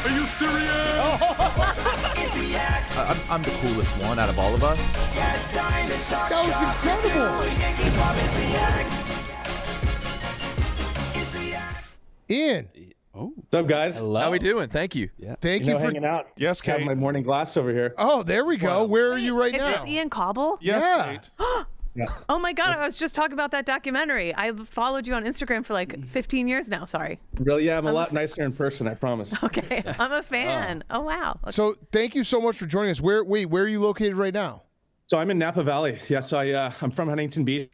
Are you serious? I'm the coolest one out of all of us. That was incredible. Ian. What's up, guys? Hello. How we doing? Thank you. Yeah. Thank you for hanging out. Yes, Just have Kate. my morning glass over here. Oh, there we go. Where are you right Is now? this Ian Cauble? Yes, Yeah. Kate. Oh my God, I was just talking about that documentary. I've followed you on Instagram for like 15 years now, sorry. Really? Yeah, I'm a lot nicer in person, I promise. Okay, I'm a fan. Oh, wow. So thank you so much for joining us. Where are you located right now? So I'm in Napa Valley. Yeah, so I'm from Huntington Beach,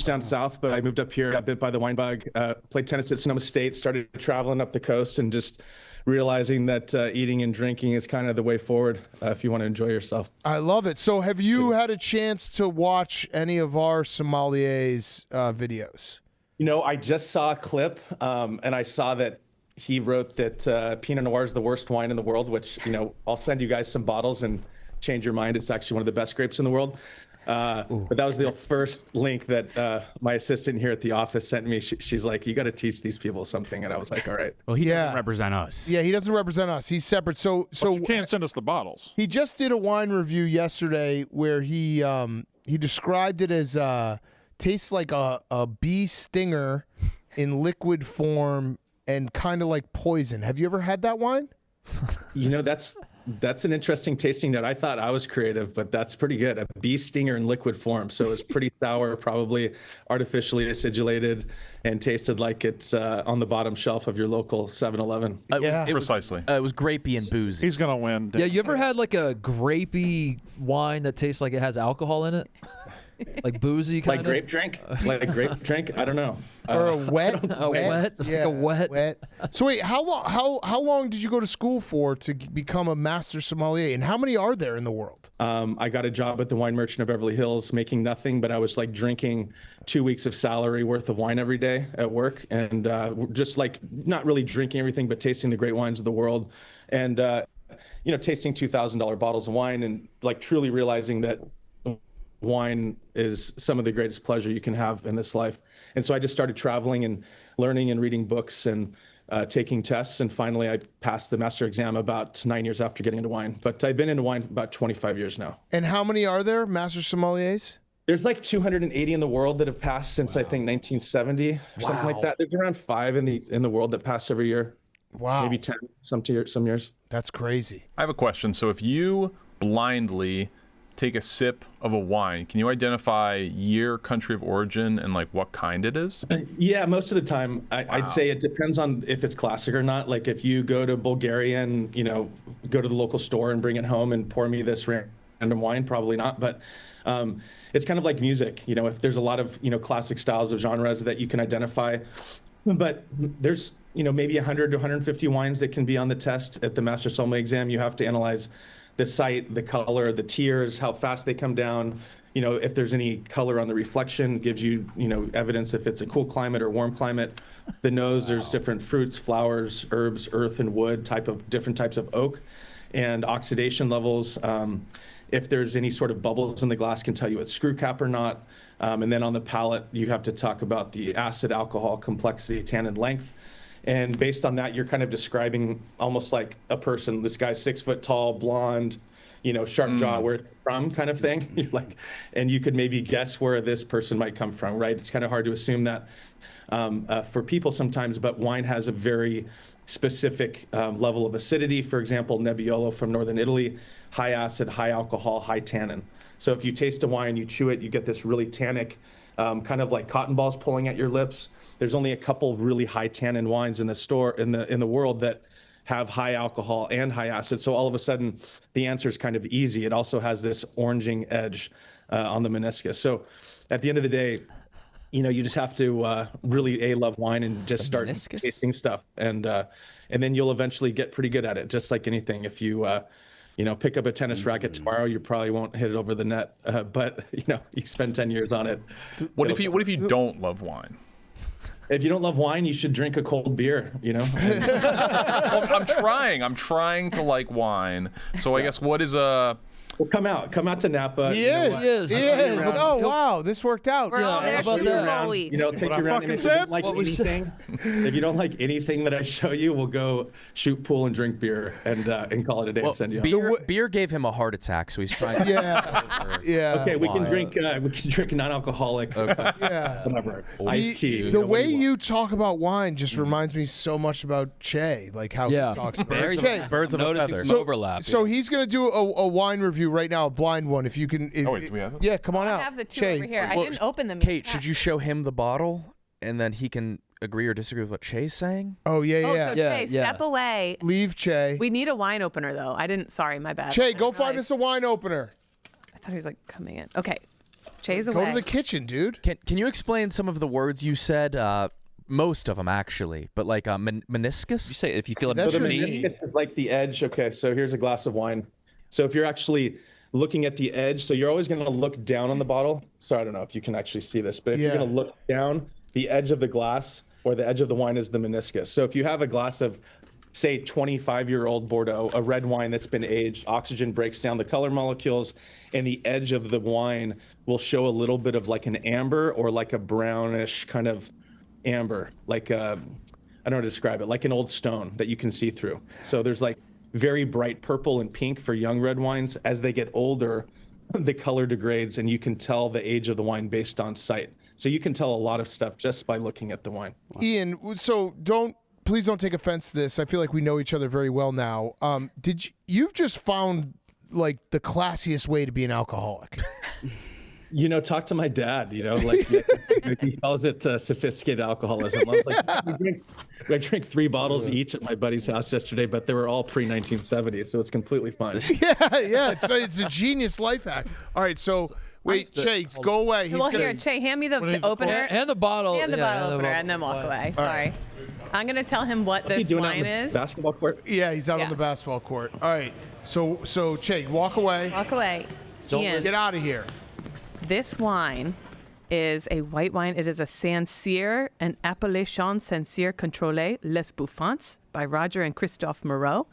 down south, but I moved up here, got bit by the wine bug, played tennis at Sonoma State, started traveling up the coast, and just realizing that eating and drinking is kind of the way forward if you want to enjoy yourself. I love it. So have you had a chance to watch any of our Sommelier's videos? You know, I just saw a clip, and I saw that he wrote that Pinot Noir is the worst wine in the world, which, you know, I'll send you guys some bottles and change your mind. It's actually one of the best grapes in the world. But that was the first link that my assistant here at the office sent me. She's like, you got to teach these people something. And I was like, all right. Well, he doesn't represent us. Yeah, he doesn't represent us. He's separate. So But you can't send us the bottles. he just did a wine review yesterday where he described it as tastes like a bee stinger in liquid form and kind of like poison. Have you ever had that wine? You know, that's an interesting tasting note. I thought I was creative, but that's pretty good. A bee stinger in liquid form. So it's pretty sour, probably artificially acidulated, and tasted like it's on the bottom shelf of your local 7-Eleven. Precisely. It was grapey and boozy. He's going to win. Yeah, you ever had like a grapey wine that tastes like it has alcohol in it? Like boozy kind Like of? grape drink? Like a grape drink? I don't know. Or a wet? A wet? Like a wet? So wait, how long did you go to school for to become a master sommelier? And how many are there in the world? I got a job at the Wine Merchant of Beverly Hills making nothing, but I was like drinking 2 weeks of salary worth of wine every day at work, and just like not really drinking everything, but tasting the great wines of the world. And, you know, tasting $2,000 bottles of wine and like truly realizing that wine is some of the greatest pleasure you can have in this life. And so I just started traveling and learning and reading books and taking tests. And finally, I passed the master exam about 9 years after getting into wine. But I've been into wine about 25 years now. And how many are there, master sommeliers? There's like 280 in the world that have passed since I think 1970 or something like that. There's around 5 in the world that pass every year. Wow. Maybe 10 some years. That's crazy. I have a question. So if you blindly take a sip of a wine, can you identify year, country of origin, and like what kind it is? Yeah, most of the time. I'd say it depends on if it's classic or not. Like if you go to Bulgaria and, you know, go to the local store and bring it home and pour me this random wine, probably not. But it's kind of like music. You know, if there's a lot of, you know, classic styles of genres that you can identify, but there's, you know, maybe 100 to 150 wines that can be on the test at the Master Sommelier exam. You have to analyze the site, the color, the tiers, how fast they come down. You know, if there's any color on the reflection, gives you, you know, evidence if it's a cool climate or warm climate. The nose, there's different fruits, flowers, herbs, earth, and wood, different types of oak, and oxidation levels. If there's any sort of bubbles in the glass, can tell you it's screw cap or not. And then on the palate, you have to talk about the acid, alcohol, complexity, tannin length. And based on that, you're kind of describing almost like a person. This guy's 6 foot tall, blonde, you know, sharp jaw, where it's from kind of thing. You're like, and you could maybe guess where this person might come from, right? It's kind of hard to assume that for people sometimes, but wine has a very specific level of acidity. For example, Nebbiolo from northern Italy, high acid, high alcohol, high tannin. So if you taste a wine, you chew it, you get this really tannic, kind of like cotton balls pulling at your lips. There's only a couple really high tannin wines in the world that have high alcohol and high acid. So all of a sudden, the answer is kind of easy. It also has this oranging edge on the meniscus. So at the end of the day, you know, you just have to really love wine and just start tasting stuff, and then you'll eventually get pretty good at it. Just like anything, if you you know, pick up a tennis racket tomorrow, you probably won't hit it over the net. But you know, you spend 10 years on it. What if you don't love wine? If you don't love wine, you should drink a cold beer, you know? Well, I'm trying to like wine. So I guess what is a Well, come out to Napa. He you know is. what? He is. Oh, wow. This worked out. We're all there how about Super that? Bowl week. You know, take you around. And if you don't like What we said. anything, if you don't like anything that I show you, we'll go shoot pool and drink beer and call it a day and send you home. Beer gave him a heart attack, so he's trying. Yeah. Okay, we can drink non-alcoholic. Yeah. Whatever. Iced tea. The way you talk about wine just reminds me so much about Che, like how he talks about it. Birds of a Noticing feather. some overlap. So he's gonna do a wine review right now, a blind one. If you can. wait, do we have it? Yeah, come on out. I have the two Che. over here. I didn't open them. Kate, should you show him the bottle, and then he can agree or disagree with what Che's saying? Oh yeah, Oh, yeah. so Yeah, Che, yeah. step away. Leave Che. We need a wine opener though. I didn't. Sorry, my bad. Che, I go didn't find realize- us a wine opener. I thought he was like coming in. Okay, Che's Go away. to the kitchen, dude. Can you explain some of the words you said? Most of them actually, but like meniscus. You say if you feel a That's So the your knee. meniscus is like the edge. Okay, so here's a glass of wine. So if you're actually looking at the edge, so you're always going to look down on the bottle. So I don't know if you can actually see this, but if you're Yeah. going to look down, the edge of the glass or the edge of the wine is the meniscus. So if you have a glass of, say, 25-year-old Bordeaux, a red wine that's been aged, oxygen breaks down the color molecules, and the edge of the wine will show a little bit of like an amber or like a brownish kind of amber, like I don't know how to describe it, like an old stone that you can see through. So there's like very bright purple and pink for young red wines. As they get older, the color degrades, and you can tell the age of the wine based on sight. So you can tell a lot of stuff just by looking at the wine. Ian, so please don't take offense to this. I feel like we know each other very well now. You've just found like the classiest way to be an alcoholic. You know, talk to my dad, you know, like he calls it sophisticated alcoholism. I was like, I drank 3 bottles each at my buddy's house yesterday, but they were all pre-1970, so it's completely fine. yeah. It's a genius life hack. All right, so wait, Che, go away. He's Well, gonna, here, Che, hand me the opener. And the bottle. And the yeah, bottle opener, and then walk away. Sorry. I'm gonna tell him what What's he this doing out wine in the is. basketball court? Yeah, he's out Yeah. on the basketball court. All right, so Che, walk away. Walk away. Ian, Get out of here. this wine is a white wine. It is a Sancerre, an Appellation Sancerre Contrôlé Les Bouffants by Roger and Christophe Moreau.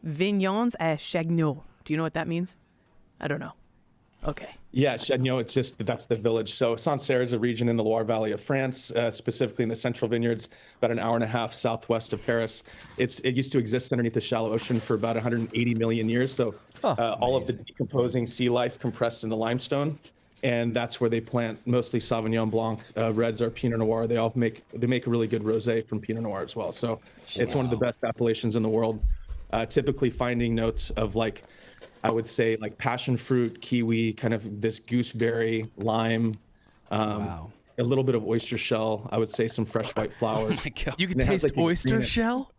Vignons à Chagnot. Do you know what that means? I don't know. Okay. Yeah, Chagnot, it's just that's the village. So Sancerre is a region in the Loire Valley of France, specifically in the Central Vineyards, about an hour and a half southwest of Paris. It used to exist underneath the shallow ocean for about 180 million years. So all of the decomposing sea life compressed into limestone. And that's where they plant mostly Sauvignon Blanc. Reds are Pinot Noir. They make a really good rosé from Pinot Noir as well. So it's one of the best appellations in the world. Typically finding notes of like, I would say like passion fruit, kiwi, kind of this gooseberry, lime, a little bit of oyster shell. I would say some fresh white flowers. You can And it has, taste like, a oyster green- shell.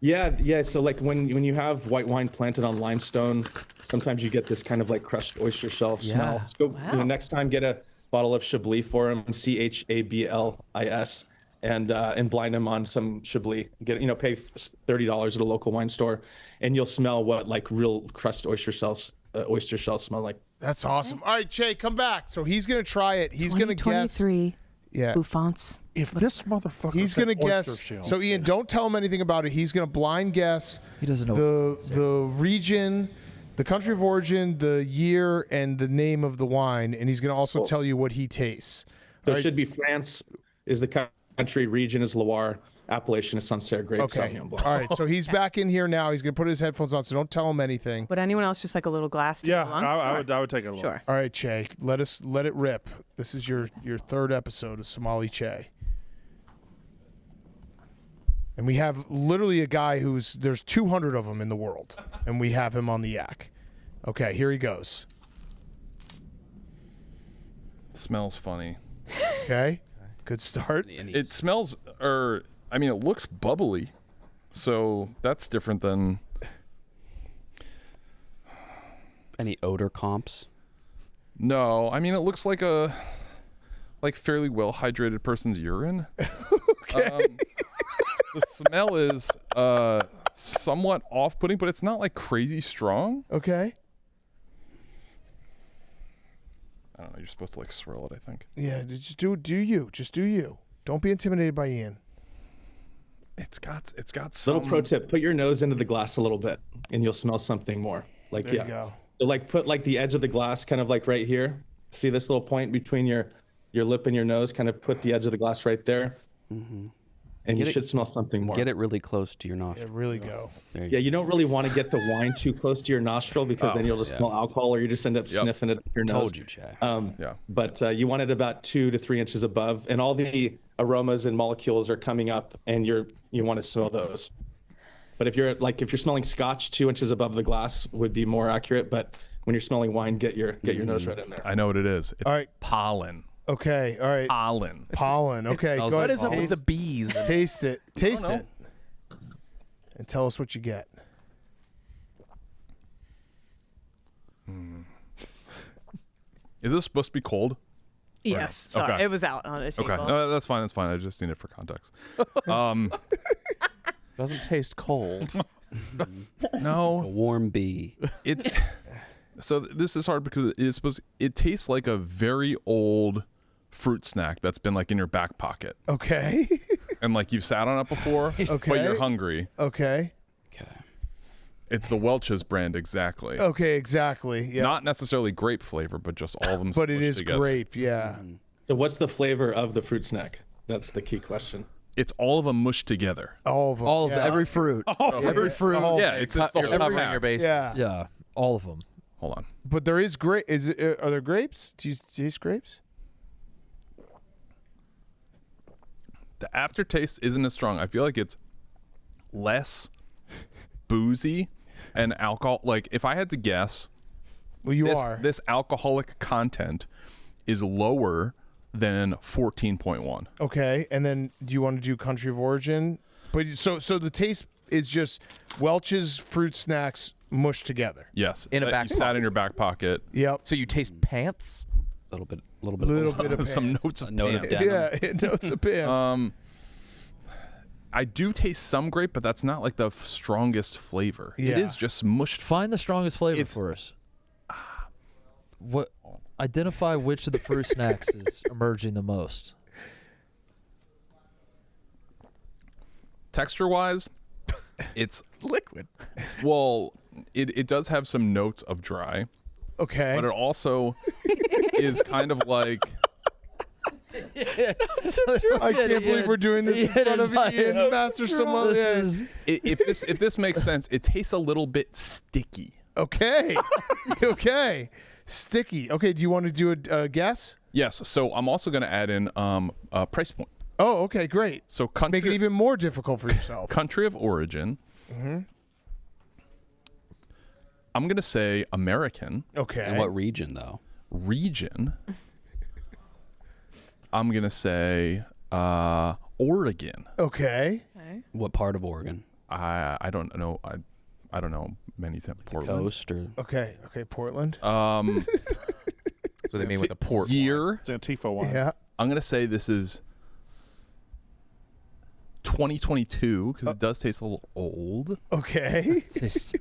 Yeah. So like when you have white wine planted on limestone, sometimes you get this kind of like crushed oyster shell smell. So next time get a bottle of Chablis for him, Chablis, and blind him on some Chablis. Pay $30 at a local wine store, and you'll smell what like real crushed oyster shells smell like. That's awesome. All right, Che, come back. So he's gonna try it. He's gonna guess. 2023 Yeah. Bouffants. If this motherfucker He's said gonna guess. oyster shell, So Ian, don't tell him anything about it. He's gonna blind guess. He doesn't know. the region, the country of origin, the year, and the name of the wine, and he's gonna also tell you what he tastes. So it should be France is the country, region is Loire, appellation is Sancerre, grape Okay. Sauvignon Blanc. All right. So he's back in here now. He's gonna put his headphones on. So don't tell him anything. Would anyone else just like a little glass to yeah, go along? I would take a look. Sure. All right, Che. Let it rip. This is your third episode of Somali Che. And we have literally a guy there's 200 of them in the world, and we have him on the yak. Okay, here he goes. Smells funny. Okay, good start. It smells, it looks bubbly, so that's different than. Any odor comps? No, it looks like a fairly well hydrated person's urine. Okay. The smell is somewhat off-putting, but it's not like crazy strong. Okay. I don't know. You're supposed to like swirl it, I think. Yeah, just do you. Just do you. Don't be intimidated by Ian. It's got some. Little pro tip: put your nose into the glass a little bit, and you'll smell something more. Like There you go. So like put like the edge of the glass kind of like right here. See this little point between your lip and your nose? Kind of put the edge of the glass right there. And you should smell something more. Get it really close to your Yeah, nostril. really go. There you Yeah, you don't really want to get the wine too close to your nostril because then you'll just smell alcohol, or you just end up sniffing it up your nose. Told you, Chad. But you want it about 2 to 3 inches above, and all the aromas and molecules are coming up, and you want to smell those. But if you're smelling Scotch, 2 inches above the glass would be more accurate. But when you're smelling wine, get your nose right in there. I know what it is. It's All right. pollen. Okay. All right. Pollen. Okay. Go smells ahead. What is up with Taste- the bees? Taste it. Taste it. And tell us what you get. Is this supposed to be cold? Yes. Sorry. Okay. It was out on a table. Okay. No, that's fine. That's fine. I just need it for context. Doesn't taste cold. A No, warm bee. it. So this is hard because it tastes like a very old fruit snack that's been like in your back pocket, Okay. and like you've sat on it before, but you're hungry. Okay. Okay. It's the Welch's brand exactly. Okay. Exactly. Yeah. Not necessarily grape flavor, but just all of them. but it smushed is together. grape. Yeah. So what's the flavor of the fruit snack? That's the key question. It's all of them mushed together. All of them. All of yeah. every fruit. Every fruit. Yeah, it's the You're whole covering pack. your bases. Yeah. Yeah, all of them. Hold on. But there is grape. Are there grapes? Do you taste grapes? The aftertaste isn't as strong. I feel like it's less boozy and alcohol. Like if I had to guess, Well, you are. this alcoholic content is lower than 14.1. Okay. And then do you want to do country of origin? But so the taste is just Welch's fruit snacks mushed together. Yes, In a that back you sat in your back pocket. Yep. So you taste pants? A little bit. Little bit of Some pants. notes of note of pants. denim. Yeah, notes of pants. I do taste some grape, but that's not like the strongest flavor. It Yeah. is just mushed. Find the strongest flavor It's- for us. What? Identify which of the fruit snacks is emerging the most. Texture-wise, it's Liquid. well, it does have some notes of dry, Okay. but it also is kind of like I can't believe we're doing this in Yeah, front of it's like- Ian, Master Sommelier. This is if this makes sense, it tastes a little bit sticky. Okay. Okay. Sticky. Okay. Do you want to do a guess? Yes, so I'm also going to add in a price point. Oh, okay. Great. So country, Make it even more difficult for yourself. country of origin. I'm going to say American. Okay. And what region, though? Region. I'm going to say Oregon. Okay. What part of Oregon? I don't know. I don't know many Portland. Coast or Okay. Okay. Portland. So they mean with a port. Year. It's Antifa wine. Yeah. I'm going to say this is 2022 because it does taste a little old. Okay. it's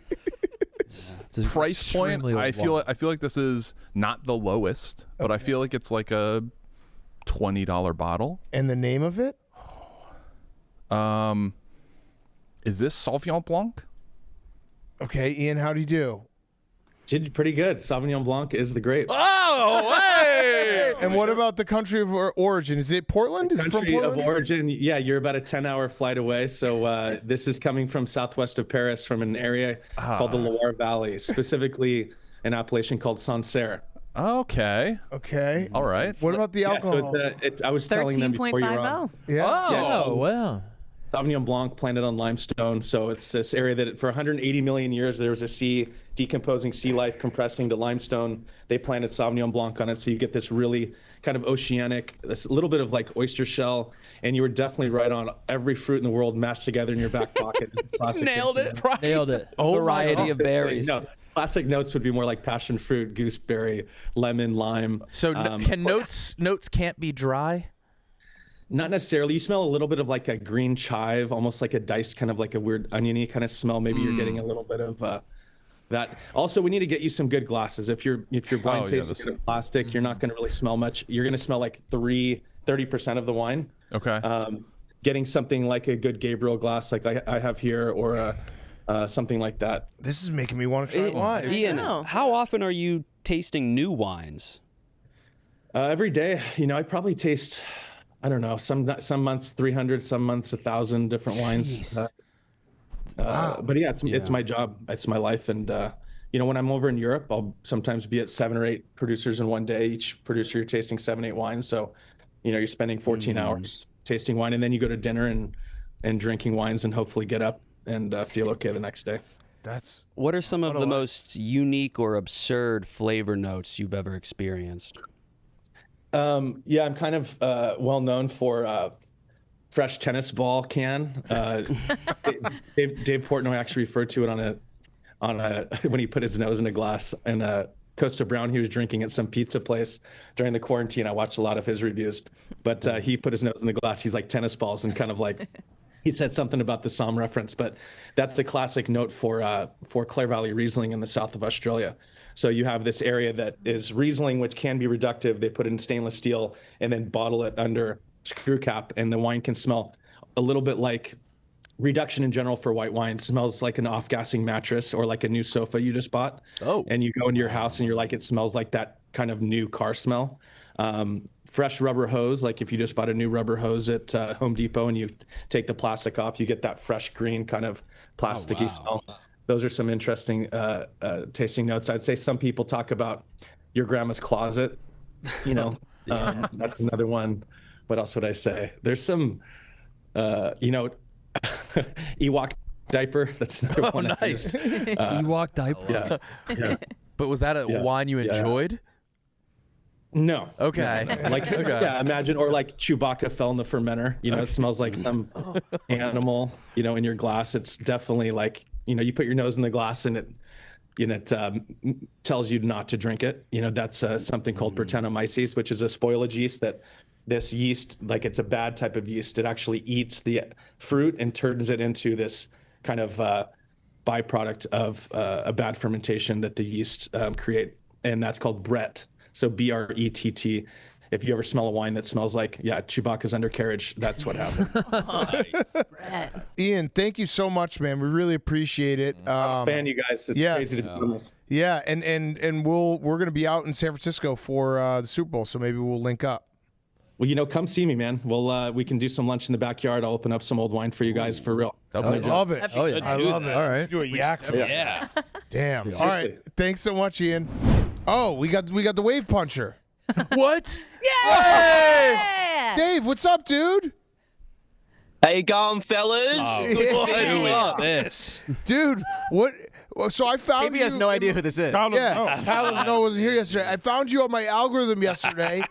a Price point, extremely old I feel wine. I feel like this is not the lowest, but I feel like it's like a $20 bottle. And the name of it? Is this Sauvignon Blanc? Okay. Ian, how do you do? Did pretty good. Sauvignon Blanc is the grape. Oh, hey! And what about the country of origin? Is it Portland? Is it from Country of Portland? origin, yeah, you're about a 10-hour flight away. So this is coming from southwest of Paris, from an area called the Loire Valley, specifically an appellation called Sancerre. Okay. Okay. All right. What about the Yeah, alcohol? so I was telling them before you were on. 13.50. yeah. Oh wow. Sauvignon Blanc planted on limestone. So it's this area that for 180 million years, there was a sea, decomposing sea life compressing to limestone. They planted Sauvignon Blanc on it. So you get this really kind of oceanic, this little bit of like oyster shell. And you were definitely right on. Every fruit in the world mashed together in your back pocket. Classic Nailed tasting. it. Right. Nailed it. Oh my Variety of berries. No, classic notes would be more like passion fruit, gooseberry, lemon, lime. So can notes can't be dry? Not necessarily. You smell a little bit of like a green chive, almost like a diced kind of like a weird oniony kind of smell. Maybe you're getting a little bit of that. Also, we need to get you some good glasses. If your blind taste is plastic, you're not going to really smell much. You're going to smell like 30% of the wine. Okay. Getting something like a good Gabriel glass, like I have here, or something like that. This is making me want to try wine. Ian, know. how often are you tasting new wines? Every day, I probably taste, I don't know, some months 300, some months 1,000 different wines. But yeah, it's my job, it's my life, and when I'm over in Europe, I'll sometimes be at 7 or 8 producers in one day. Each producer, you're tasting 7, 8 wines, so you're spending 14 hours tasting wine, and then you go to dinner and drinking wines, and hopefully get up and feel okay the next day. What are some of the most unique or absurd flavor notes you've ever experienced? Yeah, I'm kind of well known for fresh tennis ball can. Dave Portnoy actually referred to it on a when he put his nose in a glass and Costa Brown he was drinking at some pizza place during the quarantine. I watched a lot of his reviews, but he put his nose in the glass. He's like tennis balls and kind of like he said something about the Somme reference, but that's the classic note for Clare Valley Riesling in the south of Australia. So you have this area that is Riesling, which can be reductive. They put it in stainless steel and then bottle it under screw cap, and the wine can smell a little bit like reduction in general for white wine. Smells like an off-gassing mattress or like a new sofa you just bought. Oh. And you go into your house and you're like, it smells like that kind of new car smell. Fresh rubber hose, like if you just bought a new rubber hose at Home Depot and you take the plastic off, you get that fresh green kind of plasticky smell. Those are some interesting tasting notes. I'd say some people talk about your grandma's closet. That's another one. What else would I say? There's some, Ewok diaper. That's another one. Nice. Ewok diaper. Yeah. But was that a wine you enjoyed? No. Okay. No. Like, yeah, imagine, or like Chewbacca fell in the fermenter. It smells like some animal, in your glass. It's definitely like, you put your nose in the glass and it tells you not to drink it. That's something called Brettanomyces, which is a spoilage yeast that this yeast, like it's a bad type of yeast. It actually eats the fruit and turns it into this kind of byproduct of a bad fermentation that the yeast create. And that's called Brett. So Brett. If you ever smell a wine that smells like, Chewbacca's undercarriage, that's what happened. Nice. Ian, thank you so much, man. We really appreciate it. I'm a fan, you guys. It's crazy to do this. Yeah, and we're gonna be out in San Francisco for the Super Bowl, so maybe we'll link up. Well, come see me, man. We can do some lunch in the backyard. I'll open up some old wine for you guys for real. I love it. Oh, yeah. I love it. All right. Do a yak. Yeah. Damn. All right. Thanks so much, Ian. Oh, we got the wave puncher. What? Yeah! Dave, what's up, dude? How you going, fellas? This. Dude, what? So I found Maybe he has no idea who this is. Kyle doesn't know. Wasn't here yesterday. I found you on my algorithm yesterday.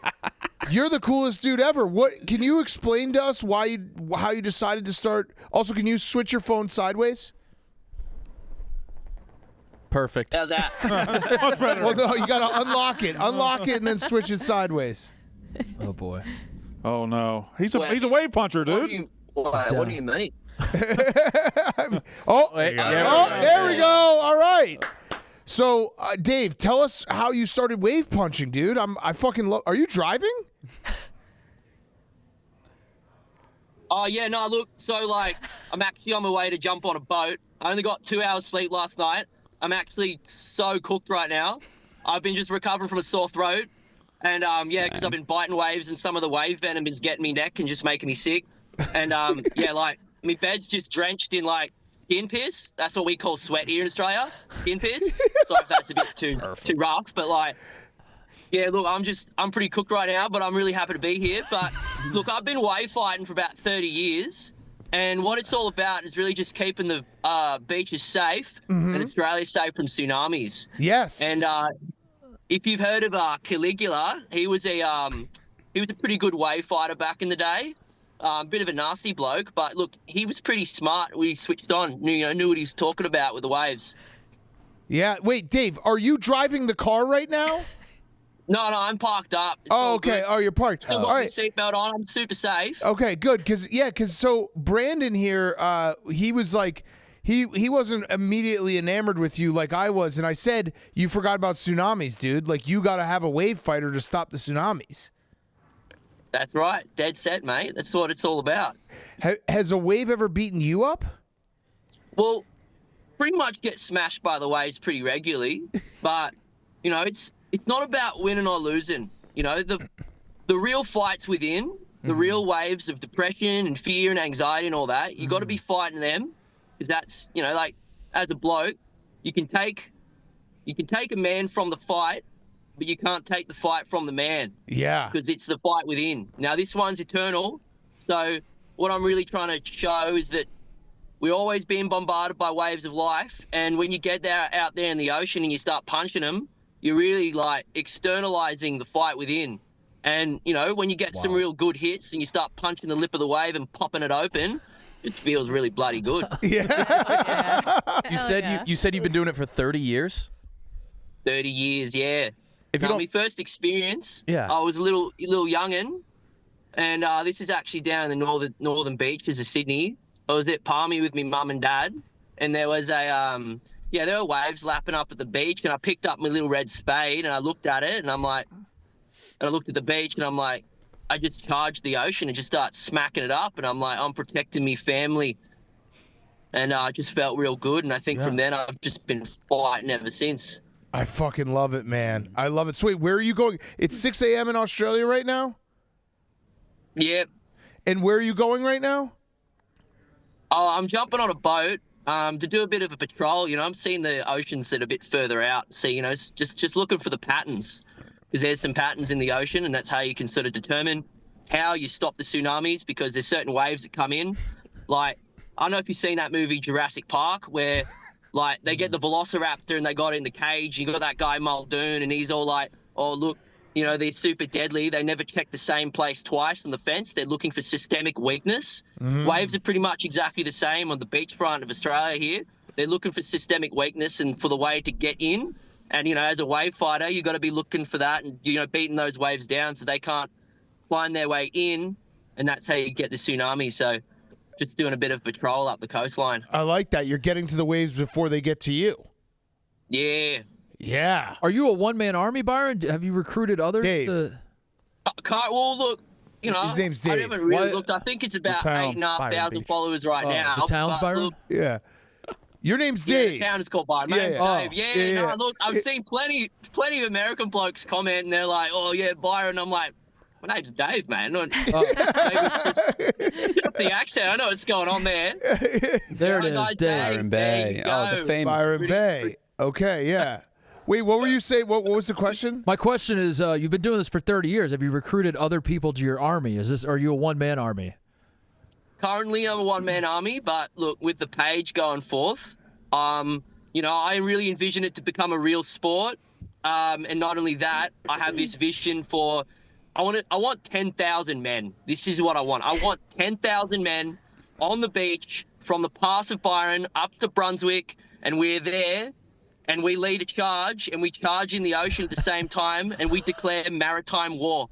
You're the coolest dude ever. What? Can you explain to us how you decided to start? Also, can you switch your phone sideways? Perfect. How's that? Much better. Well, no, you gotta unlock it, and then switch it sideways. Oh boy. Oh no, he's a wave puncher, dude. What do you mean? There we go. All right. So, Dave, tell us how you started wave punching, dude. I fucking love. Are you driving? Oh yeah, no. Look, so I'm actually on my way to jump on a boat. I only got 2 hours sleep last night. I'm actually so cooked right now. I've been just recovering from a sore throat, and because I've been biting waves, and some of the wave venom is getting me neck and just making me sick. And my bed's just drenched in skin piss. That's what we call sweat here in Australia. Skin piss. Sorry if that's a bit too rough, but look, I'm pretty cooked right now, but I'm really happy to be here. But look, I've been wave fighting for about 30 years. And what it's all about is really just keeping the beaches safe and Australia safe from tsunamis. Yes. And if you've heard of Caligula, he was a pretty good wave fighter back in the day. Bit of a nasty bloke, but look, he was pretty smart when he switched on. Knew what he was talking about with the waves. Yeah. Wait, Dave, are you driving the car right now? No, I'm parked up. It's Oh, all okay. good. Oh, you're parked. Still All got my right. seatbelt on. I'm super safe. Okay, good. Because so Brandon here, he was like, he wasn't immediately enamored with you like I was, and I said you forgot about tsunamis, dude. Like you got to have a wave fighter to stop the tsunamis. That's right. Dead set, mate. That's what it's all about. Has a wave ever beaten you up? Well, pretty much get smashed by the waves pretty regularly. But, you know, it's not about winning or losing. You know, the real fight's within, the real waves of depression and fear and anxiety and all that. You got to be fighting them, because that's, you know, like, as a bloke, you can take a man from the fight, but you can't take the fight from the man. Yeah. Because it's the fight within. Now, this one's eternal. So what I'm really trying to show is that we're always being bombarded by waves of life. And when you get out there in the ocean and you start punching them, you're really, like, externalizing the fight within. And, you know, when you get some real good hits and you start punching the lip of the wave and popping it open, it feels really bloody good. Yeah. You said you've been doing it for 30 years? 30 years, yeah. If you don't... My first experience, yeah. I was a little youngin', and this is actually down in the northern beaches of Sydney. I was at Palmy with my mum and dad, and there was there were waves lapping up at the beach, and I picked up my little red spade and I looked at it, and I looked at the beach, and I'm like, I just charged the ocean and just start smacking it up, and I'm like, I'm protecting me family. And I just felt real good, and I think from then I've just been fighting ever since. I fucking love it, man. I love it. So wait, where are you going? It's 6 a.m. in Australia right now? Yep. And where are you going right now? Oh, I'm jumping on a boat to do a bit of a patrol. You know, I'm seeing the oceans that are a bit further out. See, you know, just looking for the patterns, because there's some patterns in the ocean, and that's how you can sort of determine how you stop the tsunamis, because there's certain waves that come in. Like, I don't know if you've seen that movie Jurassic Park, where, like, they get the velociraptor and they got it in the cage. You got that guy Muldoon, and he's all like, oh, look, you know, they're super deadly. They never check the same place twice on the fence. They're looking for systemic weakness. Waves are pretty much exactly the same on the beachfront of Australia here. They're looking for systemic weakness and for the way to get in. And, you know, as a wave fighter, you got to be looking for that and, you know, beating those waves down so they can't find their way in. And that's how you get the tsunami. So just doing a bit of patrol up the coastline. I like that. You're getting to the waves before they get to you. Yeah. Yeah. Are you a one-man army, Byron? Have you recruited others? Dave. Well, look, you know, his name's Dave. I haven't really looked. I think it's about 8,500 followers right now. The town's But Byron? look, Yeah. Your name's yeah, Dave. the town is called Byron. Yeah. Dave. Yeah. No, look, I've seen plenty of American blokes comment, and they're like, "Oh yeah, Byron." I'm like, my name's Dave, man. Maybe it's just the accent. I know what's going on there. There it is, Dave. Byron Bay. Oh, the famous. Byron Bay. Okay, yeah. Wait, what were you saying? What was the question? My question is, you've been doing this for 30 years. Have you recruited other people to your army? Are you a one-man army? Currently, I'm a one-man army, but look, with the page going forth, you know, I really envision it to become a real sport. And not only that, I have this vision for, I want 10,000 men. This is what I want. I want 10,000 men on the beach from the pass of Byron up to Brunswick, and we're there, and we lead a charge, and we charge in the ocean at the same time, and we declare maritime war.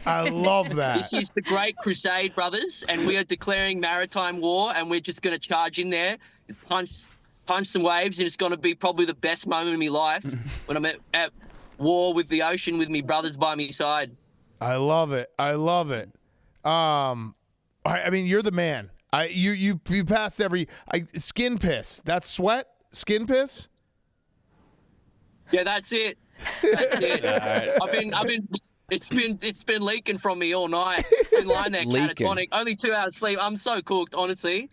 I love that. This is the Great Crusade, brothers, and we are declaring maritime war, and we're just going to charge in there and punch some waves, and it's going to be probably the best moment of my life when I'm at war with the ocean with me brothers by my side. I love it. I love it. I mean, you're the man. You pass every skin piss. That's sweat. Skin piss. Yeah, that's it. That's it. I've been. It's been leaking from me all night. Been lying there catatonic. Only 2 hours sleep. I'm so cooked, honestly.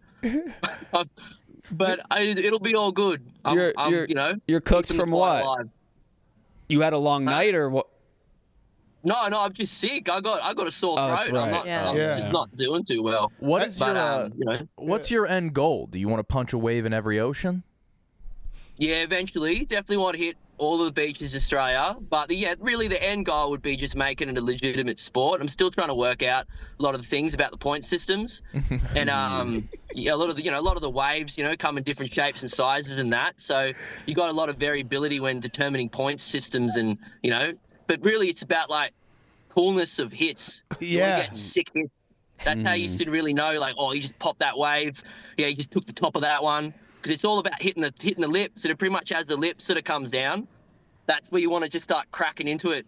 But it'll be all good. You're cooked from what? Alive. You had a long night or what? No, I'm just sick. I got a sore throat. That's right. I'm just not doing too well. What's your end goal? Do you want to punch a wave in every ocean? Yeah, eventually. Definitely want to hit all of the beaches in Australia. But yeah, really the end goal would be just making it a legitimate sport. I'm still trying to work out a lot of the things about the point systems. And a lot of the waves, come in different shapes and sizes and that. So you got a lot of variability when determining point systems and, but really it's about like coolness of hits. You want to get sick hits. That's how you should really know, like, oh, you just popped that wave. Yeah, you just took the top of that one. Because it's all about hitting the lip. So pretty much as the lip sort of comes down, that's where you want to just start cracking into it.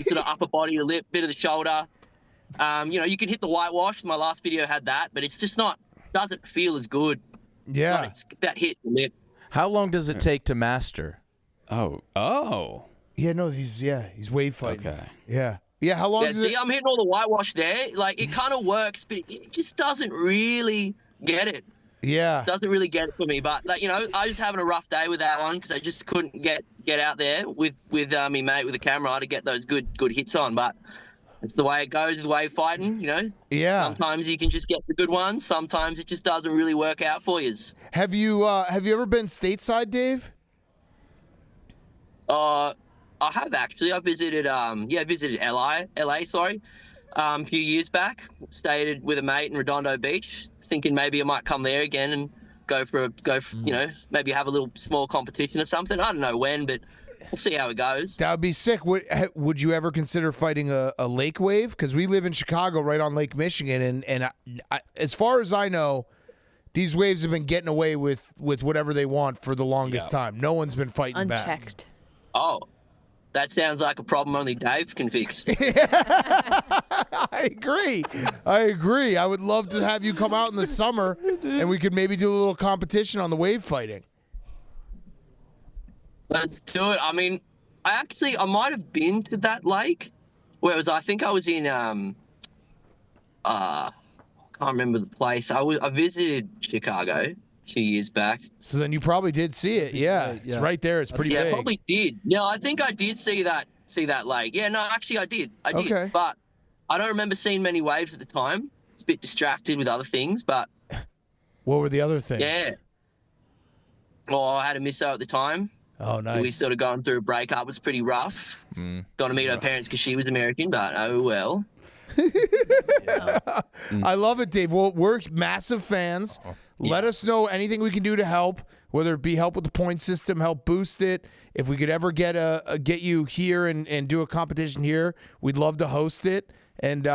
Sort of upper body, the lip, bit of the shoulder. You can hit the whitewash. My last video had that, but it's just doesn't feel as good. Yeah. It's about hitting the lip. How long does it take to master? Oh. Yeah, no, he's wave fighting. Okay. Yeah. Yeah, how long Yeah, does see, it? I'm hitting all the whitewash there. Like, it kind of works, but it just doesn't really get it. Yeah. Doesn't really get it for me. But, like, I was just having a rough day with that one because I just couldn't get out there with me mate with the camera to get those good hits on. But it's the way it goes with wave fighting, Yeah. Sometimes you can just get the good ones. Sometimes it just doesn't really work out for you. Have you ever been stateside, Dave? I have actually. I visited LA, sorry, a few years back. Stayed with a mate in Redondo Beach. Thinking maybe I might come there again and go for maybe have a little small competition or something. I don't know when, but we'll see how it goes. That would be sick. Would you ever consider fighting a lake wave? Because we live in Chicago, right on Lake Michigan, and as far as I know, these waves have been getting away with whatever they want for the longest time. No one's been fighting back. Unchecked. Oh, that sounds like a problem only Dave can fix. I agree. I would love to have you come out in the summer, and we could maybe do a little competition on the wave fighting. Let's do it. I mean, I might have been to that lake. Where was I? I think I was in I can't remember the place. I visited Chicago a few years back. So then you probably did see it. Yeah. It's right there. It's pretty big. Yeah, probably did. No, I think I did see that lake. Yeah, no, actually I did. I did. Okay. But I don't remember seeing many waves at the time. I was a bit distracted with other things, but What were the other things? yeah. Oh, I had a misso at the time. Oh, nice. We sort of going through a breakup. It was pretty rough. Got to meet her parents because she was American, but oh well. I love it, Dave. Well, we're massive fans. Let us know anything we can do to help, whether it be help with the point system, help boost it. If we could ever get you here and do a competition here, we'd love to host it. And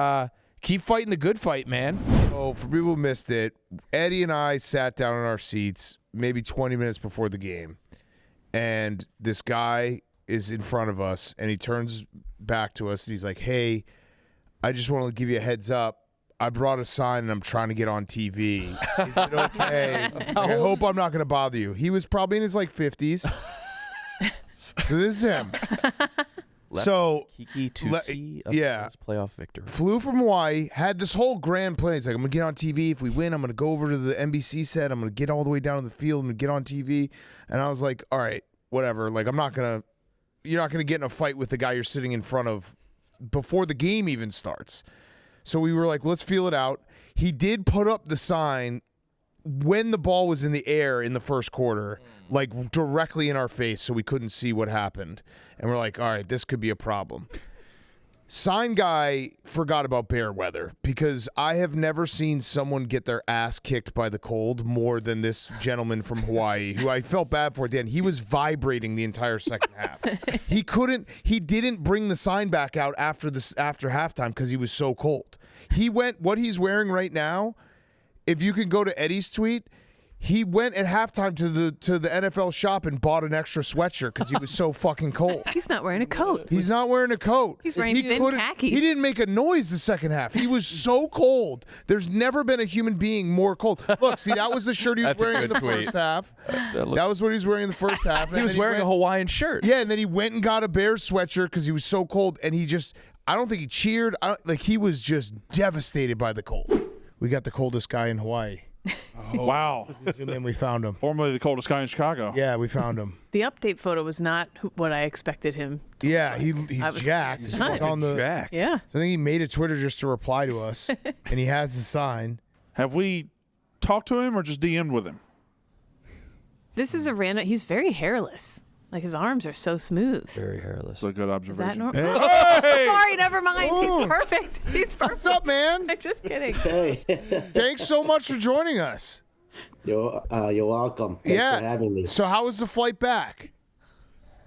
keep fighting the good fight, man. Oh, for people who missed it, Eddie and I sat down in our seats maybe 20 minutes before the game. And this guy is in front of us, and he turns back to us, and he's like, hey, I just want to give you a heads up. I brought a sign, and I'm trying to get on TV. Is it okay? I hope I'm not going to bother you. He was probably in his, 50s. So this is him. Kiki to see a playoff victory. Flew from Hawaii, had this whole grand plan. He's like, I'm going to get on TV. If we win, I'm going to go over to the NBC set. I'm going to get all the way down to the field and get on TV. And I was like, all right, whatever. You're not going to get in a fight with the guy you're sitting in front of before the game even starts. So we were like, let's feel it out. He did put up the sign when the ball was in the air in the first quarter, directly in our face, so we couldn't see what happened. And we're like, all right, this could be a problem. Sign guy forgot about bear weather, because I have never seen someone get their ass kicked by the cold more than this gentleman from Hawaii, who I felt bad for at the end. He was vibrating the entire second half. He didn't bring the sign back out after halftime because he was so cold. What he's wearing right now, if you can go to Eddie's tweet, he went at halftime to the NFL shop and bought an extra sweatshirt because he was so fucking cold. He's not wearing a coat. He's not wearing a coat. He's wearing thin khakis. He didn't make a noise the second half. He was so cold. There's never been a human being more cold. Look, see, that was the shirt he was wearing in the first half. That was what he was wearing in the first half. He was wearing a Hawaiian shirt. Yeah, and then he went and got a Bears sweatshirt because he was so cold, and I don't think he cheered. He was just devastated by the cold. We got the coldest guy in Hawaii. Oh, wow. Zoom in, we found him. Formerly the coldest guy in Chicago. Yeah, we found him. The update photo was not what I expected him to Yeah, look he's I was jacked. He's on Jacked. Yeah. So I think he made a Twitter just to reply to us, and he has the sign. Have we talked to him or just DM'd with him? This is a random. He's very hairless. His arms are so smooth. Very hairless. That's a good Is that observation. normal? Hey! Sorry, never mind. He's perfect. He's perfect. What's up, man? Just kidding. Hey, Thanks so much for joining us. you're welcome. Thanks for having me. So how was the flight back?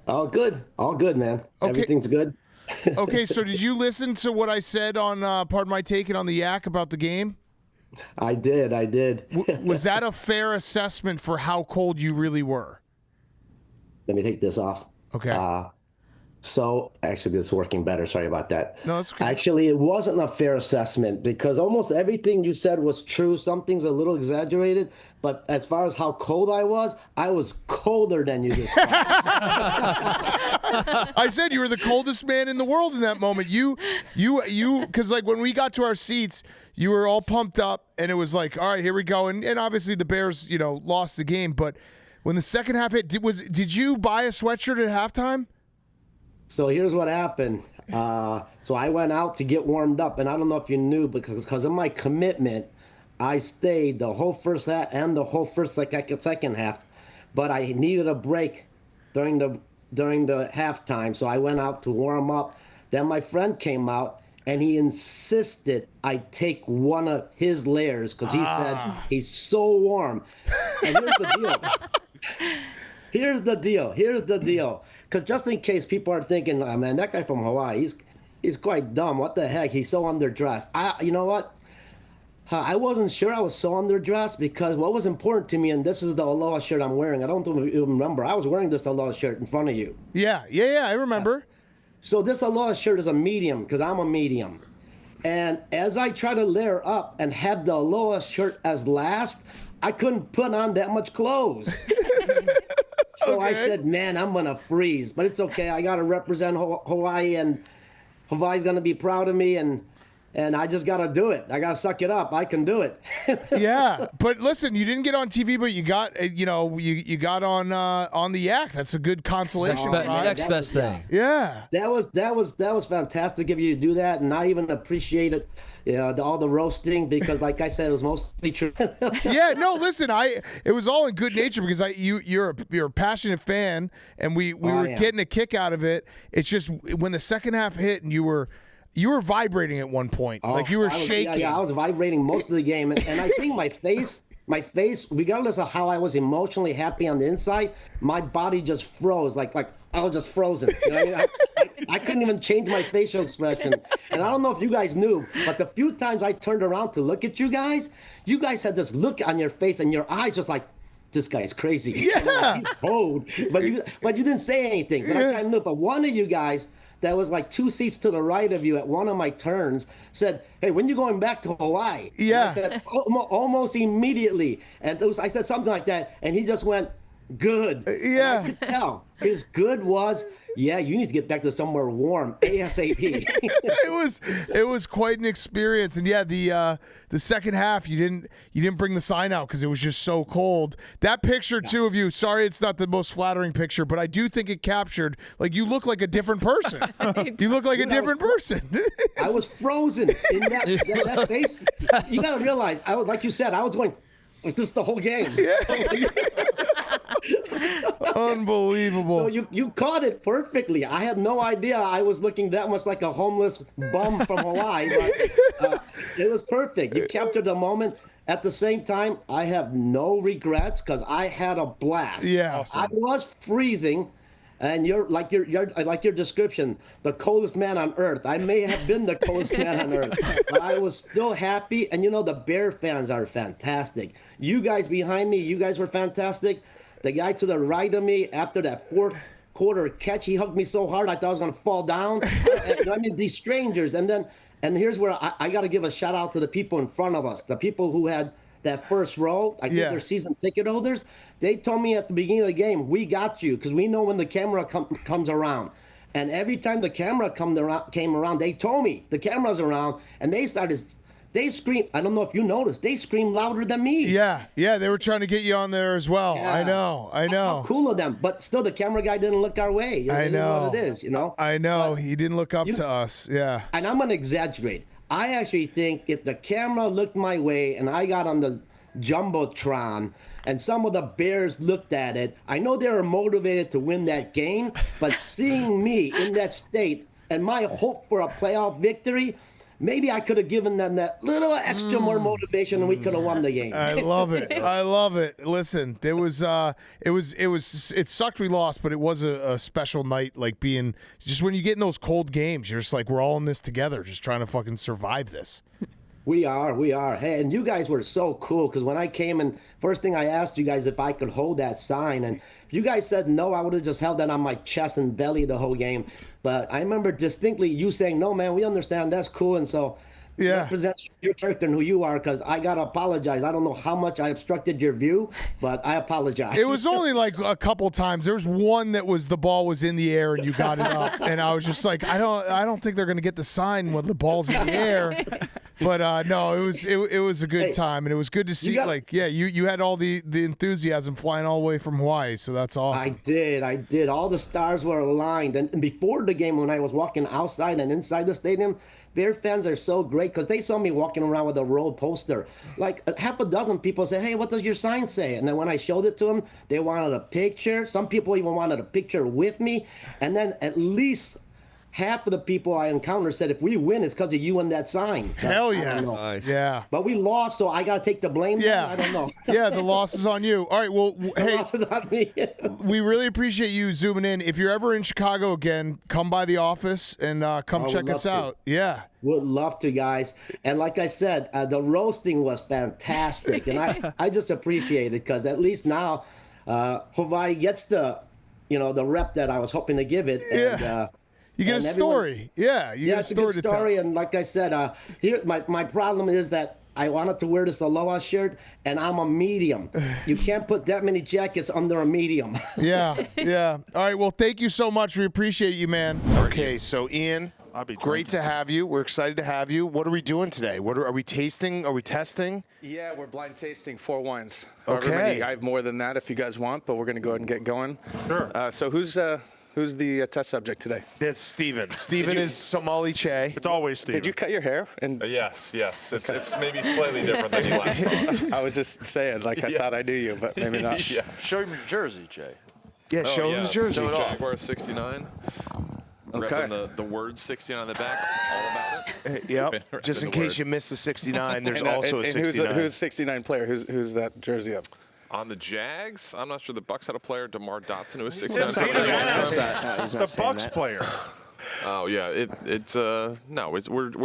All good, man. Okay. Everything's good. Okay, so did you listen to what I said on Pardon My Take It on the Yak about the game? I did. Was that a fair assessment for how cold you really were? Let me take this off. Okay. So actually, this is working better. Sorry about that. No, it's okay. Actually, it wasn't a fair assessment because almost everything you said was true. Some things a little exaggerated, but as far as how cold I was colder than you just. I said you were the coldest man in the world in that moment. You, because like when we got to our seats, you were all pumped up, and it was like, all right, here we go, and obviously the Bears, lost the game, but when the second half hit, did you buy a sweatshirt at halftime? So here's what happened. So I went out to get warmed up, and I don't know if you knew, because of my commitment, I stayed the whole first half and the whole second half, but I needed a break during the halftime, so I went out to warm up. Then my friend came out, and he insisted I take one of his layers because he said he's so warm. And here's the deal. Because just in case people are thinking, oh, man, that guy from Hawaii, he's quite dumb. What the heck? He's so underdressed. You know what? I wasn't sure I was so underdressed because what was important to me, and this is the Aloha shirt I'm wearing. I don't even remember. I was wearing this Aloha shirt in front of you. Yeah, I remember. So this Aloha shirt is a medium because I'm a medium. And as I try to layer up and have the Aloha shirt as last, I couldn't put on that much clothes. So I said, man, I'm going to freeze. But it's okay. I got to represent Hawaii, and Hawaii's going to be proud of me, and I just got to do it. I got to suck it up. I can do it. Yeah. But listen, you didn't get on TV, but you got, you got on the Yak. That's a good consolation. Next best thing. Yeah. That was fantastic of you to do that, and I even appreciate it. All the roasting, because like I said, it was mostly true. Yeah, no, listen, it was all in good nature because you're a passionate fan, and we were getting a kick out of it. It's just when the second half hit and you were vibrating at one point, like you were shaking. Yeah, I was vibrating most of the game, and I think my face, regardless of how I was emotionally happy on the inside, my body just froze, like I was just frozen. You know what I mean? I couldn't even change my facial expression. And I don't know if you guys knew, but the few times I turned around to look at you guys had this look on your face and your eyes just like, this guy is crazy. Yeah. He's cold. But you didn't say anything. But I kind of knew. But one of you guys that was like 2 seats to the right of you at one of my turns said, hey, when you going back to Hawaii? Yeah. And I said, almost immediately. And I said something like that, and he just went, good. Yeah. And I could tell. His good was, yeah, you need to get back to somewhere warm ASAP. It was quite an experience, and yeah, the second half you didn't bring the sign out because it was just so cold. That picture too of you. Sorry, it's not the most flattering picture, but I do think it captured. Like you look like a different person. You look like a different person. I was frozen in that face. You got to realize, like you said, I was going like this the whole game. Yeah. Unbelievable. So you caught it perfectly. I had no idea I was looking that much like a homeless bum from Hawaii, but it was perfect. You captured the moment. At the same time, I have no regrets because I had a blast. Yeah, awesome. I was freezing, and you're like your description, the coldest man on earth. I may have been the coldest man on earth, but I was still happy. And the Bear fans are fantastic. You guys behind me, you guys were fantastic. The guy to the right of me, after that fourth quarter catch, he hugged me so hard I thought I was going to fall down. I mean, these strangers. And here's where I got to give a shout out to the people in front of us, the people who had that first row. I think they're season ticket holders. They told me at the beginning of the game, we got you, because we know when the camera comes around. And every time the camera came around, they told me the camera's around, and they scream. I don't know if you noticed. They scream louder than me. Yeah. They were trying to get you on there as well. Yeah. I know. How cool of them. But still, the camera guy didn't look our way. I know what it is. I know. But he didn't look up to us. Yeah. And I'm gonna exaggerate. I actually think if the camera looked my way and I got on the jumbotron and some of the Bears looked at it, I know they were motivated to win that game. But seeing me in that state and my hope for a playoff victory, maybe I could have given them that little extra more motivation, and we could have won the game. I love it. I love it. Listen, it sucked we lost, but it was a special night. Like being just when you get in those cold games, you're just like, we're all in this together, just trying to fucking survive this. We are. Hey, and you guys were so cool because when I came in, first thing I asked you guys if I could hold that sign, and if you guys said no, I would have just held that on my chest and belly the whole game. But I remember distinctly you saying, "No, man, we understand. That's cool." And so, represent your character and who you are, because I gotta apologize. I don't know how much I obstructed your view, but I apologize. It was only like a couple times. There was one that was the ball was in the air and you got it up, and I was just like, I don't think they're gonna get the sign when the ball's in the air. But no, it was a good time, and it was good to see. You had all the enthusiasm flying all the way from Hawaii, so that's awesome. I did. All the stars were aligned, and before the game, when I was walking outside and inside the stadium, Bear fans are so great because they saw me walking around with a roll poster. Like half a dozen people said, "Hey, what does your sign say?" And then when I showed it to them, they wanted a picture. Some people even wanted a picture with me, and then at least half of the people I encountered said, "If we win, it's because of you and that sign." Hell yes. Nice. Yeah. But we lost, so I got to take the blame. Yeah. I don't know. Yeah, the loss is on you. All right, well, hey, loss is on me. We really appreciate you zooming in. If you're ever in Chicago again, come by the office and come check us out. Yeah. Would love to, guys. And like I said, the roasting was fantastic. And I just appreciate it because at least now Hawaii gets the rep that I was hoping to give it. And, you get a story. You get a story to tell. And like I said, here my problem is that I wanted to wear this Aloha shirt, and I'm a medium. You can't put that many jackets under a medium. Yeah. All right, well, thank you so much. We appreciate you, man. Okay, so Ian, great to have you. We're excited to have you. What are we doing today? Are we tasting? Are we testing? Yeah, we're blind tasting 4 wines. Okay. I have more than that if you guys want, but we're going to go ahead and get going. Sure. So who's the test subject today? It's Steven. Steven is Sommelier. It's always Steven. Did you cut your hair? Yes. It's maybe slightly different than you last saw. I was just saying, I thought I knew you, but maybe not. Yeah. Show him your jersey, Jay. Yeah, show him his jersey. Show it off. Jaguar 69. Okay. Repping the word 69 on the back, all about it. Yep. Just in case you missed the 69, there's also a 69. Who's 69 player? Who's that jersey of? On the Jags, I'm not sure. The Bucks had a player, DeMar Dotson, who was 69. The Bucks player. Oh yeah, we're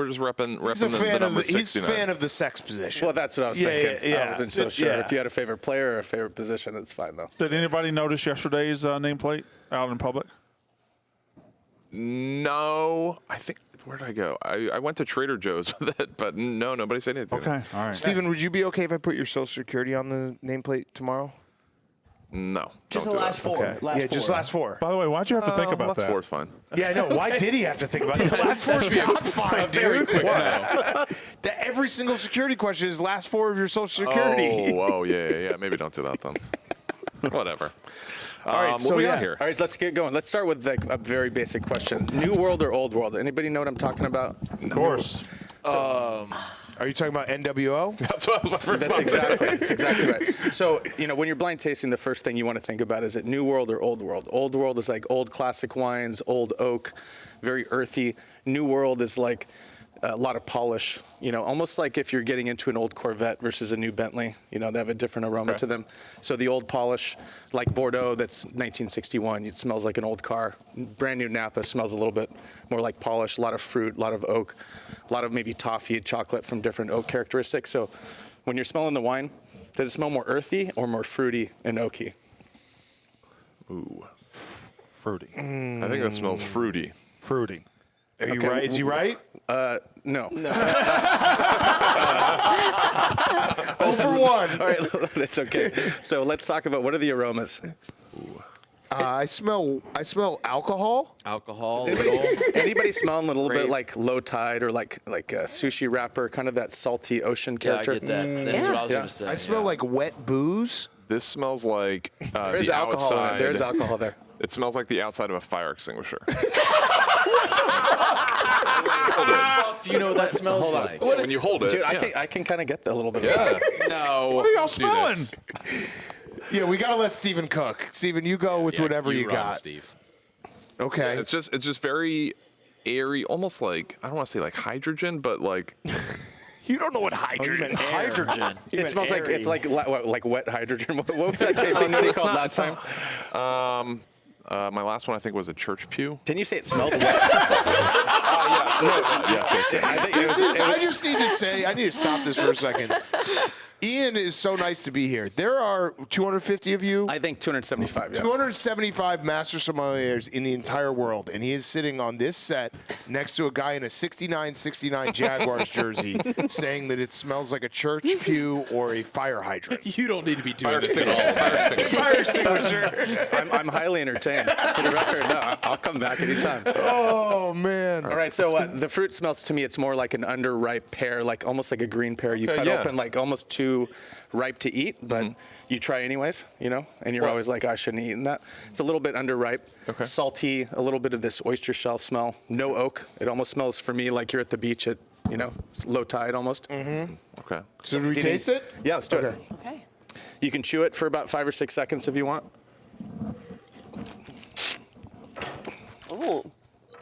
just repping He's a the fan number of 69. He's a fan of the sex position. Well, that's what I was thinking. Yeah. I wasn't so sure. If you had a favorite player or a favorite position, it's fine though. Did anybody notice yesterday's nameplate out in public? No, I think. Where did I go? I went to Trader Joe's with it, but no, nobody said anything. Okay, all right. Steven, would you be okay if I put your Social Security on the nameplate tomorrow? No. Just the don't do last that. four. Okay. Last Yeah, just last 4. By the way, why'd you have to think about last that? 4 is fine. Yeah, I know. Why did he have to think about it? The last 4 is not fine, dude. Every single security question is last 4 of your Social Security. Oh, yeah. Maybe don't do that then. Whatever. All right, what do we got here? All right, let's get going. Let's start with a very basic question: New World or Old World? Anybody know what I'm talking about? Of course. Are you talking about NWO? That's what I was first That's exactly right. So, when you're blind tasting, the first thing you want to think about is it New World or Old World? Old World is like old classic wines, old oak, very earthy. New World is like a lot of polish, almost like if you're getting into an old Corvette versus a new Bentley, they have a different aroma to them. So the old polish, like Bordeaux, that's 1961, it smells like an old car. Brand new Napa smells a little bit more like polish, a lot of fruit, a lot of oak, a lot of maybe toffee, chocolate from different oak characteristics. So when you're smelling the wine, does it smell more earthy or more fruity and oaky? Ooh, fruity. I think that smells fruity. Fruity. Are you right? Is he right? No. 0 for 1. All right, that's okay. So let's talk about what are the aromas. I smell alcohol. Alcohol. Anybody smelling a little bit like low tide or like a sushi wrapper, kind of that salty ocean character? Yeah, I get that. That's what I was going to say. I smell like wet booze. This smells like There's the alcohol outside. in it. There's alcohol there. It smells like the outside of a fire extinguisher. Do you know what that smells like? When you hold it, Dude, I can kind of get that a little bit. Yeah. No. What are y'all smelling? Yeah, we gotta let Steven cook. Steven, you go with whatever you got. Steve. Okay. It's just very airy, almost like, I don't want to say like hydrogen, but like You don't know what hydrogen is. Hydrogen. It smells like wet hydrogen. What was that tasting that he called last time? My last one, I think, was a church pew. Didn't you say it smelled wet? Yes. I just need to say, I need to stop this for a second. Ian is so nice to be here. There are 250 of you. I think 275. Yeah. 275 master sommeliers in the entire world, and he is sitting on this set next to a guy in a 69 Jaguars jersey, saying that it smells like a church pew or a fire hydrant. You don't need to be doing this. Fire extinguisher. I'm highly entertained. For the record, no, I'll come back anytime. Oh man! All right, so the fruit smells to me. It's more like an underripe pear, like almost like a green pear. You cut open, like almost too ripe to eat, but you try anyways, you know, and you're always like, I shouldn't have eaten that. It's a little bit underripe, salty, a little bit of this oyster shell smell. No oak. It almost smells for me like you're at the beach at, you know, low tide almost. Okay. So do we taste it? Yeah, let's do it. Okay. You can chew it for about 5 or 6 seconds if you want. Ooh.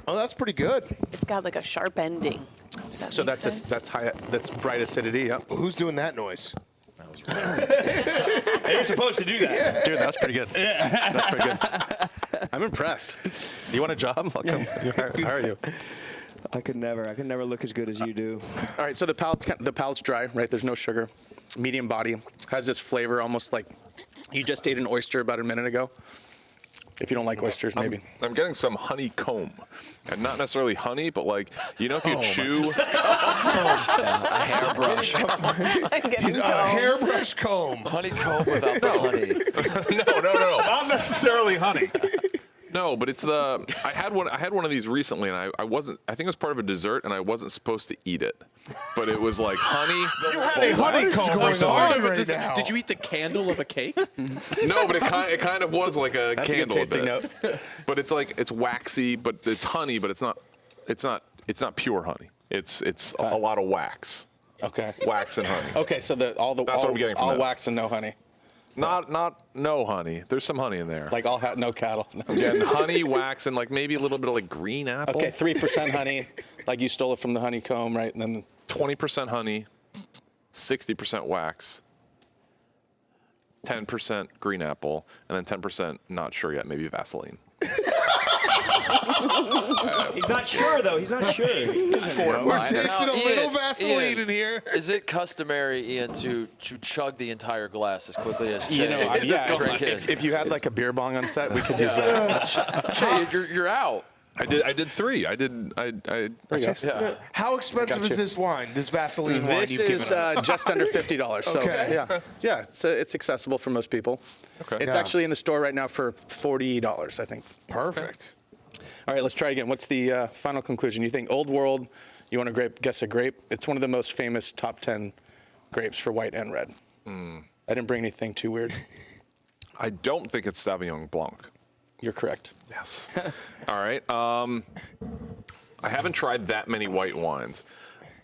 Oh, that's pretty good. It's got like a sharp ending. So that's high, that's bright acidity. Yep. Who's doing that noise? You're supposed to do that. Dude, that was pretty good. Yeah. That's pretty good. I'm impressed. You want a job? I'll come hire you. I could never look as good as you do. All right, so the palate's dry, right? There's no sugar. Medium body. Has this flavor almost like you just ate an oyster about a minute ago. If you don't like oysters, maybe. I'm getting some honeycomb. And not necessarily honey, but like, you know, if you chew. A hairbrush. He's a hairbrush comb. Honeycomb without the honey. No. Not necessarily honey. No, but it's the. I had one of these recently, and I wasn't. I think it was part of a dessert, and I wasn't supposed to eat it. But it was like honey. You had a honeycomb or something. Did you eat the candle of a cake? No, but it kind of was like a That's candle. a good tasting note. But it's like it's waxy, but it's honey, but it's not pure honey. It's a lot of wax. Okay. Wax and honey. Okay, so that's what I'm getting from all this. wax and no honey. Not no honey. There's some honey in there. Like no cattle. No. I'm getting honey, wax, and like maybe a little bit of like green apple. Okay, 3% honey. Like you stole it from the honeycomb, right? And then 20% honey, 60% wax, 10% green apple, and then 10% not sure yet, maybe Vaseline. He's not sure, though. He's not sure. We're tasting a little Vaseline in here. Is it customary, Ian, to chug the entire glass as quickly as Che? You know, if you had like a beer bong on set, we could use that. Che, you're out. I did 3. How expensive is this wine? This Vaseline wine This you've given is us? just under $50. So Okay. yeah, it's accessible for most people. Okay. It's actually in the store right now for $40, I think. Perfect. All right, let's try again. What's the final conclusion? You think Old World? You want to guess a grape? It's one of the most famous top 10 grapes for white and red. I didn't bring anything too weird. I don't think it's Sauvignon Blanc. You're correct. Yes. All right. I haven't tried that many white wines.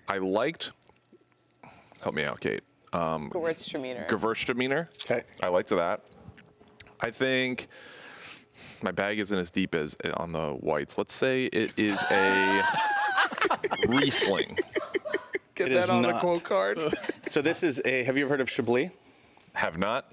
I liked. Help me out, Kate. Gewürztraminer. Gewürztraminer. Okay. I liked that. I think my bag isn't as deep as on the whites. Let's say it is a Riesling. Get It that is on the not. quote card. So this is have you ever heard of Chablis? Have not.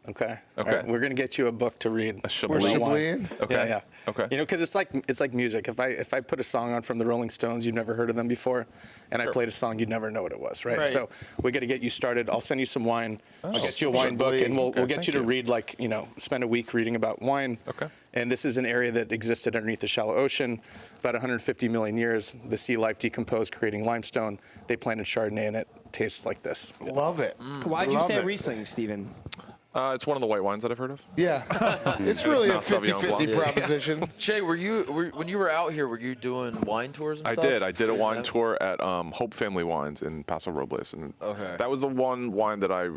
Okay. Okay. All right, we're gonna get you a book to read. A Chablis. We're Wine. Chablis in? Okay. Yeah. Okay. You know, because it's like music. If I put a song on from the Rolling Stones, you've never heard of them before, and I played a song, you'd never know what it was, right? So we got to get you started. I'll send you some wine. I'll get you a wine book, and we'll get you to read spend a week reading about wine. Okay. And this is an area that existed underneath the shallow ocean. About 150 million years, the sea life decomposed, creating limestone. They planted Chardonnay, and it tastes like this. Love it. Why'd you Love say it. Riesling, Steven? It's one of the white wines that I've heard of. Yeah. It's really a not Sauvignon 50-50 Blanc. proposition. Che, when you were out here, were you doing wine tours and I stuff? did. I did a wine tour at Hope Family Wines in Paso Robles, and that was the one wine that I,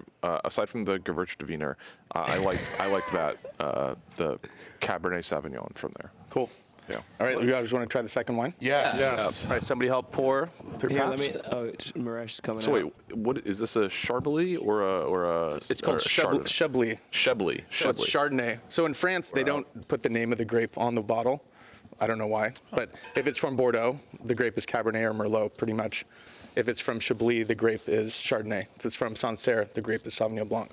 aside from the Gewürztraminer, I liked that the Cabernet Sauvignon from there. Cool. Yeah. All right, you guys want to try the second wine? Yes. All right, somebody help pour. Here, Perhaps? Maresh is coming So out. wait, what is this, a Charbly or a? It's called Chablis. Chablis. So it's Chardonnay. So in France, they don't put the name of the grape on the bottle. I don't know why. But if it's from Bordeaux, the grape is Cabernet or Merlot, pretty much. If it's from Chablis, the grape is Chardonnay. If it's from Sancerre, the grape is Sauvignon Blanc.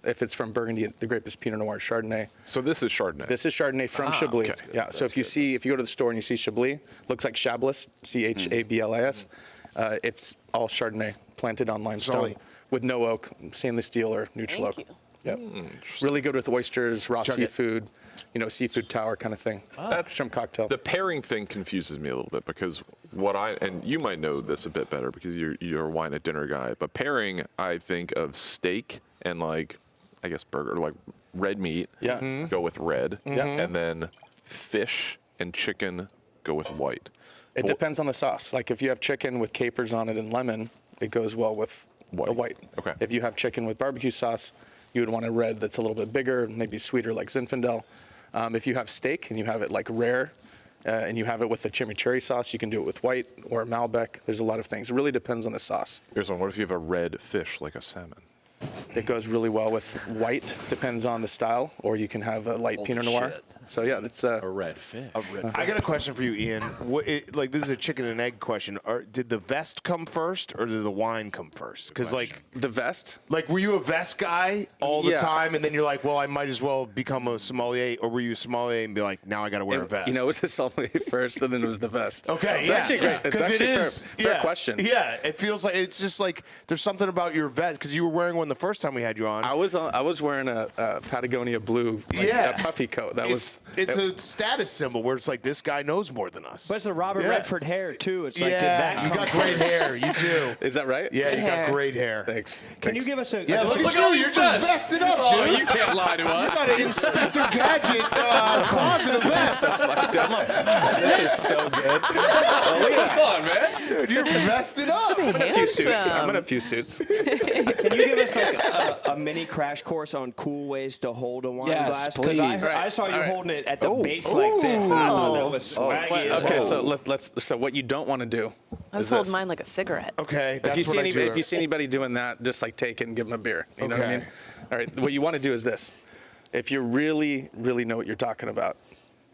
If it's from Burgundy, the grape is Pinot Noir Chardonnay. So this is Chardonnay. This is Chardonnay from Chablis. Okay. Yeah. So if you go to the store and you see Chablis, looks like Chablis, Chablis. It's all Chardonnay planted on limestone with no oak, stainless steel or neutral oak. Yep. Really good with oysters, raw seafood, seafood tower kind of thing. That shrimp cocktail. The pairing thing confuses me a little bit because and you might know this a bit better because you're a wine at dinner guy, but pairing, I think of steak and burger, like red meat. Yeah. Go with red. Yeah. And then fish and chicken go with white. It depends on the sauce. Like if you have chicken with capers on it and lemon, it goes well with a white. Okay. If you have chicken with barbecue sauce, you would want a red that's a little bit bigger, maybe sweeter like Zinfandel. If you have steak and you have it like rare, and you have it with the chimichurri sauce, you can do it with white or Malbec. There's a lot of things. It really depends on the sauce. Here's one. What if you have a red fish like a salmon? It goes really well with white, depends on the style, or you can have a light Pinot Noir. Shit. So yeah, it's a red fish. I got a question for you, Ian. This is a chicken and egg question. Did the vest come first, or did the wine come first? Because the vest. Were you a vest guy all the time, and then you're like, well, I might as well become a sommelier, or were you a sommelier and be like, now I got to wear a vest? It was the sommelier first, and then it was the vest. Okay, it's actually great. It's actually fair question. Yeah, it feels like it's just like there's something about your vest because you were wearing one the first time we had you on. I was wearing a Patagonia blue, a puffy coat. It's a status symbol where it's like this guy knows more than us. But it's a Robert Redford hair too. It's like you got great hair. You do. Is that right? Yeah, you got great hair. Thanks. Can you give us a? Yeah, look at you. You're just vested up, dude. Oh, you can't lie to us. You got an Inspector Gadget closet of vests. This is so good. Come on, man. Dude, you're vested up. I'm gonna have a few suits. I'm gonna have a few suits. Can you give us like a mini crash course on cool ways to hold a wine glass? Please. I saw you holding it at the base like this, and I thought that was swaggy as Okay, hell. so what you don't want to do I was is holding this. mine like a cigarette. Okay, If you see anybody doing that, just like take it and give them a beer. You know what I mean? All right. What you want to do is this. If you really, really know what you're talking about,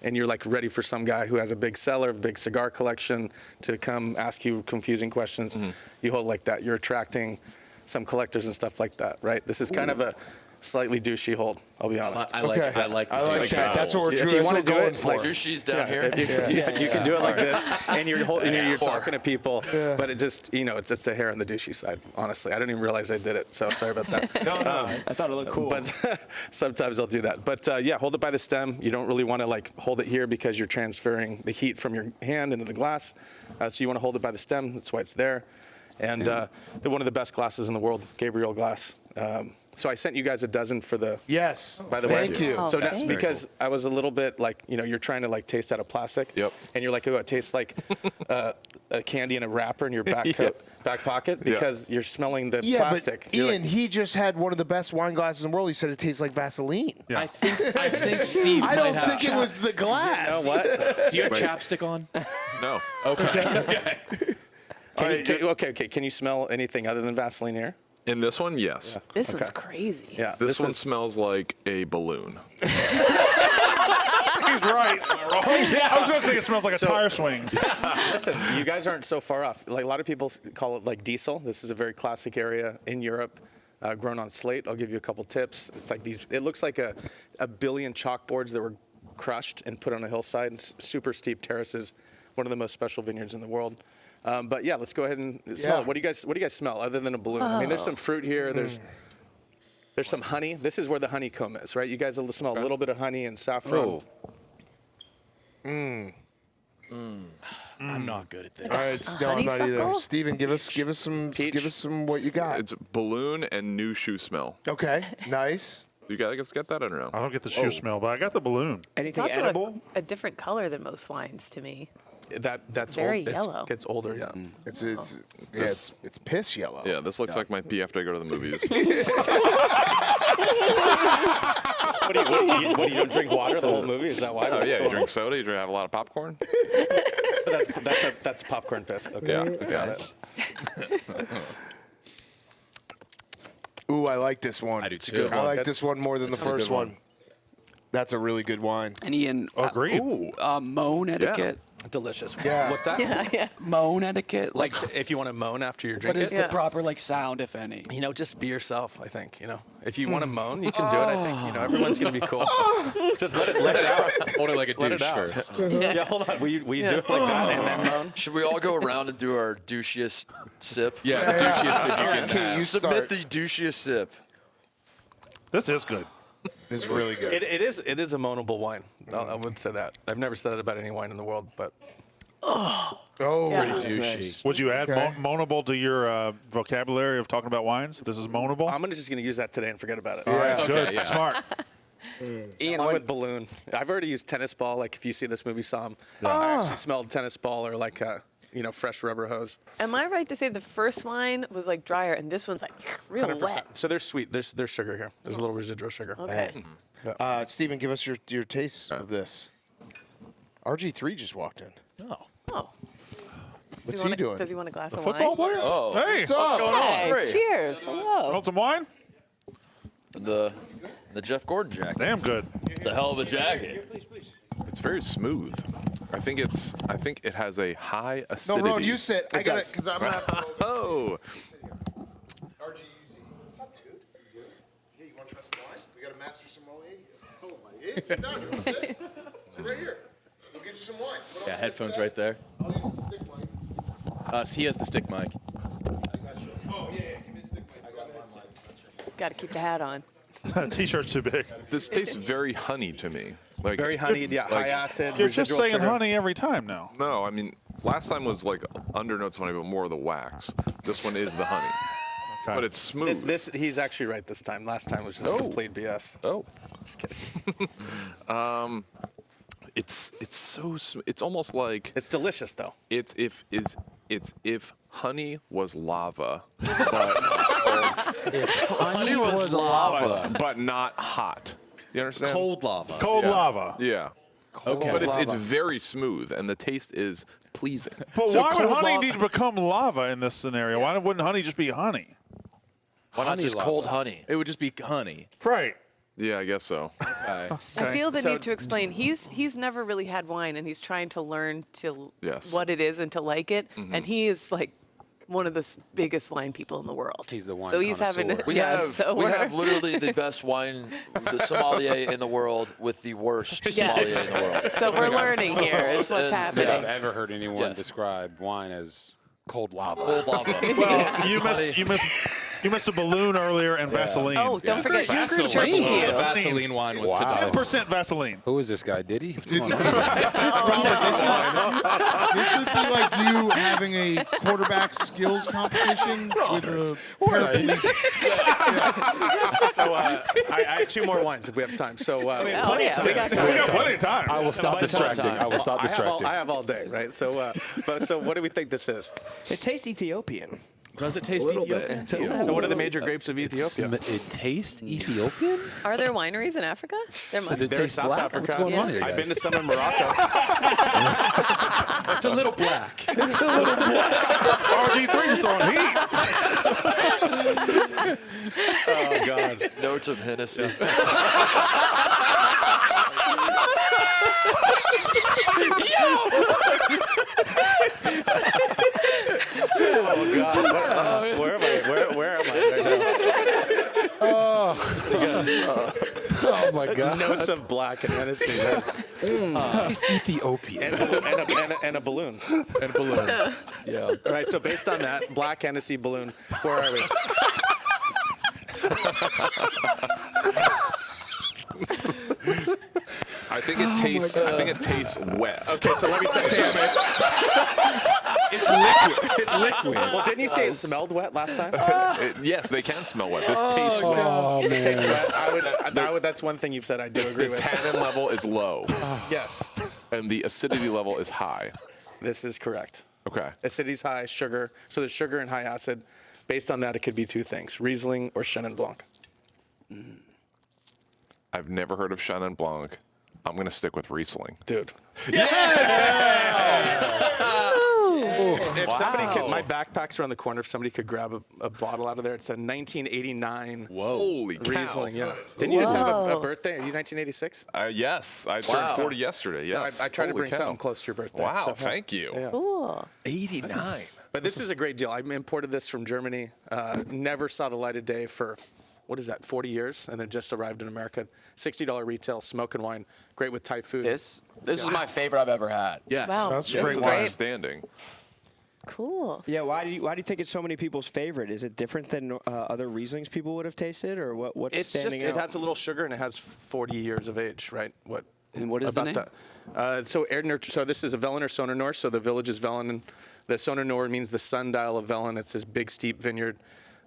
and you're like ready for some guy who has a big cellar, big cigar collection to come ask you confusing questions, you hold like that. You're attracting some collectors and stuff like that, right? This is kind of a slightly douchey hold. I'll be honest. I like that. That's what we're If you want to do it, like she's down here. If you can do it like this, and you're talking to people, but it just it's just a hair on the douchey side. Honestly, I didn't even realize I did it. So sorry about that. No, I thought it looked cool. But sometimes I'll do that. But hold it by the stem. You don't really want to hold it here because you're transferring the heat from your hand into the glass. So you want to hold it by the stem. That's why it's there. And they're one of the best glasses in the world, Gabriel glass. So I sent you guys a dozen for the. Yes. By the way. Thank you. So that's because I was a little bit you're trying to taste out of plastic. Yep. And you're like, oh, it tastes like a candy in a wrapper in your back pocket because you're smelling the plastic. But Ian, he just had one of the best wine glasses in the world. He said it tastes like Vaseline. Yeah. I think Steve. I don't think it was the glass. You know what? Do you have chapstick on? No. Okay. Okay. Can you smell anything other than Vaseline here? In this one, yes. Yeah. This one's crazy. Yeah. This one smells like a balloon. He's right. Yeah. I was going to say it smells like a tire swing. Listen, you guys aren't so far off. Like a lot of people call it like diesel. This is a very classic area in Europe, grown on slate. I'll give you a couple tips. It's like these. It looks like a billion chalkboards that were crushed and put on a hillside. It's super steep terraces. One of the most special vineyards in the world. But yeah, let's go ahead and smell it. What do you guys smell other than a balloon? I mean, there's some fruit here. There's some honey. This is where the honeycomb is, right? You guys will smell a little bit of honey and saffron. I'm not good at this. All right, no, I'm not either. Steven, give us some what you got. It's balloon and new shoe smell. Okay, nice. You guys get that? I don't know. I don't get the shoe smell, but I got the balloon. It's Anything also edible? a different color than most wines to me. That's very old. yellow. It gets older, yeah. It's piss yellow. Yeah, this looks like my pee after I go to the movies. What do you don't drink water the whole movie? Is that why? Oh yeah, you drink soda. You have a lot of popcorn. So that's popcorn piss. Okay, Yeah, got it. Ooh, I like this one. I do too. I like this one more than the first one. That's a really good wine. And Ian, Agreed. Moan etiquette. Delicious. Yeah. What's that? Yeah. Moan etiquette. Like if you want to moan after you're what drinking. is the proper sound, if any? Just be yourself. I think. If you want to moan, you can do it. I think. Everyone's gonna be cool. Just let it out. Hold it like a Let it douche out. first. Yeah, hold on. Will you do it like that and then moan? Should we all go around and do our douchiest sip? Yeah, the douchiest sip you can Okay, you submit start. the douchiest sip. This is good. It's really good. It is a moanable wine. I would say that. I've never said that about any wine in the world, but. Oh, Pretty douchey. nice. Would you add moanable to your vocabulary of talking about wines? This is moanable? I'm just going to use that today and forget about it. All right, good. Smart. Ian, along with balloon. I've already used tennis ball. Like if you see this movie, Somm, I actually smelled tennis ball or like fresh rubber hose. Am I right to say the first wine was like drier and this one's like real 100%. wet? So there's sweet. There's sugar here. There's a little residual sugar. Okay. Stephen, give us your taste of this. RG3 just walked in. Oh. What's he doing? Does he want a glass The of football wine? player? Oh. Hey, What's up? going on? Hey, Great. cheers. Hello. Want some wine? The Jeff Gordon jacket. Damn good. It's a hell of a jacket. It's very smooth. I think it has a high acidity. No, Ron, you sit. I got it does. because I'm not. Oh. RG, what's up, dude? Yeah, you want to try some wine? We got a master sommelier. Oh my! Yeah, sit down. You want to sit? Sit right here. We'll get you some wine. What Yeah, else headphones you right there. I'll use the stick mic. He has the stick mic. I got you. Oh yeah, give me the stick mic. I got one. Got to keep the hat on. T-shirt's too big. This tastes very honey to me. Like Very honeyed, yeah, high acid. You're just residual saying sugar. honey every time now. No, I mean last time was like undernotes of honey, but more of the wax. This one is the honey, but it's smooth. He's actually right this time. Last time was just complete BS. Oh, just kidding. It's so it's almost like it's delicious though. It's if honey was lava, but honey was lava, but not hot. You understand? Cold lava. Cold lava. Yeah. Okay. But it's very smooth and the taste is pleasing. But So why would cold honey lava- need to become lava in this scenario? Why wouldn't honey just be honey? Why not just cold honey? It would just be honey. Right. Yeah, I guess so. Okay. I feel the need to explain. He's never really had wine, and he's trying to learn to what it is and to like it. Mm-hmm. And he is like one of the biggest wine people in the world. He's the wine So he's having. connoisseur. We have literally the best wine, the sommelier in the world with the worst sommelier in the world. So we're learning here is what's happening. I've ever heard anyone describe wine as cold lava. Cold lava. Well, you missed a balloon earlier and Vaseline. Oh, don't forget Vaseline. church The cue. Vaseline wine was Wow. today. 10% Vaseline. Who is this guy? Diddy? What's going on? This should be like you having a quarterback skills competition with a paraplegic. So I have two more wines if we have time. So We got plenty of time. I will stop distracting. I will stop distracting. I have all day, right? So, so what do we think this is? It tastes Ethiopian. Does it taste Ethiopian? So what are the major grapes of Ethiopia? It tastes Ethiopian? Are there wineries in Africa? There must Does it be. taste South black? Africa. What's going on here, I've been guys? to some in Morocco. It's a little black. It's a little RG3's throwing heat. Oh God. Notes of Hennessy. Oh God. Where am I? Where am I right now? Oh my God. Notes of black and Hennessy. It's Ethiopian. And a balloon. And a balloon. Yeah. All right. So based on that, black Hennessy balloon. Where are we? I think it tastes. I think it tastes wet. Okay, so let me tell you. It's liquid. It's liquid. Well, didn't you say it smelled wet last time? Yes, they can smell wet. This tastes wet. It tastes wet. That's one thing you've said I do agree The with. tannin level is low, Yes, and the acidity level is high. this is correct. Okay. Acidity's high, sugar. So there's sugar and high acid. Based on that, it could be two things: Riesling or Chenin Blanc. I've never heard of Chenin Blanc. I'm gonna stick with Riesling. Dude. Yes! If somebody could, my backpack's around the corner. If somebody could grab a bottle out of there, it's a 1989. Whoa. Holy cow. Riesling. Yeah. Didn't you just have a birthday? Are you 1986? Yes, I turned 40 yesterday. So Yes. I tried to Holy bring cow. something close to your birthday. Wow, So, thank you. Yeah. Cool. 89. But this is a great deal. I imported this from Germany. Never saw the light of day for, what is that, 40 years? And then just arrived in America. $60 retail, smoking wine. Great with Thai food. This is my favorite I've ever had. Yes. Wow. That's This great is wine. great. Standing. Cool. Yeah, why do you think it's so many people's favorite? Is it different than other Rieslings people would have tasted, or what's It's standing just, out? it has a little sugar and it has 40 years of age, right? And what is the about name? that? So this is a Vellener Sonernor. So the village is Vellen. The Sonernor means the sundial of Vellen. It's this big, steep vineyard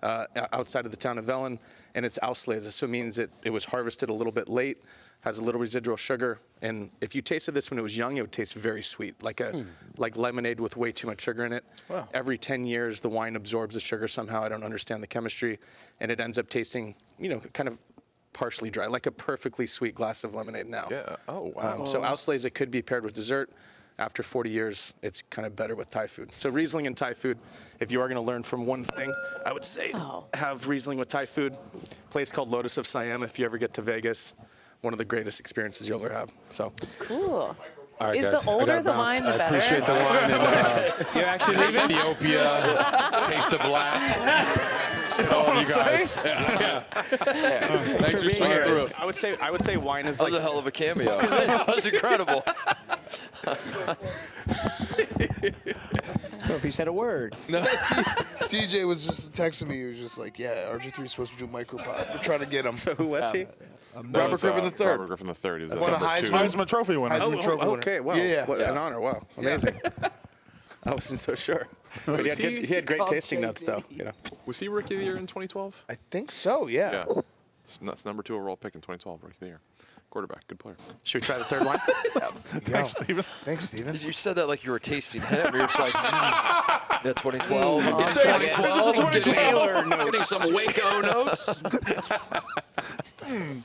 outside of the town of Vellen. And it's Auslese, so it means it was harvested a little bit late, has a little residual sugar. And if you tasted this when it was young, it would taste very sweet, like lemonade with way too much sugar in it. Wow. Every 10 years, the wine absorbs the sugar somehow. I don't understand the chemistry. And it ends up tasting, kind of partially dry, like a perfectly sweet glass of lemonade now. Yeah. Oh, wow. So Auslese could be paired with dessert. After 40 years, it's kind of better with Thai food. So Riesling and Thai food, if you are going to learn from one thing, I would say have Riesling with Thai food. Place called Lotus of Siam. If you ever get to Vegas, one of the greatest experiences you'll ever have. So Cool. All right, Is guys, the I older gotta the bounce. wine, the I better? appreciate the wine. And, You're actually leaving? Ethiopia, Taste of Black. Oh, you guys. Yeah. Thanks for swinging through it. I would say wine is That like was a hell of a cameo. That was incredible. Well, if he said a word. No, TJ was just texting me. He was just like, "Yeah, RG3 is supposed to do micropod. We're trying to get him." So who was he? Robert Griffin III. Robert Griffin III. Is Won a Heisman Trophy winner. Heisman Trophy winner. Okay, wow. Yeah. What an honor. Wow. Amazing. I wasn't so sure. But he had great tasting notes, though. Was he Rookie of the Year in 2012? I think so. Yeah. That's number 2 overall pick in 2012, Rookie of the Year. Quarterback, good player. Should we try the third one? Thanks, Steven. Thanks, Steven. You said that like you were tasting him. You're just like, yeah, 2012. I'm getting This is 2012. Getting some Waco notes.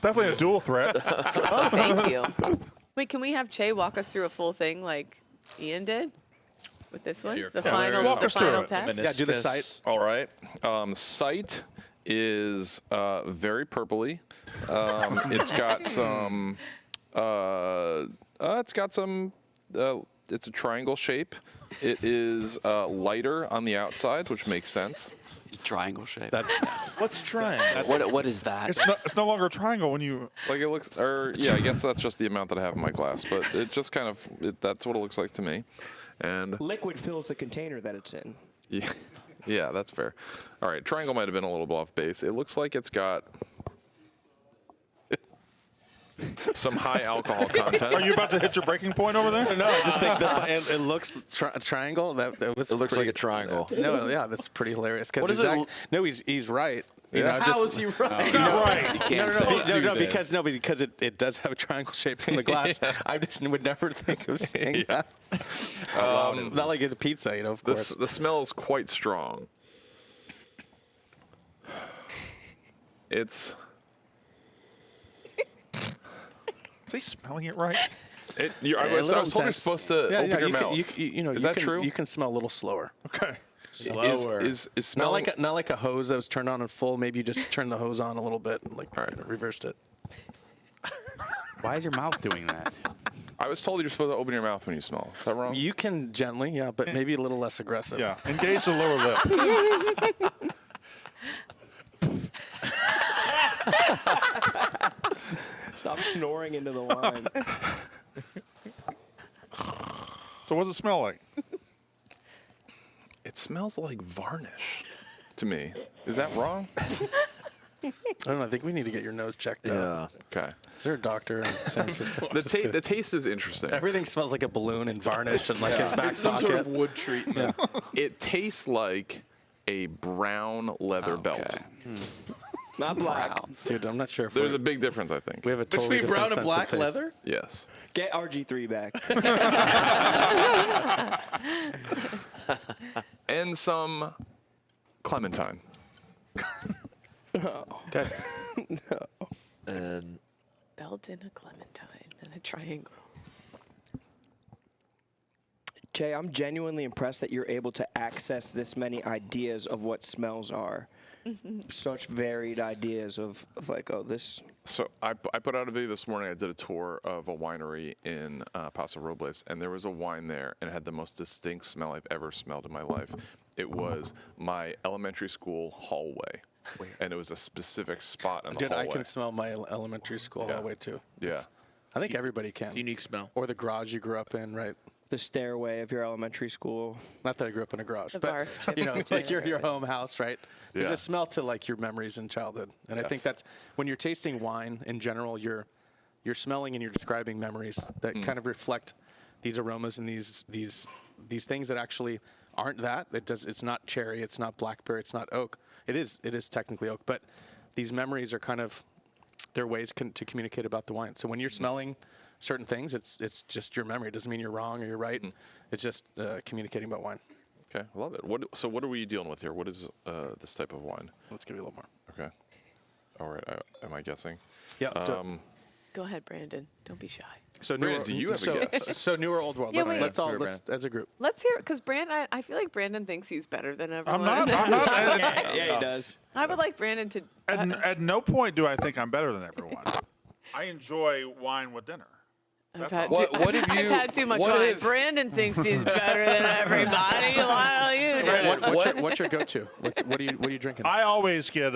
Definitely a dual threat. Oh, thank you. Wait, can we have Che walk us through a full thing like Ian did with this one? The final test? Yeah, do the sight. All right. Sight is very purpley. It's got some. It's a triangle shape. It is lighter on the outside, which makes sense. Triangle shape. What's triangle? What is that? It's no longer a triangle when you. Like it looks, I guess that's just the amount that I have in my glass, but it just kind of that's what it looks like to me. And Liquid fills the container that it's in. yeah, that's fair. All right, triangle might have been a little bit off base. It looks like it's got some high alcohol content. Are you about to hit your breaking point over there? No, I just think it looks triangle. That was. It looks like a triangle. No, yeah, that's pretty hilarious. What is it? No, he's right. How is he right? He's not right. No, because it does have a triangle shape in the glass. I just would never think of saying that. Not like it's a pizza, of course. The smell is quite strong. It's. Is he smelling it right? I was told you're supposed to open your mouth. Is that true? You can smell a little slower. Okay. Slower. Is smelling not like a hose that was turned on in full. Maybe you just turn the hose on a little bit and reversed it. Why is your mouth doing that? I was told you're supposed to open your mouth when you smell. Is that wrong? You can gently, yeah, but maybe a little less aggressive. Yeah. Engage the lower lip. Stop snoring into the wine. So what does it smell like? It smells like varnish to me. Is that wrong? I don't know. I think we need to get your nose checked out. Okay. Is there a doctor in San Francisco? The taste is interesting. Everything smells like a balloon and varnish and like his back It's some pocket. sort of wood treatment. It tastes like a brown leather belt. Not black. Dude, I'm not sure if There's a big difference, I think. we have a totally Between brown different and sense of black taste. leather? Yes. Get RG3 back. And some clementine. Okay. And Belt in a clementine and a triangle. Che, I'm genuinely impressed that you're able to access this many ideas of what smells are. Such varied ideas of like, oh, this. So I put out a video this morning. I did a tour of a winery in Paso Robles, and there was a wine there, and it had the most distinct smell I've ever smelled in my life. It was my elementary school hallway, and it was a specific spot in the hallway. I can smell my elementary school hallway too. Yeah. I think everybody can. It's a unique smell. Or the garage you grew up in, right? The stairway of your elementary school. Not that I grew up in a garage, The but barf you know, chips. like your home house, right? Yeah. There's a smell to like your memories in childhood, and I think that's when you're tasting wine in general, you're smelling and you're describing memories that kind of reflect these aromas and these things that actually aren't that. It's not cherry, it's not blackberry, it's not oak. It is technically oak, but these memories are kind of their ways to communicate about the wine. So when you're smelling certain things, it's just your memory. It doesn't mean you're wrong or you're right. It's just communicating about wine. Okay, I love it. So what are we dealing with here? What is this type of wine? Let's give you a little more. Okay. All right. Am I guessing? Yeah, let's do it. Go ahead, Brandon. Don't be shy. So Brandon, do you have a guess? So new or old world? Yeah, Let's as a group. Let's hear it, because Brandon, I feel like Brandon thinks he's better than everyone. I'm not. Yeah, he does. I would like Brandon to. At no point do I think I'm better than everyone. I enjoy wine with dinner. I've That's had, all. I've had too much wine. Brandon thinks he's better than everybody. Why don't you do it? What's your go-to? What are you drinking? I always get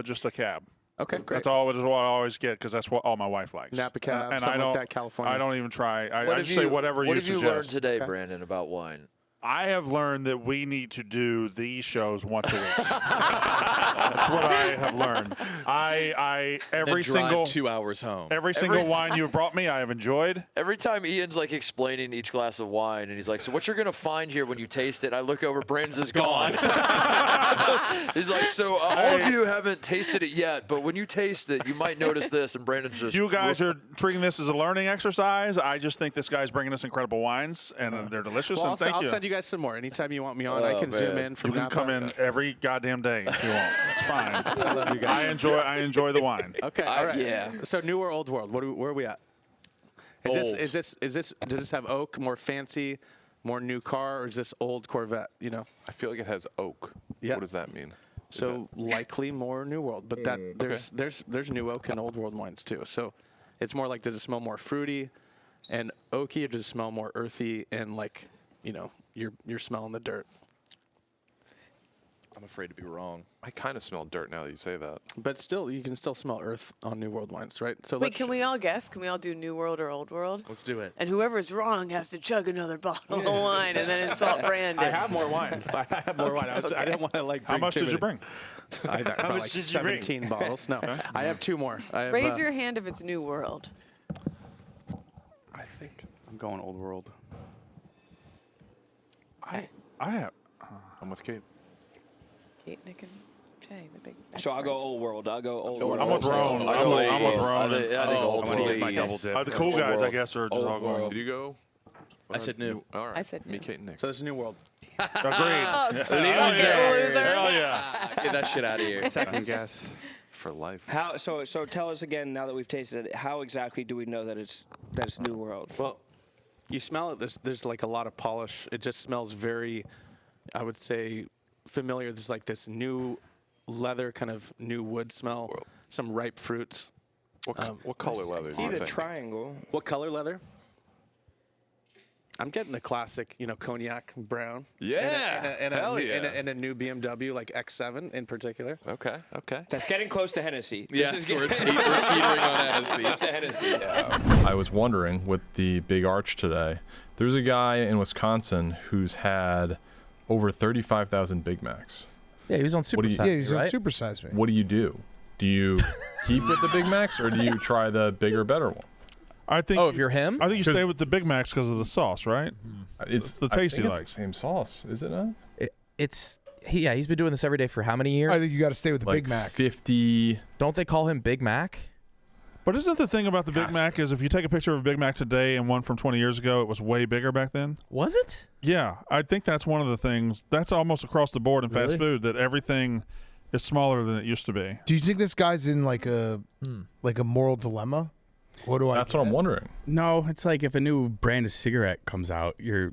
just a cab. Okay, great. That's what I always get because that's what all my wife likes. Napa cab, and something I like don't. that, California. I don't even try. I just say whatever you suggest. What have you learned today, Brandon, about wine? I have learned that we need to do these shows once a week. That's what I have learned. Every single 2 hours home. Every single wine you've brought me, I have enjoyed. Every time Ian's like explaining each glass of wine, and he's like, "So what you're gonna find here when you taste it?" I look over, Brandon's is gone. He's like, "So all of you haven't tasted it yet, but when you taste it, you might notice this." And Brandon's just. You guys are treating this as a learning exercise. I just think this guy's bringing us incredible wines, and they're delicious. Well, and thank I'll you. send you guys some more. Anytime you want me on, I can zoom in from You can Napa. come in every goddamn day if you want. It's fine. I love you guys. I enjoy the wine. Okay, all right. Yeah. So new or old world? Where are we at? Does this have oak, more fancy, more new car, or is this old Corvette? You know. I feel like it has oak. Yeah. What does that mean? So likely more new world, but there's new oak and old world wines too. So it's more like, does it smell more fruity and oaky, or does it smell more earthy and like, you know, you're smelling the dirt? I'm afraid to be wrong. I kind of smell dirt now that you say that. But still, you can still smell earth on new world wines, right? So Wait, can we all guess? Can we all do New World or Old World? Let's do it. And whoever's wrong has to chug another bottle of wine and then insult Brandon. I have more wine. I have more wine. I didn't want to like. How much did you bring? I got about like 17 bottles. No, I have 2 more. Raise your hand if it's New World. I think I'm going old world. I have. I'm with Kate. Kate, Nick, and Che, the big. So I'll go old world. I'll go old world. I'm with Ron. I'm with Ron. I think old I'm gonna use world. my double dip. The cool guys, I guess, are just all going. Did you go? I said new. All right. I said Me, new. Kate, and Nick. So this is new world. Agreed. Oh, Hell yeah. Get that shit out of here. Second guess. For life. How? So tell us again. Now that we've tasted it, how exactly do we know that it's new world? Well, you smell it. There's like a lot of polish. It just smells very, I would say, familiar. There's like this new leather, kind of new wood smell. Some ripe fruits. What color leather do See you the think? triangle. What color leather? I'm getting the classic, cognac brown. Yeah. And Hell yeah. and a new BMW, like X7 in particular. Okay. That's getting close to Hennessy. Yeah, we're teetering on Hennessy. It's a Hennessy. Yeah. I was wondering with the big arch today, there's a guy in Wisconsin who's had over 35,000 Big Macs. Yeah, he was on Super Size Me, Yeah, he was on right? Super Size Me. What do? Do you keep with the Big Macs or do you try the bigger, better one? I think. Oh, if you're him? I think you stay with the Big Macs because of the sauce, right? It's the taste you like. It's the same sauce, is it not? He's been doing this every day for how many years? I think you got to stay with the Like Big Mac. 50. Don't they call him Big Mac? But isn't the thing about the Big Mac is if you take a picture of a Big Mac today and one from 20 years ago, it was way bigger back then? Was it? Yeah, I think that's one of the things. That's almost across the board in fast food, that everything is smaller than it used to be. Do you think this guy's in like a moral dilemma? That's what I'm wondering. No, it's like if a new brand of cigarette comes out, you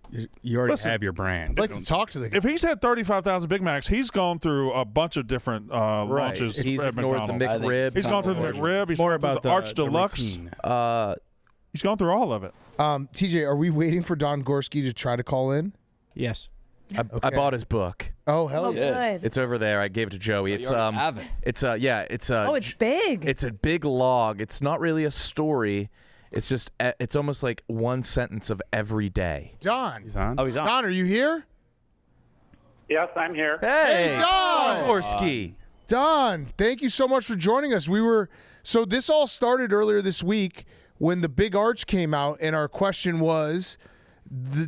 already Listen, have your brand. I'd like to talk to the guy. If he's had 35,000 Big Macs, he's gone through a bunch of different launches He's at ignored the McDonald's. McRib. He's gone through the McRib. He's more gone through about the Arch the Deluxe. routine. He's gone through all of it. TJ, are we waiting for Don Gorske to try to call in? Yes. I bought his book. Oh hell yeah! Good. It's over there. I gave it to Joey. It's have it. It's it's Oh, it's big. It's a big log. It's not really a story. It's just it's almost like one sentence of every day. Don. He's on. Oh, he's on. Don, are you here? Yes, I'm here. Hey, Don. Gorske. Don, thank you so much for joining us. So this all started earlier this week when the Big Arch came out, and our question was,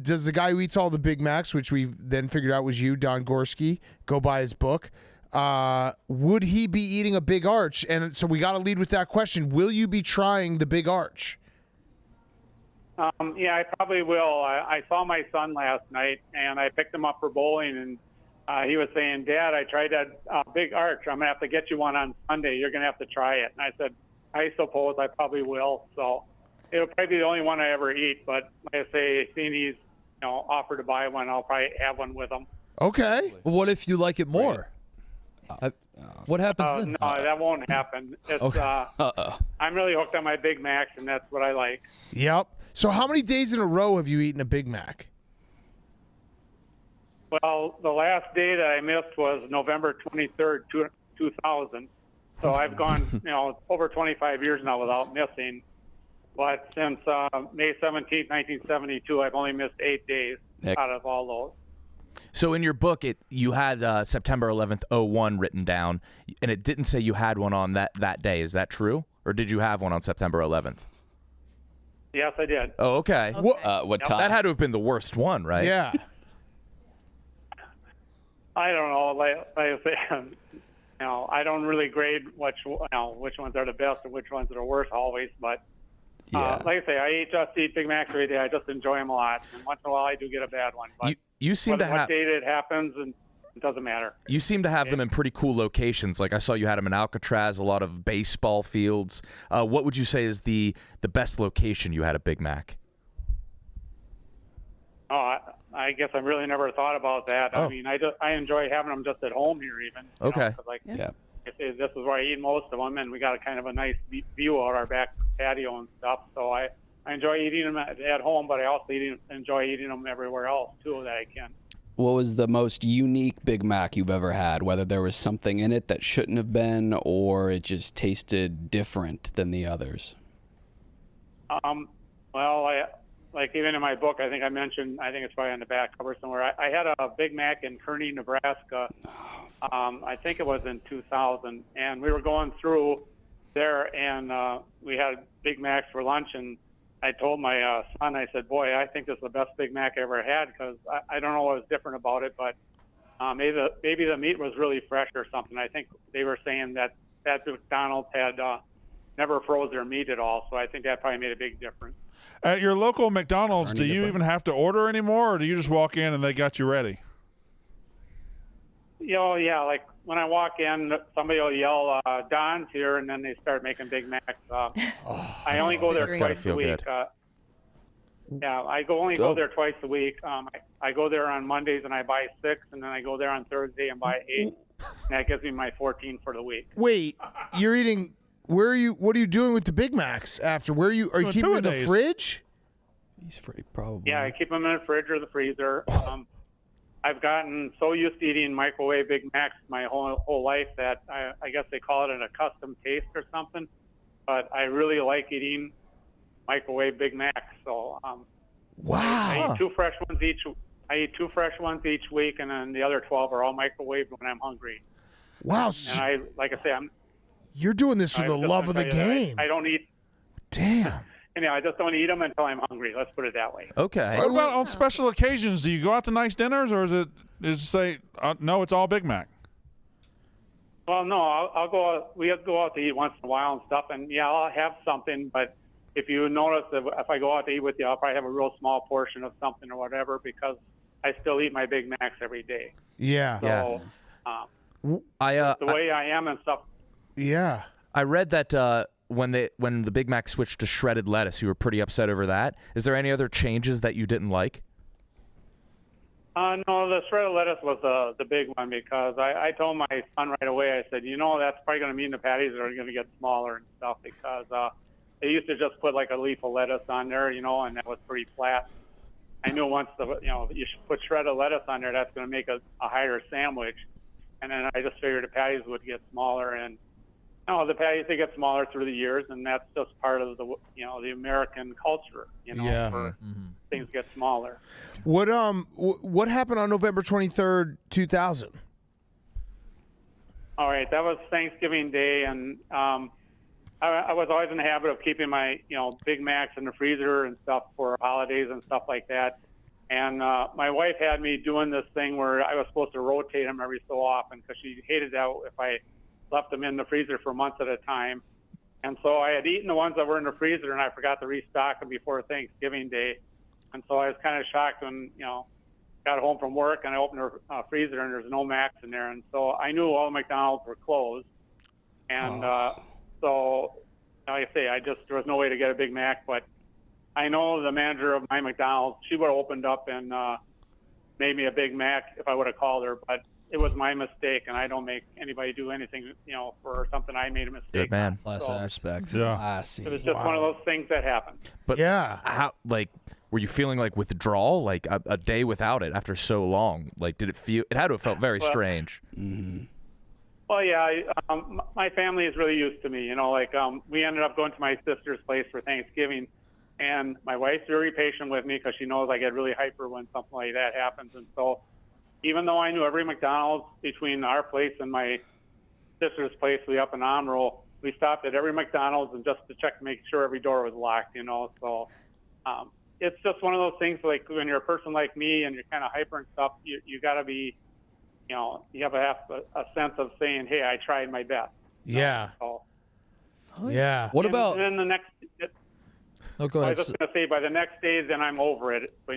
does the guy who eats all the Big Macs, which we then figured out was you, Don Gorske, go buy his book, would he be eating a Big Arch? And so we got to lead with that question. Will you be trying the Big Arch? Yeah, I probably will. I saw my son last night, and I picked him up for bowling, and he was saying, Dad, I tried that Big Arch. I'm going to have to get you one on Sunday. You're going to have to try it. And I said, I suppose I probably will. So it'll probably be the only one I ever eat. But like I say, seeing he's offered to buy one, I'll probably have one with him. Okay. Well, what if you like it more? What happens then? No, that won't happen. It's, Okay. I'm really hooked on my Big Macs, and that's what I like. Yep. So how many days in a row have you eaten a Big Mac? Well, the last day that I missed was November 23rd, 2000. So I've gone, over 25 years now without missing. But since May 17th, 1972, I've only missed 8 days out of all those. So in your book, you had September 11th, 01 written down, and it didn't say you had one on that day. Is that true? Or did you have one on September 11th? Yes, I did. Oh, okay. What time? That had to have been the worst one, right? Yeah. I don't know. Like I say, I don't really grade which ones are the best and which ones are the worst always. But like I say, I just eat Big Macs every day. I just enjoy them a lot. And once in a while, I do get a bad one. But you seem to have what date it happens, and it doesn't matter. You seem to have them in pretty cool locations. Like I saw you had them in Alcatraz, a lot of baseball fields. What would you say is the best location you had a Big Mac? Oh, I guess I really never thought about that. Oh. I mean, I enjoy having them just at home here, even. Okay. This is where I eat most of them, and we got a kind of a nice view out our back patio and stuff. So I enjoy eating them at home, but I also enjoy eating them everywhere else too that I can. What was the most unique Big Mac you've ever had? Whether there was something in it that shouldn't have been, or it just tasted different than the others? Well, like even in my book, I think I mentioned, I think it's probably on the back cover somewhere. I had a Big Mac in Kearney, Nebraska. I think it was in 2000, and we were going through there, and we had Big Macs for lunch, and I told my son, I said, boy, I think this is the best Big Mac I ever had, because I don't know what was different about it, but maybe the meat was really fresh or something. I think they were saying that McDonald's had never froze their meat at all, so I think that probably made a big difference. At your local McDonald's, do you even have to order anymore, or do you just walk in and they got you ready? Yeah, like when I walk in, somebody will yell, Don's here, and then they start making Big Macs. I only go there twice a week. I only go there twice a week. I go there on Mondays and I buy 6, and then I go there on Thursday and buy 8, and that gives me my 14 for the week. Wait, you're eating... What are you doing with the Big Macs after? Are you keeping them in the fridge? He's free, probably. Yeah, I keep them in the fridge or the freezer. I've gotten so used to eating microwave Big Macs my whole life that I guess they call it an accustomed taste or something. But I really like eating microwave Big Macs. So wow, I eat 2 fresh ones each. I eat 2 fresh ones each week, and then the other 12 are all microwaved when I'm hungry. Wow. And like I say, You're doing this for the love of the game. I don't eat. Damn. I just don't eat them until I'm hungry. Let's put it that way. Okay. What about on special occasions? Do you go out to nice dinners, or is it say no? It's all Big Mac. Well, no, I'll go. We go out to eat once in a while and stuff, and yeah, I'll have something. But if you notice, if I go out to eat with you, I'll probably have a real small portion of something or whatever, because I still eat my Big Macs every day. Yeah. So, the way I am and stuff. Yeah. I read that when the Big Mac switched to shredded lettuce, you were pretty upset over that. Is there any other changes that you didn't like? No, the shredded lettuce was the big one because I told my son right away, I said, that's probably going to mean the patties are going to get smaller and stuff because they used to just put like a leaf of lettuce on there, and that was pretty flat. I knew once you should put shredded lettuce on there, that's going to make a higher sandwich. And then I just figured the patties would get smaller, and the patties, they get smaller through the years, and that's just part of the American culture, for things get smaller. What happened on November 23rd, 2000? All right, that was Thanksgiving Day, and I was always in the habit of keeping my Big Macs in the freezer and stuff for holidays and stuff like that. And my wife had me doing this thing where I was supposed to rotate them every so often because she hated that if I left them in the freezer for months at a time. And so I had eaten the ones that were in the freezer, and I forgot to restock them before Thanksgiving Day. And so I was kind of shocked when, got home from work and I opened her freezer and there's no Macs in there. And so I knew all the McDonald's were closed. And so, like I say, there was no way to get a Big Mac, but I know the manager of my McDonald's, she would have opened up and made me a Big Mac if I would have called her, but it was my mistake, and I don't make anybody do anything, for something I made a mistake. Good man. Class respect. Yeah. Classy. It was just one of those things that happened. But how were you feeling like withdrawal, like a day without it after so long? Like, did it feel? It had to have felt very strange. Mm-hmm. Well, yeah, my family is really used to me. We ended up going to my sister's place for Thanksgiving, and my wife's very patient with me because she knows I get really hyper when something like that happens. And so even though I knew every McDonald's between our place and my sister's place, up in Omro, we stopped at every McDonald's and just to check to make sure every door was locked, So it's just one of those things, like when you're a person like me and you're kind of hyper and stuff, you got to be, you have to have a sense of saying, hey, I tried my best. Yeah. Yeah. What about? And then the next. Oh, go ahead. I was just going to say, by the next day, then I'm over it, but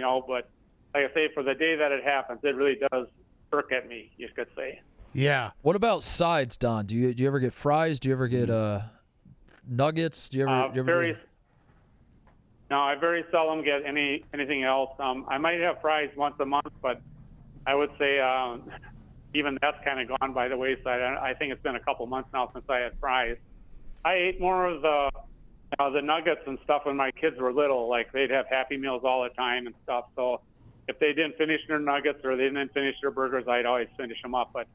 like I say, for the day that it happens, it really does irk at me, you could say. Yeah. What about sides, Don? Do you ever get fries? Do you ever get nuggets? Do you ever? No, I very seldom get anything else. I might have fries once a month, but I would say even that's kind of gone by the wayside. I think it's been a couple months now since I had fries. I ate more of the nuggets and stuff when my kids were little. Like, they'd have Happy Meals all the time and stuff. So if they didn't finish their nuggets or they didn't finish their burgers, I'd always finish them up. But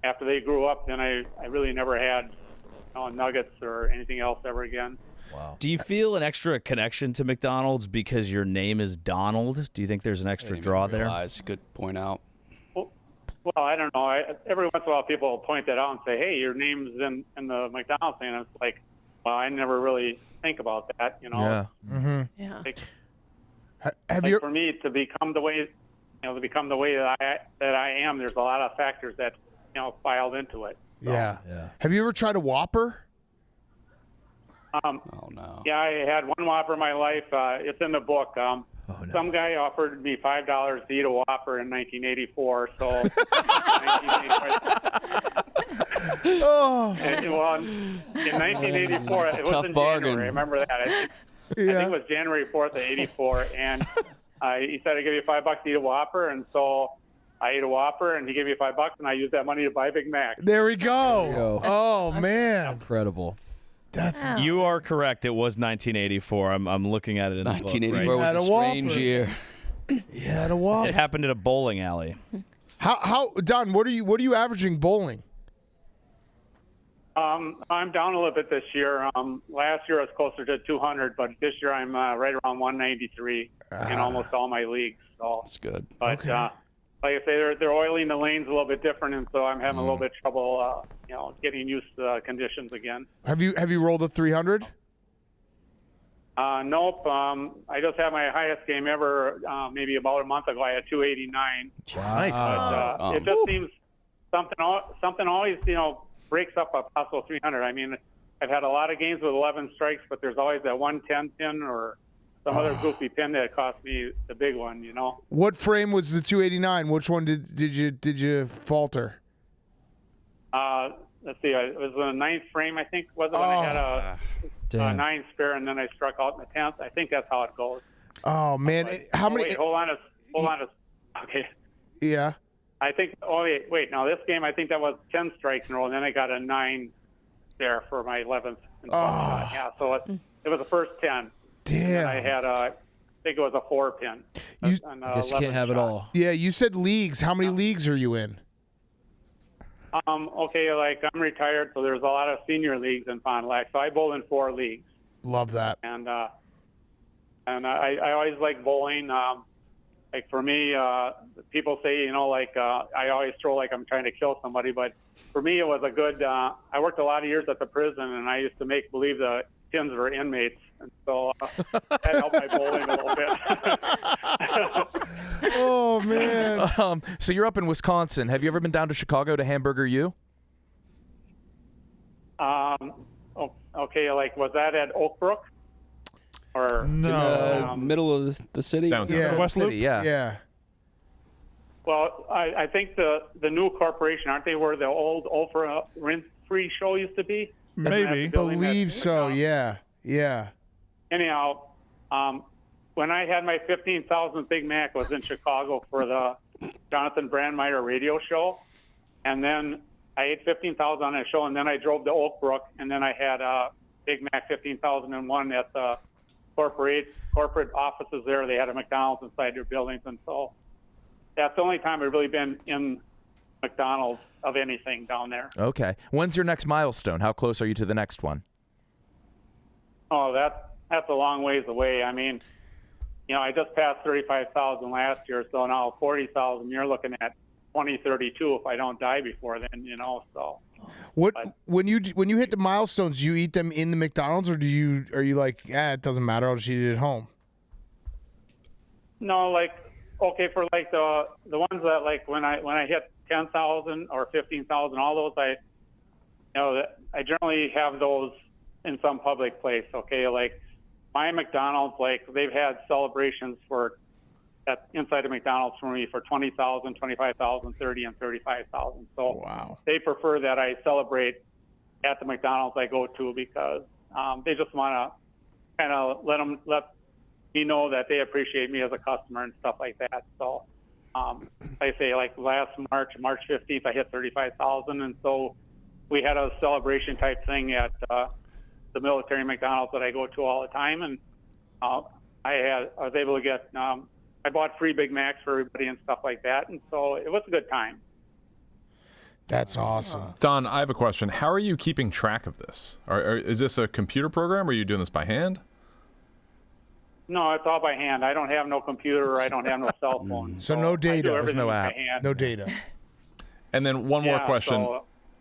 after they grew up, then I really never had nuggets or anything else ever again. Wow. Do you feel an extra connection to McDonald's because your name is Donald? Do you think there's an extra draw there? Good point out. Well, I don't know. Every once in a while, people point that out and say, hey, your name's in the McDonald's thing. And it's like, well, I never really think about that, Yeah. Mm-hmm. Yeah. Have for me to become the way, that I am, there's a lot of factors that, filed into it. So. Yeah. Have you ever tried a Whopper? Oh, no. Yeah, I had one Whopper in my life. It's in the book. Some guy offered me $5 to eat a Whopper in 1984. So, in 1984, it was in January. I remember that. I think it was January 4th of '84, and he said, "I give you $5 to eat a Whopper," and so I ate a Whopper, and he gave me $5, and I used that money to buy a Big Mac. There we go. Oh man, incredible. You are correct. It was 1984. I'm looking at it in the book. 1984 was a strange year. You had a Whopper. It happened at a bowling alley. How Don? What are you averaging bowling? I'm down a little bit this year. Last year I was closer to 200, but this year I'm right around 193 in almost all my leagues. So that's good. But like I say, they're oiling the lanes a little bit different, and so I'm having a little bit of trouble, getting used to the conditions again. Have you rolled a 300? Nope. I just had my highest game ever. Maybe about a month ago, I had 289. Nice. But, it just seems something always, breaks up a possible 300. I mean, I've had a lot of games with 11 strikes, but there's always that 110 pin or some other goofy pin that cost me the big one. What frame was the 289? Which one did you falter? Let's see. It was the 9th frame, I think. Was it when I had 9 spare, and then I struck out in the 10th. I think that's how it goes. Oh man, how many? Wait, hold on. Okay. Yeah. I think. Oh wait. Now this game, I think that was 10 strikes in a row, and then I got a 9 there for my 11th. Yeah. So it was the first 10. Damn. And I had I think it was a 4 pin. I guess you can't have it all. Yeah, you said leagues. How many leagues are you in? Okay, like I'm retired, so there's a lot of senior leagues in Fond du Lac. So I bowl in 4 leagues. Love that. And I always like bowling. Like for me, people say, I always throw like I'm trying to kill somebody, but for me it was a good. I worked a lot of years at the prison, and I used to make believe the pins were inmates, and so that helped my bowling a little bit. Oh man. So you're up in Wisconsin. Have you ever been down to Chicago to Hamburger U? Okay, like was that at Oak Brook? Or no, middle of the city. Downtown. West Loop. Yeah. Well, I think the new corporation, aren't they where the old Oprah Winfrey show used to be? Maybe. Believe so. Yeah. Anyhow, when I had my 15,000th Big Mac was in Chicago for the Jonathan Brandmeier radio show, and then I ate 15,000 on that show, and then I drove to Oak Brook, and then I had a Big Mac 15,001 at the corporate offices there. They had a McDonald's inside their buildings, and so that's the only time I've really been in McDonald's of anything down there. Okay. When's your next milestone? How close are you to the next one? Oh, that's a long ways away. I mean, I just passed 35,000 last year, so now 40,000. You're looking at 2032 if I don't die before then. So. When you hit the milestones, do you eat them in the McDonald's, or are you like, it doesn't matter, I'll just eat it at home? No, like okay, for like the ones that like when I hit 10,000 or 15,000, all those I generally have those in some public place. Okay, like my McDonald's, like they've had celebrations inside of McDonald's for me for 20,000, 25,000, 30, and 35,000. So wow. They prefer that I celebrate at the McDonald's I go to because they just want to kind of let me know that they appreciate me as a customer and stuff like that. So I say like last March 15th, I hit 35,000, and so we had a celebration type thing at the military McDonald's that I go to all the time, and I was able to get. I bought free Big Macs for everybody and stuff like that, and so it was a good time. That's awesome. Don, I have a question. How are you keeping track of this? Is this a computer program, or are you doing this by hand? No, it's all by hand. I don't have no computer. I don't have no cell phone. So no data. There's no app. No data. And then one more question.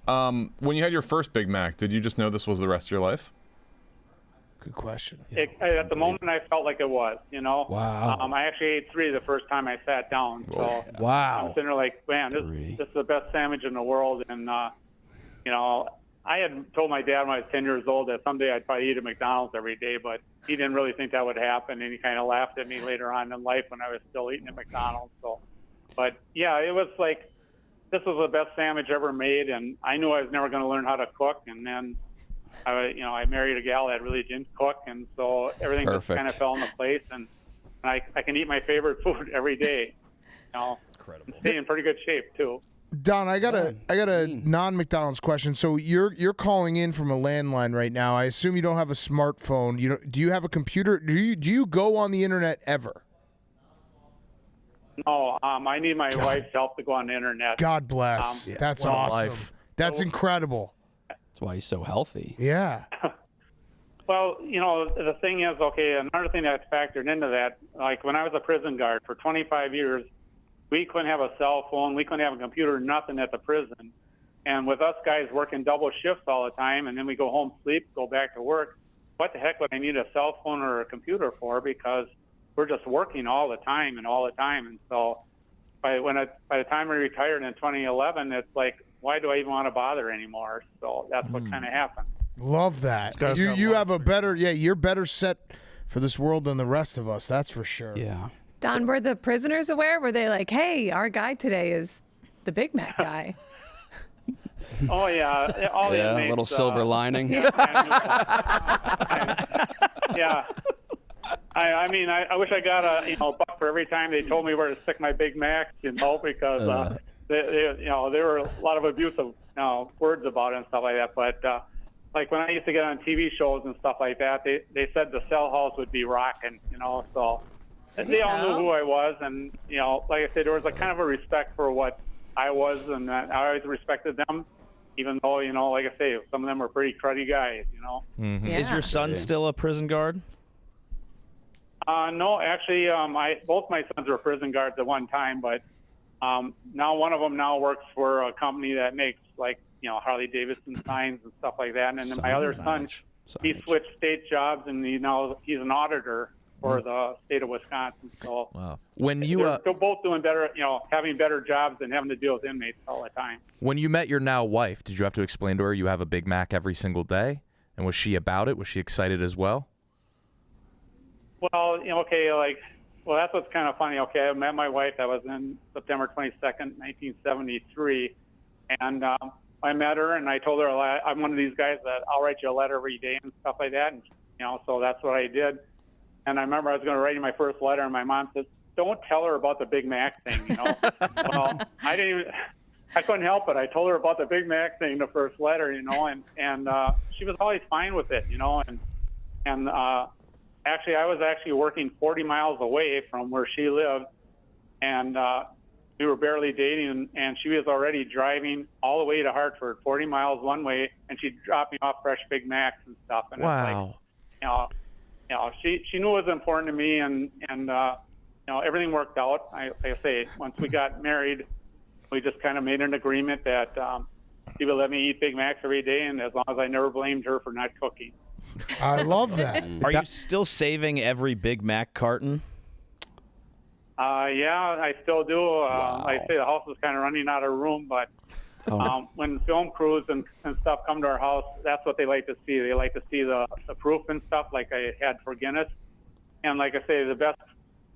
So, when you had your first Big Mac, did you just know this was the rest of your life? Good question. At the moment, I felt like it was, Wow. I actually ate 3 the first time I sat down. So wow. I'm sitting there like, man, this is the best sandwich in the world. And, I had told my dad when I was 10 years old that someday I'd probably eat at McDonald's every day, but he didn't really think that would happen. And he kind of laughed at me later on in life when I was still eating at McDonald's. So, but yeah, it was like, this was the best sandwich ever made. And I knew I was never going to learn how to cook. And then I married a gal that really didn't cook, and so everything just kind of fell into place, and I can eat my favorite food every day. Incredible. Stay in pretty good shape too. Don, I got a non-McDonald's question. So you're calling in from a landline right now. I assume you don't have a smartphone. Do you have a computer? Do you go on the internet ever? No, I need my wife's help to go on the internet. God bless. That's awesome. That's incredible. That's why he's so healthy. Yeah. Well, the thing is, okay, another thing that's factored into that, like when I was a prison guard for 25 years, we couldn't have a cell phone, we couldn't have a computer, nothing at the prison. And with us guys working double shifts all the time, and then we go home, sleep, go back to work, what the heck would I need a cell phone or a computer for? Because we're just working all the time. And so by the time we retired in 2011, it's like, why do I even want to bother anymore? So that's what kind of happened. Love that. You have a better, you're better set for this world than the rest of us. That's for sure. Yeah. Don, were the prisoners aware? Were they like, hey, our guy today is the Big Mac guy? Oh yeah, all the Yeah, a inmates, little silver lining. Yeah. I mean, I wish I got a buck for every time they told me where to stick my Big Mac, because there were a lot of abusive words about it and stuff like that. But like when I used to get on TV shows and stuff like that, they said the cell house would be rocking, so they all knew who I was, and like I said, there was a kind of a respect for what I was, and I always respected them, even though like I say, some of them were pretty cruddy guys, Mm-hmm. Is your son still a prison guard? No, actually, both my sons were prison guards at one time, but now one of them works for a company that makes Harley Davidson signs and stuff like that, and then my other son, he switched state jobs, and he's an auditor for the state of Wisconsin. So When you they're both doing better, having better jobs than having to deal with inmates all the time. when you met your now wife, did you have to explain to her you have a Big Mac every single day? And was she about it? Was she excited as well? Well, that's what's kind of funny. Okay, I met my wife. That was in September 22nd, 1973, and I met her, and I told her I'm one of these guys that I'll write you a letter every day and stuff like that. And so that's what I did. And I remember I was going to write you my first letter, and my mom said, "Don't tell her about the Big Mac thing." Well, I couldn't help it. I told her about the Big Mac thing, the first letter, and she was always fine with it, and actually, I was working 40 miles away from where she lived, and we were barely dating, and she was already driving all the way to Hartford, 40 miles one way, and she dropped me off fresh Big Macs and stuff. And wow. She knew it was important to me, and everything worked out. Like I say, once we got married, we just kind of made an agreement that she would let me eat Big Macs every day, and as long as I never blamed her for not cooking. I love that. Are you still saving every Big Mac carton? Yeah, I still do. Like I say, the house is kind of running out of room, but when film crews and stuff come to our house, that's what they like to see. They like to see the proof and stuff like I had for Guinness. And like I say, the best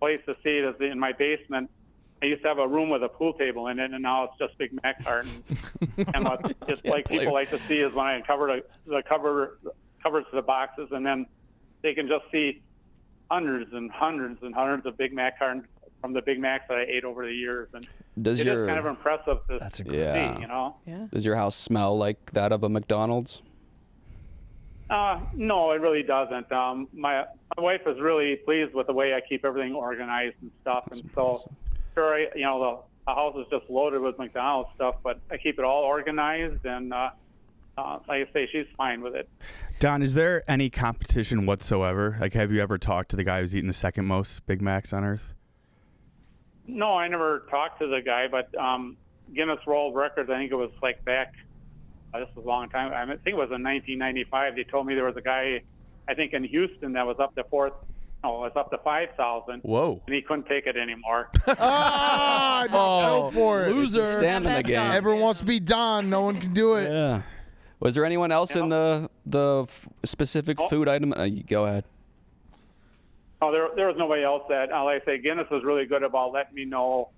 place to see it is in my basement. I used to have a room with a pool table in it, and now it's just Big Mac cartons. And what people like to see is when I uncover the covers of the boxes, and then they can just see hundreds and hundreds and hundreds of Big Mac cartons from the Big Macs that I ate over the years. And it's kind of impressive to see, Yeah. Does your house smell like that of a McDonald's? No, it really doesn't. My wife is really pleased with the way I keep everything organized and stuff. That's impressive. Sure, the house is just loaded with McDonald's stuff, but I keep it all organized, and like I say, she's fine with it. Don, is there any competition whatsoever? Like, have you ever talked to the guy who's eating the second most Big Macs on Earth? No, I never talked to the guy, but Guinness World Records, I think it was back, this was a long time, I think it was in 1995, they told me there was a guy, I think in Houston, that was up to 5,000. Whoa. And he couldn't take it anymore. Go for it. Loser. Stand in the game. Everyone wants to be Don. No one can do it. Yeah. Was there anyone else in the specific food item? Go ahead. Oh, there was nobody else that, like I say, Guinness was really good about letting me know,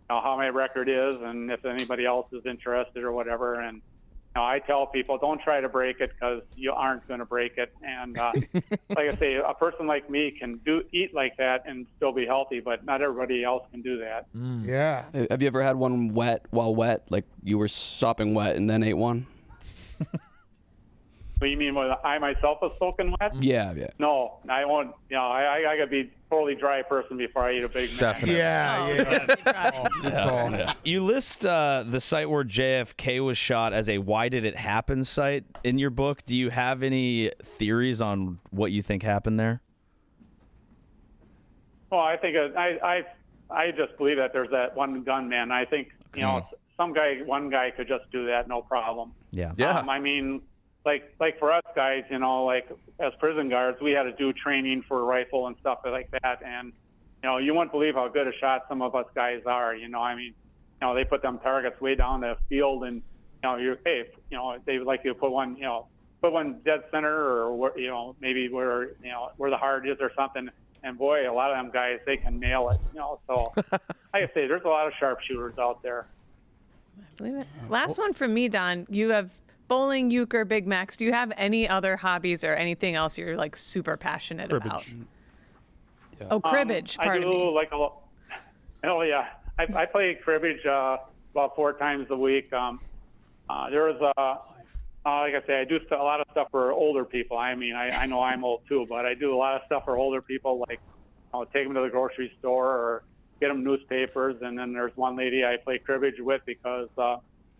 how my record is and if anybody else is interested or whatever. And I tell people, don't try to break it because you aren't going to break it. And like I say, a person like me can eat like that and still be healthy, but not everybody else can do that. Yeah. Have you ever had one wet, like you were sopping wet and then ate one? What do you mean, when I myself was soaking wet? Yeah. No, I won't. I got to be totally dry person before I eat a Big Mac. Definitely. Yeah. You list the site where JFK was shot as a "Why did it happen" site in your book. Do you have any theories on what you think happened there? Well, I think I just believe that there's that one gunman. I think one guy could just do that, no problem. Yeah. I mean, like for us guys, as prison guards, we had to do training for a rifle and stuff like that, and you wouldn't believe how good a shot some of us guys are. They put them targets way down the field, and they would like you to put one dead center, or maybe where the heart is or something. And boy, a lot of them guys, they can nail it. So like I say, there's a lot of sharpshooters out there. Believe it. Last one from me, Don. You have bowling, euchre, Big Macs. Do you have any other hobbies or anything else you're like super passionate about? Yeah. Oh, cribbage. Pardon me. Like a lot. Oh yeah, I play cribbage about 4 times a week. There was like I say, I do a lot of stuff for older people. I mean, I know I'm old too, but I do a lot of stuff for older people. Like I'll take them to the grocery store or get them newspapers. And then there's one lady I play cribbage with because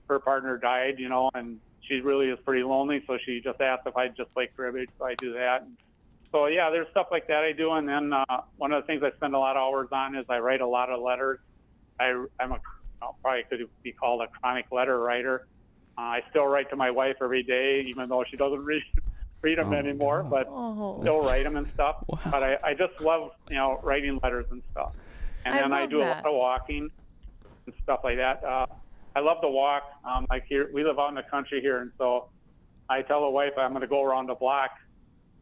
her partner died, you know, and she really is pretty lonely. So she just asked if I'd just play cribbage. So I do that. So yeah, there's stuff like that I do. And then one of the things I spend a lot of hours on is I write a lot of letters. I'm probably could be called a chronic letter writer. I still write to my wife every day, even though she doesn't read them anymore, but still write them and stuff. Wow. But I just love, you know, writing letters and stuff. And then I do a lot of walking and stuff like that. I love to walk. Like here, we live out in the country here, and so I tell the wife I'm going to go around the block,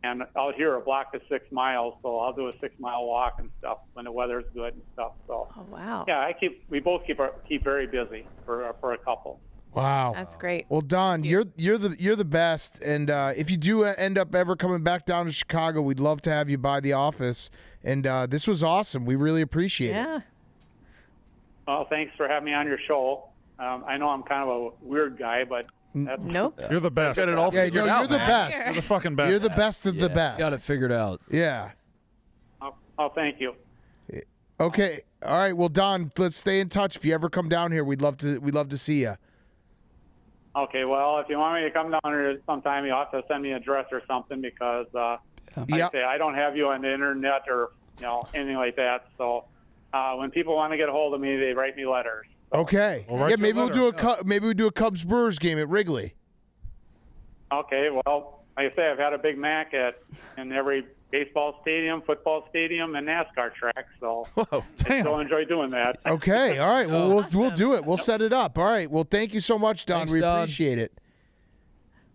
and out here a block is 6 miles, so I'll do a 6-mile walk and stuff when the weather's good and stuff. So wow. Yeah, we both keep very busy for a couple. Wow, that's great. Well, Don, you're the best, and if you do end up ever coming back down to Chicago, we'd love to have you by the office. And this was awesome. We really appreciate it. Well, thanks for having me on your show. I know I'm kind of a weird guy, but nope. You're the best. Got it all Yeah, figured no, out, you're the man. best. You're the fucking best. You're the best of the best. Got it figured out. Yeah. Oh, thank you. Okay. All right. Well, Don, let's stay in touch. If you ever come down here, we'd love to see you. Okay, well, if you want me to come down here sometime, you'll have to send me an address or something because, like I say, I don't have you on the internet or, you know, anything like that. So when people want to get a hold of me, they write me letters. Okay. Yeah, maybe we'll do a Cubs Brewers game at Wrigley. Okay, well, like I say, I've had a Big Mac in every baseball stadium, football stadium, and NASCAR track. So I still enjoy doing that. Okay. All right. Well, we'll do it. We'll set it up. All right. Well, thank you so much, Don. Thanks, we Don. appreciate it.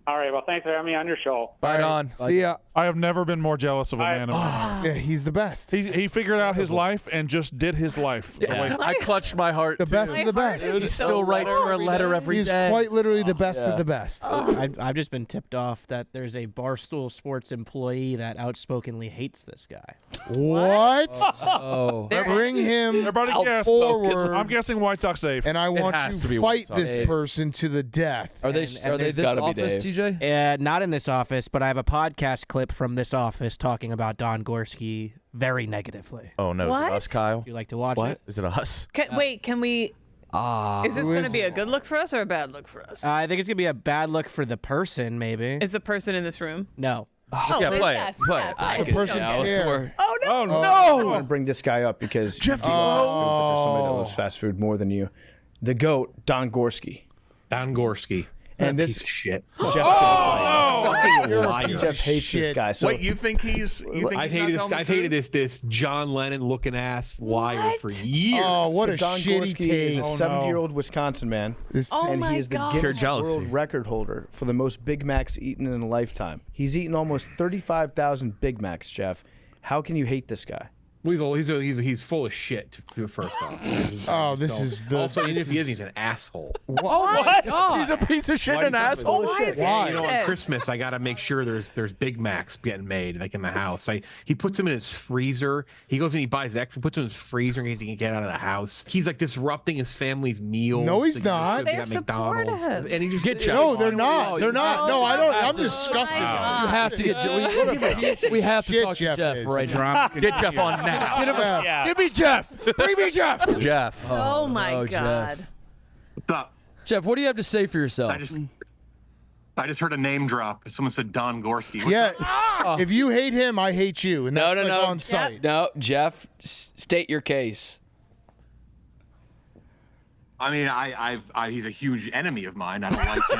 All right, well, thanks for having me on your show. Bye, Don. See ya. I have never been more jealous of a man. Yeah, he's the best. He figured out his life and just did his life. Yeah. I clutched my heart. The best of the best. He still writes her a letter every day. He's quite literally the best of the best. I've just been tipped off that there's a Barstool Sports employee that outspokenly hates this guy. What? Oh. Bring him Everybody guess. forward. I'm guessing White Sox Dave. And I want to fight this person to the death. Are they this office, TJ? Not in this office, but I have a podcast clip from this office talking about Don Gorske very negatively. Oh no, is it us, Kyle? Would you like to watch it? Is it us? Wait, can we? Is this Who going to is be a good look for us or a bad look for us? I think it's gonna be a bad look for the person, maybe. Is the person in this room? No. Oh, yeah, then play yes, it. Play yeah, it. play The it. person Okay. Oh no! Oh no! I want to bring this guy up because Jeff, you love fast food, but there's somebody that loves fast food more than you. The GOAT, Don Gorske. Don Gorske. And this piece of shit. Jeff, You're a liar. piece Jeff of hates shit. this guy. So Wait, you think he's? I've hated this John Lennon looking ass liar for years. Oh, what So a Don shitty Gorske is take. a 70-year-old Wisconsin man, and he is the Pure Guinness jealousy. World Record holder for the most Big Macs eaten in a lifetime. He's eaten almost 35,000 Big Macs, Jeff. How can you hate this guy? He's full of shit. First off. Oh, this is the. Also, even this if he is, is- he's an asshole. Oh my God! He's a piece of shit and an asshole. Why is You know, on this? Christmas, I got to make sure there's Big Macs getting made, like in the house. He puts them in his freezer. He goes and he buys extra, puts them in his freezer in case he can get out of the house. He's like disrupting his family's meals. No, he's not. They're McDonald's. supportive. And he just Get Jeff. No, they're not. They're not. No, I don't. I'm Oh, disgusted. my God. You have to get. We have to Shit talk to Jeff Jeff is. right now. Get Jeff on now. Get him. Yeah. Give me Jeff. Bring me Jeff. Jeff. Oh my Jeff. God. What's up? Jeff, what do you have to say for yourself? I just heard a name drop. Someone said Don Gorske. Yeah. If you hate him, I hate you. And that's like on site. No, Jeff, state your case. I mean, he's a huge enemy of mine. I don't like him.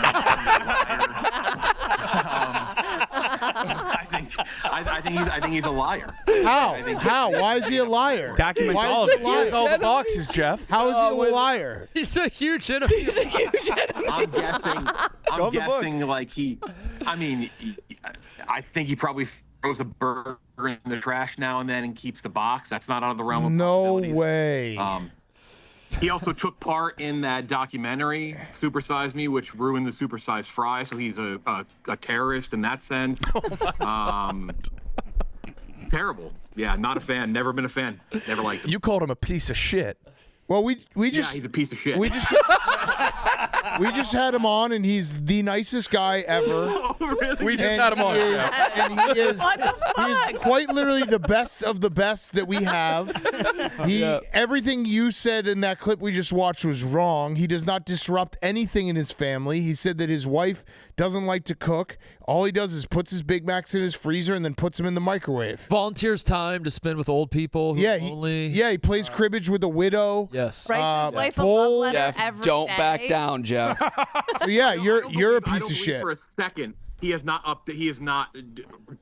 I think he's a liar. How? How? Why is he a liar? Document Why all is of he it. a He has liar? all the boxes, Jeff. How is he a liar? He's a huge enemy. He's a huge enemy. I'm guessing like I think he probably throws a burger in the trash now and then and keeps the box. That's not out of the realm of No possibilities. way. He also took part in that documentary, Super Size Me, which ruined the Super Size Fry. So he's a terrorist in that sense. Terrible. Yeah, not a fan. Never been a fan. Never liked him. You called him a piece of shit. Well, we just he's a piece of shit. We just had him on, and he's the nicest guy ever. Oh, really? We just had him on. And he is quite literally the best of the best that we have. Everything you said in that clip we just watched was wrong. He does not disrupt anything in his family. He said that his wife doesn't like to cook. All he does is puts his Big Macs in his freezer and then puts them in the microwave. Volunteers time to spend with old people. He plays cribbage with a widow. Yes. Writes his wife a love letter every Don't day. back down, Jeff. So you're a piece of I shit. don't believe for a second he has not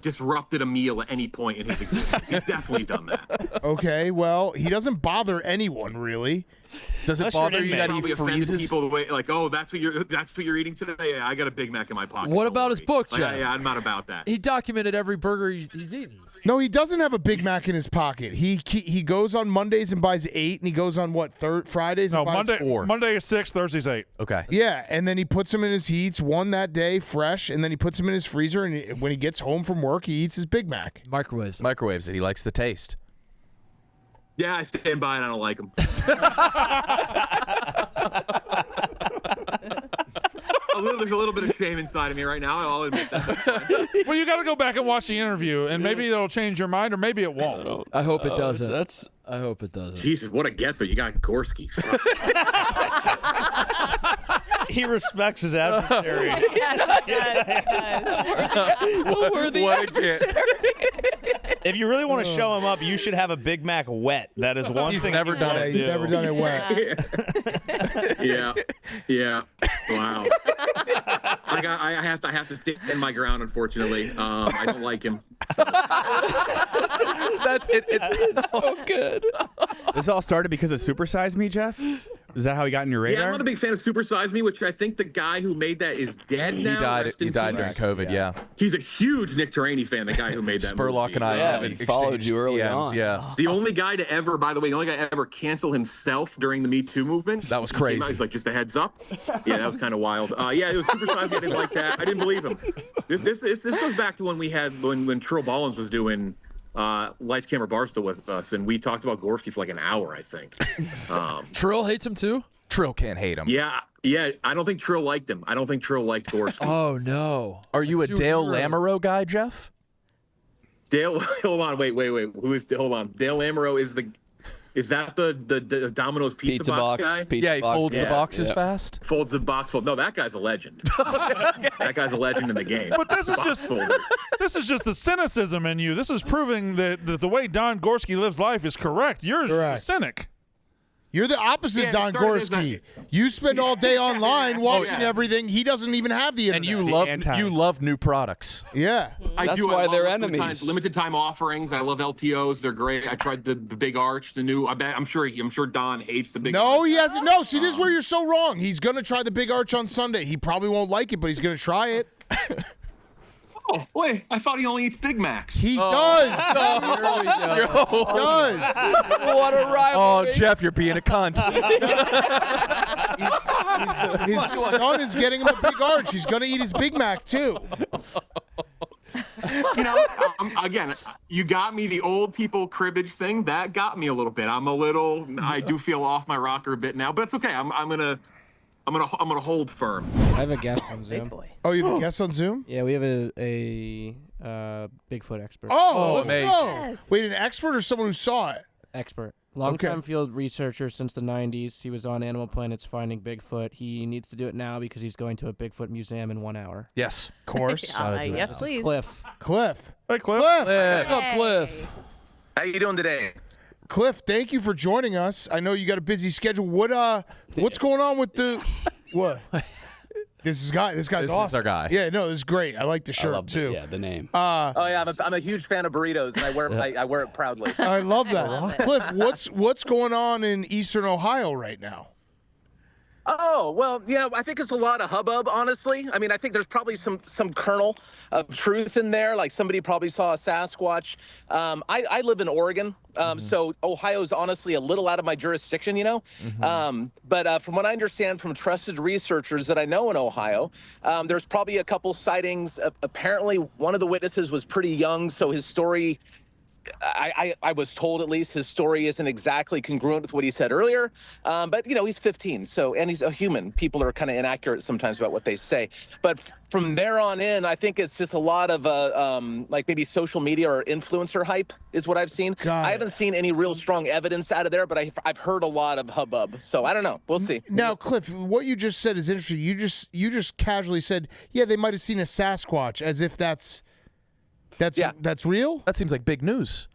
disrupted a meal at any point in his existence. He's definitely done that. Okay, well, he doesn't bother anyone really. Does it bother you that he Probably offends freezes? people the way, like, oh, that's what you're eating today? Yeah, I got a Big Mac in my pocket. What Don't about his worry. book, Like, Jeff? Yeah, I'm not about that. He documented every burger he's eaten. No, he doesn't have a Big Mac in his pocket. He goes on Mondays and buys 8, and he goes on Fridays and buys 4. Monday is 6, Thursday's 8. Okay. Yeah, and then he puts them in his he eats one that day fresh, and then he puts them in his freezer, and when he gets home from work, he eats his Big Mac. Microwaves it. He likes the taste. Yeah, I stand by it. I don't like him. There's a little bit of shame inside of me right now. I'll admit that. Well, you got to go back and watch the interview, and maybe it'll change your mind, or maybe it won't. I hope it doesn't. I hope it doesn't. Jesus, what a get though! You got Gorske. He respects his adversary. If you really want to show him up, you should have a Big Mac wet. That is one thing. He's never done it wet. Yeah. Wow. I have to stand my ground. Unfortunately, I don't like him. That's it. It's so good. This all started because of Super Size Me, Jeff? Is that how he got in your radar? Yeah, I'm not a big fan of Super Size Me, which I think the guy who made that is dead now. He died during COVID, yeah. He's a huge Nick Terraney fan, the guy who made that Spurlock movie. and I have followed you early on. Yeah. The only guy to ever, by the way, ever cancel himself during the Me Too movement. That was crazy. He's like, just a heads up. Yeah, that was kind of wild. Yeah, it was Super Size Me. I didn't like that. I didn't believe him. This goes back to when we had when Trill Ballins was doing Lights Camera Barstool with us, and we talked about Gorske for like an hour, I think. Trill hates him too? Trill can't hate him. Yeah. I don't think Trill liked him. I don't think Trill liked Gorske. Oh no. Are you a Dale Lamoureux guy, Jeff? Dale, hold on, wait. Hold on. Dale Lamoureux is that the Domino's pizza box guy? He folds the boxes fast. Folds the box fold. No, that guy's a legend. That guy's a legend in the game. But this is just the cynicism in you. This is proving that the way Don Gorske lives life is correct. You're a cynic. You're the opposite, Don Gorske. You spend all day online watching everything. He doesn't even have the internet. And you love new products. Yeah. That's why they're enemies. Limited time offerings. I love LTOs. They're great. I tried the Big Arch, the new. I'm sure Don hates the Big Arch. No, he hasn't. No, see, this is where you're so wrong. He's going to try the Big Arch on Sunday. He probably won't like it, but he's going to try it. Oh, wait. I thought he only eats Big Macs. He does. He does. What a rivalry. Oh, Jeff, you're being a cunt. His son is getting him a Big Arch. He's going to eat his Big Mac, too. Again, you got me the old people cribbage thing. That got me a little bit. I do feel off my rocker a bit now, but it's okay. I'm gonna hold firm. I have a guest on Zoom. Oh, you have a guest on Zoom? Yeah, we have a Bigfoot expert. Oh, let's go. Yes. Wait, an expert or someone who saw it? Expert. Longtime field researcher since the 90s. He was on Animal Planet's Finding Bigfoot. He needs to do it now because he's going to a Bigfoot museum in 1 hour. Yes. Of course. Yes, please. Cliff. Hey, Cliff. What's up, Cliff? How you doing today? Cliff, thank you for joining us. I know you got a busy schedule. What's going on with the what? This guy's awesome. This is our guy. Yeah, no, this is great. I like the shirt too. Yeah, the name. Oh yeah, I'm a huge fan of burritos, and I wear it proudly. I love that. Cliff, what's going on in Eastern Ohio right now? Oh, well, yeah, I think it's a lot of hubbub, honestly. I mean, I think there's probably some kernel of truth in there. Like somebody probably saw a Sasquatch. I live in Oregon, so Ohio's honestly a little out of my jurisdiction, you know. But from what I understand from trusted researchers that I know in Ohio, there's probably a couple sightings. Apparently, one of the witnesses was pretty young, so his story... I was told, at least, his story isn't exactly congruent with what he said earlier. But, you know, he's 15, and he's a human. People are kind of inaccurate sometimes about what they say. But from there on in, I think it's just a lot of, like, maybe social media or influencer hype is what I've seen. I haven't seen any real strong evidence out of there, but I've heard a lot of hubbub. So I don't know. We'll see. Now, Cliff, what you just said is interesting. You just casually said, yeah, they might have seen a Sasquatch, as if that's real? That seems like big news.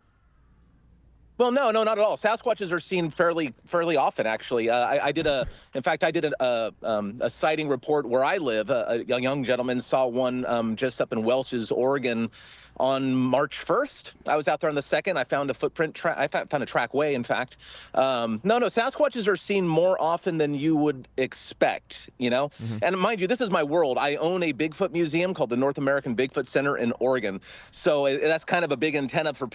Well, no, not at all. Sasquatches are seen fairly often, actually. In fact, I did a sighting report where I live. A young gentleman saw one just up in Welch's, Oregon, on March 1st. I was out there on the 2nd. I found a footprint. I found a trackway, in fact. No, Sasquatches are seen more often than you would expect, you know? And mind you, this is my world. I own a Bigfoot museum called the North American Bigfoot Center in Oregon. So that's kind of a big antenna for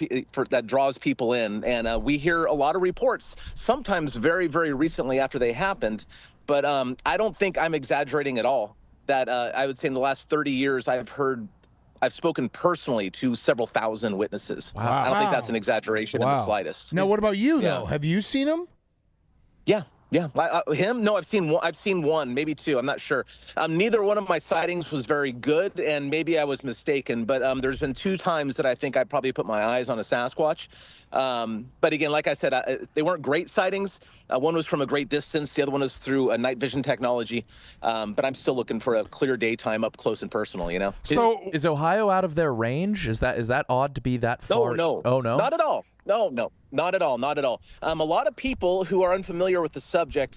that draws people in. And we hear a lot of reports, sometimes very, very recently after they happened. But I don't think I'm exaggerating at all. That I would say in the last 30 years, I've spoken personally to several thousand witnesses. Wow. I don't think that's an exaggeration in the slightest. Now, what about you, though? Have you seen him? Yeah. Him? No, I've seen one, maybe two. I'm not sure. Neither one of my sightings was very good, and maybe I was mistaken. But there's been 2 times that I think I probably put my eyes on a Sasquatch. But again, like I said, they weren't great sightings. One was from a great distance. The other one was through a night vision technology. But I'm still looking for a clear daytime up close and personal, you know? So is Ohio out of their range? Is that odd to be that far? No. Oh, no? Not at all. No, not at all. A lot of people who are unfamiliar with the subject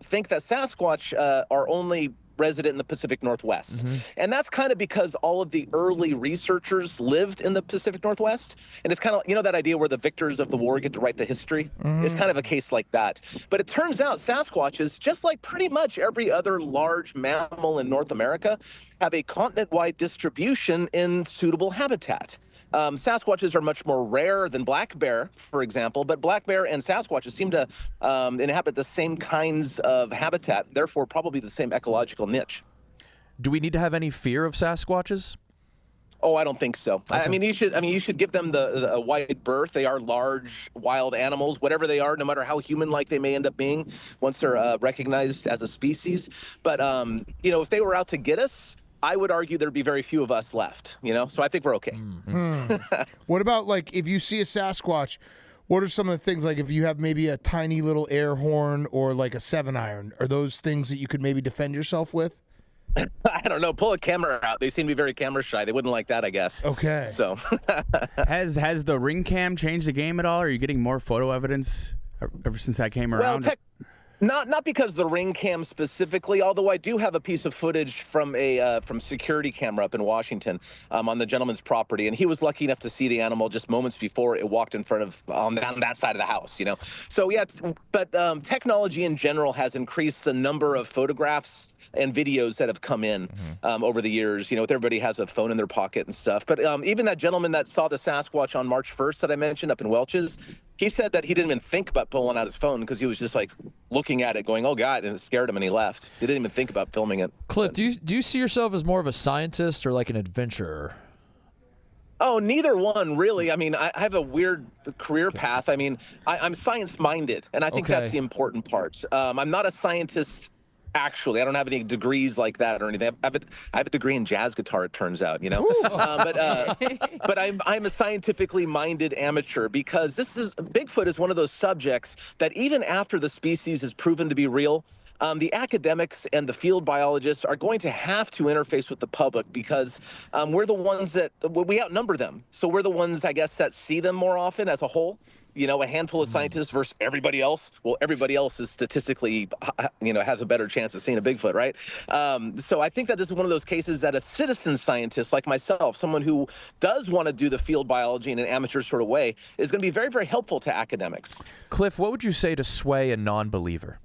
think that Sasquatch are only resident in the Pacific Northwest. And that's kind of because all of the early researchers lived in the Pacific Northwest. And it's kind of, you know, that idea where the victors of the war get to write the history? It's kind of a case like that. But it turns out Sasquatches, just like pretty much every other large mammal in North America, have a continent-wide distribution in suitable habitat. Sasquatches are much more rare than black bear, for example, but black bear and Sasquatches seem to inhabit the same kinds of habitat, therefore probably the same ecological niche. Do we need to have any fear of Sasquatches? Oh, I don't think so. Okay. I mean, you should give them a wide berth. They are large, wild animals, whatever they are, no matter how human-like they may end up being once they're recognized as a species. But you know, if they were out to get us, I would argue there'd be very few of us left, you know? So I think we're okay. What about, like, if you see a Sasquatch, what are some of the things, like if you have maybe a tiny little air horn or like a 7-iron, are those things that you could maybe defend yourself with? I don't know. Pull a camera out. They seem to be very camera shy. They wouldn't like that, I guess. Okay. So has the ring cam changed the game at all? Are you getting more photo evidence ever since that came around? Well, not because the ring cam specifically, although I do have a piece of footage from from security camera up in Washington on the gentleman's property, and he was lucky enough to see the animal just moments before it walked in front of on that side of the house, you know. So yeah, but technology in general has increased the number of photographs and videos that have come in over the years. You know, everybody has a phone in their pocket and stuff. But even that gentleman that saw the Sasquatch on March 1st that I mentioned up in Welch's, he said that he didn't even think about pulling out his phone because he was just like looking at it going, oh God, and it scared him and he left. He didn't even think about filming it. Cliff, do you see yourself as more of a scientist or like an adventurer? Oh, neither one, really. I mean, I have a weird career path. I mean, I'm science-minded, and I think that's the important part. I'm not a scientist. Actually, I don't have any degrees like that or anything. I have a degree in jazz guitar, it turns out, you know. But I'm a scientifically minded amateur because Bigfoot is one of those subjects that even after the species is proven to be real, the academics and the field biologists are going to have to interface with the public because we're the ones that we outnumber them. So we're the ones, I guess, that see them more often as a whole. You know, a handful of scientists versus everybody else. Well, everybody else is statistically, you know, has a better chance of seeing a Bigfoot, right? So I think that this is one of those cases that a citizen scientist like myself, someone who does want to do the field biology in an amateur sort of way, is going to be very, very helpful to academics. Cliff, what would you say to sway a non-believer?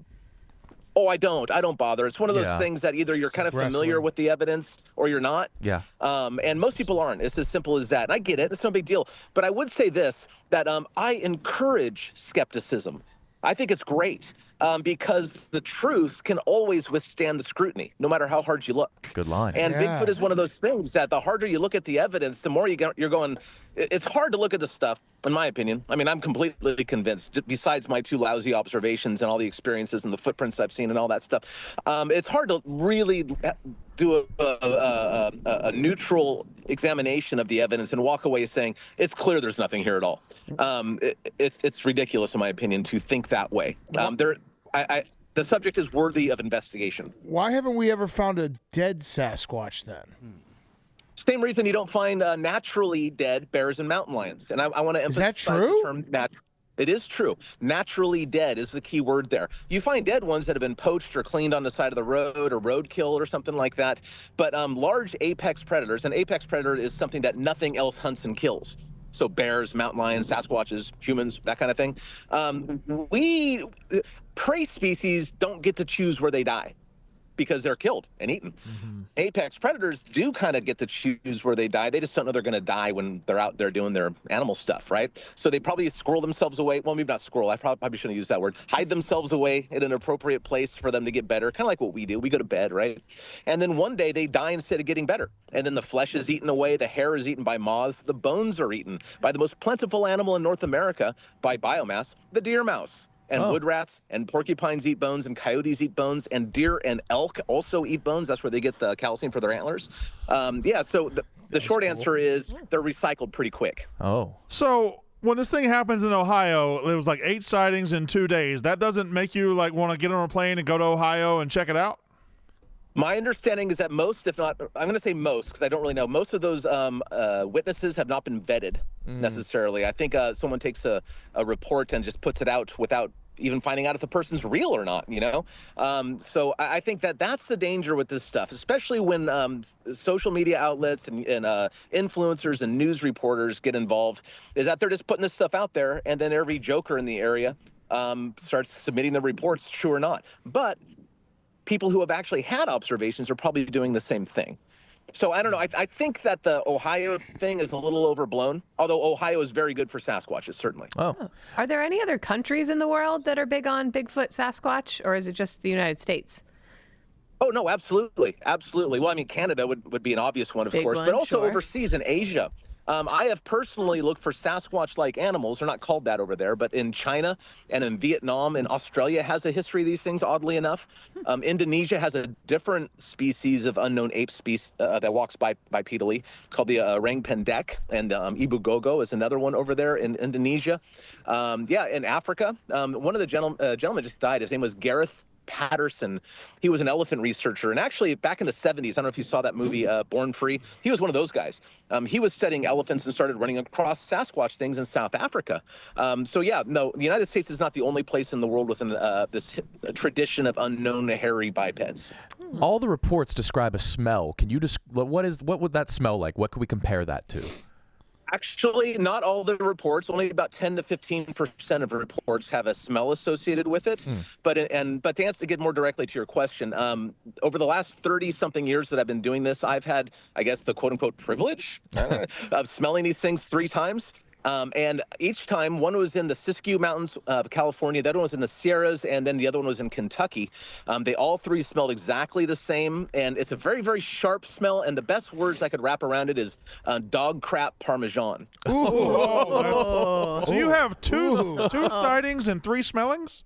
Oh, I don't bother. It's one of those things that either you're kind of familiar with the evidence or you're not. Yeah. And most people aren't. It's as simple as that. And I get it. It's no big deal. But I would say this, that I encourage skepticism. I think it's great because the truth can always withstand the scrutiny, no matter how hard you look. Good line. And Bigfoot is one of those things that the harder you look at the evidence, the more you're going, it's hard to look at the stuff, in my opinion. I mean, I'm completely convinced, besides my 2 lousy observations and all the experiences and the footprints I've seen and all that stuff, it's hard to really do a neutral examination of the evidence and walk away saying, it's clear there's nothing here at all. It's ridiculous, in my opinion, to think that way. The subject is worthy of investigation. Why haven't we ever found a dead Sasquatch then? Same reason you don't find naturally dead bears and mountain lions. And I want to emphasize the term natural. It is true. Naturally dead is the key word there. You find dead ones that have been poached or cleaned on the side of the road or roadkill or something like that. But large apex predators, an apex predator is something that nothing else hunts and kills. So bears, mountain lions, Sasquatches, humans, that kind of thing. Prey species don't get to choose where they die because they're killed and eaten. Apex predators do kind of get to choose where they die. They just don't know they're going to die when they're out there doing their animal stuff, right? So they probably squirrel themselves away. Well, maybe not squirrel. I probably shouldn't use that word. Hide themselves away in an appropriate place for them to get better, kind of like what we do. We go to bed, right? And then one day they die instead of getting better. And then the flesh is eaten away. The hair is eaten by moths. The bones are eaten by the most plentiful animal in North America by biomass, the deer mouse. And wood rats and porcupines eat bones and coyotes eat bones and deer and elk also eat bones. That's where they get the calcium for their antlers. So the short answer is they're recycled pretty quick. Oh. So when this thing happens in Ohio, it was like 8 sightings in 2 days. That doesn't make you like want to get on a plane and go to Ohio and check it out? My understanding is that most, if not, I'm going to say most because I don't really know, most of those witnesses have not been vetted necessarily. I think someone takes a report and just puts it out without even finding out if the person's real or not, you know? So I think that that's the danger with this stuff, especially when social media outlets and influencers and news reporters get involved, is that they're just putting this stuff out there and then every joker in the area starts submitting the reports, true or not. But people who have actually had observations are probably doing the same thing. So I don't know. I think that the Ohio thing is a little overblown, although Ohio is very good for Sasquatches, certainly. Oh. Are there any other countries in the world that are big on Bigfoot, Sasquatch, or is it just the United States? Oh, no, absolutely. Absolutely. Well, I mean, Canada would be an obvious one, of course, but also overseas in Asia. I have personally looked for Sasquatch-like animals. They're not called that over there, but in China and in Vietnam and Australia has a history of these things, oddly enough. Indonesia has a different species of unknown ape species that walks bipedally called the orang pendek, and Ibu Gogo is another one over there in Indonesia. In Africa, one of the gentlemen just died. His name was Gareth Patterson. He was an elephant researcher, and actually back in the 70s, I don't know if you saw that movie Born Free, he was one of those guys. He was studying elephants and started running across Sasquatch things in South Africa. The United States is not the only place in the world with this tradition of unknown hairy bipeds. All the reports describe a smell. Can you just what would that smell like? What could we compare that to? Actually, not all the reports. Only about 10 to 15% of reports have a smell associated with it. But to get more directly to your question, over the last 30-something years that I've been doing this, I've had, I guess, the quote-unquote privilege of smelling these things 3 times. And each time, one was in the Siskiyou Mountains of California, the other one was in the Sierras, and then the other one was in Kentucky. They all 3 smelled exactly the same, and it's a very, very sharp smell, and the best words I could wrap around it is dog crap parmesan. So you have two sightings and 3 smellings?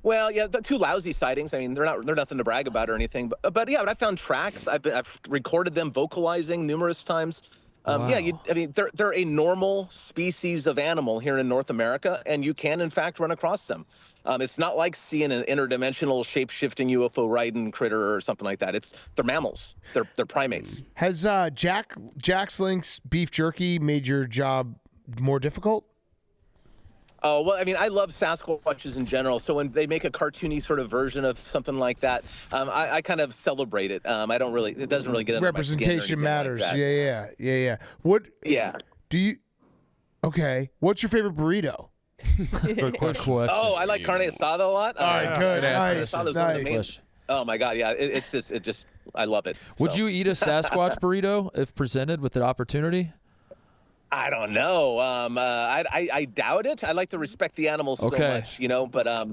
Well, yeah, the 2 lousy sightings. I mean, they're nothing to brag about or anything. But I found tracks. I've recorded them vocalizing numerous times. They're a normal species of animal here in North America, and you can, in fact, run across them. It's not like seeing an interdimensional shape-shifting UFO riding critter or something like that. They're mammals. They're primates. Has Jack's Link's beef jerky made your job more difficult? Oh, well, I mean, I love Sasquatches in general, so when they make a cartoony sort of version of something like that, I kind of celebrate it. It doesn't really get under representation my skin or matters. like Yeah. What's your favorite burrito? Good question. Oh, I like carne asada a lot. All right, good. Nice. Nice. Oh my God, yeah. It just I love it. Would So. you eat a Sasquatch burrito if presented with the opportunity? I don't know. I doubt it. I like to respect the animals so much, but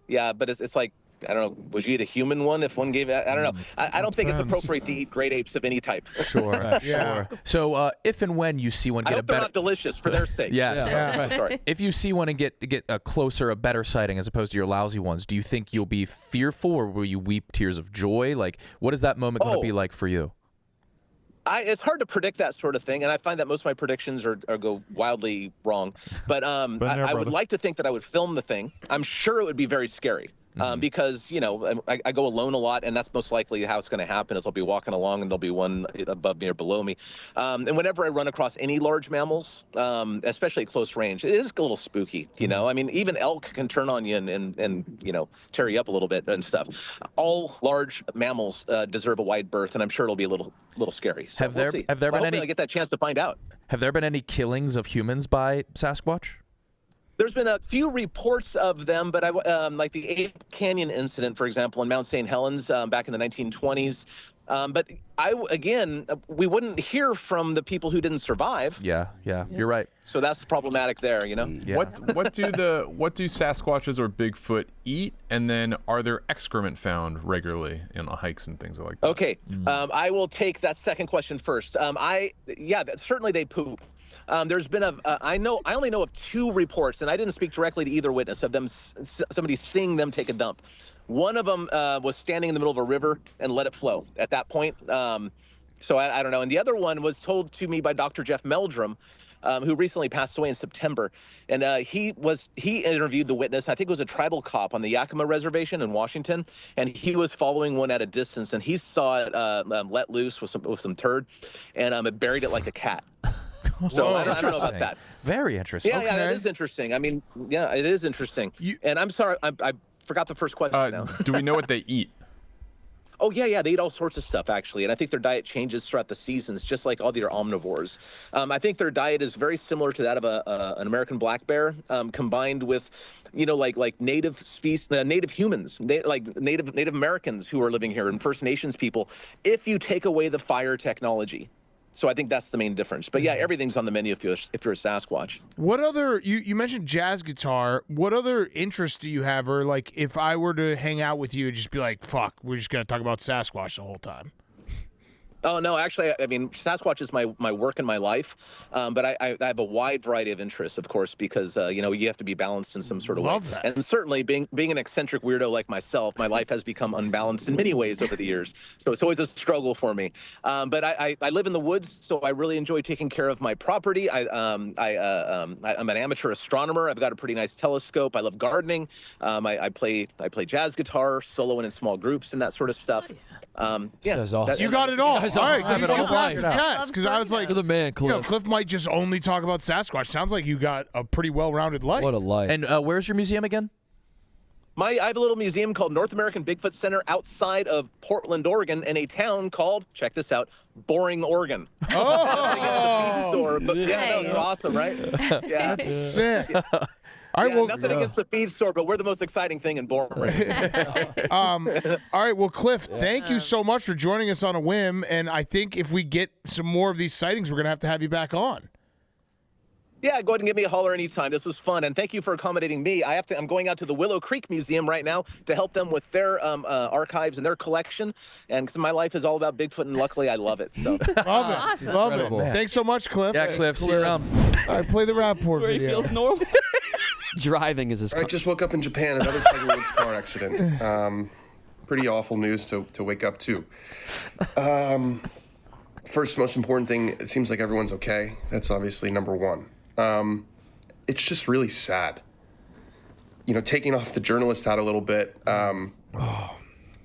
yeah, but it's like, I don't know. Would you eat a human one if one gave? I don't know. I don't think it's appropriate to eat great apes of any type. Sure, sure. So if and when you see one I get hope they're not delicious for their sake. Yes. Yeah. Sorry. If you see one and get a closer, a better sighting as opposed to your lousy ones, do you think you'll be fearful or will you weep tears of joy? Like, what is that moment going to be like for you? It's hard to predict that sort of thing, and I find that most of my predictions go wildly wrong. But I would like to think that I would film the thing. I'm sure it would be very scary. Because, I go alone a lot, and that's most likely how it's going to happen is I'll be walking along and there'll be one above me or below me. And whenever I run across any large mammals, especially at close range, it is a little spooky, I mean, even elk can turn on you and tear you up a little bit and stuff. All large mammals deserve a wide berth, and I'm sure it'll be a little scary. So Have there been hopefully any? I get that chance to find out. Have there been any killings of humans by Sasquatch? There's been a few reports of them, but like the Ape Canyon incident, for example, in Mount St. Helens back in the 1920s. But we wouldn't hear from the people who didn't survive. Yeah, you're right. So that's problematic there, Yeah. What do Sasquatches or Bigfoot eat? And then are there excrement found regularly in hikes and things like that? Okay, I will take that second question first. Certainly they poop. There's been I only know of 2 reports, and I didn't speak directly to either witness of them, somebody seeing them take a dump. One of them was standing in the middle of a river and let it flow at that point. So I don't know. And the other one was told to me by Dr. Jeff Meldrum, who recently passed away in September. And he interviewed the witness. I think it was a tribal cop on the Yakima Reservation in Washington. And he was following one at a distance, and he saw it let loose with some turd, and it buried it like a cat. So I don't know about that. Very interesting. Yeah, that is interesting. I mean, yeah, it is interesting. And I'm sorry, I forgot the first question now. Do we know what they eat? Oh, yeah, they eat all sorts of stuff, actually. And I think their diet changes throughout the seasons, just like all the other omnivores. I think their diet is very similar to that of an American black bear, combined with, like native species, native humans, like Native Americans who are living here and First Nations people, if you take away the fire technology. So I think that's the main difference. But yeah, everything's on the menu if you're a Sasquatch. What other, you mentioned jazz guitar. What other interests do you have? Or like if I were to hang out with you and just be like, fuck, we're just going to talk about Sasquatch the whole time. Oh, no, actually, I mean, Sasquatch is my work and my life. But I have a wide variety of interests, of course, because, you have to be balanced in some sort of way. That. And certainly being an eccentric weirdo like myself, my life has become unbalanced in many ways over the years. So it's always a struggle for me. But I live in the woods, so I really enjoy taking care of my property. I'm an amateur astronomer. I've got a pretty nice telescope. I love gardening. I play jazz guitar, solo and in small groups and that sort of stuff. That's awesome. You got it all. All right, Have you it all passed the lined up. test because I was like, You're the man, Cliff. Cliff might just only talk about Sasquatch. Sounds like you got a pretty well-rounded life. What a life. And where's your museum again? I have a little museum called North American Bigfoot Center outside of Portland, Oregon, in a town called, check this out, Boring, Oregon. Oh! It's awesome, right? Yeah. That's sick. All right, nothing against the feed store, but we're the most exciting thing in Boring. All right, well, Cliff, thank you so much for joining us on a whim. And I think if we get some more of these sightings, we're going to have you back on. Yeah, go ahead and give me a holler anytime. This was fun, and thank you for accommodating me. I'm going out to the Willow Creek Museum right now to help them with their archives and their collection. And because my life is all about Bigfoot, and luckily I love it. So love it, love it. Thanks so much, Cliff. Yeah, Cliff, see you around. All right, play the Rappaport where video. he feels normal. Driving is his. I just woke up in Japan. Another Tiger Woods car accident. Pretty awful news to wake up to. First, most important thing, it seems like everyone's okay. That's obviously number one. It's just really sad. Taking off the journalist hat a little bit, I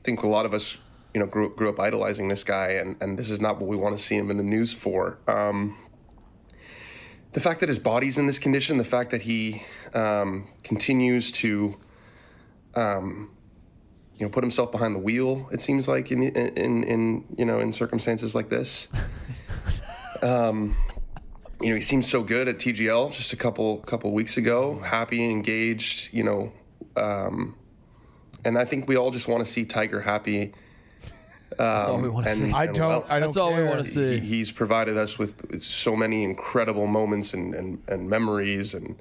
think a lot of us, grew up idolizing this guy, and this is not what we want to see him in the news for. The fact that his body's in this condition, the fact that he continues to, put himself behind the wheel, it seems like in circumstances like this. you know, he seemed so good at TGL just a couple weeks ago, happy, engaged, you know, and I think we all just want to see Tiger happy. That's all we want to see. I don't That's all care. we want to see. He's provided us with so many incredible moments and memories, and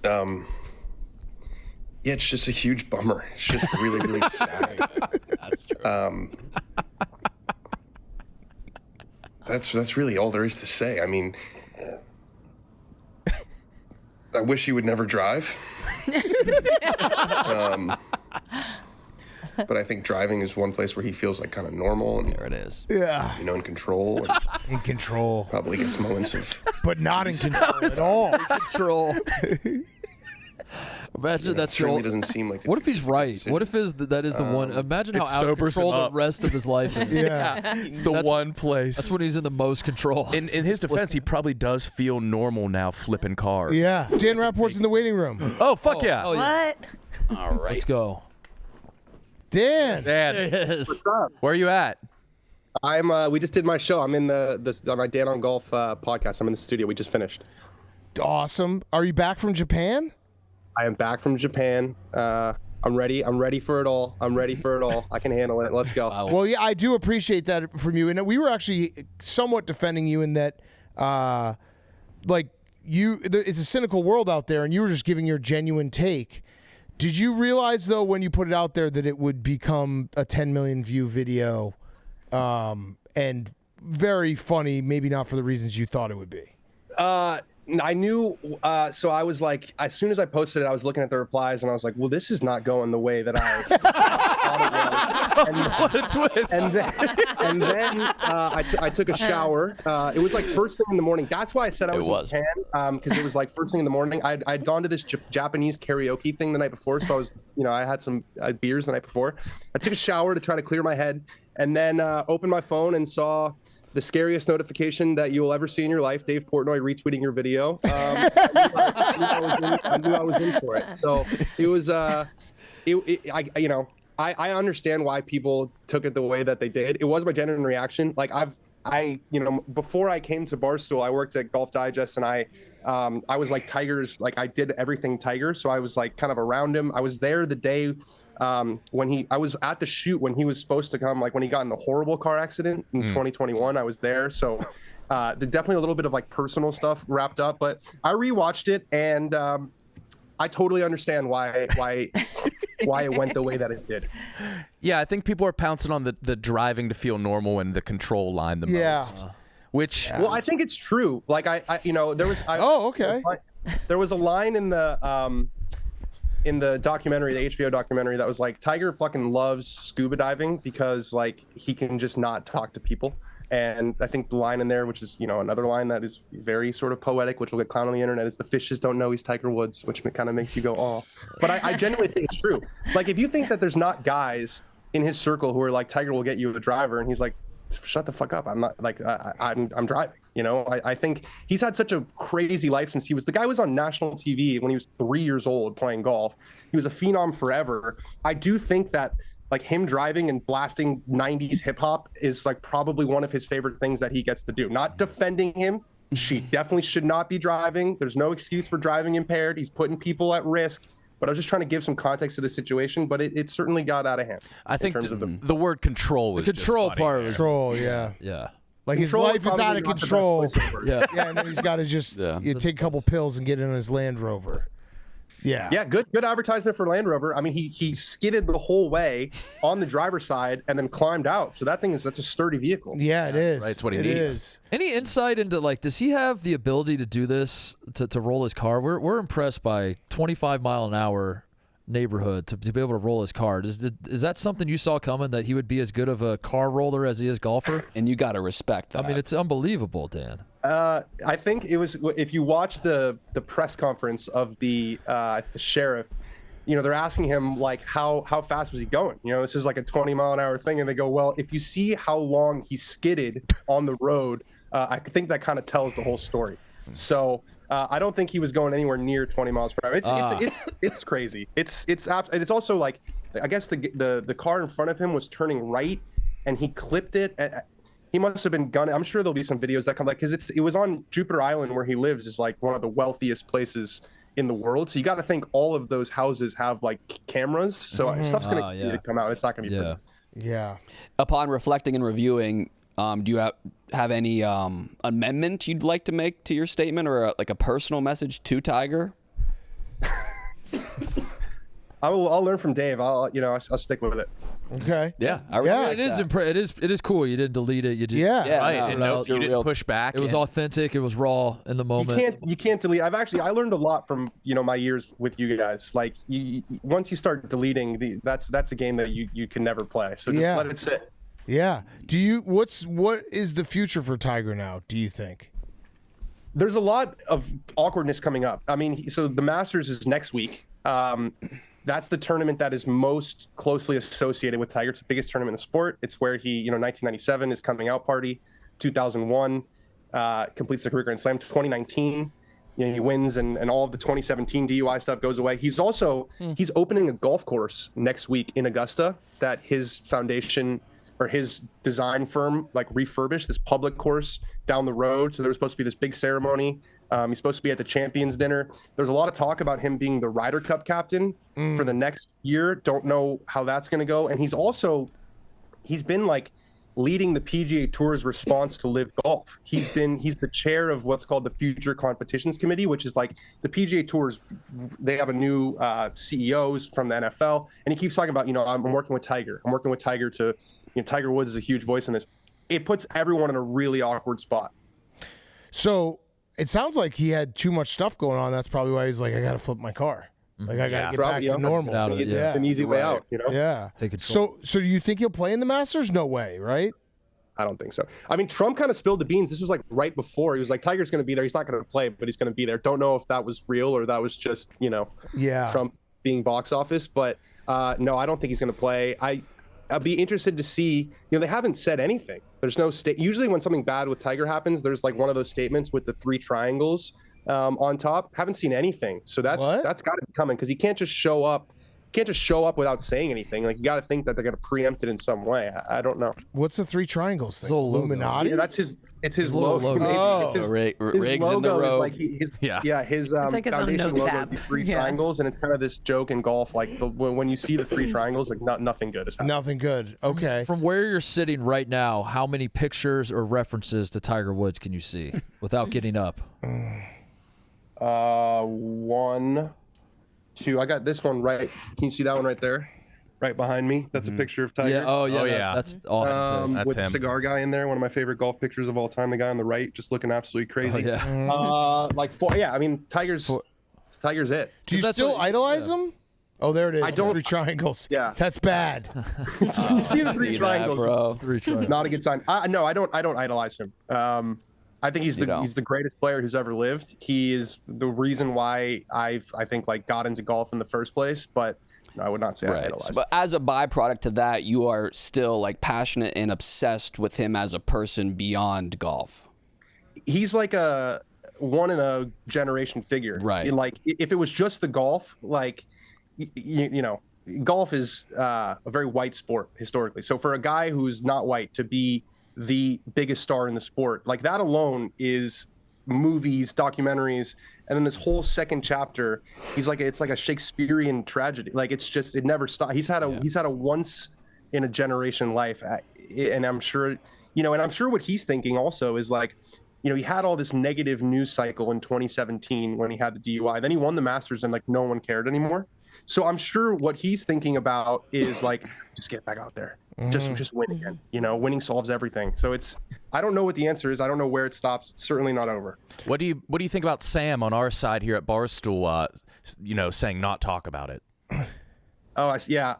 yeah, it's just a huge bummer. It's just really, really sad. That's true. That's really all there is to say. I mean, I wish he would never drive. But I think driving is one place where he feels like kind of normal, and there it is. Yeah. You know, in control. In control. Probably gets moments of. But not in control at all. Control. Imagine that's certainly the doesn't seem like. What if he's right? What if that is the one? Imagine how it out of sobers control him the up. rest of his life is. Yeah. It's the one place. That's when he's in the most control. In his defense, he probably does feel normal now flipping cars. Yeah. Dan Rappaport's in the waiting room. Oh, fuck yeah. Oh, yeah. What? All right. Let's go. Dan. Dan, There it is. What's up? where are you at? I'm. We just did my show. I'm in my Dan on Golf podcast. I'm in the studio. We just finished. Awesome. Are you back from Japan? I am back from Japan. I'm ready. I'm ready for it all. I'm ready for it all. I can handle it. Let's go. Well, yeah, I do appreciate that from you. And we were actually somewhat defending you in that, it's a cynical world out there, and you were just giving your genuine take. Did you realize, though, when you put it out there that it would become a 10 million view video and very funny, maybe not for the reasons you thought it would be? I knew, so I was like, as soon as I posted it, I was looking at the replies, and I was like, well, this is not going the way that I thought it was. What a twist. And then I took a shower. It was like first thing in the morning. That's why I said I was in Japan, because it was like first thing in the morning. I'd gone to this Japanese karaoke thing the night before, so I was, I had some beers the night before. I took a shower to try to clear my head, and then opened my phone and saw the scariest notification that you will ever see in your life, Dave Portnoy retweeting your video. I knew I was in for it. So it was, I understand why people took it the way that they did. It was my genuine reaction. Like before I came to Barstool, I worked at Golf Digest, and I was like Tiger's, like I did everything Tiger. So I was like kind of around him. I was there the day when I was at the shoot when he was supposed to come, like when he got in the horrible car accident in 2021, I was there. So definitely a little bit of like personal stuff wrapped up, but I rewatched it, and I totally understand why it went the way that it did. Yeah, I think people are pouncing on the driving to feel normal and the control line the most. Which well, I think it's true. Like there was there was a line in the documentary, the HBO documentary, that was like, Tiger fucking loves scuba diving because like he can just not talk to people. And I think the line in there, which is, another line that is very sort of poetic, which will get clowned on the internet, is the fishes don't know he's Tiger Woods, which kind of makes you go, oh. But I genuinely think it's true. Like, if you think that there's not guys in his circle who are like, Tiger will get you a driver, and he's like, shut the fuck up. I'm not like, I'm driving. I think he's had such a crazy life since the guy was on national TV when he was 3 years old playing golf. He was a phenom forever. I do think that like him driving and blasting 90s hip hop is like probably one of his favorite things that he gets to do. Not defending him. She definitely should not be driving. There's no excuse for driving impaired. He's putting people at risk. But I was just trying to give some context to the situation, but it certainly got out of hand. I think the word control was the control just part. Control, yeah. Yeah. Like Control his life is out of control. Yeah. Yeah, and then he's got to just take a couple pills and get in his Land Rover. Yeah. Yeah, good advertisement for Land Rover. I mean, he skidded the whole way on the driver's side and then climbed out. So that's a sturdy vehicle. Yeah, it is. Right, it's what he needs. Is. Any insight into like, does he have the ability to do this to roll his car? We're impressed by 25 mile an hour neighborhood to be able to roll his car. Is that something you saw coming, that he would be as good of a car roller as he is golfer? And you got to respect that. I mean, it's unbelievable, Dan. I think it was, if you watch the press conference of the sheriff, they're asking him like how fast was he going? This is like a 20 mile an hour thing, and they go, well, if you see how long he skidded on the road, I think that kind of tells the whole story. So I don't think he was going anywhere near 20 miles per hour. It's crazy. It's also like, I guess the car in front of him was turning right, and he clipped it. he must have been gunning. I'm sure there'll be some videos that come like, because it was on Jupiter Island where he lives, is like one of the wealthiest places in the world. So you got to think all of those houses have like cameras. So stuff's going to continue to come out. It's not going to be pretty. Yeah. Upon reflecting and reviewing, do you have any amendment you'd like to make to your statement, or like a personal message to Tiger? I'll learn from Dave. I'll stick with it. Okay. Yeah. It is cool. You didn't delete it. You just Right. You didn't push back. It was authentic. It was raw in the moment. You can't delete. I learned a lot from my years with you guys. Like once you start deleting, that's a game that you can never play. So just let it sit. Yeah. What is the future for Tiger now, do you think? There's a lot of awkwardness coming up. I mean, so the Masters is next week. That's the tournament that is most closely associated with Tiger. It's the biggest tournament in the sport. It's where he, 1997, his coming out party, 2001, completes the career Grand Slam. 2019, he wins, and all of the 2017 DUI stuff goes away. He's also he's opening a golf course next week in Augusta that his foundation or his design firm like refurbished, this public course down the road. So there was supposed to be this big ceremony. He's supposed to be at the Champions Dinner. There's a lot of talk about him being the Ryder Cup captain for the next year. Don't know how that's going to go. And he's been like leading the PGA Tour's response to Live Golf. He's the chair of what's called the Future Competitions Committee, which is like the PGA Tours. They have a new CEOs from the NFL, and he keeps talking about, I'm working with Tiger. I'm working with Tiger to, Tiger Woods is a huge voice in this. It puts everyone in a really awkward spot. So it sounds like he had too much stuff going on. That's probably why he's like, I got to flip my car. Like, I got to get back to normal. It's an easy way out, Yeah. Take control. So do you think he'll play in the Masters? No way, right? I don't think so. I mean, Trump kind of spilled the beans. This was like right before. He was like, Tiger's going to be there. He's not going to play, but he's going to be there. Don't know if that was real or that was just, Trump being box office. But no, I don't think he's going to play. I'd be interested to see, they haven't said anything. There's no usually when something bad with Tiger happens, there's like one of those statements with the 3 triangles on top. Haven't seen anything. So that's got to be coming, because he can't just show up. Without saying anything. Like, you got to think that they're going to preempt it in some way. I don't know. What's the 3 triangles thing? Illuminati? Yeah, it's his logo. Oh, his Riggs logo in the row. is like his like his own foundation notes logo app. is these 3 Yeah. triangles, and it's kind of this joke in golf. Like when you see the 3 triangles, like nothing good is happening. Nothing good. Okay. From where you're sitting right now, how many pictures or references to Tiger Woods can you see without getting up? 1, 2. I got this one right. Can you see that one right there? Right behind me. That's a picture of Tiger. Yeah. Oh, yeah. That's awesome. That's with him. the cigar guy in there. One of my favorite golf pictures of all time. The guy on the right, just looking absolutely crazy. Oh, yeah. Like 4. Yeah. I mean, Tiger's it. Do you still idolize him? Oh, there it is. I don't. 3 triangles. Yeah. That's bad. You see the 3 triangles, bro. 3 triangles. Not a good sign. No, I don't idolize him. I think he's the greatest player who's ever lived. He is the reason why I think like got into golf in the first place. But no, I would not say I idolize him. But as a byproduct to that, you are still like passionate and obsessed with him as a person beyond golf. He's like a one in a generation figure. Right. Like if it was just the golf, like golf is a very white sport historically. So for a guy who's not white to be the biggest star in the sport, like that alone is movies, documentaries, and then this whole second chapter, it's like a Shakespearean tragedy. Like it never stops. He's had a once in a generation life, and I'm sure what he's thinking also is like, he had all this negative news cycle in 2017 when he had the DUI. Then he won the Masters and like no one cared anymore. So I'm sure what he's thinking about is like, just get back out there. Just win again. Winning solves everything. So I don't know what the answer is. I don't know where it stops. It's certainly not over. What do you think about Sam on our side here at Barstool? Saying not talk about it. Oh, yeah.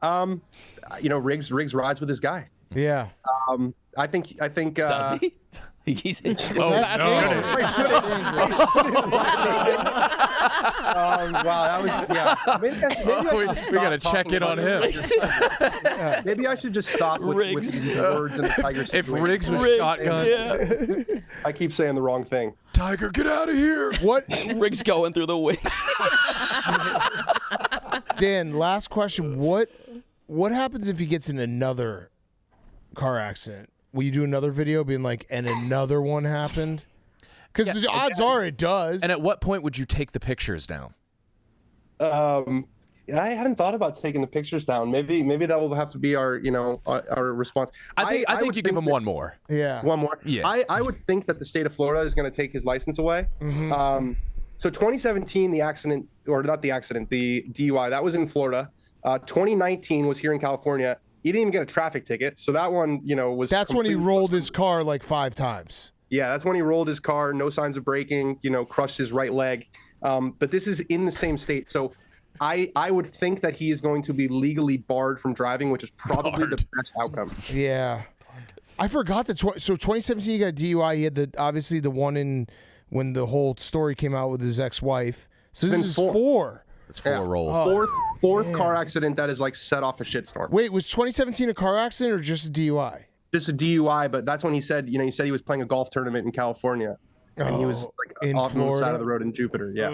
Riggs rides with his guy. Yeah. I think. Does he? He's wow, that was Maybe we gotta check in on him. Maybe I should just stop with the words and the Tiger. If Riggs was shotgun, yeah. I keep saying the wrong thing. Tiger, get out of here! What? Riggs going through the wings. Dan, last question. What happens if he gets in another car accident? will you do another video being like, and another one happened? Because the odds are it does. And at what point would you take the pictures down? I hadn't thought about taking the pictures down. Maybe that will have to be our response. I think you give him one more. Yeah. One more. Yeah. I would think that the state of Florida is going to take his license away. So 2017, the DUI, that was in Florida. 2019 was here in California. He didn't even get a traffic ticket. So that one, was. That's when he rolled his car like 5 times. Yeah, that's when he rolled his car. No signs of braking. Crushed his right leg. But this is in the same state. So I would think that he is going to be legally barred from driving, which is probably the best outcome. Yeah. I forgot that. So 2017, he got DUI. He had obviously the one when the whole story came out with his ex-wife. So this is 4. It's 4 rolls. Fourth car accident that is like set off a shitstorm. Wait, was 2017 a car accident or just a DUI? Just a DUI, but that's when he said, he said he was playing a golf tournament in California, and he was like off on the side of the road in Jupiter. Yeah.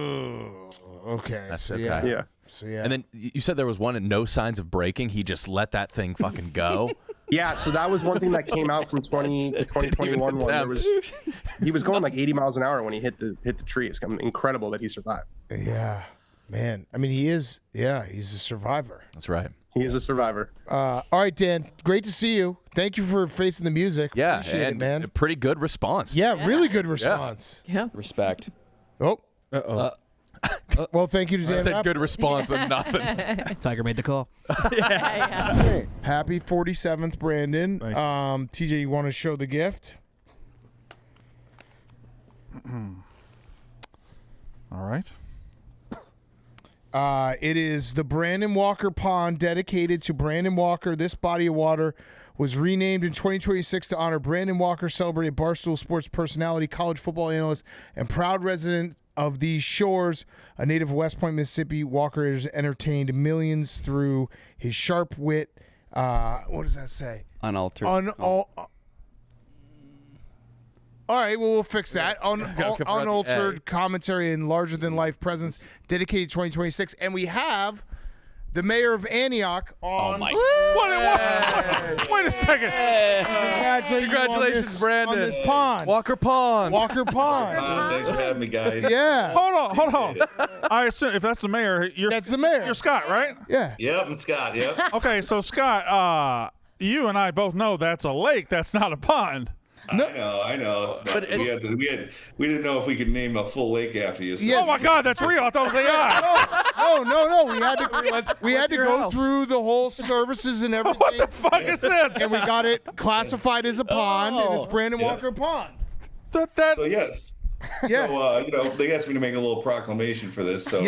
Okay. That's okay. Yeah. So, yeah. And then you said there was one and no signs of braking. He just let that thing fucking go. Yeah, so that was one thing that came out from 2021. He was going like 80 miles an hour when he hit the tree. It's incredible that he survived. Yeah, man. I mean, he's a survivor. That's right. He is a survivor. All right, Dan. Great to see you. Thank you for facing the music. Yeah, Appreciate it, man. A pretty good response. Yeah, really good response. Yeah. Respect. Oh. Well, thank you to Dan. I said good response and nothing. Tiger made the call. Hey, happy 47th, Brandon. TJ, you want to show the gift? All right. It is the Brandon Walker Pond, dedicated to Brandon Walker. This body of water was renamed in 2026 to honor Brandon Walker, celebrated Barstool sports personality, college football analyst, and proud resident of these shores. A native of West Point, Mississippi, Walker has entertained millions through his sharp wit. What does that say? Unaltered. All right, well, we'll fix that. Unaltered commentary and larger-than-life presence, dedicated 2026. And we have the mayor of Antioch on... Oh, my... Wait a second. Congratulations, Brandon. On this pond. Walker Pond. Thanks for having me, guys. Yeah. Hold on. I assume if that's the mayor, that's the mayor. You're Scott, right? Yeah. Yep, I'm Scott. Yep. Okay, so Scott, you and I both know that's a lake. That's not a pond. I know. But we didn't know if we could name a full lake after you. So. Yes. Oh my God, that's real. I thought it was AI. No. We had to go through the whole services and everything. What the fuck is this? And we got it classified as a pond, and it's Brandon Walker Pond. So yes. So, they asked me to make a little proclamation for this. So,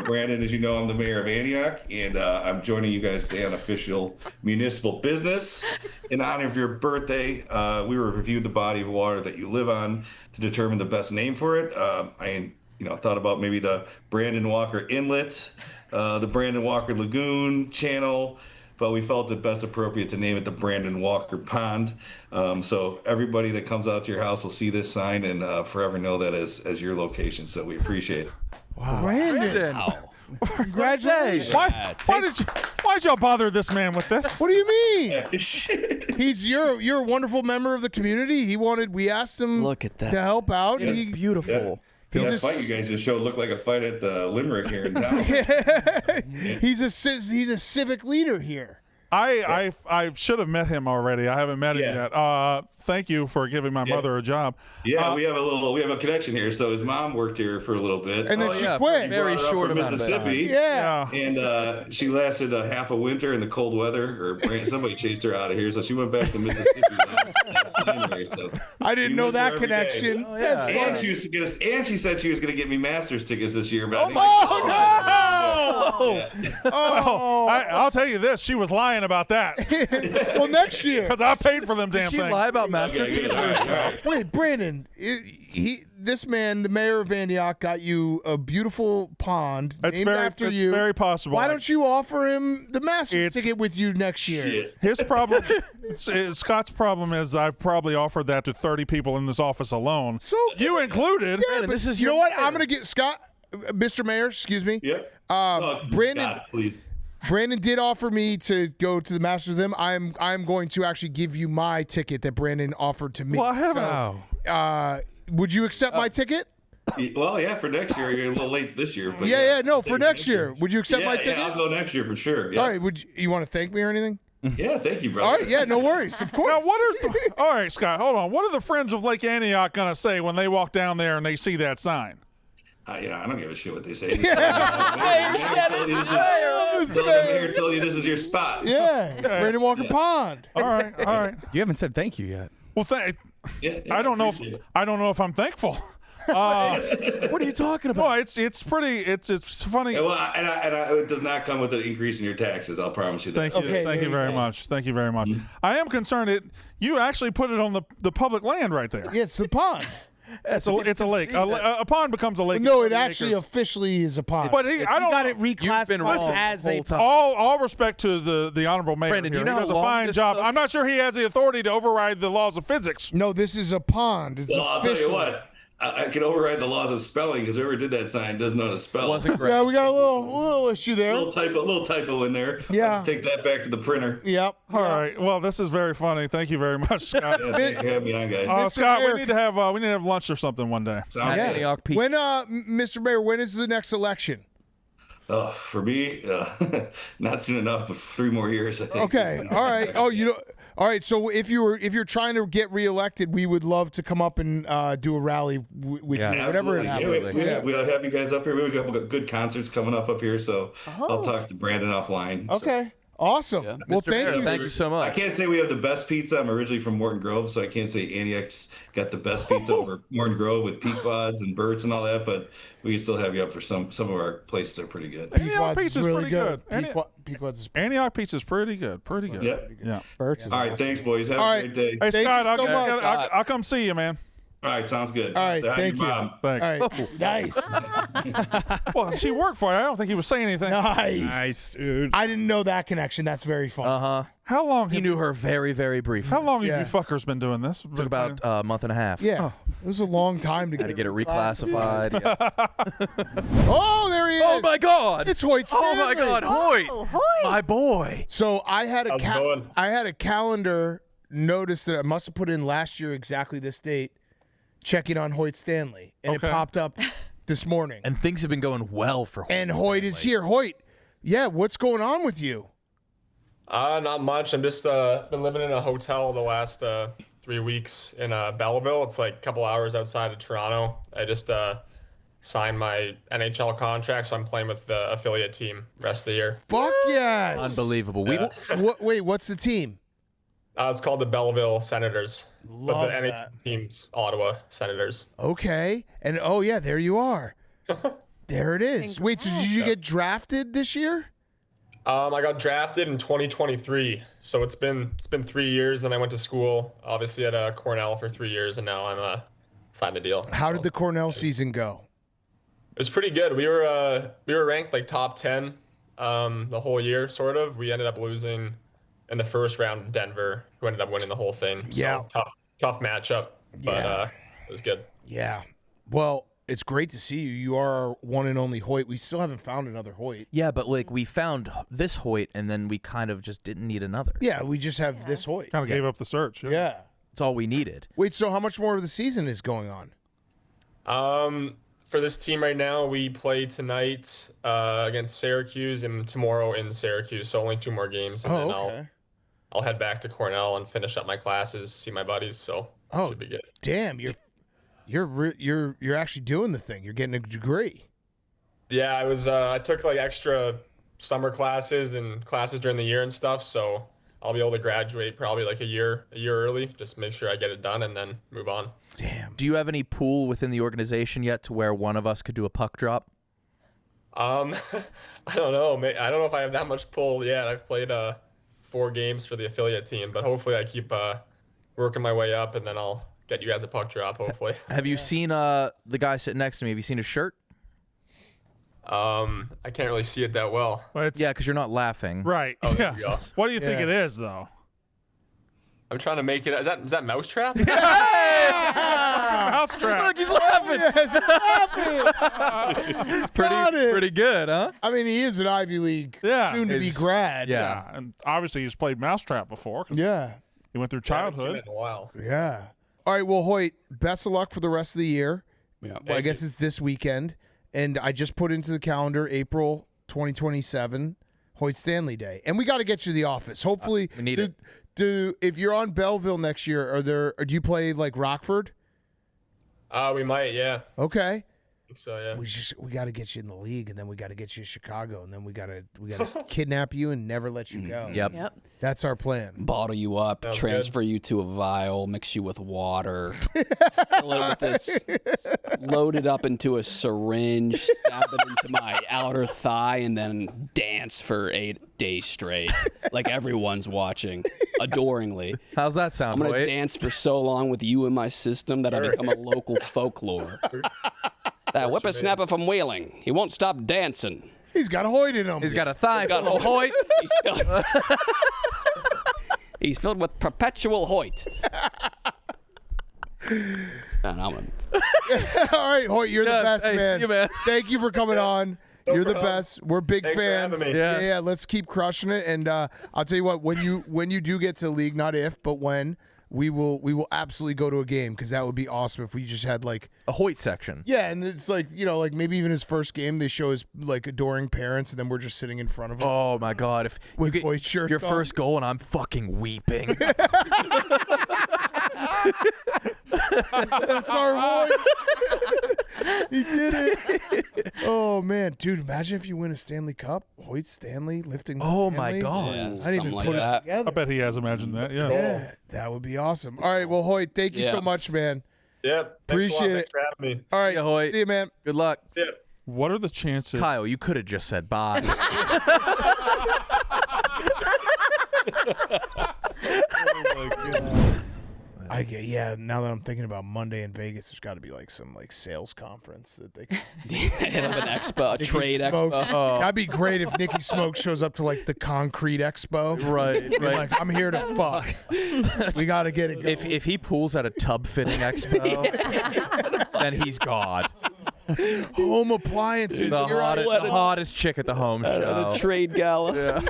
Brandon, as you know, I'm the mayor of Antioch, and I'm joining you guys today on official municipal business. In honor of your birthday, we reviewed the body of water that you live on to determine the best name for it. I thought about maybe the Brandon Walker Inlet, the Brandon Walker Lagoon Channel, but we felt it best appropriate to name it the Brandon Walker Pond. So everybody that comes out to your house will see this sign and forever know that as your location. So we appreciate it. Wow. Brandon. Wow. Congratulations. Why'd y'all bother this man with this? What do you mean? You're a wonderful member of the community. We asked him to help out. He's beautiful. Yeah. That fight you guys just showed looked like a fight at the Limerick here in town. He's a civic leader here. I should have met him already. I haven't met him yet. Thank you for giving my mother a job. Yeah, we have a connection here. So his mom worked here for a little bit, and then she quit. Very short amount of Mississippi. Yeah, and she lasted a half a winter in the cold weather, or somebody chased her out of here, so she went back to Mississippi last January. So I didn't know that connection. And she said she was gonna get me Masters tickets this year. But I'll tell you this: she was lying about that. Well, next year, because I paid for them damn things. Did she lie about Masters tickets? Right. Wait, Brandon, this man, the mayor of Antioch, got you a beautiful pond named after you. It's very possible. Why don't you offer him the Masters ticket with you next year? Shit. His problem, Scott's problem is I've probably offered that to 30 people in this office alone. So you included. Yeah, but you know what? I'm going to get Scott, Mr. Mayor, excuse me. Yep. Brandon, Scott, please. Brandon did offer me to go to the Masters with him. I'm going to actually give you my ticket that Brandon offered to me. Well, I haven't. So, would you accept my ticket? Well, yeah, for next year. You're a little late this year. But No, for next year. Would you accept my ticket? Yeah, I'll go next year for sure. Yeah. All right, would you want to thank me or anything? Yeah, thank you, brother. All right, yeah, no worries, of course. Now, all right, Scott, hold on. What are the friends of Lake Antioch going to say when they walk down there and they see that sign? I don't give a shit what they say. Mayor told you this is your spot. Yeah, it's Brandon Walker Pond. All right. You haven't said thank you yet. Well, I don't know if I'm thankful. What are you talking about? Well, it's pretty. It's funny. Well, and it does not come with an increase in your taxes. I'll promise you that. Thank you very much. Thank you very much. I am concerned. You actually put it on the public land right there. Yeah, it's the pond. It's a lake. A pond becomes a lake. No, it actually officially is a pond. But I don't got it reclassified as a pond. All respect to the honorable mayor. Brandon, here. do you know he does a how long fine this job. took? I'm not sure he has the authority to override the laws of physics. No, this is a pond. It's I'll tell you what. I can override the laws of spelling because whoever did that sign doesn't know how to spell. Wasn't great. Yeah, we got a little issue there. Little typo in there. Yeah. Take that back to the printer. Yep. All right. Well, this is very funny. Thank you very much, Scott. Thanks for having me on, guys. Scott, we need to have lunch or something one day. Sounds good. When Mr. Mayor, when is the next election? For me, not soon enough, but 3 more years, I think. Okay. All right. All right. So if you're trying to get reelected, we would love to come up and do a rally with you. Whatever it happens. We'll have you guys up here. We've got good concerts coming up here, so I'll talk to Brandon offline. Okay. So. Awesome. Yeah. Well, Thank you so much. I can't say we have the best pizza. I'm originally from Morton Grove, so I can't say Antioch's got the best pizza over Morton Grove with Pequods and Burt's and all that, but we can still have you up for some of our places are pretty good. Antioch pizza's really pretty good. Antioch pizza's pretty good. Pretty good. Yep. Yeah. Burt's is all right, awesome. thanks, boys. Have a great day. Hey, Scott, Scott. I'll come see you, man. All right, sounds good. All right, Say hi to thank your you. mom. Thanks. All right, nice. Well, she worked for you. I don't think he was saying anything. Nice, dude. I didn't know that connection. That's very fun. How long? He knew her very, very briefly. How long have you fuckers been doing this? Took about a month and a half. Yeah, it was a long time to Had to get it reclassified. Oh, there he is. Oh my God! It's Hoyt Stanley. Oh my God, Hoyt! My boy. So I had a calendar notice that I must have put in last year exactly this date, checking on Hoyt Stanley, and it popped up this morning. And things have been going well for Hoyt. And Hoyt is here. Hoyt, what's going on with you? Not much. I'm just been living in a hotel the last 3 weeks in Belleville. It's like a couple hours outside of Toronto. I just signed my NHL contract, so I'm playing with the affiliate team rest of the year. Fuck yes! Unbelievable. Yeah. Wait, what's the team? It's called the Belleville Senators. Love but the that. NHL team's Ottawa Senators. Okay, and there you are. There it is. Wait, so did you get drafted this year? I got drafted in 2023, so it's been 3 years. Then I went to school, obviously at Cornell for 3 years, and now I'm signed the deal. How did the Cornell season go? It was pretty good. We were ranked like top 10 the whole year, sort of. We ended up losing in the first round to Denver, who ended up winning the whole thing. So tough matchup, but it was good. Yeah. Well, it's great to see you. You are our one and only Hoyt. We still haven't found another Hoyt. Yeah, but like we found this Hoyt, and then we kind of just didn't need another. Yeah, we just have this Hoyt. Kind of gave up the search. Yeah. It's all we needed. Wait, so how much more of the season is going on? For this team right now, we play tonight against Syracuse and tomorrow in Syracuse. So only 2 more games, and then I'll head back to Cornell and finish up my classes, see my buddies. So should be good. Damn, you're actually doing the thing. You're getting a degree. Yeah, I took like extra summer classes and classes during the year and stuff. So I'll be able to graduate probably like a year early. Just make sure I get it done and then move on. Damn. Do you have any pool within the organization yet to where one of us could do a puck drop? I don't know. I don't know if I have that much pull yet. I've played 4 games for the affiliate team, but hopefully I keep working my way up, and then I'll get you guys a puck drop, hopefully. Have you seen the guy sitting next to me? Have you seen his shirt? I can't really see it that well. Yeah, because you're not laughing. Right. Oh, yeah. What do you think it is, though? I'm trying to make it. Is that Mousetrap? Mousetrap. Look, he's laughing. Yes, pretty good, huh? I mean, he is an Ivy League soon-to-be grad. Yeah, and obviously he's played Mousetrap before. Yeah. He went through I haven't seen childhood. it in a while. Yeah. All right, well, Hoyt, best of luck for the rest of the year. Yeah. Well, I guess it's this weekend. And I just put into the calendar April 2027, Hoyt Stanley Day. And we got to get you to the office. Hopefully, we need it. If you're on Belleville next year, do you play like Rockford? We might, yeah. Okay. I think so, yeah. We got to get you in the league, and then we got to get you to Chicago, and then we got to kidnap you and never let you go. Yep. That's our plan. Bottle you up, Sounds transfer you to a vial, mix you with water, fill it with this, load it up into a syringe, stab it into my outer thigh, and then dance for 8 days straight, like everyone's watching, adoringly. How's that sound, I'm gonna Hoyt? dance for so long with you in my system that I become a local folklore. That whippersnapper from Wheeling, he won't stop dancing. He's got a Hoyt in him. He's got a thigh full of Hoyt. He's filled with perpetual Hoyt. All right, Hoyt, you're the best, man. See you, man. Thank you for coming on. You're the best. We're big Thanks for fans. having me. Yeah. Let's keep crushing it. And I'll tell you what, when you do get to the league, not if, but when, we will absolutely go to a game, because that would be awesome if we just had like a Hoyt section. Yeah, and it's like, like maybe even his first game, they show his like adoring parents, and then we're just sitting in front of him. Oh my God! If with you get Hoyt shirts your on. first goal and I'm fucking weeping. That's our Hoyt. He did it. Oh man, dude! Imagine if you win a Stanley Cup, Hoyt Stanley lifting. Oh Stanley. my God! Yeah, I didn't even like put that. it together. I bet he has imagined that. Yeah. Yeah, that would be awesome. All right, well, Hoyt, thank you so much, man. Yep. Appreciate Thanks for having me. All right, Yeah, Hoyt. see you, man. Good luck. See ya. What are the chances? Kyle, you could have just said bye. Now that I'm thinking about Monday in Vegas, there's got to be like some like sales conference that they can Hit up an expo, a trade Smokes. expo. That'd be great if Nicky Smokes shows up to like the concrete expo. Right. Be like, I'm here to fuck. We got to get it going. If he pulls at a tub fitting expo, then he's God. Home appliances. The You're hottest, right. the hottest chick at the home At show. a trade gala.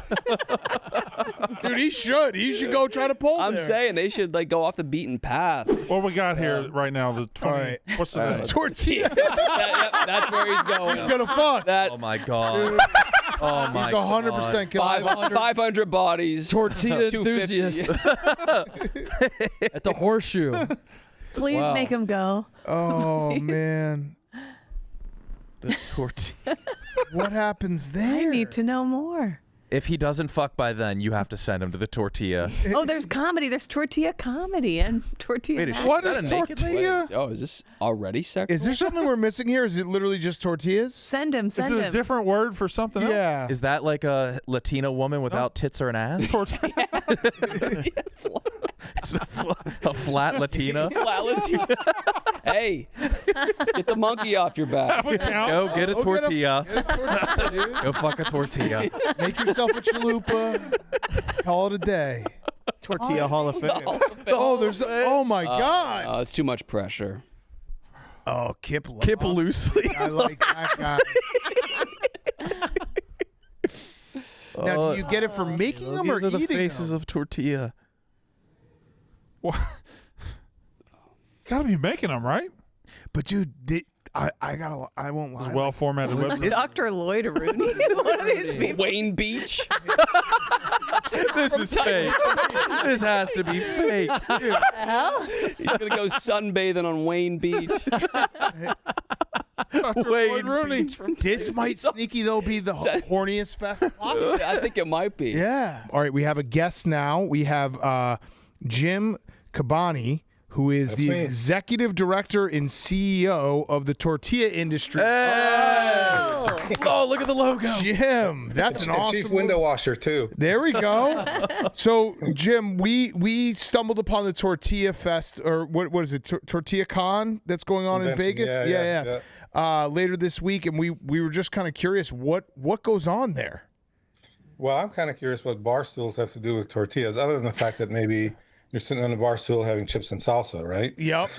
Dude, he should. He should go try to pull I'm there. saying they should like go off the beaten path. What we got here right now? The 20. All right. What's the name? Tortilla. That's where he's going. He's going to fuck. That Oh my God. Oh my He's God. 100% killing 500 bodies. Tortilla 250. enthusiast at the Horseshoe. Please Wow. make him go. Oh, man. The tortilla. What happens there? I need to know more. If he doesn't fuck by then, you have to send him to the tortilla. Oh, there's comedy. There's tortilla comedy and tortilla. Wait, night. What Is is that a naked tortilla? Oh, is this already sexual? Is there something we're missing here? Is it literally just tortillas? Send him. Is Send it a him. different word for something else? Yeah. Is that like a Latina woman without tits or an ass? Tortilla. It's a flat Latina. Hey, get the monkey off your back. Go get a tortilla. Get a tortilla, dude. Go fuck a tortilla. Make yourself a chalupa. Call it a day. Tortilla Hall of Fame. Oh my God. Oh, it's too much pressure. Oh, Kip loosely. I like that guy. Now, do you get it for making them or These are the eating faces them? of tortilla. Got to be making them, right? But dude, I won't lie. This is well-formatted website. Dr. Lloyd Rooney. One of these people. Wayne Beach. This is fake. This has to be fake. What the hell? He's gonna go sunbathing on Wayne Beach. Wayne Rooney. This might sneaky though be the horniest fest possible. I think it might be. Yeah. All right, we have a guest now. We have Jim Kabanni, who is the executive director and CEO of the tortilla industry. Oh, look at the logo. Jim, that's an awesome chief window washer too. There we go. So, Jim, we stumbled upon the Tortilla Fest, or what is it? Tortilla Con that's going on in Vegas. Yeah. Later this week, and we were just kind of curious what goes on there. Well, I'm kind of curious what bar stools have to do with tortillas, other than the fact that maybe you're sitting on a bar stool having chips and salsa, right? Yep.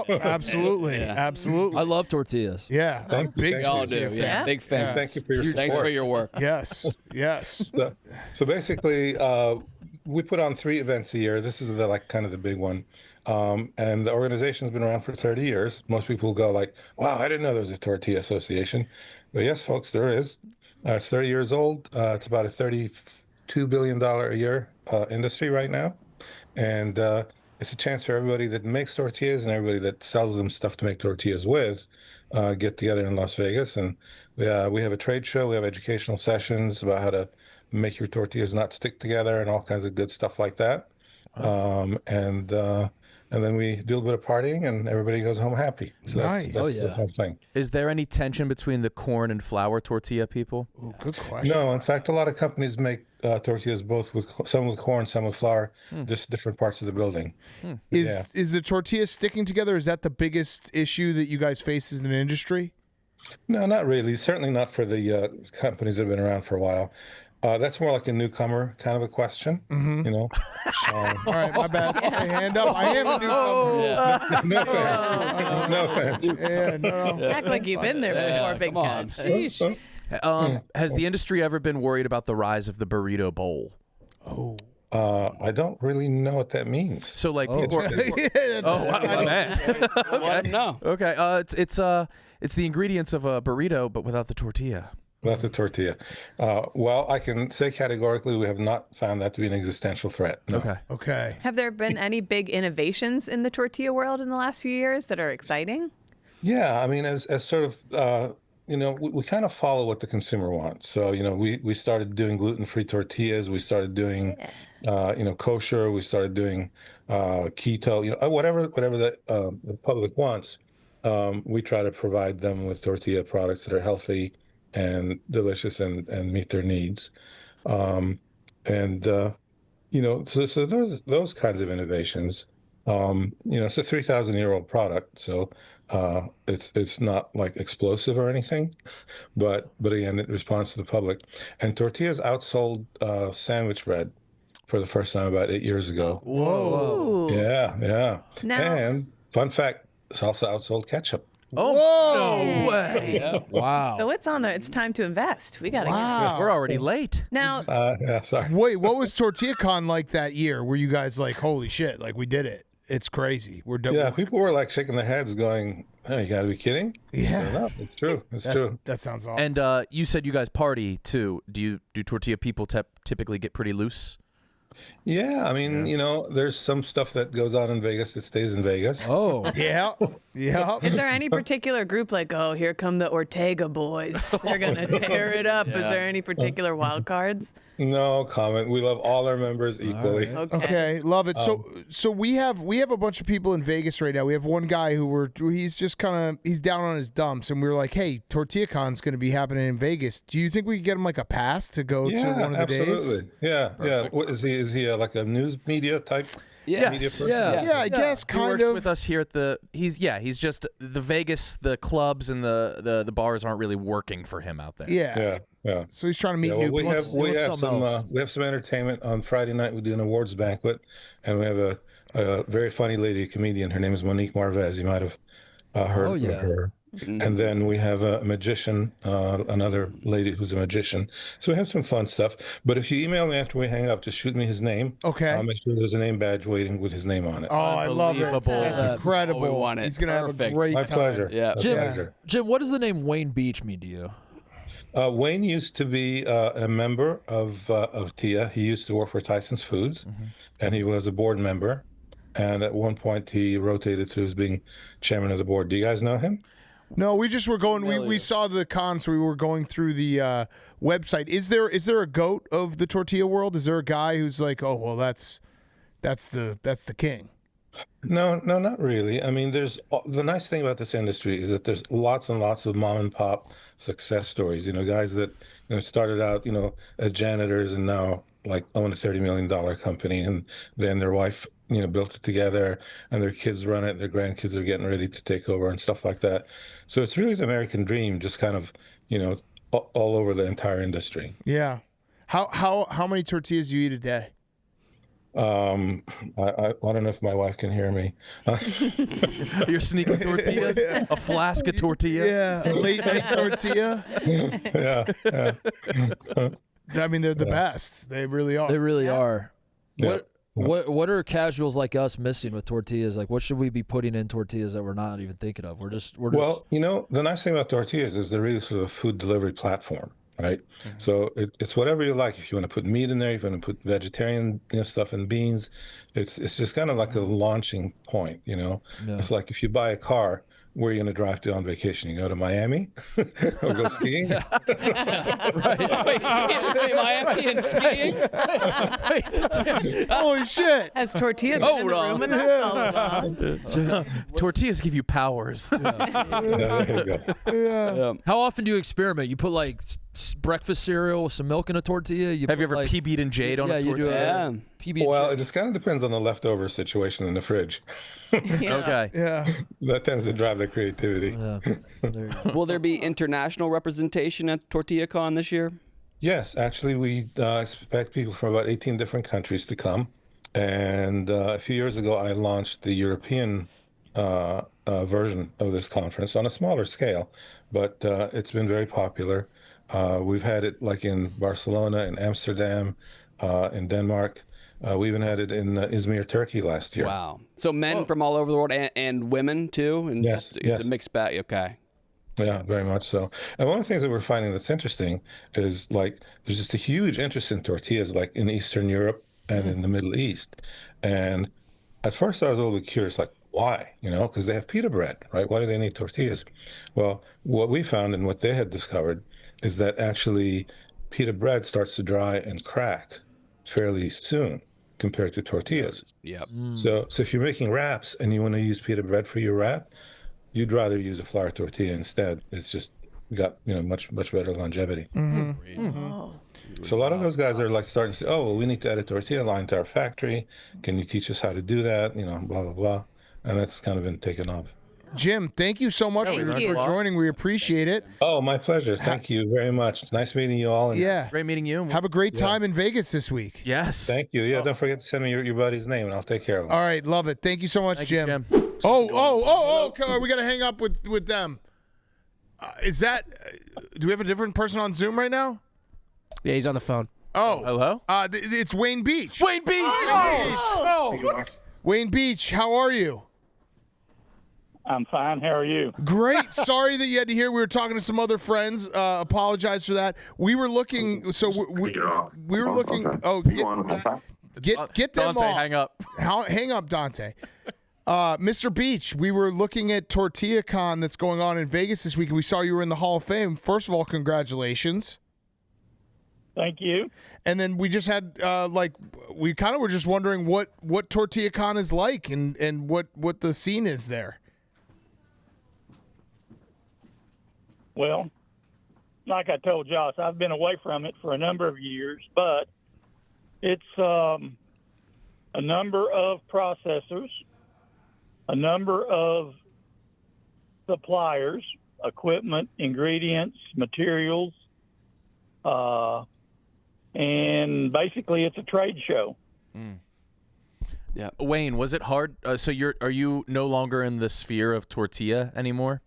Absolutely. Absolutely. I love tortillas. Yeah. Thank you. Big Thank Y'all you. do, yeah. Big fan. And thank you for your support. Thanks for your work. Yes. Yes. So basically, we put on 3 events a year. This is the kind of the big one. And the organization's been around for 30 years. Most people go like, wow, I didn't know there was a tortilla association. But yes, folks, there is. It's 30 years old. It's about a $32 billion a year industry right now. And it's a chance for everybody that makes tortillas and everybody that sells them stuff to make tortillas with get together in Las Vegas. And we have a trade show. We have educational sessions about how to make your tortillas not stick together and all kinds of good stuff like that. And then we do a bit of partying and everybody goes home happy. So Nice. that's the whole thing. Is there any tension between the corn and flour tortilla people? Ooh, good question. No, in fact, a lot of companies make tortillas both with some with corn, some with flour, just different parts of the building. Is the tortilla sticking together? Is that the biggest issue that you guys face as an industry? No, not really. Certainly not for the companies that have been around for a while. That's more like a newcomer kind of a question, you know. All right, my bad. Okay, hand up. I am a newcomer. No offense. No offense. Yeah, no. Act like you've been there before, Big Cat. Sheesh. Has the industry ever been worried about the rise of the burrito bowl? I don't really know what that means. So like people are, my man. Let him know. Okay, it's the ingredients of a burrito but without the tortilla. Without the tortilla. Well, I can say categorically we have not found that to be an existential threat. No. Okay. Have there been any big innovations in the tortilla world in the last few years that are exciting? Yeah, I mean, as sort of, you know, we kind of follow what the consumer wants. So, you know, we started doing gluten-free tortillas. We started doing, you know, kosher. We started doing keto. You know, whatever the public wants, we try to provide them with tortilla products that are healthy and delicious and meet their needs. You know, so those kinds of innovations. You know, it's a 3,000-year-old product, so it's not like explosive or anything, but again, it responds to the public. And tortillas outsold sandwich bread for the first time about 8 years ago. Whoa! Yeah. Now, And fun fact, salsa outsold ketchup. Oh, no way! Wow. so it's on there. It's time to invest. We gotta get. We're already late. Now, Yeah, sorry. Wait, what was TortillaCon like that year? Were you guys like, holy shit, like we did it? It's crazy. We're done. Yeah, people were like shaking their heads going, oh, you gotta be kidding? Yeah. So, no, it's true. It's true. That sounds awesome. And you said you guys party too. Do tortilla people typically get pretty loose? Yeah, I mean, you know, there's some stuff that goes on in Vegas that stays in Vegas. Oh. Yeah. is there any particular group like, oh, here come the Ortega boys? They're gonna tear it up. Is there any particular wild cards? No comment. We love all our members equally. Okay. Okay, love it. So we have a bunch of people in Vegas right now. We have one guy he's just he's down on his dumps, and we were like, hey, TortillaCon's going to be happening in Vegas. Do you think we could get him like a pass to go to one of the days? Absolutely. Yeah. What is he? Is he like a news media type? Yes. Media person? Yeah, I guess He kind works of. with us here at the. He's just the Vegas. The clubs and the bars aren't really working for him out there. Yeah. So he's trying to meet Yeah, new people. we have some entertainment on Friday night. We do an awards banquet, and we have a very funny lady, a comedian. Her name is Monique Marvez. You might have heard of her. And then we have a magician, another lady who's a magician. So we have some fun stuff. But if you email me after we hang up, just shoot me his name. Okay. I'll make sure there's a name badge waiting with his name on it. Oh, I love it. That's incredible. We want it. He's going to have a great My time. pleasure. Yeah. My Jim, pleasure. Jim, what does the name Wayne Beach mean to you? Wayne used to be a member of TIA. He used to work for Tyson's Foods, and he was a board member. And at one point, he rotated through as being chairman of the board. Do you guys know him? No, we just were going. We saw the con, so we were going through the website. Is there a goat of the tortilla world? Is there a guy who's like, oh well, that's the king? No, not really. I mean, there's the nice thing about this industry is that there's lots and lots of mom and pop success stories. You know, guys that started out as janitors and now like own a $30 million company, and then their wife built it together, and their kids run it. Their grandkids are getting ready to take over and stuff like that. So it's really the American dream, just kind of all over the entire industry. Yeah. How many tortillas do you eat a day? I don't know if my wife can hear me. You're sneaking tortillas? A flask of tortilla? Yeah, a late night tortilla. Yeah. I mean, they're the best. They really are. They really are. Yeah. What are casuals like us missing with tortillas? Like, what should we be putting in tortillas that we're not even thinking of? Well, the nice thing about tortillas is they're really sort of a food delivery platform, right? Mm-hmm. So it's whatever you like. If you want to put meat in there, if you want to put vegetarian stuff and beans, it's just kind of like a launching point, Yeah. It's like if you buy a car, where are you going to drive to on vacation? You go to Miami or go skiing? Right. Wait, Miami and skiing? Holy shit. Has Tortilla been in the room with us? Tortillas give you powers. There you go. Yeah. How often do you experiment? You put like breakfast cereal with some milk in a tortilla? Have you ever PB'd and J'd on a tortilla? Well, it just kind of depends on the leftover situation in the fridge. Okay. Yeah. That tends to drive the creativity. Will there be international representation at TortillaCon this year? Yes, actually, we expect people from about 18 different countries to come. And a few years ago, I launched the European version of this conference on a smaller scale, but it's been very popular. We've had it like in Barcelona, in Amsterdam, in Denmark. We even had it in Izmir, Turkey last year. Wow. So men from all over the world and women too? And yes, it's a mixed bag. Okay. Yeah, very much so. And one of the things that we're finding that's interesting is like there's just a huge interest in tortillas like in Eastern Europe and in the Middle East. And at first I was a little bit curious, like why? Because they have pita bread, right? Why do they need tortillas? Well, what we found and what they had discovered is that actually pita bread starts to dry and crack fairly soon compared to tortillas. Yep. So if you're making wraps and you want to use pita bread for your wrap, you'd rather use a flour tortilla instead. It's just got much better longevity. So a lot of those guys are like starting to say, oh, well, we need to add a tortilla line to our factory. Can you teach us how to do that? Blah blah blah, and that's kind of been taken off. Jim, thank you so much for joining. We appreciate it. Oh, my pleasure. Thank you very much. Nice meeting you all. Yeah. Great meeting you. Have a great time in Vegas this week. Yes. Thank you. Yeah, don't forget to send me your buddy's name, and I'll take care of him. All right, love it. Thank you so much, Jim. Oh, we got to hang up with them. Is that, do we have a different person on Zoom right now? Yeah, he's on the phone. Oh. Hello? It's Wayne Beach. Wayne Beach! Wayne Beach, how are you? I'm fine. How are you? Great. Sorry that you had to hear. We were talking to some other friends. Apologize for that. We were looking. So we were looking. Oh, get them Dante, off. hang up. Hang up, Dante. Mr. Beach, we were looking at TortillaCon that's going on in Vegas this week, and we saw you were in the Hall of Fame. First of all, congratulations. Thank you. And then we just had we kind of were just wondering what TortillaCon is like and what the scene is there. Well, like I told Josh, I've been away from it for a number of years, but it's a number of processors, a number of suppliers, equipment, ingredients, materials, and basically it's a trade show. Yeah. Wayne, was it hard? So are you no longer in the sphere of tortilla anymore?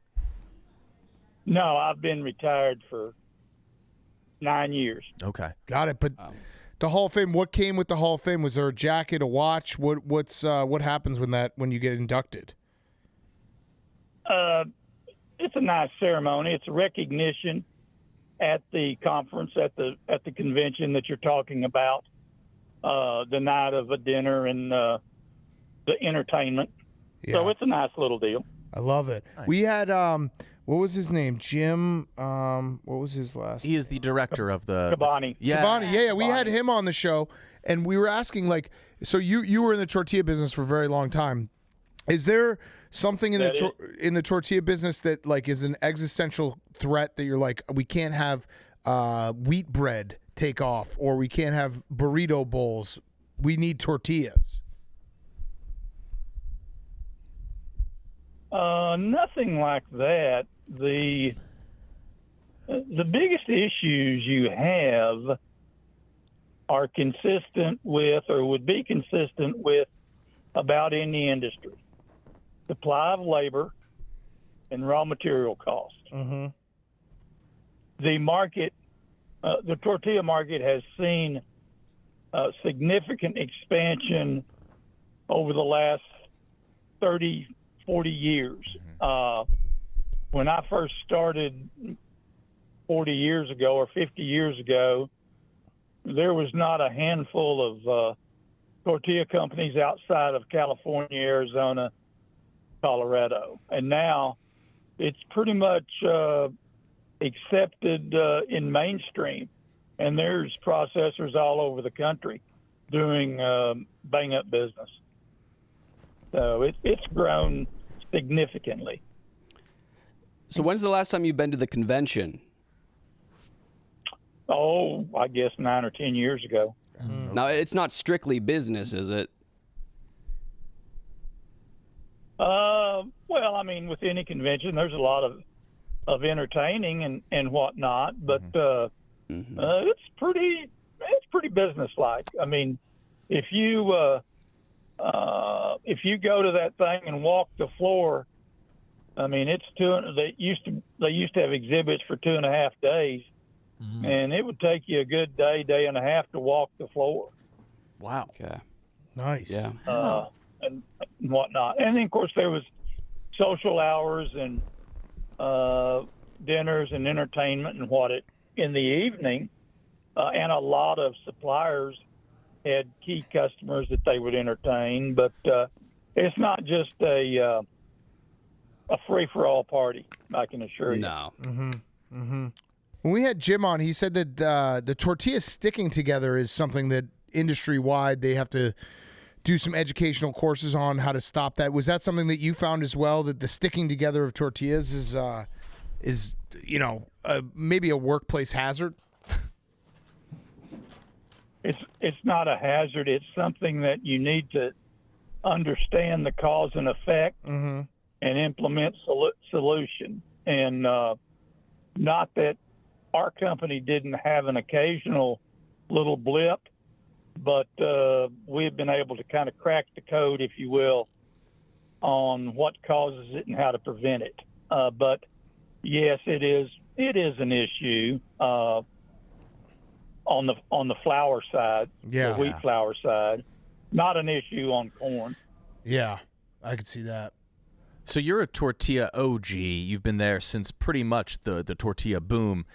No, I've been retired for 9 years. Okay. Got it. But the Hall of Fame, what came with the Hall of Fame? Was there a jacket, a watch? What happens when you get inducted? It's a nice ceremony. It's a recognition at the conference, at the convention that you're talking about, the night of a dinner and the entertainment. Yeah. So it's a nice little deal. I love it. Nice. We had what was his name? Jim. What was his last? He is the director of the Kabanni. Yeah. Kabanni. Yeah. We had him on the show, and we were asking so you were in the tortilla business for a very long time. Is there something in the tortilla business that is an existential threat that you're like, we can't have wheat bread take off, or we can't have burrito bowls? We need tortillas. Nothing like that. The biggest issues you have are consistent with, or would be consistent with, about any industry: supply of labor and raw material cost. Mm-hmm. The market, the tortilla market, has seen significant expansion over the last 30, 40 years. When I first started 40 years ago or 50 years ago, there was not a handful of tortilla companies outside of California, Arizona, Colorado. And now it's pretty much accepted in mainstream. And there's processors all over the country doing bang-up business. So it's grown significantly. So when's the last time you've been to the convention? Oh, I guess 9 or 10 years ago. Now, it's not strictly business, is it? Well, I mean, with any convention, there's a lot of entertaining and whatnot, but it's pretty businesslike. I mean, if you go to that thing and walk the floor, I mean, they used to have exhibits for 2.5 days, and it would take you a good day and a half to walk the floor. Wow. Okay. Nice. Yeah. And whatnot. And then, of course, there was social hours and dinners and entertainment and in the evening. And a lot of suppliers had key customers that they would entertain. But it's not just a free-for-all party, I can assure you. No. Mm-hmm. Mm-hmm. When we had Jim on, he said that the tortilla sticking together is something that industry-wide they have to do some educational courses on how to stop that. Was that something that you found as well, that the sticking together of tortillas is maybe a workplace hazard? It's not a hazard. It's something that you need to understand the cause and effect and implement solution. And not that our company didn't have an occasional little blip, but we've been able to kind of crack the code, if you will, on what causes it and how to prevent it. But yes, it is an issue on the flour side, the wheat flour side. Not an issue on corn. Yeah, I could see that. So you're a tortilla OG. You've been there since pretty much the tortilla boom.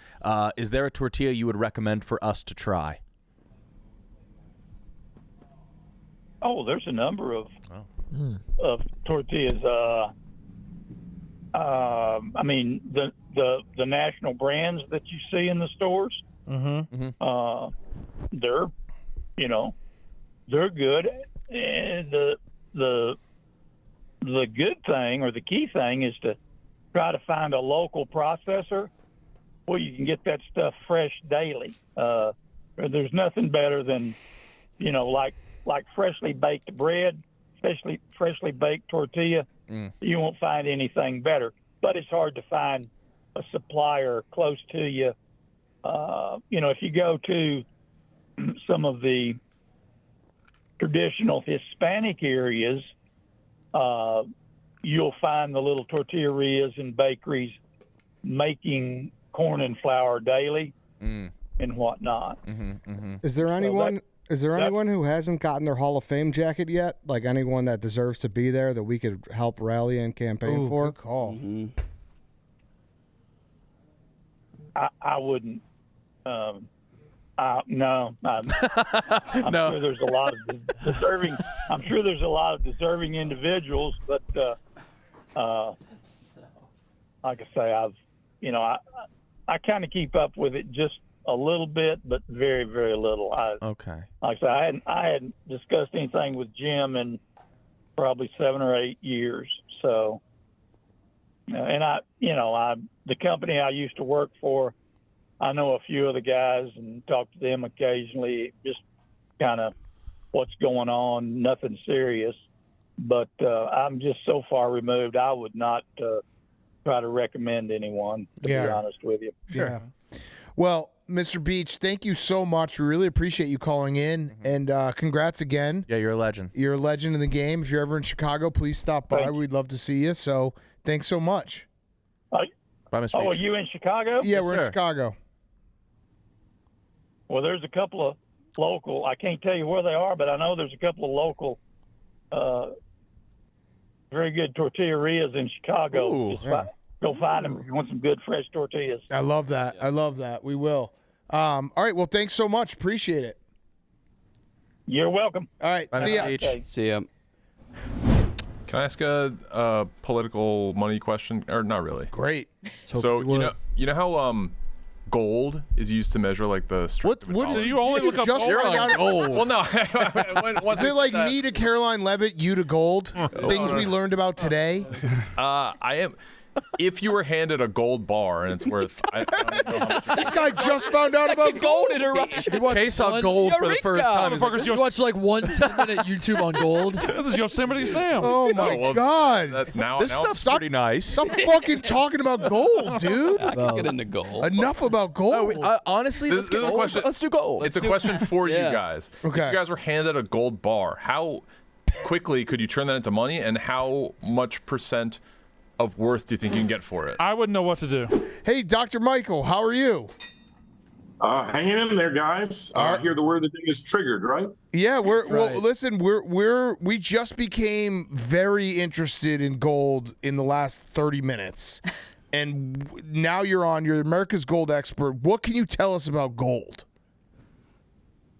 Is there a tortilla you would recommend for us to try? Oh, there's a number of tortillas. I mean, the national brands that you see in the stores, they're good. And the good thing, or the key thing, is to try to find a local processor where you can get that stuff fresh daily. There's nothing better than, like freshly baked bread, freshly baked tortilla. You won't find anything better. But it's hard to find a supplier close to you. If you go to some of the traditional Hispanic areas, you'll find the little tortillerias and bakeries making corn and flour daily and whatnot. Is there anyone? Is there anyone who hasn't gotten their Hall of Fame jacket yet? Like anyone that deserves to be there that we could help rally and campaign for? Good call. I wouldn't. No. I'm No. sure there's a lot of deserving. I'm sure there's a lot of deserving individuals, but like I say, I kind of keep up with it just a little bit, but very, very little. Okay. Like I say, I hadn't discussed anything with Jim in probably 7 or 8 years. So, and the company I used to work for, I know a few of the guys and talk to them occasionally, just kind of what's going on, nothing serious. But I'm just so far removed, I would not try to recommend anyone, to be honest with you. Sure. Yeah. Well, Mr. Beach, thank you so much. We really appreciate you calling in, and congrats again. Yeah, you're a legend. You're a legend in the game. If you're ever in Chicago, please stop by. We'd love to see you. So thanks so much. Bye, Mr. Oh, are Beach. you in Chicago? Yeah, we're in Chicago. Well, there's a couple of local. I can't tell you where they are, but I know there's a couple of local, very good tortillerias in Chicago. Ooh, Go find them if you want some good fresh tortillas. I love that. I love that. We will. All right. Well, thanks so much. Appreciate it. You're welcome. All right. See ya. Okay. See ya. Can I ask a political money question? Or not really. Great. So you know how gold is used to measure like the strength. What of a did dollar? you only look up gold? Well, no. Is it like me to Caroline Levitt, you to gold? Things we learned about today? I am. If you were handed a gold bar and it's worth, I don't know how much. This guy just found out about gold. interruption. Case on gold for the first time. You watch like 1 10-minute YouTube on gold. This is Yosemite Sam. Oh my God! This stuff's pretty nice. Stop fucking talking about gold, dude. I can get into gold. Enough about gold. Honestly, This is a question. let's do gold. It's a question for you Yeah. guys. Okay. If you guys were handed a gold bar, how quickly could you turn that into money, and how much percent of worth do you think you can get for it? I wouldn't know what to do. Hey, Dr. Michael, how are you? Hanging in there, guys. I hear the word the thing is triggered, right? Yeah, well. Listen, we just became very interested in gold in the last 30 minutes, and now you're America's gold expert. What can you tell us about gold?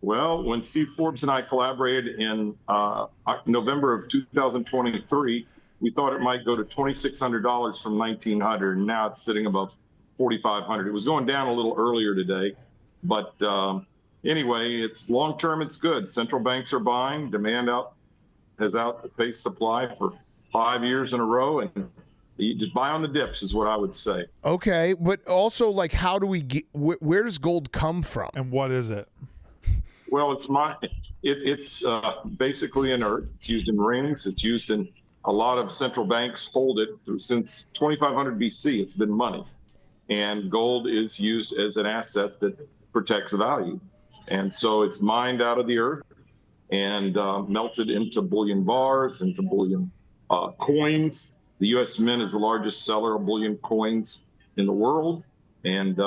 Well, when Steve Forbes and I collaborated in November of 2023, we thought it might go to $2,600 from $1,900, and now it's sitting above $4,500. It was going down a little earlier today, but anyway, it's long-term, it's good. Central banks are buying. Demand has outpaced supply for 5 years in a row, and you just buy on the dips is what I would say. Okay, but also, like, how do we get? Where does gold come from? And what is it? Well, it's basically inert. It's used in rings. It's used in a lot of central banks hold it since 2500 BC. It's been money, and gold is used as an asset that protects value. And so it's mined out of the earth and melted into bullion bars, into bullion coins. The U.S. Mint is the largest seller of bullion coins in the world. And,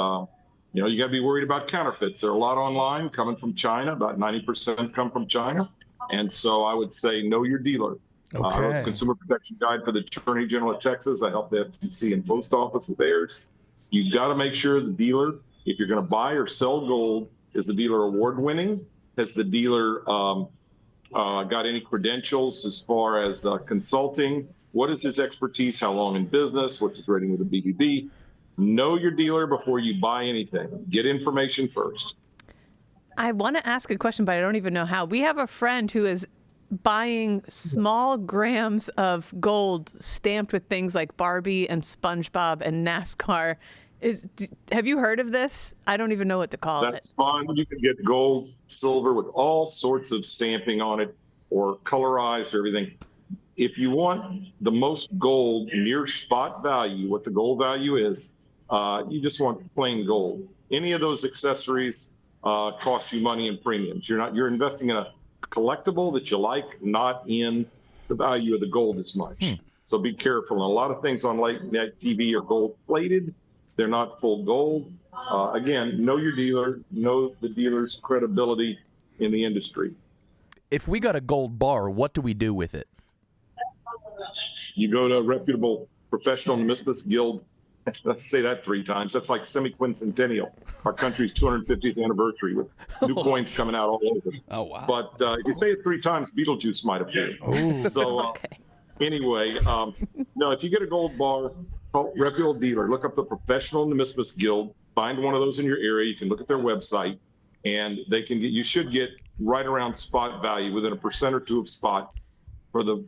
you got to be worried about counterfeits. There are a lot online coming from China. About 90% come from China. And so I would say know your dealer. I wrote the Consumer Protection Guide for the Attorney General of Texas. I helped the FTC and Post Office with theirs. You've got to make sure the dealer, if you're going to buy or sell gold, is the dealer award-winning? Has the dealer got any credentials as far as consulting? What is his expertise? How long in business? What's his rating with the BBB? Know your dealer before you buy anything. Get information first. I want to ask a question, but I don't even know how. We have a friend who is buying small grams of gold stamped with things like Barbie and SpongeBob and NASCAR. Have you heard of this? I don't even know what to call it. That's fine. You can get gold, silver with all sorts of stamping on it, or colorized or everything. If you want the most gold near spot value, what the gold value is, you just want plain gold. Any of those accessories cost you money and premiums. You're investing in a collectible that you like, not in the value of the gold as much. So be careful. And a lot of things on late night TV are gold plated. They're not full gold. Again, know your dealer, know the dealer's credibility in the industry. If we got a gold bar, what do we do with it? You go to a reputable professional numismatist guild. Let's say that 3 times. That's like semi-quincentennial. Our country's 250th anniversry with new coins coming out all over. Oh, wow. But if you say it 3 times, Beetlejuice might appear. Ooh. So anyway, no, if you get a gold bar, call reputable dealer. Look up the Professional Numismatist Guild. Find one of those in your area. You can look at their website, and you should get right around spot value, within 1% or 2% of spot,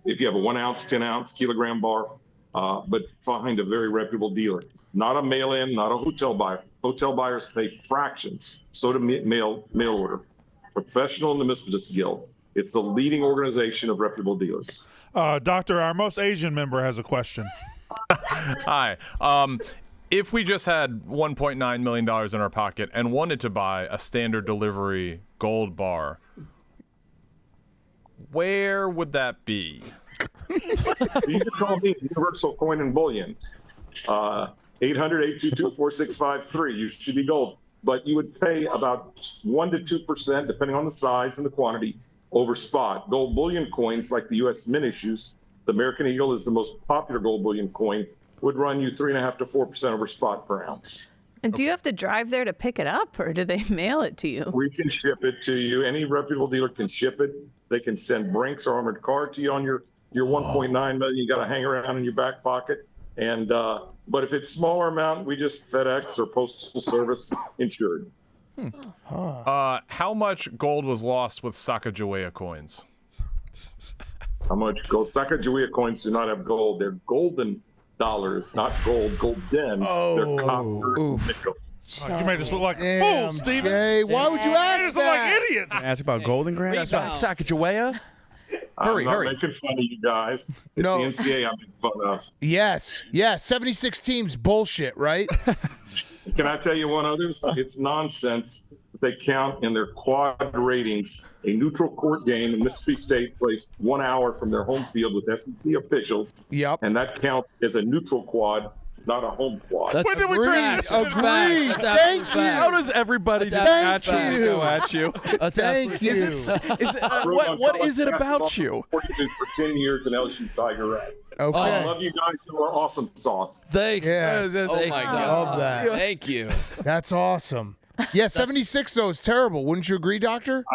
if you have a 1 ounce, 10 ounce, kilogram bar. But find a very reputable dealer, not a mail-in, not a hotel buyer. Hotel buyers pay fractions. So do mail order. Professional Numismatist Guild. It's a leading organization of reputable dealers. Doctor, our most Asian member has a question. Hi. If we just had $1.9 million in our pocket and wanted to buy a standard delivery gold bar, where would that be? You can call me Universal Coin and Bullion. 800-822-4653. You should be gold. But you would pay about 1 to 2%, depending on the size and the quantity, over spot. Gold bullion coins, like the U.S. Mint issues, the American Eagle is the most popular gold bullion coin, would run you 3.5 to 4% over spot per ounce. And do you have to drive there to pick it up, or do they mail it to you? We can ship it to you. Any reputable dealer can ship it. They can send Brinks or armored car to you on your 1.9 million. You got to hang around in your back pocket. And but if it's smaller amount, we just FedEx or Postal Service insured. How much gold was lost with Sacagawea coins? How much gold? Sacagawea coins do not have gold. They're golden dollars, not gold. Golden. They're copper and nickel. You made us look like Damn, fools, Steven. Jay, why would you ask You just look that? like idiots. Ask about Golden Grant? That's about Sacagawea. I'm not making fun of you guys. It's No. the NCAA I'm making fun of. Yes, 76 teams, bullshit, right? Can I tell you one other? It's nonsense that they count in their quad ratings. A neutral court game in Mississippi State plays 1 hour from their home field with SEC officials. Yep. And that counts as a neutral quad, not a home quad. That's When did we Agreed. transition? Agreed. That's Thank absolute you. fact. How does everybody just Thank naturally you. go at you? That's Thank absolute- you. Is it, Wrote on what college is it about basketball you? For 10 years in LSU Tiger Rat. Okay. I love you guys. You are awesome sauce. Thank you. Yes. Oh my God. Love that. Thank you. That's awesome. Yeah, 76 though is terrible. Wouldn't you agree, Doctor?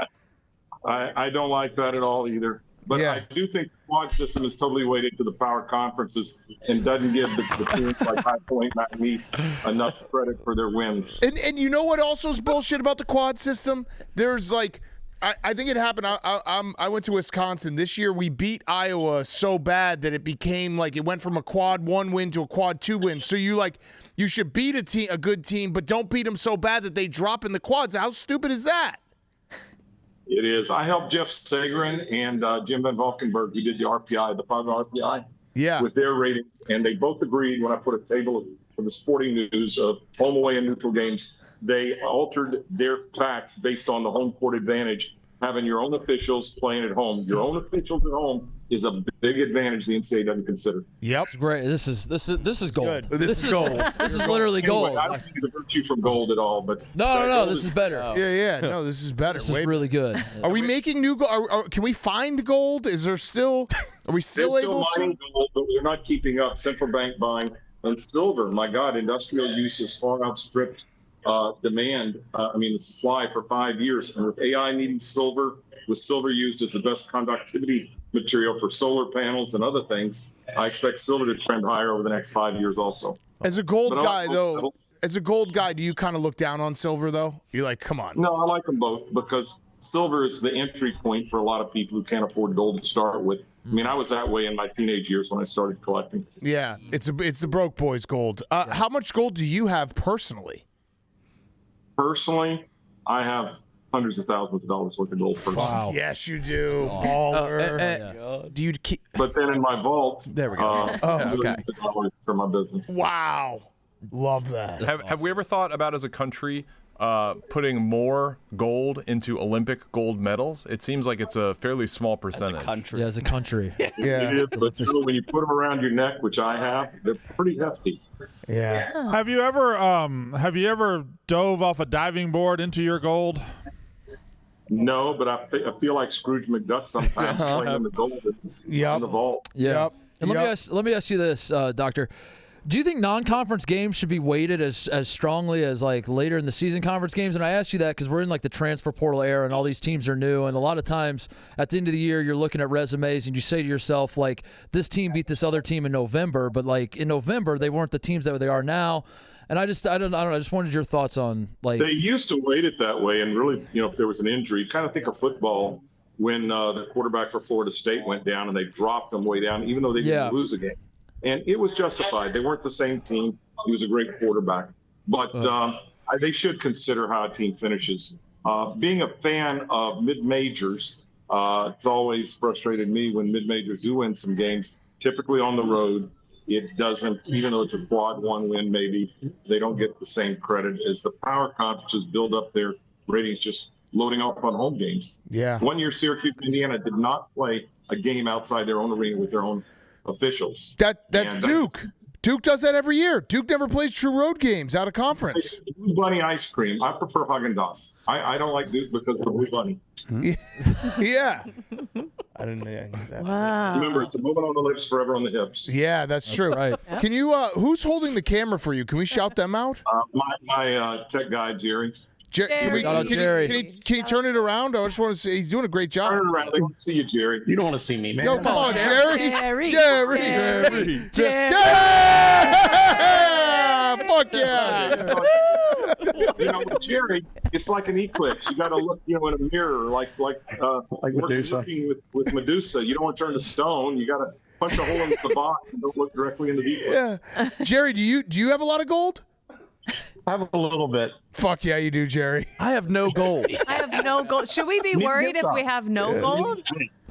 I don't like that at all either. But Yeah. I do think the quad system is totally weighted to the power conferences and doesn't give the teams like High Point and Nice enough credit for their wins. And you know what also is bullshit about the quad system? There's like, I think it happened. I went to Wisconsin this year. We beat Iowa so bad that it became like it went from a quad 1 win to a quad 2 win. So you should beat a good team, but don't beat them so bad that they drop in the quads. How stupid is that? It is. I helped Jeff Sagarin and Jim Van Valkenburg, who did the RPI, the private RPI, with their ratings, and they both agreed when I put a table for the sporting news of home, away, and neutral games. They altered their facts based on the home court advantage, having your own officials playing at home. Your own officials at home is a big advantage the NCAA doesn't consider. Yep. It's great. This is gold. This is gold. This is literally gold. I don't see the virtue from gold at all, but No. This is better. Yeah. No, this is better. This is really good. Are we making new gold? Can we find gold? Is there still? Are we still They're able mining to? gold, but we're not keeping up. Central bank buying and silver. My God, industrial use has far outstripped demand. The supply for 5 years. And with AI needing silver, with silver used as the best conductivity material for solar panels and other things, I expect silver to trend higher over the next 5 years also. As a gold guy, though, do you kind of look down on silver, though? You're like, come on. No, I like them both because silver is the entry point for a lot of people who can't afford gold to start with. I was that way in my teenage years when I started collecting. Yeah, it's the broke boys gold. How much gold do you have personally? Personally, I have hundreds of thousands of dollars worth of gold personally. Wow. Yes, you do. Baller. Do you keep? But then in my vault, there we go. millions of dollars for my business. Wow. Love that. Have we ever thought about as a country putting more gold into Olympic gold medals? It seems like it's a fairly small percentage. Yeah, as a country. It is, but when you put them around your neck, which I have, they're pretty hefty. Yeah. Have you ever dove off a diving board into your gold? No, but I feel like Scrooge McDuck sometimes playing in the gold in the vault. Yeah. And let me ask you this, Doctor. Do you think non-conference games should be weighted as strongly as like later in the season conference games? And I ask you that because we're in like the transfer portal era and all these teams are new. And a lot of times at the end of the year, you're looking at resumes and you say to yourself, like, this team beat this other team in November, but like in November, they weren't the teams that they are now. And I don't know. I just wanted your thoughts on like. They used to weight it that way, and really, if there was an injury, kind of think of football when the quarterback for Florida State went down and they dropped him way down, even though they didn't lose a game. And it was justified. They weren't the same team. He was a great quarterback. But they should consider how a team finishes. Being a fan of mid-majors, it's always frustrated me when mid-majors do win some games, typically on the road. it doesn't, even though it's a quad one win, maybe they don't get the same credit as the power conferences build up their ratings just loading up on home games. Yeah. 1 year, Syracuse, Indiana did not play a game outside their own arena with their own officials. That's Duke. Duke does that every year. Duke never plays true road games out of conference. Blue Bunny ice cream. I prefer Haagen-Dazs. I don't like Duke because of the Blue Bunny. Yeah. I didn't know that. Wow. Remember, it's a moment on the lips, forever on the hips. Yeah, that's true. right. Can you? Who's holding the camera for you? Can we shout them out? My tech guy, Jerry. Can you turn it around? I just want to say he's doing a great job. Turn it around. They want to see you, Jerry. You don't want to see me, man. Yo, come on, Jerry. Jerry. Fuck yeah. With Jerry, it's like an eclipse. You got to look, in a mirror, like Medusa. Looking with Medusa. You don't want to turn to stone. You got to punch a hole in the box and don't look directly into the eclipse. Yeah. Jerry, do you have a lot of gold? I have a little bit. Fuck yeah, you do, Jerry. I have no gold. I have no gold. Should we be worried if we have no gold?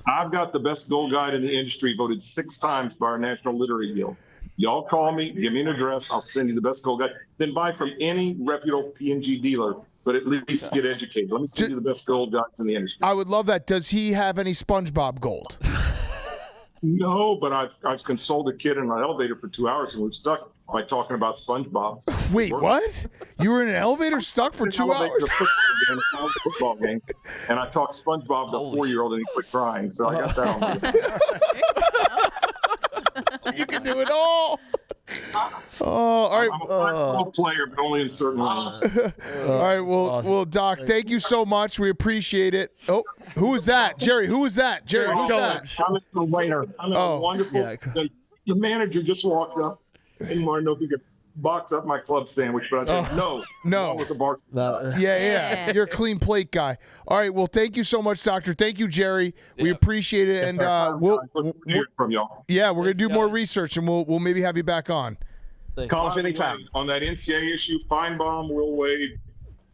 I've got the best gold guide in the industry, voted 6 times by our National Literary Guild. Y'all call me, give me an address, I'll send you the best gold guide. Then buy from any reputable P&G dealer, but at least get educated. Let me send you the best gold guides in the industry. I would love that. Does he have any SpongeBob gold? No, but I've consoled a kid in an elevator for 2 hours and we're stuck by talking about SpongeBob. Wait, what? You were in an elevator stuck for 2 hours? Football game, and I talked SpongeBob to a 4-year-old and he quit crying, so I got that on me. You can do it all. Oh, all right. I'm a football player, but only in certain lines. All right, well, Doc, thank you so much. We appreciate it. Oh, who is that? Jerry, who is that? Jerry, who's that? I'm the waiter. I'm a wonderful. Yeah. The manager just walked up and wanted to know if he could box up my club sandwich, but I said no. With the bar. Yeah. You're a clean plate guy. All right, well, thank you so much, Doctor. Thank you, Jerry. We appreciate it, and we'll hear from y'all. Yeah, we're gonna do more research, and we'll maybe have you back on. Call us anytime. On that NCAA issue, Feinbaum, Will Wade,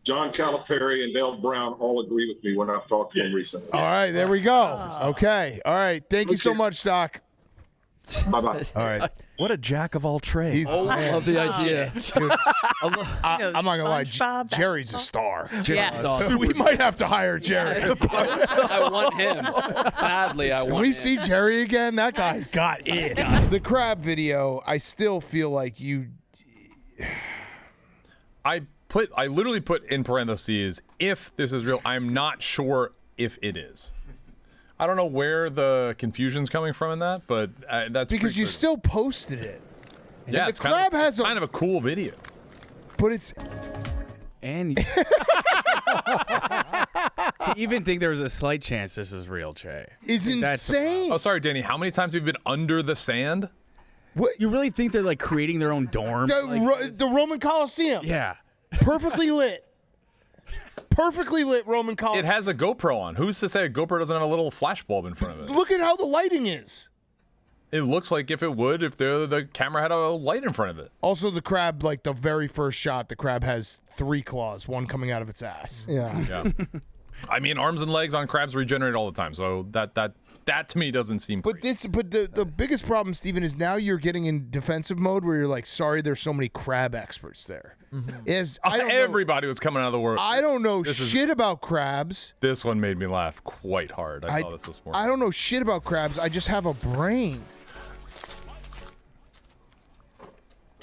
John Calipari, and Dale Brown all agree with me when I've talked to them recently. All right, there we go. Okay. All right. Thank you so much, Doc. Bye-bye. All right. What a jack of all trades. I love the idea. Dude, I'm not going to lie. Jerry's a star. Yes. We might have to hire Jerry. I want him. Badly, I want him. When we see Jerry again, that guy's got it. The crab video, I still feel like you... I literally put in parentheses, if this is real. I'm not sure if it is. I don't know where the confusion's coming from in that, but that's because you still posted it. Yeah, the crab has kind of a cool video. But it's and to even think there was a slight chance this is real, Jay, is insane. Oh, sorry, Danny. How many times have you been under the sand? What you really think they're like creating their own dorm? The Roman Coliseum. Yeah, perfectly lit. Perfectly lit Roman Coliseum. It has a GoPro on. Who's to say a GoPro doesn't have a little flash bulb in front of it? Look at how the lighting is. It looks like if it would, if the camera had a light in front of it. Also, the crab, like the very first shot, the crab has 3 claws, one coming out of its ass. Yeah. I mean, arms and legs on crabs regenerate all the time, so that to me doesn't seem. But the biggest problem, Steven, is now you're getting in defensive mode where you're like, sorry, there's so many crab experts there. Mm-hmm. Everybody was coming out of the world. I don't know shit about crabs. This one made me laugh quite hard. I saw this morning. I don't know shit about crabs. I just have a brain.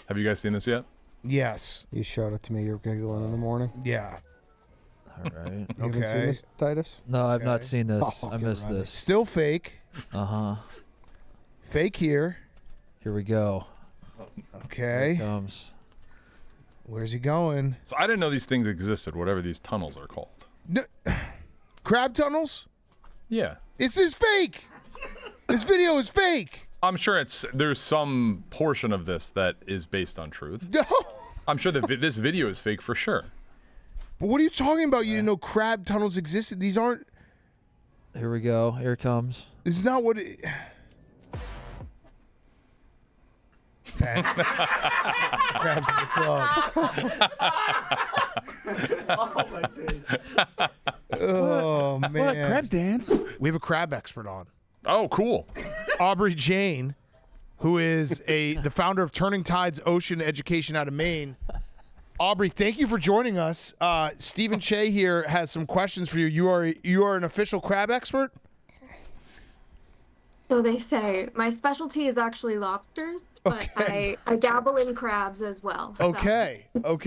Have you guys seen this yet? Yes. You showed it to me. You were giggling in the morning. Yeah. All right. You haven't seen this, Titus? No, I've not seen this. I missed this. Still fake. Uh-huh. Fake here. Here we go. Okay. Here it comes. Where's he going? So I didn't know these things existed, whatever these tunnels are called. No, crab tunnels? Yeah. This is fake. This video is fake. I'm sure there's some portion of this that is based on truth. No. I'm sure that this video is fake for sure. But what are you talking about? You didn't know crab tunnels existed. These aren't. Here we go. Here it comes. This is not what it. Crabs in the club. Oh man. What? Crabs dance? We have a crab expert on. Oh, cool. Aubrey Jane, who is the founder of Turning Tides Ocean Education out of Maine. Aubrey, thank you for joining us. Stephen Che here has some questions for you. You are an official crab expert? So they say. My specialty is actually lobsters, but I dabble in crabs as well. So. Okay. All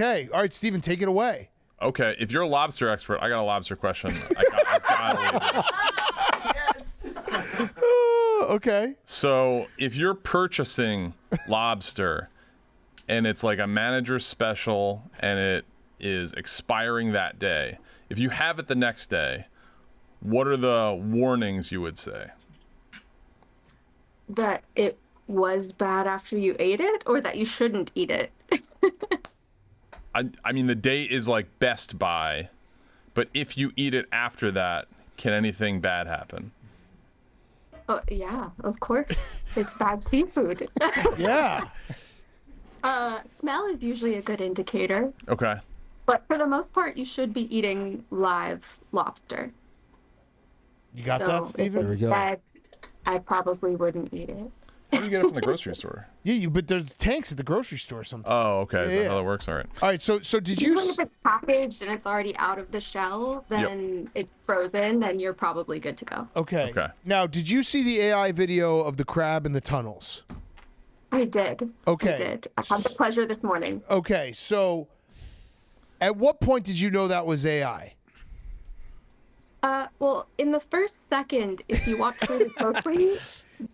right, Stephen, take it away. Okay, if you're a lobster expert, I got a lobster question. I Yes. Okay. So if you're purchasing lobster and it's like a manager's special and it is expiring that day, if you have it the next day, what are the warnings you would say? That it was bad after you ate it, or that you shouldn't eat it? I mean, the date is like best by, but if you eat it after that, can anything bad happen? Oh, yeah, of course. It's bad seafood. Yeah. Smell is usually a good indicator, Okay. but for the most part, you should be eating live lobster. You got that, Stephen? If it's dead, I probably wouldn't eat it. How do you get it from the grocery store? Yeah, but there's tanks at the grocery store sometimes. Oh, okay. Is that how that works? All right. All right, so did you... Even if it's packaged and it's already out of the shell, then it's frozen and you're probably good to go. Okay. Now, did you see the AI video of the crab in the tunnels? I did. Okay. I did. I had the pleasure this morning. Okay, so at what point did you know that was AI? Well, in the first second, if you watch really closely,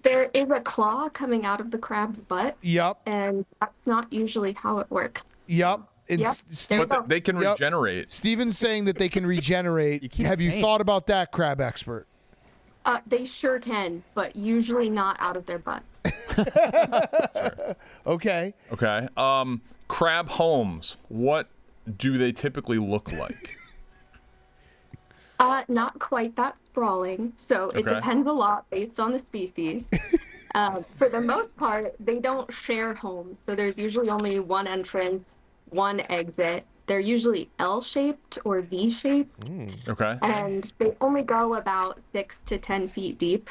there is a claw coming out of the crab's butt. Yep. And that's not usually how it works. Yep. But they can regenerate. Steven's saying that they can regenerate. Have you thought about that, crab expert? They sure can, but usually not out of their butt. Okay. Okay. Crab homes. What do they typically look like? Not quite that sprawling. So it Okay. depends a lot based on the species. For the most part, they don't share homes. So there's usually only one entrance, one exit. They're usually L-shaped or V-shaped. Okay. And they only go about 6 to 10 feet deep.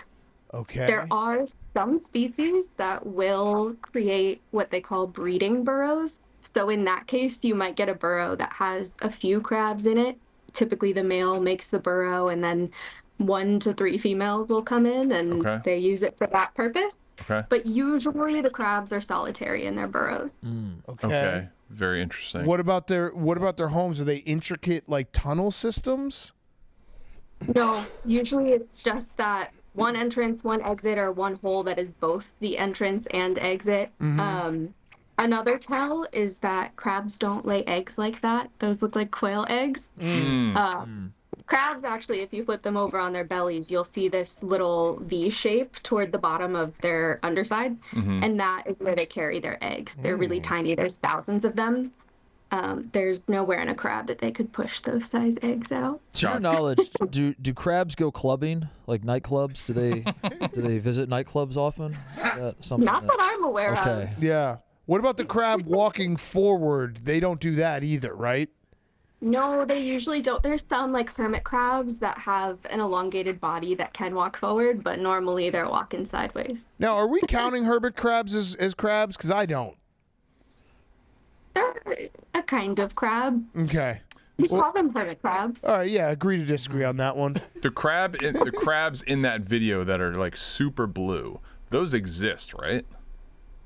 Okay. There are some species that will create what they call breeding burrows. So in that case, you might get a burrow that has a few crabs in it. Typically the male makes the burrow and then 1 to 3 females will come in and they use it for that purpose. Okay. But usually the crabs are solitary in their burrows. Okay. Very interesting. What about their homes? Are they intricate like tunnel systems? No, usually it's just that one entrance, one exit, or one hole that is both the entrance and exit. Another tell is that crabs don't lay eggs like that. Those look like quail eggs. Crabs, actually, if you flip them over on their bellies, you'll see this little V shape toward the bottom of their underside, and that is where they carry their eggs. They're really tiny. There's thousands of them. There's nowhere in a crab that they could push those size eggs out. To your knowledge, do crabs go clubbing, like nightclubs? Do they visit nightclubs often? Is that something Not that I'm aware of. Yeah. What about the crab walking forward? They don't do that either, right? No, they usually don't. There's some like hermit crabs that have an elongated body that can walk forward, but normally they're walking sideways. Now, are we counting hermit crabs as crabs? Because I don't. They're a kind of crab. Okay. We call them hermit crabs. All right, yeah, agree to disagree on that one. The crabs in that video that are like super blue, those exist, right?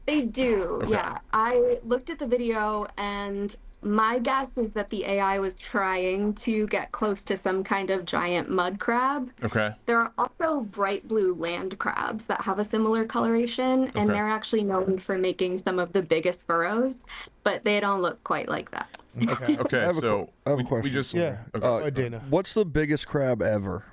They do, Okay. yeah. I looked at the video, and my guess is that the AI was trying to get close to some kind of giant mud crab. Okay. There are also bright blue land crabs that have a similar coloration, and Okay. they're actually known for making some of the biggest burrows, but they don't look quite like that. Okay. I have So I have a we question. just Dana. What's the biggest crab ever?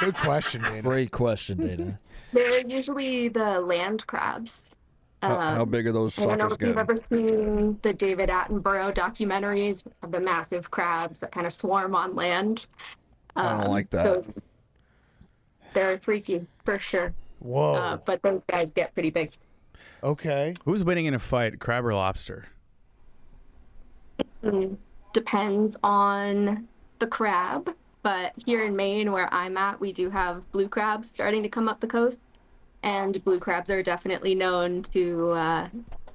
Good question, Dana. Great question, Dana. They're usually the land crabs. How big are those I don't know suckers if you've getting? ever seen the David Attenborough documentaries of the massive crabs that kind of swarm on land. I don't like that. They're freaky, for sure. Whoa. But those guys get pretty big. Okay. Who's winning in a fight, crab or lobster? Depends on the crab. But here in Maine, where I'm at, we do have blue crabs starting to come up the coast. and blue crabs are definitely known to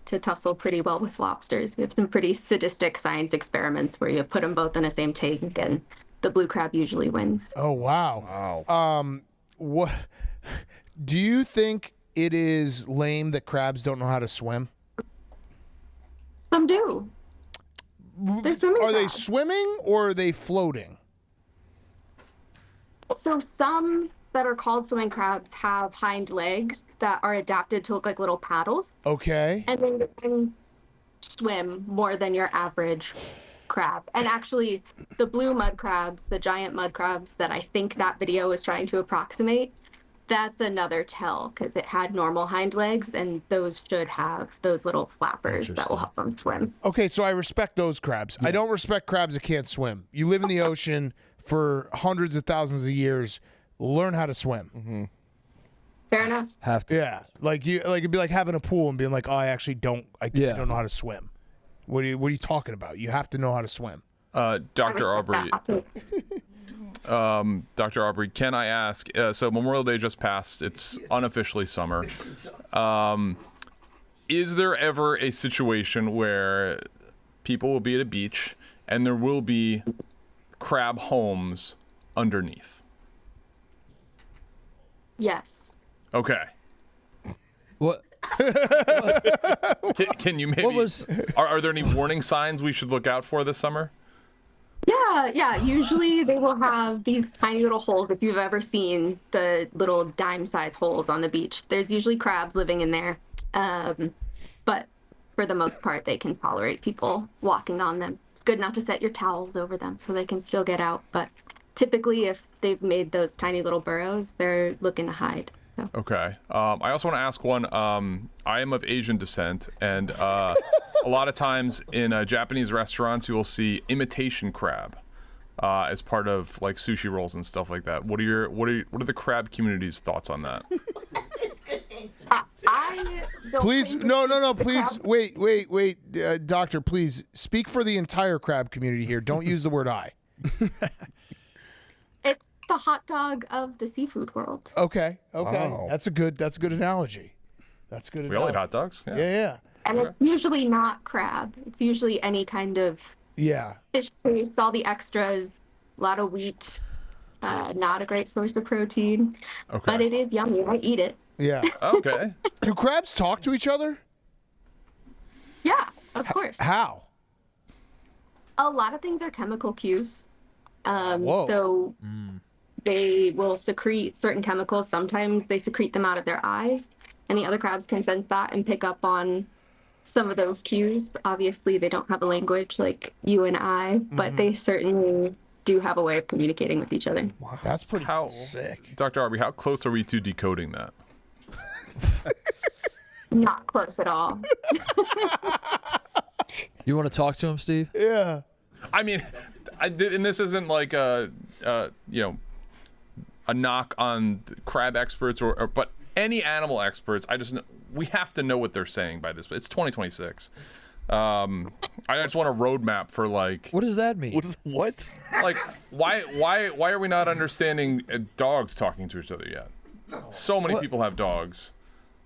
tussle pretty well with lobsters. We have some pretty sadistic science experiments where you put them both in the same tank, and the blue crab usually wins. Oh wow! Wow. What do you think it is lame that crabs don't know how to swim? Some do. They're swimming Are they crabs. swimming or are they floating? So some that are called swimming crabs have hind legs that are adapted to look like little paddles. Okay. And then they can swim more than your average crab. And actually, the blue mud crabs, the giant mud crabs that I think that video was trying to approximate, that's another tell because it had normal hind legs, and those should have those little flappers that will help them swim. Okay, so I respect those crabs. I don't respect crabs that can't swim. You live in the ocean for hundreds of thousands of years. Learn how to swim. Mm-hmm. Fair enough. Have to. Yeah, it'd be like having a pool and being like, oh, I don't know how to swim. What are you talking about? You have to know how to swim. Dr. Aubrey. Dr. Aubrey, can I ask? So Memorial Day just passed. It's unofficially summer. Is there ever a situation where people will be at a beach and there will be crab homes underneath? Yes. Okay. What? Can you maybe? Are there any warning signs we should look out for this summer? Yeah. Usually they will have these tiny little holes. If you've ever seen the little dime-sized holes on the beach, there's usually crabs living in there. But for the most part, they can tolerate people walking on them. It's good not to set your towels over them so they can still get out. But typically, if they've made those tiny little burrows, they're looking to hide. So. Okay. I also want to ask one. I am of Asian descent, and a lot of times in Japanese restaurants, you will see imitation crab as part of like sushi rolls and stuff like that. What are the crab community's thoughts on that? I don't Please, think no. Please, wait, doctor. Please speak for the entire crab community here. Don't use the word "I." It's the hot dog of the seafood world. Okay. Wow. That's a good analogy. That's good. We all eat hot dogs. Yeah. And it's usually not crab. It's usually any kind of fish paste, all the extras, a lot of wheat. Not a great source of protein, but it is yummy. I eat it. Yeah. Okay. Do crabs talk to each other? Yeah, of course. How? A lot of things are chemical cues. Whoa. So they will secrete certain chemicals. Sometimes they secrete them out of their eyes, and the other crabs can sense that and pick up on some of those cues. Obviously, they don't have a language like you and I, but they certainly do have a way of communicating with each other. Wow, that's pretty sick. Dr. Aubrey, how close are we to decoding that? Not close at all. You want to talk to him, Steve? Yeah. I mean, and this isn't like a knock on crab experts but any animal experts. I just know, we have to know what they're saying by this. It's 2026. I just want a roadmap for like. What does that mean? What? Like, why are we not understanding dogs talking to each other yet? So many people have dogs.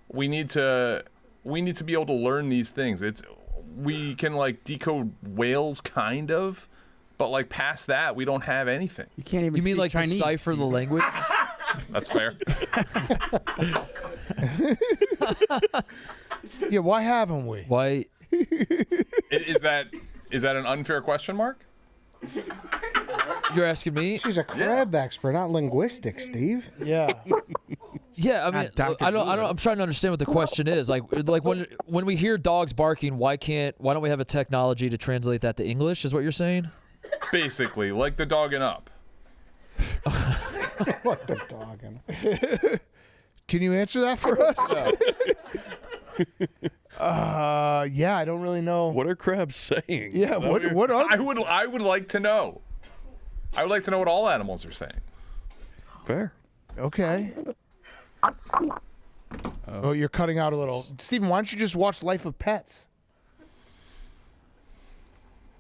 We need to be able to learn these things. We can like decode whales kind of, but like past that we don't have anything. You can't even. You mean speak like Chinese. decipher the language? That's fair. Yeah. Why haven't we? Why? Is that an unfair question, Mark? You're asking me? She's a crab expert, not linguistics, Steve. Yeah. Yeah, I mean, I don't. I'm trying to understand what the question is. Like when we hear dogs barking, why don't we have a technology to translate that to English? Is what you're saying? Basically, like the dogging up. What the dogging? Can you answer that for us? Yeah, I don't really know. What are crabs saying? Yeah, what are? I would like to know. I would like to know what all animals are saying. Fair. Okay. Oh, you're cutting out a little. Steven, why don't you just watch Life of Pets?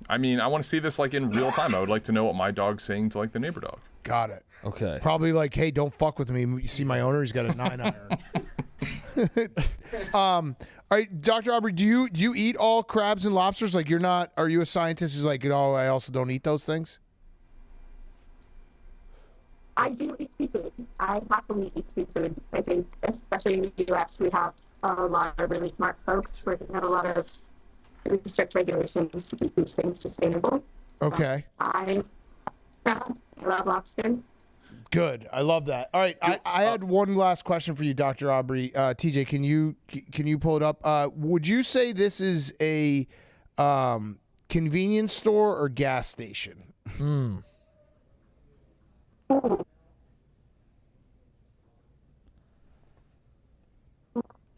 I mean, I want to see this like in real time. I would like to know what my dog's saying to like the neighbor dog. Got it. Okay. Probably like, hey, don't fuck with me. You see my owner? He's got a 9-iron. All right, Dr. Aubrey, do you eat all crabs and lobsters? Like, you're not? Are you a scientist who's like, I also don't eat those things? I do eat seafood. I happily eat seafood. I think, especially in the U.S., we have a lot of really smart folks where we have a lot of really strict regulations to keep these things sustainable. Okay. I love lobster. Good. I love that. All right. I had one last question for you, Dr. Aubrey. TJ, can you pull it up? Would you say this is a convenience store or gas station?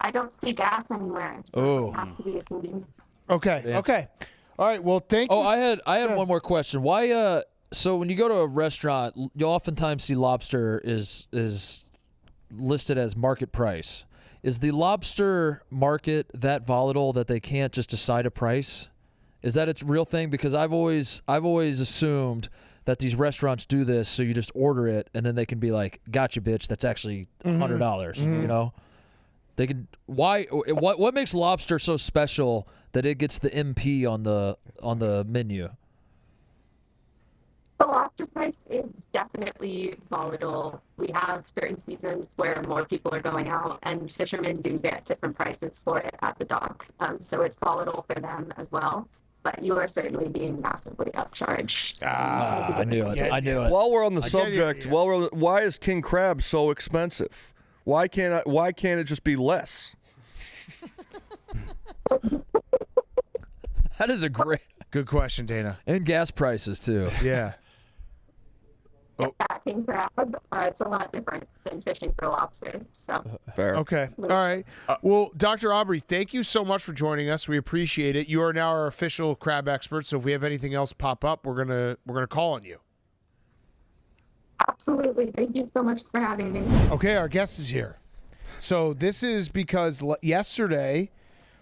I don't see gas anywhere, so it have to be a convenience. Okay. Okay. All right. Well, thank you. Oh, I had one more question. Why? So when you go to a restaurant, you oftentimes see lobster is listed as market price. Is the lobster market that volatile that they can't just decide a price? Is that a real thing? Because I've always assumed that these restaurants do this, so you just order it and then they can be like, "Gotcha, bitch. That's actually $100." You know, they can. Why? What makes lobster so special that it gets the MP on the menu? The lobster price is definitely volatile. We have certain seasons where more people are going out, and fishermen do get different prices for it at the dock. So it's volatile for them as well. But you are certainly being massively upcharged. I knew it. I knew it. While we're on the subject, why is king crab so expensive? Why can't it just be less? That is a good question, Dana. And gas prices too. Yeah. King crab, it's a lot different than fishing for lobster. So fair. Okay. All right. Well, Dr. Aubrey, thank you so much for joining us. We appreciate it. You are now our official crab expert. So if we have anything else pop up, we're gonna call on you. Absolutely. Thank you so much for having me. Okay, our guest is here. So this is because yesterday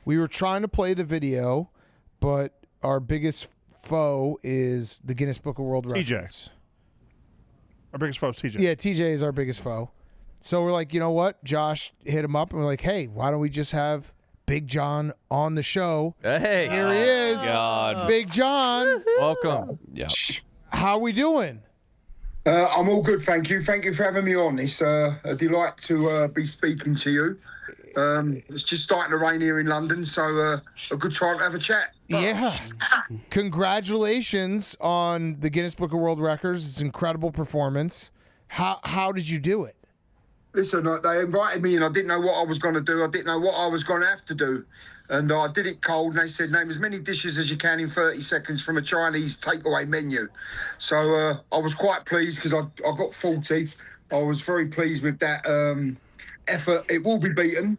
we were trying to play the video, but our biggest foe is the Guinness Book of World Records. Our biggest foe is TJ. Yeah, TJ is our biggest foe. So we're like, you know what? Josh hit him up and we're like, hey, why don't we just have Big John on the show? Hey. Here he is. God. Big John. Welcome. Yeah. How we doing? I'm all good, thank you. Thank you for having me on. It's a delight to be speaking to you. It's just starting to rain here in London, so a good time to have a chat. Yeah. Congratulations on the Guinness Book of World Records. It's an incredible performance. How did you do it? Listen, they invited me and I didn't know what I was going to do. I didn't know what I was going to have to do. And I did it cold, and they said, name as many dishes as you can in 30 seconds from a Chinese takeaway menu. So I was quite pleased because I got 40. I was very pleased with that effort. It will be beaten,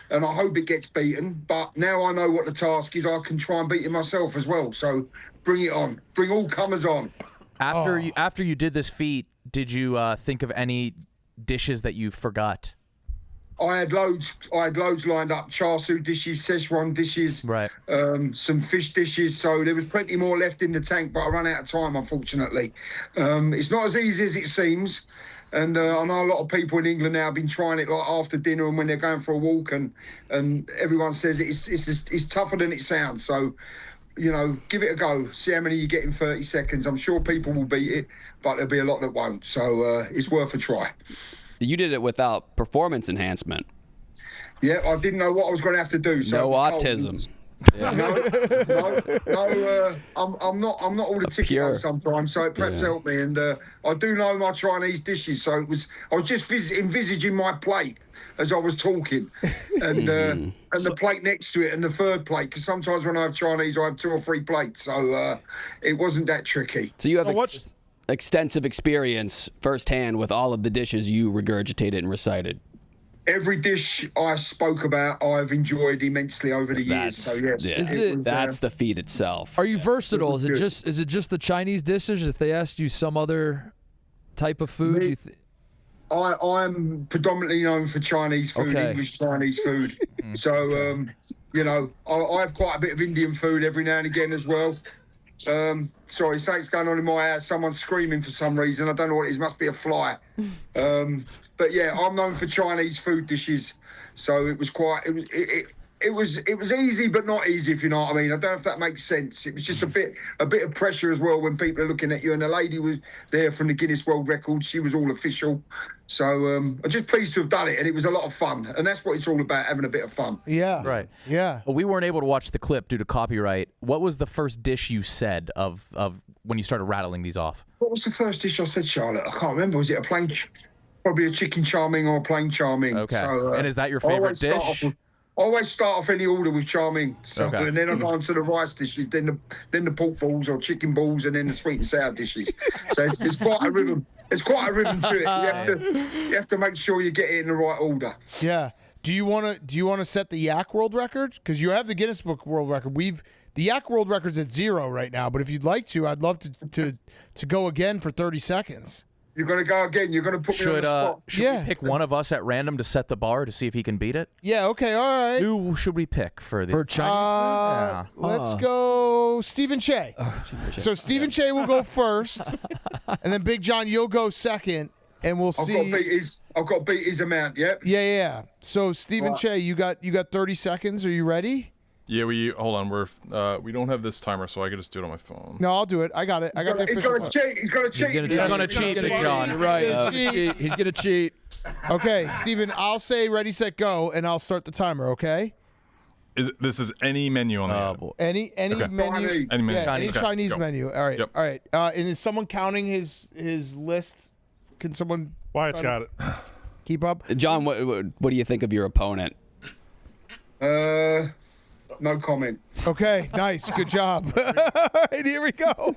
and I hope it gets beaten. But now I know what the task is. I can try and beat it myself as well. So bring it on. Bring all comers on. After you did this feat, did you think of any dishes that you forgot? I had loads lined up: char siu dishes, Szechuan dishes, right? Some fish dishes. So there was plenty more left in the tank, but I ran out of time, unfortunately. It's not as easy as it seems, and I know a lot of people in England now have been trying it like after dinner and when they're going for a walk, and everyone says it's tougher than it sounds. So, you know, give it a go. See how many you get in 30 seconds. I'm sure people will beat it, but there'll be a lot that won't. So it's worth a try. You did it without performance enhancement. Yeah, I didn't know what I was going to have to do. So no autism. Yeah. No. I'm not all the ticket sometimes, so it perhaps helped me. And I do know my Chinese dishes, so I was just envisaging my plate as I was talking, and the plate next to it, and the third plate. Because sometimes when I have Chinese, I have 2 or 3 plates, so it wasn't that tricky. So you have extensive experience firsthand with all of the dishes you regurgitated and recited. Every dish I spoke about, I've enjoyed immensely over the years. So yes, that's the feat itself. Are you versatile? Is it just the Chinese dishes? If they asked you some other type of food, I'm predominantly known for Chinese food, English Chinese food. So you know, I have quite a bit of Indian food every now and again as well. Sorry, something's going on in my house. Someone's screaming for some reason. I don't know what it is. Must be a fly. But yeah, I'm known for Chinese food dishes, so it was quite. It was easy, but not easy, if you know what I mean. I don't know if that makes sense. It was just a bit of pressure as well when people are looking at you. And the lady was there from the Guinness World Records. She was all official. So I'm just pleased to have done it, and it was a lot of fun. And that's what it's all about, having a bit of fun. Yeah. Right. Yeah. Well, we weren't able to watch the clip due to copyright. What was the first dish you said of when you started rattling these off? What was the first dish I said, Charlotte? I can't remember. Was it a plain, probably a chicken charming or a plain charming? Okay. So, and is that your favorite dish? I always start off any order with charming, and then I go on to the rice dishes, then the pork balls or chicken balls, and then the sweet and sour dishes. So it's quite a rhythm. It's quite a rhythm to it. You have to make sure you get it in the right order. Yeah. Do you want to set the Yak World Record? Because you have the Guinness Book World Record. The Yak World Record's at 0 right now, but if you'd like to, I'd love to go again for 30 seconds. You're going to go again. You're going to put me on the spot. Should we pick one of us at random to set the bar to see if he can beat it? Yeah, okay, all right. Who should we pick for Chinese food? Yeah. Let's go Stephen Che. So Stephen Che will go first, and then Big John, you'll go second, and we'll see. I've got to beat his amount, yeah? Yeah. So Stephen Che, you got 30 seconds. Are you ready? Yeah, hold on. We don't have this timer, so I can just do it on my phone. No, I'll do it. I got it. He's going to cheat. He's going to cheat. He's going to cheat, Big John. You're right. He's going to cheat. Okay, Steven, I'll say ready, set, go, and I'll start the timer, okay? This is any menu on the app. Any Okay. menu. Any menu. Yeah, any Okay, Chinese go. menu. All right. Yep. All right. And is someone counting his list? Can someone? Wyatt's got it. Keep up. John, what do you think of your opponent? No comment. Okay, nice. Good job. All right, here we go. All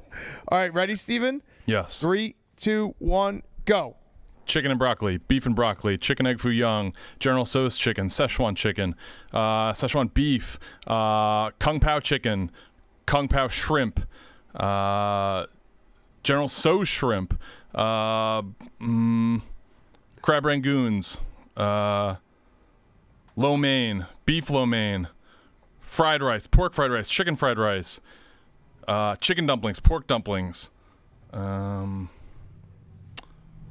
right, ready, Steven? Yes. 3, 2, 1, go. Chicken and broccoli, beef and broccoli, chicken egg foo young, General Tso's chicken, Szechuan chicken, Szechuan beef, Kung Pao chicken, Kung Pao shrimp, General Tso's shrimp, crab rangoons, lo mein, beef lo mein, fried rice, pork fried rice, chicken fried rice, chicken dumplings, pork dumplings,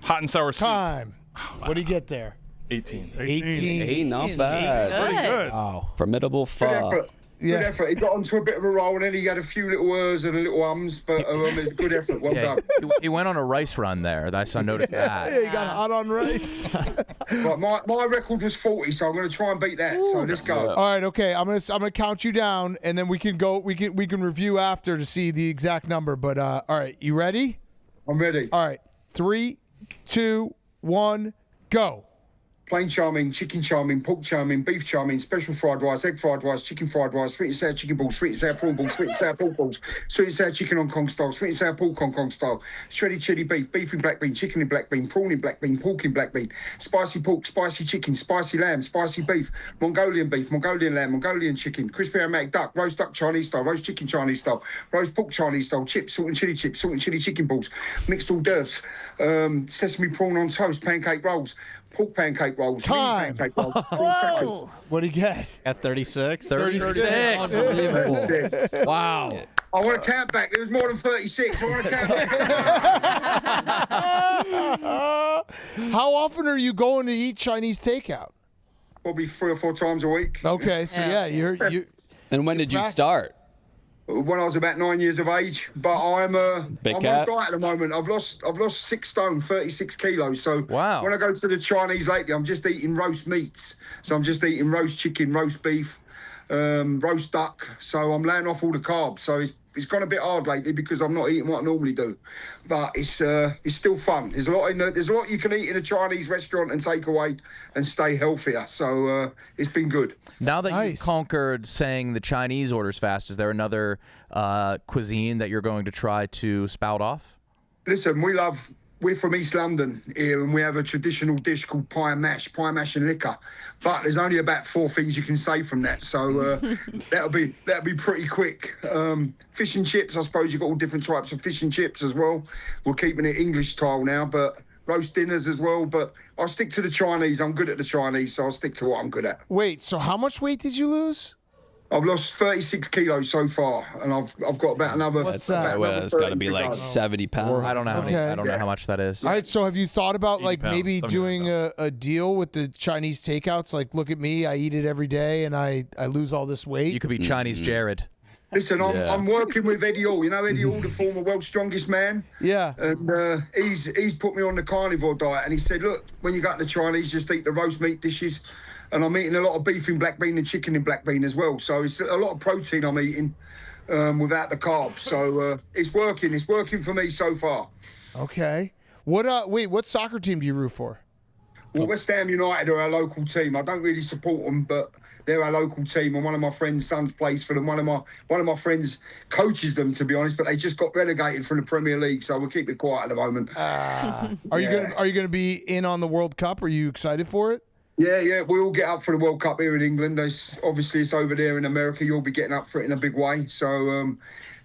hot and sour soup. Time. What do you get there? 18. 18, not bad. Pretty good. Wow. Formidable Good foe. effort. Good effort. He got onto a bit of a roll, and then he had a few little ers and a little ums, but it's a good effort. Well done. He went on a rice run there. I noticed that. Yeah, he got hot on rice. Right, my record was 40, so I'm going to try and beat that. So let's go. All right, okay. I'm gonna count you down, and then we can go. We can review after to see the exact number. But all right, you ready? I'm ready. All right, 3, 2, 1, go. Plain charming, chicken charming, pork charming, beef charming, special fried rice, egg fried rice, chicken fried rice, sweet and sour chicken balls, sweet and sour prawn balls, sweet and sour pork balls, sweet and sour chicken Hong Kong style, sweet and sour pork Hong Kong style, shredded chili beef, beef in black bean, chicken in black bean, prawn in black bean, pork in black bean, spicy pork, spicy chicken, spicy lamb, spicy beef, Mongolian lamb, Mongolian chicken, crispy aromatic duck, roast duck Chinese style, roast chicken Chinese style, roast pork Chinese style, chips, salt and chili chicken balls, mixed hors d'oeuvres, sesame prawn on toast, pancake rolls, pork pancake rolls, Time. pancake rolls, prawn crackers. What do you get? At 36. 36. Unbelievable. Wow. I want to count back. There was more than 36. I want to count back. How often are you going to eat Chinese takeout? Probably 3 or 4 times a week. Okay, so yeah, you. And when did you start? When I was about 9 years of age, but I'm on a diet at the moment. I've lost 6 stone, 36 kilos. So wow. When I go to the Chinese lately, I'm just eating roast meats. So I'm just eating roast chicken, roast beef, roast duck. So I'm laying off all the carbs. So it's gone a bit hard lately because I'm not eating what I normally do. But it's still fun. There's a lot you can eat in a Chinese restaurant and take away and stay healthier. So it's been good. Now that you've conquered saying the Chinese orders fast, is there another cuisine that you're going to try to spout off? Listen, we're from East London here, and we have a traditional dish called pie and mash and liquor. But there's only about 4 things you can say from that, so that'll be pretty quick. Fish and chips, I suppose you've got all different types of fish and chips as well. We're keeping it English style now, but roast dinners as well. But I'll stick to the Chinese. I'm good at the Chinese, so I'll stick to what I'm good at. Wait, so how much weight did you lose? I've lost 36 kilos so far, and I've got about another. What's that? Well, it's got to be like 70 pounds. I don't know. I don't know how much that is. All right. So have you thought about like pounds, maybe 79 doing a deal with the Chinese takeouts? Like, look at me, I eat it every day, and I lose all this weight. You could be Chinese Jared. Listen, I'm working with Eddie Hall. You know Eddie Hall, the former world's strongest man? Yeah. And he's put me on the carnivore diet. And he said, look, when you go to the Chinese, just eat the roast meat dishes. And I'm eating a lot of beef in black bean and chicken in black bean as well. So it's a lot of protein I'm eating without the carbs. So it's working. It's working for me so far. Okay. What soccer team do you root for? Well, West Ham United are our local team. I don't really support them, but they're our local team, and one of my friends' sons plays for them. One of my friends coaches them, to be honest, but they just got relegated from the Premier League, so we'll keep it quiet at the moment. Are you gonna be in on the World Cup? Are you excited for it? Yeah, we all get up for the World Cup here in England. Obviously, it's over there in America. You'll be getting up for it in a big way. So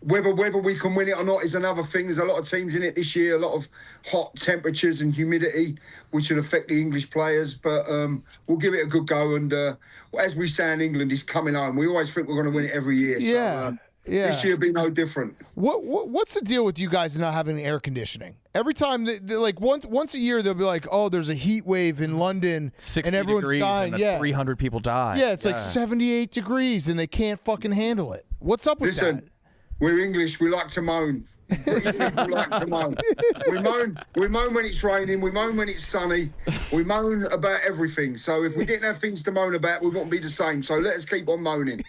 whether we can win it or not is another thing. There's a lot of teams in it this year, a lot of hot temperatures and humidity, which would affect the English players. But we'll give it a good go. And as we say in England, it's coming home. We always think we're going to win it every year. Yeah. So, this year will be no different. What's the deal with you guys not having air conditioning? Every time, like once a year, they'll be like, "Oh, there's a heat wave in London, 60 and everyone's degrees dying." and 300 people die. Yeah, it's like 78 degrees, and they can't fucking handle it. What's up with Listen, we're English. We like to moan. British people like to moan. We moan when it's raining. We moan when it's sunny. We moan about everything. So if we didn't have things to moan about, we wouldn't be the same. So let us keep on moaning.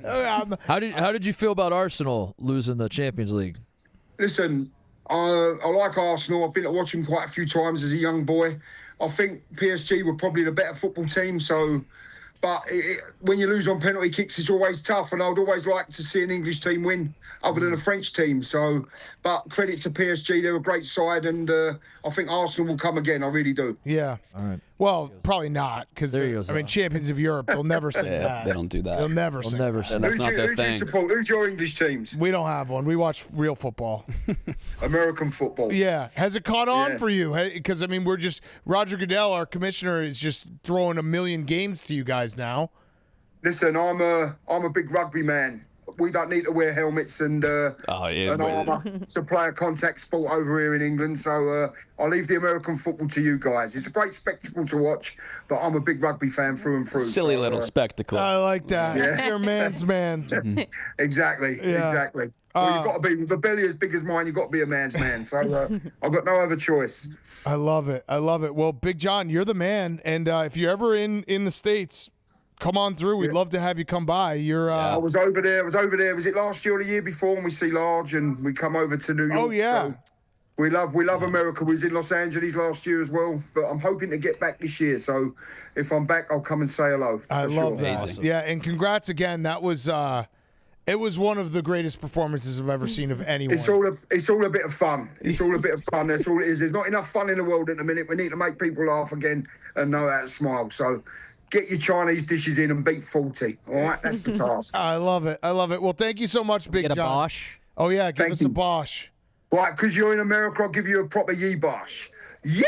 How did you feel about Arsenal losing the Champions League? Listen, I like Arsenal. I've been to watch them quite a few times as a young boy. I think PSG were probably the better football team. But when you lose on penalty kicks, it's always tough, and I'd always like to see an English team win other than a French team. So, but credit to PSG, they're a great side, and I think Arsenal will come again. I really do. Yeah. All right. Well, probably not, because champions of Europe, they'll never say that. They don't do that. They'll never say that. That's not their thing. Who's your English teams? We don't have one. We watch real football. American football. Yeah. Has it caught on for you? Because, I mean, Roger Goodell, our commissioner, is just throwing a million games to you guys now. Listen, I'm a big rugby man. We don't need to wear helmets and armour to play a contact sport over here in England. So I'll leave the American football to you guys. It's a great spectacle to watch, but I'm a big rugby fan through and through. Silly little spectacle. I like that. Yeah. You're a man's man. Exactly. Well, you've got to be, with a belly as big as mine, you've got to be a man's man. So I've got no other choice. I love it. Well, Big John, you're the man. And if you're ever in the States, come on through. We'd love to have you come by. I was over there. Was it last year or the year before when we see Large and we come over to New York? Oh, yeah. So we love America. We was in Los Angeles last year as well, but I'm hoping to get back this year. So if I'm back, I'll come and say hello. I love that. Awesome. Yeah, and congrats again. That was it was one of the greatest performances I've ever seen of anyone. It's all a bit of fun. It's all a bit of fun. That's all it is. There's not enough fun in the world at the minute. We need to make people laugh again and know how to smile. So get your Chinese dishes in and beat 40. All right, that's the task. I love it. Well, thank you so much, Big John. Get a Bosch? Oh, yeah, give us a Bosch. Right, because you're in America, I'll give you a proper Bosch. Yeah!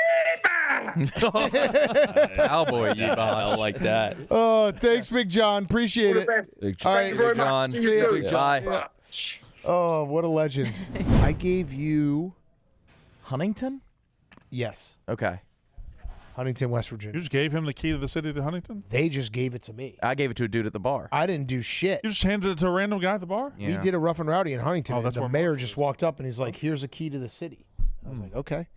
Cowboy Bosch. I like that. Oh, thanks, Big John. Appreciate it. Big All John. right, Thank you very much. See you soon. Bye. Oh, what a legend. I gave you Huntington? Yes. Okay. Huntington, West Virginia. You just gave him the key to the city to Huntington? They just gave it to me. I gave it to a dude at the bar. I didn't do shit. You just handed it to a random guy at the bar? We did a rough and rowdy in Huntington. Oh, and that's the where mayor just walked up and he's like, "Here's a key to the city." I was like, "Okay."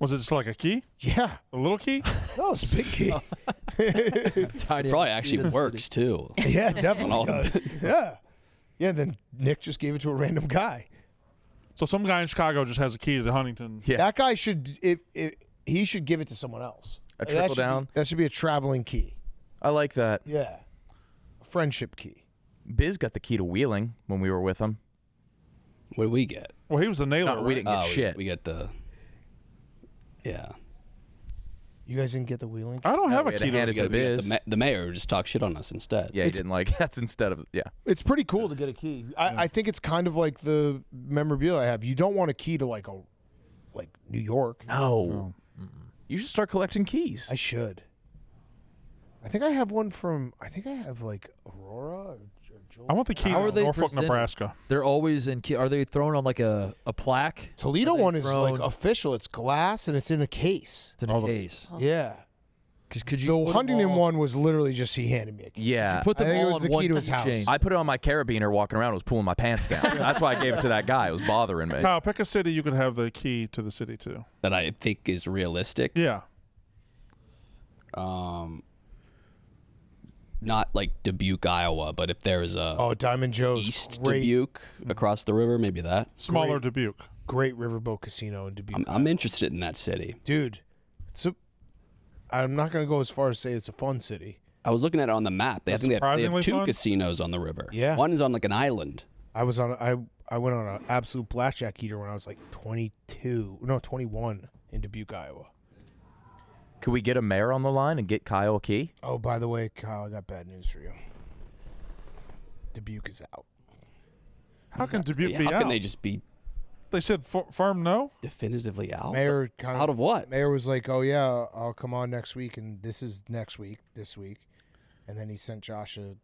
Was it just like a key? Yeah. A little key? No, it's a big key. Probably actually works too. Yeah, definitely does. Yeah. Yeah, then Nick just gave it to a random guy. So some guy in Chicago just has a key to Huntington. Yeah. That guy should he should give it to someone else. A trickle down? That should be a traveling key. I like that. Yeah. A friendship key. Biz got the key to Wheeling when we were with him. What did we get? Well, he was a nailer. No, we didn't get shit. We get the... Yeah. You guys didn't get the Wheeling? I don't have a key to the Biz. The mayor just talked shit on us instead. Yeah, he didn't like that's instead of It's pretty cool to get a key. I think it's kind of like the memorabilia I have. You don't want a key to like New York. No. You should start collecting keys. I should. I think I have one from. I think I have like Aurora. I want the key How are to they Norfolk, presented? Nebraska. They're always in. Are they thrown on like a plaque? Toledo Are they one is like thrown- official. It's glass and it's in a case. It's in a case. Yeah. Because could you The put 'em Huntington all- one was literally just he handed me a key. Yeah. You put them I think all it was on the one key to his house. chain. I put it on my carabiner walking around. It was pulling my pants down. That's why I gave it to that guy. It was bothering me. Kyle, pick a city you could have the key to the city to. That I think is realistic. Yeah. Not like Dubuque, Iowa, but if there is a Diamond Joe's East great, Dubuque across the river, maybe that. Smaller Great. Dubuque. great riverboat casino in Dubuque. I'm interested in that city. Dude, I'm not gonna go as far as say it's a fun city. I was looking at it on the map. I think they have surprisingly two fun? casinos on the river. Yeah. One is on like an island. I went on an absolute blackjack eater when I was like 21 in Dubuque, Iowa. Could we get a mayor on the line and get Kyle a key? Oh, by the way, Kyle, I got bad news for you. Dubuque is out. How can Dubuque be How out? can they just be They said firm no? definitively out? Mayor kind Out of what? Mayor was like, "Oh yeah, I'll come on next week," and this is next week, this week, and then he sent Josh a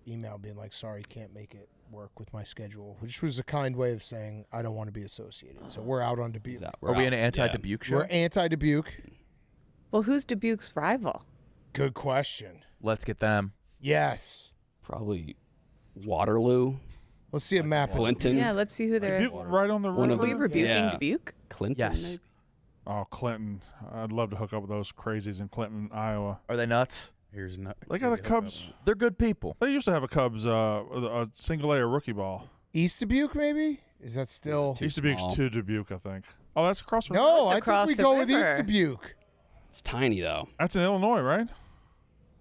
email being like, "Sorry, can't make it work with my schedule," which was a kind way of saying I don't want to be associated. So we're out on Dubuque. Are we an anti-Dubuque show? We're anti-Dubuque. Well, who's Dubuque's rival? Good question. Let's get them. Yes. Probably Waterloo. Let's see a map. Clinton. Yeah, let's see who they're. Dubuque right on the One river. of Are we rebuking Yeah. Dubuque? Clinton. Yes. Maybe? Oh, Clinton. I'd love to hook up with those crazies in Clinton, Iowa. Are they nuts? Here's not. They got the Cubs. They're good people. They used to have a Cubs a single A rookie ball. East Dubuque, maybe? Is that still? East Dubuque's small. to Dubuque, I think. Oh, that's across the river. No, It's I think across we the go with river. East Dubuque. It's tiny though. That's in Illinois, right?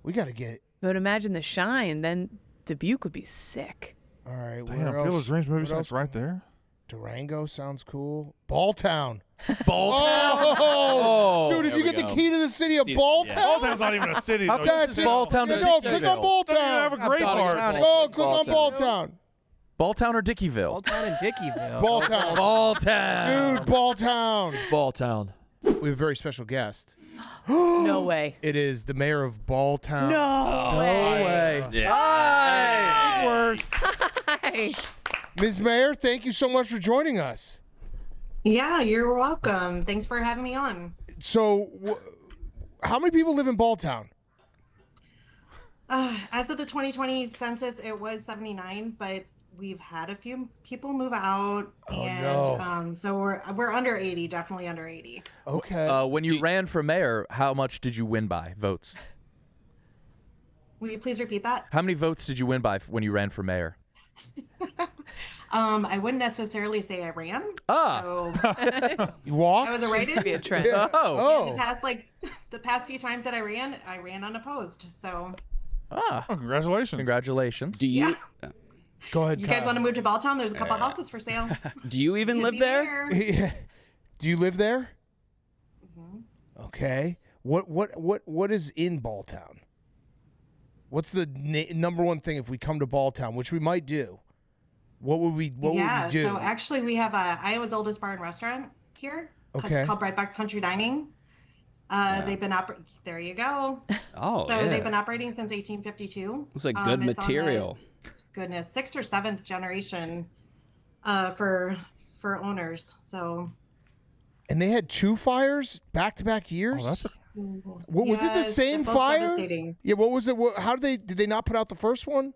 We got to get. But imagine the shine. Then Dubuque would be sick. All right. Damn, where Field of else? Dreams movie What site's else? right there. Durango sounds cool. Balltown. Balltown. Oh, dude, if there you we get the go. key to the city of Balltown. Balltown's not even a city. How though. come That's it's Balltown to Yeah, no, click on Dickeyville? They have a Balltown. great part. Oh, click on Balltown. Balltown or Dickeyville? Balltown and Dickeyville. Balltown. Balltown. Dude, Balltown. Balltown. We have a very special guest. No way. It is the mayor of Balltown. No way. Hi. Ms. Mayor, thank you so much for joining us. Yeah, you're welcome. Thanks for having me on. So, how many people live in Balltown? As of the 2020 census, it was 79, but we've had a few people move out, and so we're under 80, definitely under 80. Okay. When you ran for mayor, how much did you win by votes? Will you please repeat that? How many votes did you win by when you ran for mayor? I wouldn't necessarily say I ran. So You walked? I was a write-in. Seems to be a trend. Yeah. Oh. The past few times that I ran unopposed. So Ah. Oh, congratulations. Congratulations. Do you Go ahead, you guys Kyle. want to move to Balltown? There's a couple houses for sale. do you even live Be there? Yeah. Do you live there? Mm-hmm. Okay. What is in Balltown? What's the number one thing if we come to Balltown, which we might do? What would we do? So actually we have Iowa's oldest bar and restaurant here. Okay. It's called Breadbox Country Dining. They've been there you go. Oh, So yeah. they've been operating since 1852. Looks like good It's on the, material. goodness, 6th or 7th generation for owners. So And they had 2 fires back-to-back years? Oh, that's a, What was it the Yes, same they're both fire? devastating. Yeah, what was it? How did they not put out the first one?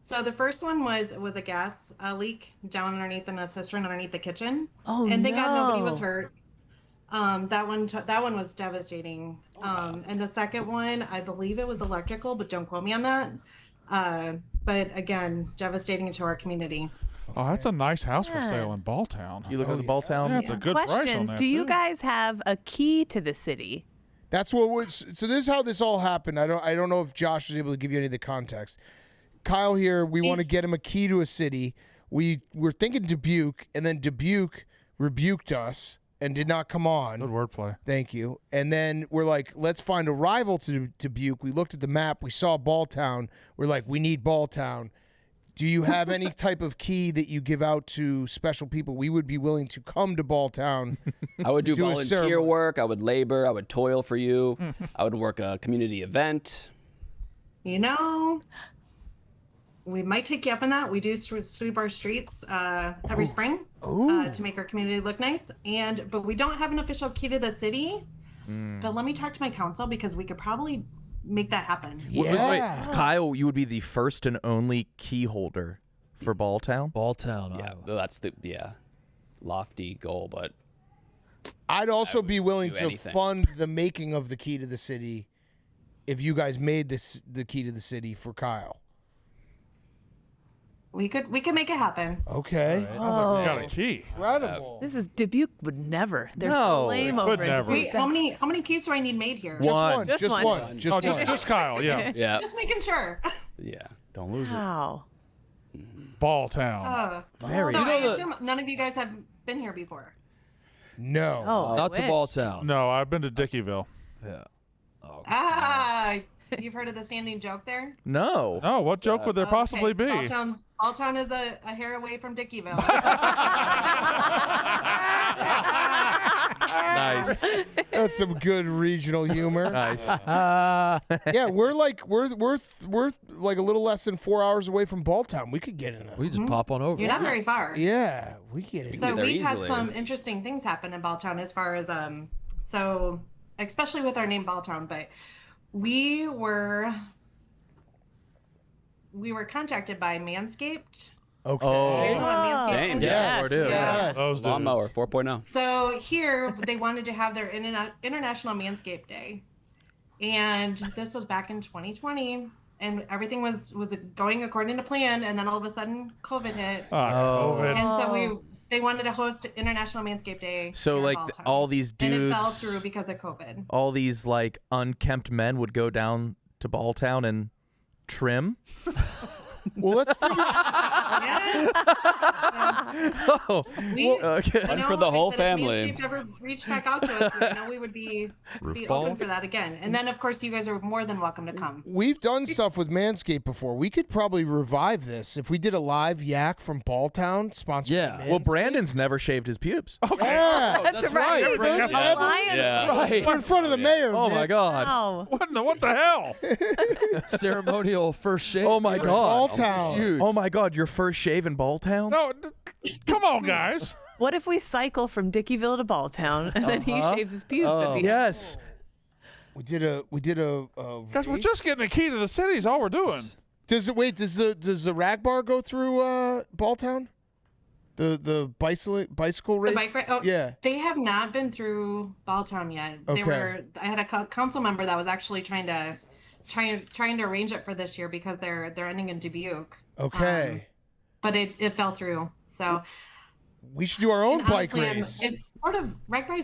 So the first one was a gas leak down underneath in a cistern underneath the kitchen. Oh, and thank God nobody was no. hurt. That one was devastating. And the second one, I believe it was electrical, but don't quote me on that. But again, devastating to our community. oh, that's a nice house for Yeah. sale in Balltown. You looking at the Balltown? Yeah, it's a good price on Question: that. Do you too. guys have a key to the city? That's what was. So this is how this all happened. I don't know if Josh was able to give you any of the context. Kyle here, we want to get him a key to a city. We were thinking Dubuque, and then Dubuque rebuked us and did not come on. Good wordplay. Thank you. And then we're like, let's find a rival to Dubuque. We looked at the map. We saw Balltown. We're like, we need Balltown. Do you have any type of key that you give out to special people? We would be willing to come to Balltown. I would do a volunteer ceremony. work. I would labor. I would toil for you. I would work a community event. You know, we might take you up on that. We do sweep our streets every spring to make our community look nice. But we don't have an official key to the city. But let me talk to my council because we could probably make that happen. Wait, Kyle, you would be the first and only key holder for Balltown? Balltown, Yeah, well, that's the lofty goal, but I'd also be willing do to anything. fund the making of the key to the city if you guys made the key to the city for Kyle. We could make it happen. Okay. You got a key. Incredible. This is Dubuque would never. They're No, so lame would over in never. Dubuque. Wait, how many keys do I need made here? One. Just one. Just Kyle, yeah. yeah, Just making sure. yeah. Don't lose it. Wow. Balltown. Very. So You know I the- assume none of you guys have been here before. No. Oh, Not to wish. Balltown. No, I've been to Dickeyville. Yeah. You've heard of the standing joke there? No. No, what joke would there possibly be? Balltown is a hair away from Dickeyville. Nice. That's some good regional humor. Nice. Yeah, we're like a little less than 4 hours away from Balltown. We could get in a. We just pop on over. You're not very far. Yeah, we get it. So there we've had easily. some interesting things happen in Balltown as far as so especially with our name Balltown, but we were contacted by Manscaped. Okay. You guys know what Manscaped Damn, is? yeah, sure do. Yes. Those dudes. Lawnmower 4.0. So here they wanted to have their International Manscaped Day, and this was back in 2020, and everything was going according to plan, and then all of a sudden COVID hit, COVID. and so they wanted to host International Manscaped Day. So, here in like, Balltown. all these and it fell dudes- through because of COVID. All these like unkempt men would go down to Balltown and trim. Well, let's figure. Oh, okay. One for the whole family. If Manscaped ever reached back out to us, we know we would be open for that again. And then, of course, you guys are more than welcome to come. We've done stuff with Manscaped before. We could probably revive this if we did a live yak from Balltown, sponsored Yeah. by Well, Manscaped. Brandon's never shaved his pubes. Yeah. That's right. Right. The Lions. Yeah. Right. We're in front of the mayor. Oh man. my God. Wow. What the hell? Ceremonial first shave. Oh my God. Balltown. Huge. Oh my God. Your first shave in Balltown? No, come on, guys. What if we cycle from Dickeyville to Balltown and then he shaves his pubes? Oh, yes. We did a Guys, we're just getting a key to the city is all we're doing. Does the rag bar go through Balltown? The bicycle race? The bike ride? Oh, yeah. They have not been through Balltown yet. Okay. I had a council member that was actually trying to arrange it for this year because they're ending in Dubuque. Okay. But it fell through. So We should do our own and bike honestly, race. It's sort of rag ride.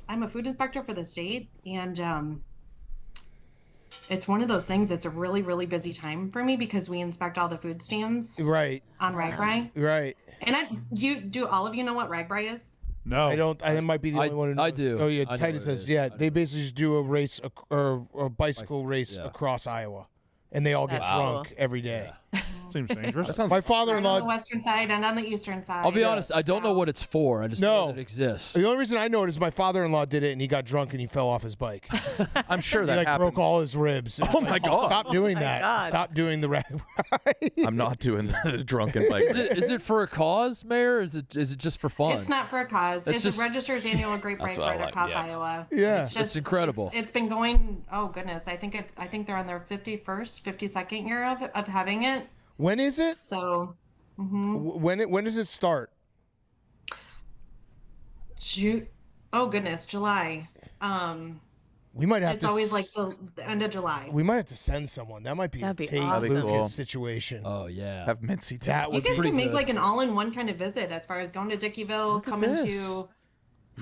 I'm a food inspector for the state, and it's one of those things that's a really, really busy time for me because we inspect all the food stands Right. on Ragbri. Right. And do all of you know what Ragbri is? No. I don't. I might be the only one who knows. I do. Oh yeah, I know Titus what it says. is. Yeah, they basically just do a race or a bicycle race yeah. across Iowa, and they all get That's drunk cool. every day. Seems dangerous. My On the father-in-law. western side and on the eastern side. I'll be honest. I don't know what it's for. I just know No. that it exists. The only reason I know it is my father-in-law did it, and he got drunk and he fell off his bike. I'm sure He that like happens. broke all his ribs. Oh my God. Stop doing my that. God. Stop doing the rag ride. I'm not doing the drunken bike race. Is it for a cause, Mayor? Or is it just for fun? It's not for a cause. It's It's just- a registered annual Great Bike what I Ride like, across yeah. Iowa. Yeah. It's incredible. It's been going. Oh goodness, I think they're on their 52nd year of having it. When is it? So, When does it start? oh goodness, July. We might have It's to. always like the end of July. We might have to send someone. That might be That'd a be Tate awesome. Lucas Cool. situation. Oh yeah. Have Mincy That You would guys be can make good. like an all-in-one kind of visit as far as going to Dickeyville, coming this. to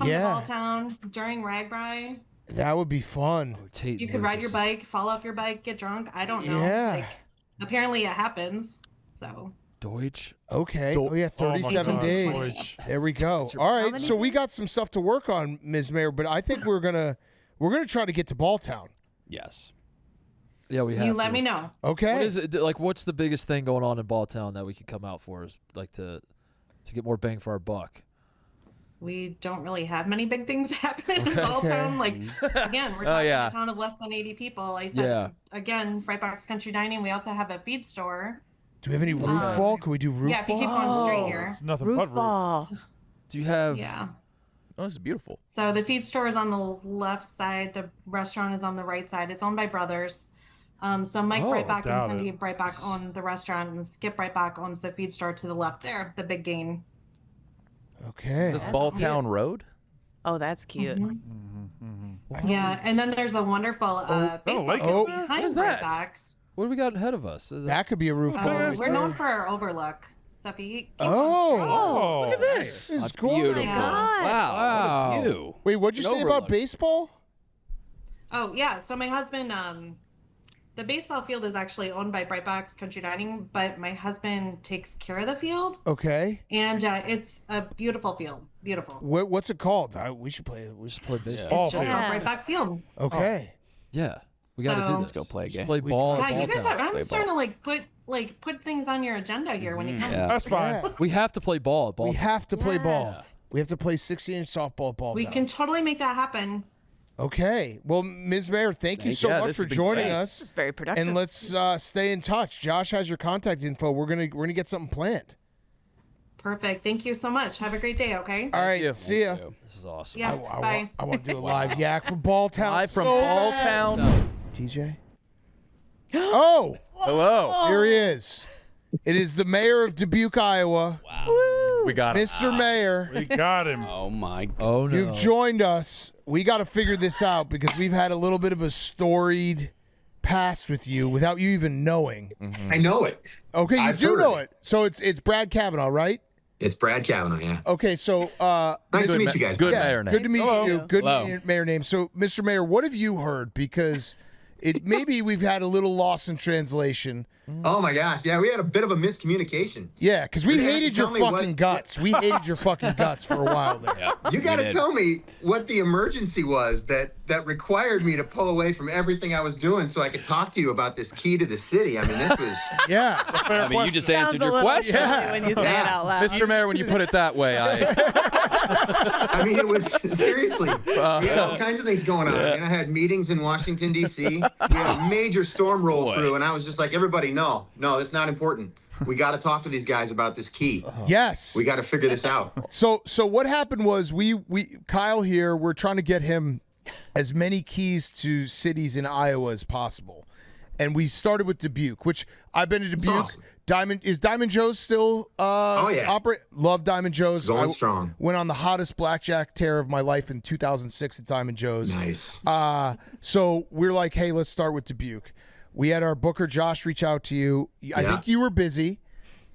Yeah. Balltown during Ragbri. That would be fun. Tate You could ride your Lucas. bike, fall off your bike, get drunk. I don't know. Yeah. Like, apparently it happens. So Deutsch. Okay. Oh yeah, 37 God. days. Deutsch. There we go. All right. So we got some stuff to work on, Ms. Mayor, but I think we're gonna try to get to Balltown. Yes. Yeah, we have You to. let me know. Okay. What is it like? What's the biggest thing going on in Balltown that we could come out for? Is like to get more bang for our buck. We don't really have many big things happening in Balltown. Like, again, we're talking a town of less than 80 people. I said, again, Bright Box Country Dining. We also have a feed store. Do we have any roof ball? Can we do roof ball? Yeah, if you keep going straight here. It's nothing Roof but roof. ball. Do you have? Yeah. Oh, this is beautiful. So the feed store is on the left side. The restaurant is on the right side. It's owned by brothers. So Mike Breitbach and doubt Cindy it. Breitbach own the restaurant, and Skip Breitbach owns the feed store to the left there, the big gain. Okay. Is this Balltown Road? Oh, that's cute. Yeah, and then there's a wonderful baseball like field it. behind What is that? Breitbach's. What do we got ahead of us? That could be a roof ball. We're known for our overlook. So if you keep Oh, look at this is That's gorgeous. beautiful. God. Wow. What a view. Wait, what'd you An say about overlook. baseball? Oh yeah, so my husband, the baseball field is actually owned by Bright Box Country Dining, but my husband takes care of the field, Okay. and it's a beautiful field. Beautiful. What's it called? We should play. We should play baseball. It's just called Bright Box Field. Okay. Yeah, we got to do So- this. Let's go play a game. Play ball. God, at you guys Balltown. are. I'm starting to put things on your agenda here when you come. Yeah. That's fine. We have to play ball at Balltown. We have to play ball. Yes. We have to play 16-inch softball at Balltown. We can totally make that happen. Okay. Well, Ms. Mayor, thank you so Yeah, much this for has been joining great. us. It's very productive. And let's stay in touch. Josh has your contact info. We're gonna get something planned. Perfect. Thank you so much. Have a great day. Okay. All right. See ya. This is awesome. Yeah. Bye. I want to do a live yak from Balltown. Live from so bad. Balltown. TJ. Oh, Hello. here he is. It is the mayor of Dubuque, Iowa. We got it. Mr. Mayor. We got him. Oh my God. Oh no. You've joined us. We got to figure this out because we've had a little bit of a storied past with you without you even knowing. I know it. Okay, you I've do heard know it. it. So it's Brad Kavanaugh, right? It's Brad Kavanaugh, yeah. Okay, so Nice to meet you guys. Good yeah, mayor name. good to meet Hello. you. Good Hello. mayor name. So, Mr. Mayor, what have you heard? Because maybe we've had a little loss in translation. Oh my gosh, yeah, we had a bit of a miscommunication. Yeah, because we You have to hated your tell me what- fucking guts. We hated your fucking guts for a while there. You got to tell me what the emergency was that required me to pull away from everything I was doing so I could talk to you about this key to the city. I mean, this was Yeah. I mean, you just answered Sounds a your little question. silly when you say it out loud. Mr. Mayor, when you put it that way, I mean, it was seriously. We had all kinds of things going on. I mean, I had meetings in Washington, D.C. We had a major storm roll through, and I was just like, everybody, no, that's not important. We got to talk to these guys about this key. Yes. We got to figure this out. So what happened was we Kyle here, we're trying to get him as many keys to cities in Iowa as possible. And we started with Dubuque, which I've been to Dubuque. awesome. Diamond Joe's still yeah. operate? Love Diamond Joe's. Going strong. Went on the hottest blackjack tear of my life in 2006 at Diamond Joe's. Nice. So we're like, hey, let's start with Dubuque. We had our booker Josh reach out to you. I Yeah. think you were busy.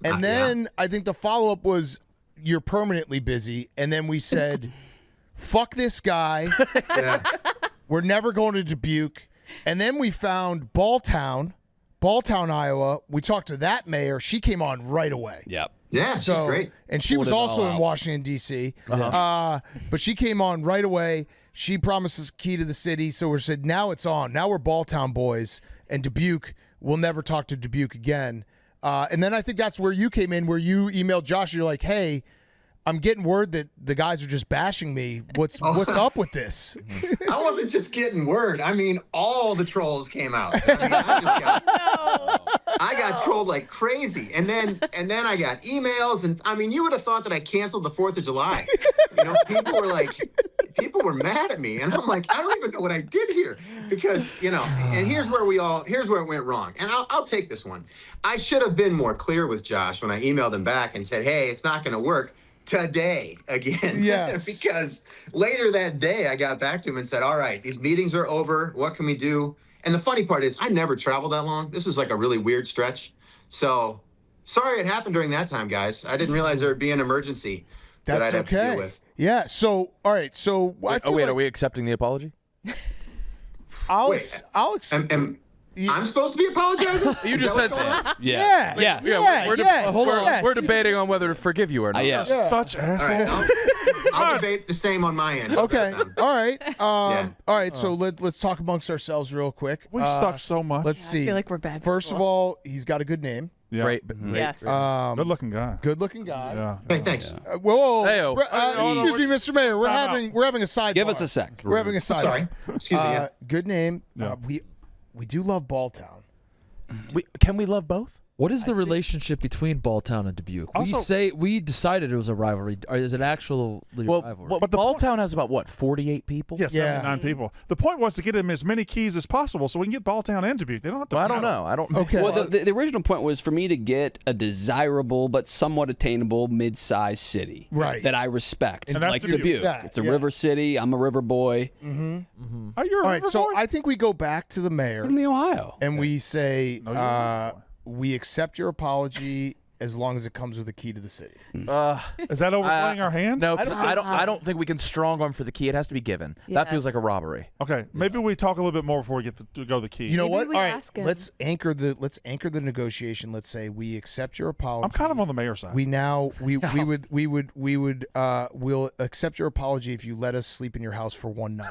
And then I think the follow-up was you're permanently busy. And then we said, fuck this guy. Yeah. We're never going to Dubuque. And then we found Balltown, Iowa. We talked to that mayor. She came on right away. Yep. Yeah, she's great. And she Pulled was it all also in out. Washington, D.C. But she came on right away. She promised us a key to the city. So we said, now it's on. Now we're Balltown boys. And Dubuque, we'll never talk to Dubuque again. And then I think that's where you came in, where you emailed Josh. You're like, hey, I'm getting word that the guys are just bashing me. What's up with this? I wasn't just getting word. I mean, all the trolls came out. I mean, I got trolled like crazy. And then I got emails, and I mean, you would have thought that I canceled the 4th of July. You know, people were mad at me, and I'm like, I don't even know what I did here, because and here's where it went wrong. And I'll take this one. I should have been more clear with Josh when I emailed him back and said, hey, it's not going to work today again. Yes. Because later that day I got back to him and said, all right, these meetings are over. What can we do? And the funny part is I never traveled that long. This was like a really weird stretch. So sorry it happened during that time, guys. I didn't realize there would be an emergency that That's I'd have to okay. deal with. Yeah. So, all right. So, I feel wait, like are we accepting the apology? I'll Wait, accept. I'm supposed to be apologizing? You just said so. Yeah. We're debating on whether to forgive you or not. Yeah. Such assholes. All right, I'll debate the same on my end. Okay. All right. All right. So let's talk amongst ourselves real quick. We suck so much. Let's see. I feel like we're bad. First of all, he's got a good name. Yeah. Great. Yes. Good-looking guy. Good-looking guy. Yeah. Hey, thanks. Whoa. Hey-o. Excuse me, Mr. Mayor. We're having a sidebar. Give us a sec. We're having a sidebar. Sorry. Excuse me. Yeah. Good name. Yeah. We do love Balltown. Can we love both? What is the relationship between Balltown and Dubuque? Also- We decided it was a rivalry. Or is it actually rivalry? But Balltown has about, 48 people? Yeah, 79 people. The point was to get them as many keys as possible so we can get Balltown and Dubuque. They don't have to. Well, I don't know. I don't. Okay. Well, the original point was for me to get a desirable but somewhat attainable mid-sized city, Right. That I respect, And that's like Dubuque. Dubuque. Yeah, It's a yeah. river city. I'm a river boy. Oh, you're a All right. river So boy? I think we go back to the mayor I'm in the Ohio. and we say No, you're a river boy. we accept your apology as long as it comes with a key to the city. Is that overplaying our hand? No, 'cause I don't think we can strong arm for the key. It has to be given. That feels like a robbery. Okay, maybe we talk a little bit more before we get to go the key. You know Maybe what? we All right. ask him. Let's anchor the negotiation. Let's say we accept your apology. I'm kind of on the mayor's side. We'll accept your apology if you let us sleep in your house for one night.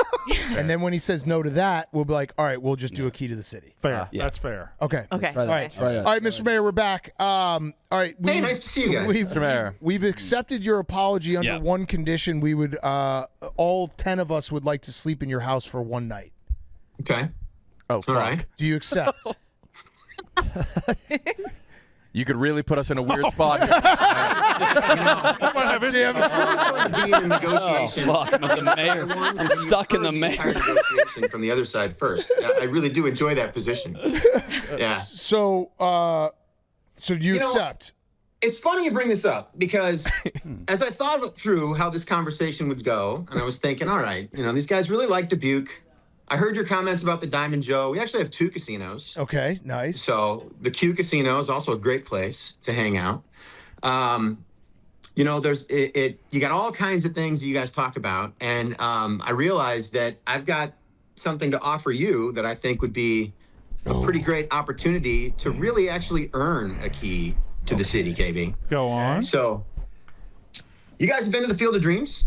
And then when he says no to that, we'll be like, all right, we'll just do a key to the city. Fair. That's fair. Okay. Okay. All right. All right, Mr. Mayor, we're back. All right. Hey, nice to see you guys. Mr. Mayor. We've accepted your apology under one condition. We would, all 10 of us would like to sleep in your house for one night. Okay. Oh, fuck. All right. Do you accept? You could really put us in a weird spot here. Be in a negotiation. Fuck, I'm the mayor. I'm stuck in the mayor. Negotiation from the other side first. I really do enjoy that position. Yeah. So do you accept? It's funny you bring this up because as I thought through how this conversation would go, and I was thinking, all right, these guys really like Dubuque. I heard your comments about the Diamond Joe. We actually have 2 casinos. Okay, nice. So the Q Casino is also a great place to hang out. There's you got all kinds of things that you guys talk about, and I realized that I've got something to offer you that I think would be a pretty great opportunity to really actually earn a key to the city, KB. Go on. So, you guys have been to the Field of Dreams?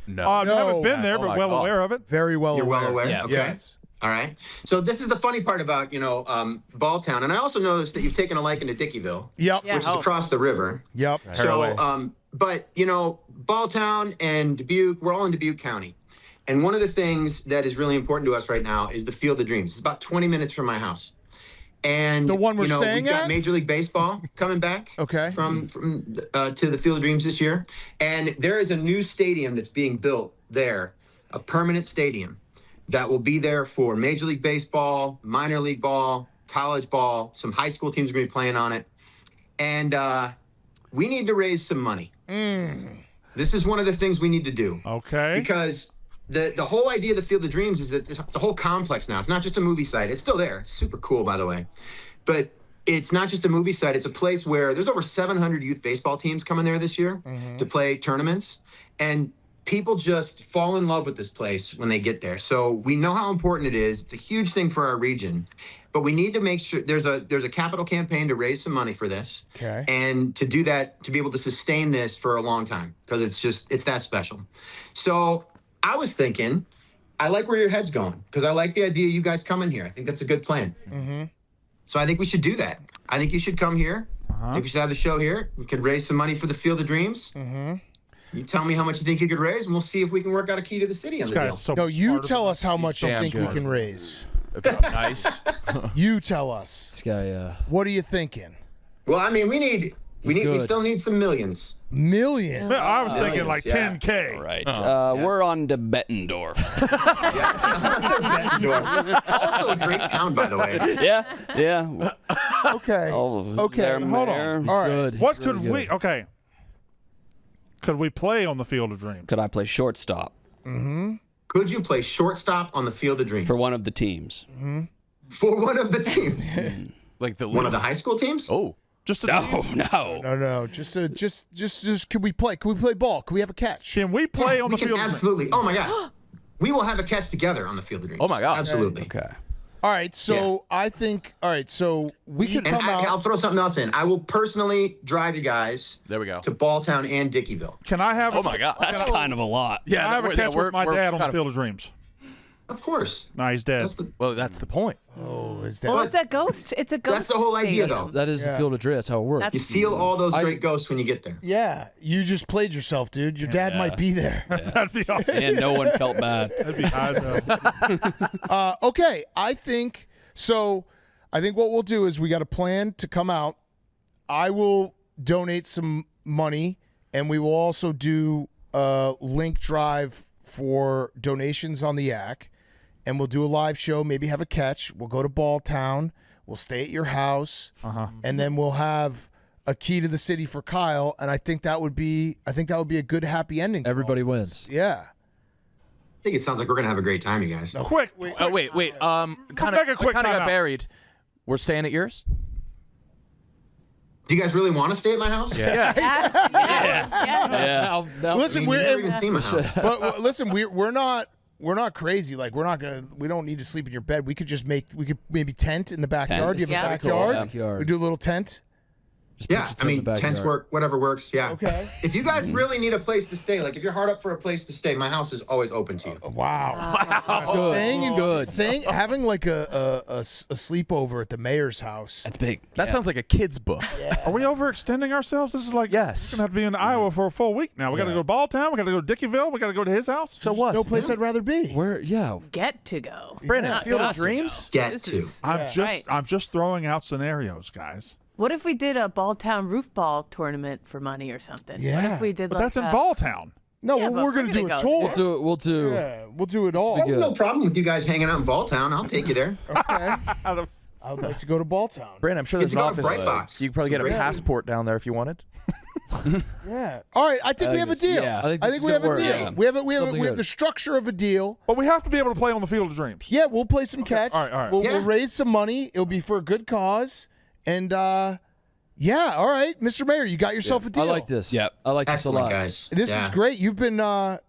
No. I haven't been there, but well aware of it. Very well You're aware. well aware? Yeah. Okay. Yes. All right. So this is the funny part about, Balltown. And I also noticed that you've taken a liking to Dickeyville, Yep. Yeah. which is across the river. Yep. So, but, Balltown and Dubuque, we're all in Dubuque County. And one of the things that is really important to us right now is the Field of Dreams. It's about 20 minutes from my house. And The one we're staying we've got at? Major League Baseball coming back. Okay. From to the Field of Dreams this year, and there is a new stadium that's being built there, a permanent stadium that will be there for Major League Baseball, minor league ball, college ball. Some high school teams are going to be playing on it, and we need to raise some money. This is one of the things we need to do. Okay. Because the whole idea of the Field of Dreams is that it's a whole complex now. It's not just a movie site. It's still there. It's super cool, by the way. But it's not just a movie site. It's a place where there's over 700 youth baseball teams coming there this year to play tournaments. And people just fall in love with this place when they get there. So we know how important it is. It's a huge thing for our region. But we need to make sure there's a capital campaign to raise some money for this. Okay. And to do that, to be able to sustain this for a long time, because it's that special. So I was thinking, I like where your head's going, because I like the idea of you guys coming here. I think that's a good plan. So I think we should do that. I think you should come here. I think we should have the show here. We could raise some money for the Field of Dreams. You tell me how much you think you could raise, and we'll see if we can work out a key to the city on the deal. No, you tell us how much you damn think we good. can raise. Nice. You tell us. This guy, What are you thinking? Well, I mean, we still need some millions. Million? I was thinking like Yeah. 10K. All right. We're on to Bettendorf. Also a great town, by the way. Yeah. Okay. Okay. Hold on. All right. good. What He's could really we? good. Okay. Could we play on the Field of Dreams? Could I play shortstop Could you play shortstop on the Field of Dreams? for one of the teams? For one of the teams. Like One of the high school teams? Oh. Just No. No. Just can we play? Can we play ball? Can we have a catch? Can we play on we the can Field of Dreams? absolutely. Oh my gosh. We will have a catch together on the Field of Dreams. Oh my God. Absolutely. Okay. All right, so I think. All right, so we can come out. I'll throw something else in. I will personally drive you guys. There we go. To Balltown and Dickeyville. Can I have? Oh my God, that's kind of a lot. Yeah, I have a catch with my dad on the Field of Dreams. Of course. No, he's dead. Well, that's the point. Oh, is Well, it's a ghost. It's a ghost. That's the whole idea, stage. though. That is the Field of Dreams. That's how it works. You feel all those great ghosts when you get there. Yeah, you just played yourself, dude. Your dad might be there. That'd be awesome. And no one felt bad. That'd be high as hell. Okay, I think so. I think what we'll do is we got a plan to come out. I will donate some money, and we will also do a link drive for donations on the Yak, and we'll do a live show. Maybe have a catch. We'll go to Balltown. We'll stay at your house, and then we'll have a key to the city for Kyle. And I think that would be a good happy ending. Everybody wins. Yeah. I think it sounds like we're gonna have a great time, you guys. Quick. Wait. Kind make a of quick got timeout. buried. We're staying at yours. Do you guys really want to stay at my house? Yeah. Yes. Listen, You never even see my house. but listen, we're not crazy. Like we don't need to sleep in your bed. We could maybe tent in the backyard. Do you have a backyard? Cool. We do a little tent. Yeah, I mean, tents work, whatever works. Yeah. Okay. If you guys really need a place to stay, like if you're hard up for a place to stay, my house is always open to you. Wow. Good. Having like a sleepover at the mayor's house. That's big. That sounds like a kid's book. Are we overextending ourselves? This is like Yes. We're gonna have to be in Iowa for a full week now. We got to go to Balltown. We got to go to Dickeyville. We got to go to his house. So what? No place I'd rather be. Where? Yeah. Get to go. Brandon, Not Field of just to Dreams? go. Get This to. is- I'm just throwing out scenarios, guys. What if we did a Balltown roof ball tournament for money or something? What Yeah. if we did But like that's in a- Balltown. No, Yeah, but we're gonna we're do gonna a go tour. We'll do. Yeah, we'll do it all. I have no problem with you guys hanging out in Balltown. I'll take you there. Okay. I would like to go to Balltown. Brandon, I'm sure Get there's to an go to office. Brightbox. You could probably get a Some great passport down there if you wanted. Yeah. All right. I think we have a deal. yeah. I think I this think is we have gonna a deal. work. We have Something we have good. the structure of a deal. But we have to be able to play on the Field of Dreams. Yeah, we'll play some catch. All right. We'll Yeah. raise some money. It'll be for a good cause. And yeah, all right, Mr. Mayor, you got yourself a I deal. like this. Yep. I like this a Excellent, lot. guys. This is great. You've been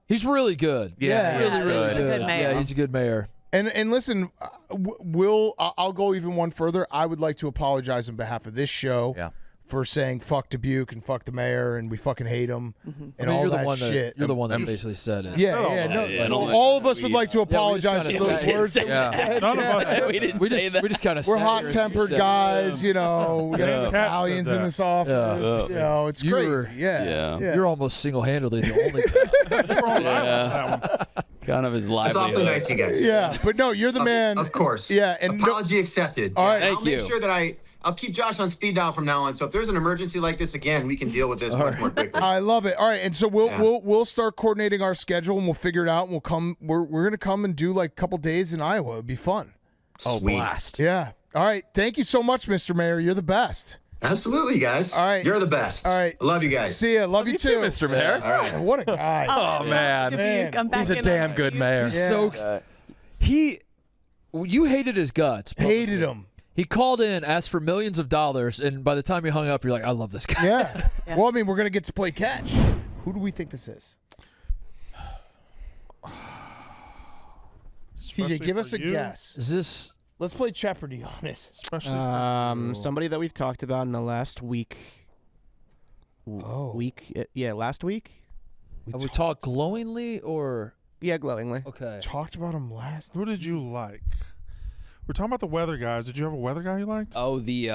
He's really good. Yeah, really, he's really a good mayor. Yeah, he's a good mayor. and listen, I'll go even one further. I would like to apologize on behalf of this show. Yeah. For saying fuck Dubuque and fuck the mayor and we fucking hate him and I mean, all you're that the one shit. You're the one that basically said it. Yeah. no, All of us would like to apologize for kinda those said it. words. that we said. None of us. we didn't say that. We just kind of. We're hot-tempered guys, you know. We got Yeah. some Italians in this office. Yeah. You know, it's You crazy. were- Yeah. You're almost single-handedly the only guy. Yeah. Kind of his That's livelihood. awfully nice, you guys. Yeah, but no, you're the man. Of course. Yeah, and apology accepted. All right. I'll Thank make you. sure that I'll keep Josh on speed dial from now on. So if there's an emergency like this again, we can deal with this much more quickly. I love it. All right, and so we'll start coordinating our schedule and we'll figure it out. And we'll come. We're gonna come and do like a couple days in Iowa. It'd be fun. Sweet. Blast. Yeah. All right. Thank you so much, Mr. Mayor. You're the best. Absolutely, guys. All right. You're the best. All right. I love you guys. See ya. Love you too, Mr. Mayor. All right. What a guy. Oh, man. Dubuque, I'm back He's a in damn on good you. mayor. He's so. You hated his guts. Hated him. He called in, asked for millions of dollars, and by the time he hung up, you're like, I love this guy. Yeah. Well, I mean, we're gonna get to play catch. Who do we think this is? Especially TJ, give us for a you. guess. Is this? Let's play Jeopardy on it. Especially for you. Somebody that we've talked about in the last week. Last week. Have we talked glowingly or? Yeah, glowingly. Okay. Talked about him last. Who did you like? We're talking about the weather guys. Did you have a weather guy you liked? Oh, the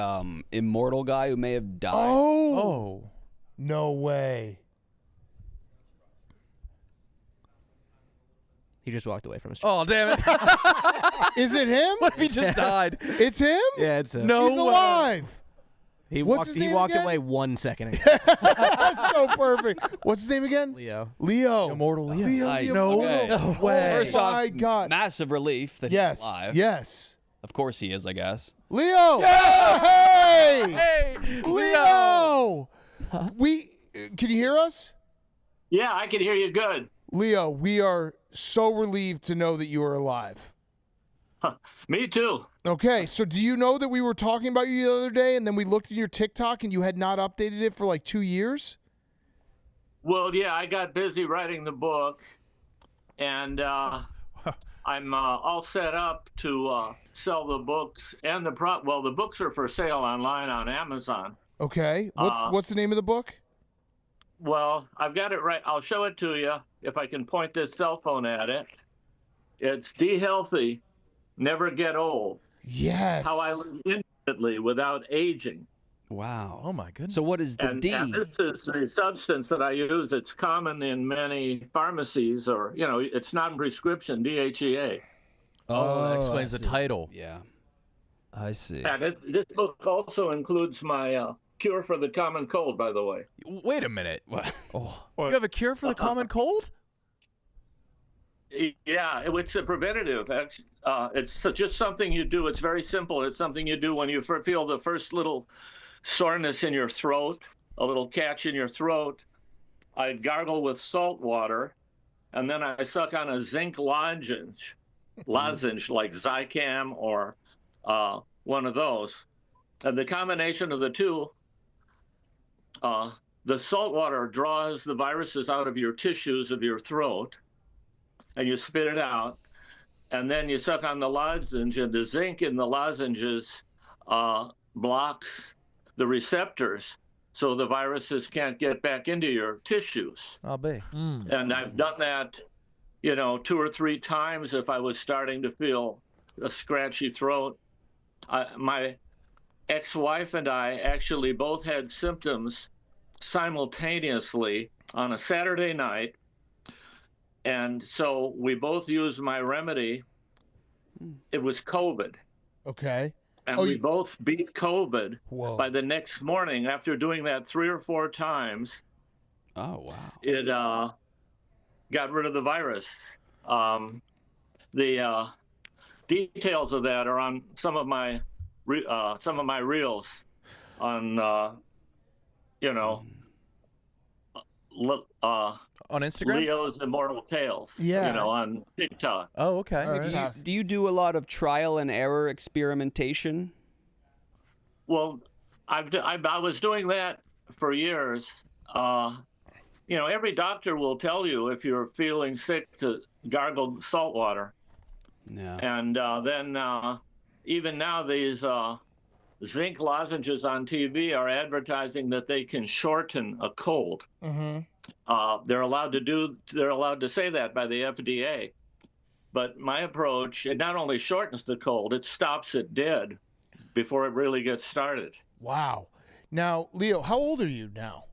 Immortal guy who may have died. Oh. No way. He just walked away from his. Oh, damn it. Is it him? What if he just died? It's him? Yeah, it's No He's way. alive. He What's walked. his He name walked again? away 1 second ago. That's so perfect. What's his name again? Leo. Leo. Immortal Leo. Leo. Nice. Leo. Okay. No way. First Oh off, my God. massive relief that Yes. he's alive. Yes. Of course he is, I guess. Leo. Hey. Hey, Leo. Can you hear us? Yeah, I can hear you good. Leo, we are so relieved to know that you are alive. Me too. Okay, so do you know that we were talking about you the other day and then we looked at your TikTok and you had not updated it for like 2 years? Well, yeah, I got busy writing the book, and I'm all set up to sell the books and the well, the books are for sale online on Amazon. Okay. What's the name of the book? Well, I've got it right. I'll show it to you if I can point this cell phone at it. It's D Healthy, Never Get Old. Yes. How I live infinitely without aging. Wow. Oh my goodness. So what is the D? And this is a substance that I use. It's common in many pharmacies, or it's not prescription. DHEA. Oh, that explains the title. Yeah. I see. And this book also includes my cure for the common cold, by the way. Wait a minute. What? Oh, you have a cure for the common cold? Yeah, it's a preventative. It's just something you do. It's very simple. It's something you do when you feel the first little soreness in your throat, a little catch in your throat. I gargle with salt water, and then I suck on a zinc lozenge like Zicam or one of those. And the combination of the two, the salt water draws the viruses out of your tissues of your throat, and you spit it out. And then you suck on the lozenge, and the zinc in the lozenges blocks the receptors, so the viruses can't get back into your tissues. I'll be. And I've done that, 2 or 3 times if I was starting to feel a scratchy throat. My ex-wife and I actually both had symptoms simultaneously on a Saturday night. And so we both used my remedy. It was COVID. Okay. And we both beat COVID by the next morning after doing that 3 or 4 times. Oh, wow. It got rid of the virus. The details of that are on some of my reels on on Instagram, Leo's Immortal Tales. Yeah. On TikTok. Oh, okay. Right. Do you do a lot of trial and error experimentation? Well, I was doing that for years. Every doctor will tell you if you're feeling sick to gargle salt water. Yeah. And then even now these zinc lozenges on TV are advertising that they can shorten a cold. Mm-hmm. They're allowed to say that by the FDA. But my approach, it not only shortens the cold, it stops it dead before it really gets started. Wow. Now, Leo, how old are you now?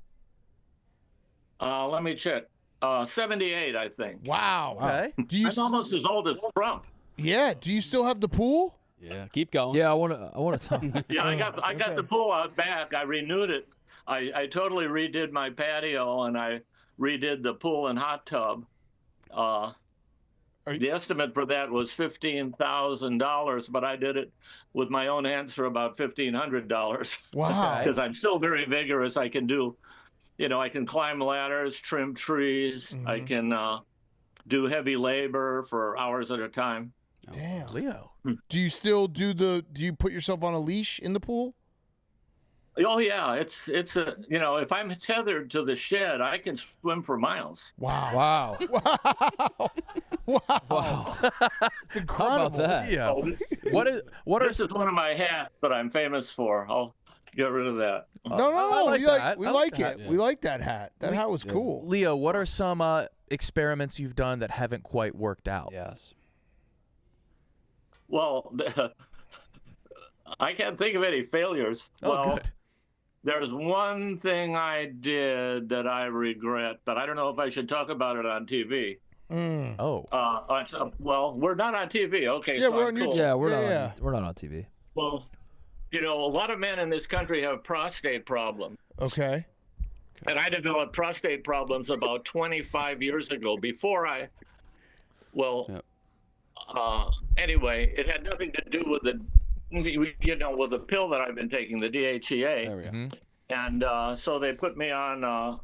Let me check. 78, I think. Wow. Okay. I'm almost as old as Trump. Yeah. Do you still have the pool? Yeah. Keep going. Yeah, I want to talk. Yeah, I got the pool out back. I renewed it. I totally redid my patio, and I redid the pool and hot tub. The estimate for that was $15,000, but I did it with my own hands for about $1,500. Wow. Because I'm still very vigorous. I can do, I can climb ladders, trim trees. Mm-hmm. I can do heavy labor for hours at a time. Damn. Leo. Do you still do you put yourself on a leash in the pool? Oh yeah, it's a if I'm tethered to the shed, I can swim for miles. Wow. Wow. It's incredible. How about that? Yeah. This is one of my hats that I'm famous for. I'll get rid of that. No. like that. We I like like it. that, yeah. We like that hat. That hat was cool. Leo, what are some experiments you've done that haven't quite worked out? Yes. Well, I can't think of any failures. Oh, good. There's one thing I did that I regret, but I don't know if I should talk about it on TV. Oh. Well, we're not on TV. Okay. Yeah, so we're I'm on YouTube. cool. Yeah, we're not on TV. Well, a lot of men in this country have prostate problems. Okay. And I developed prostate problems about 25 years ago anyway, it had nothing to do with with the pill that I've been taking, the DHEA. There we go. Mm-hmm. And so they put me on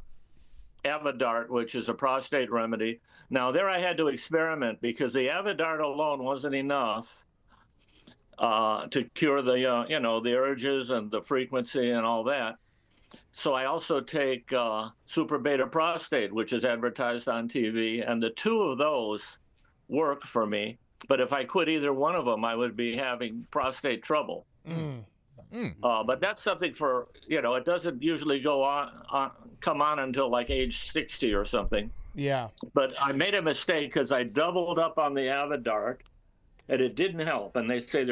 Avodart, which is a prostate remedy. Now there I had to experiment because the Avodart alone wasn't enough to cure the the urges and the frequency and all that. So I also take Super Beta Prostate, which is advertised on TV, and the two of those work for me. But if I quit either one of them, I would be having prostate trouble. But that's something for, it doesn't usually come on until like age 60 or something. Yeah. But I made a mistake because I doubled up on the Avodart, and it didn't help. And they say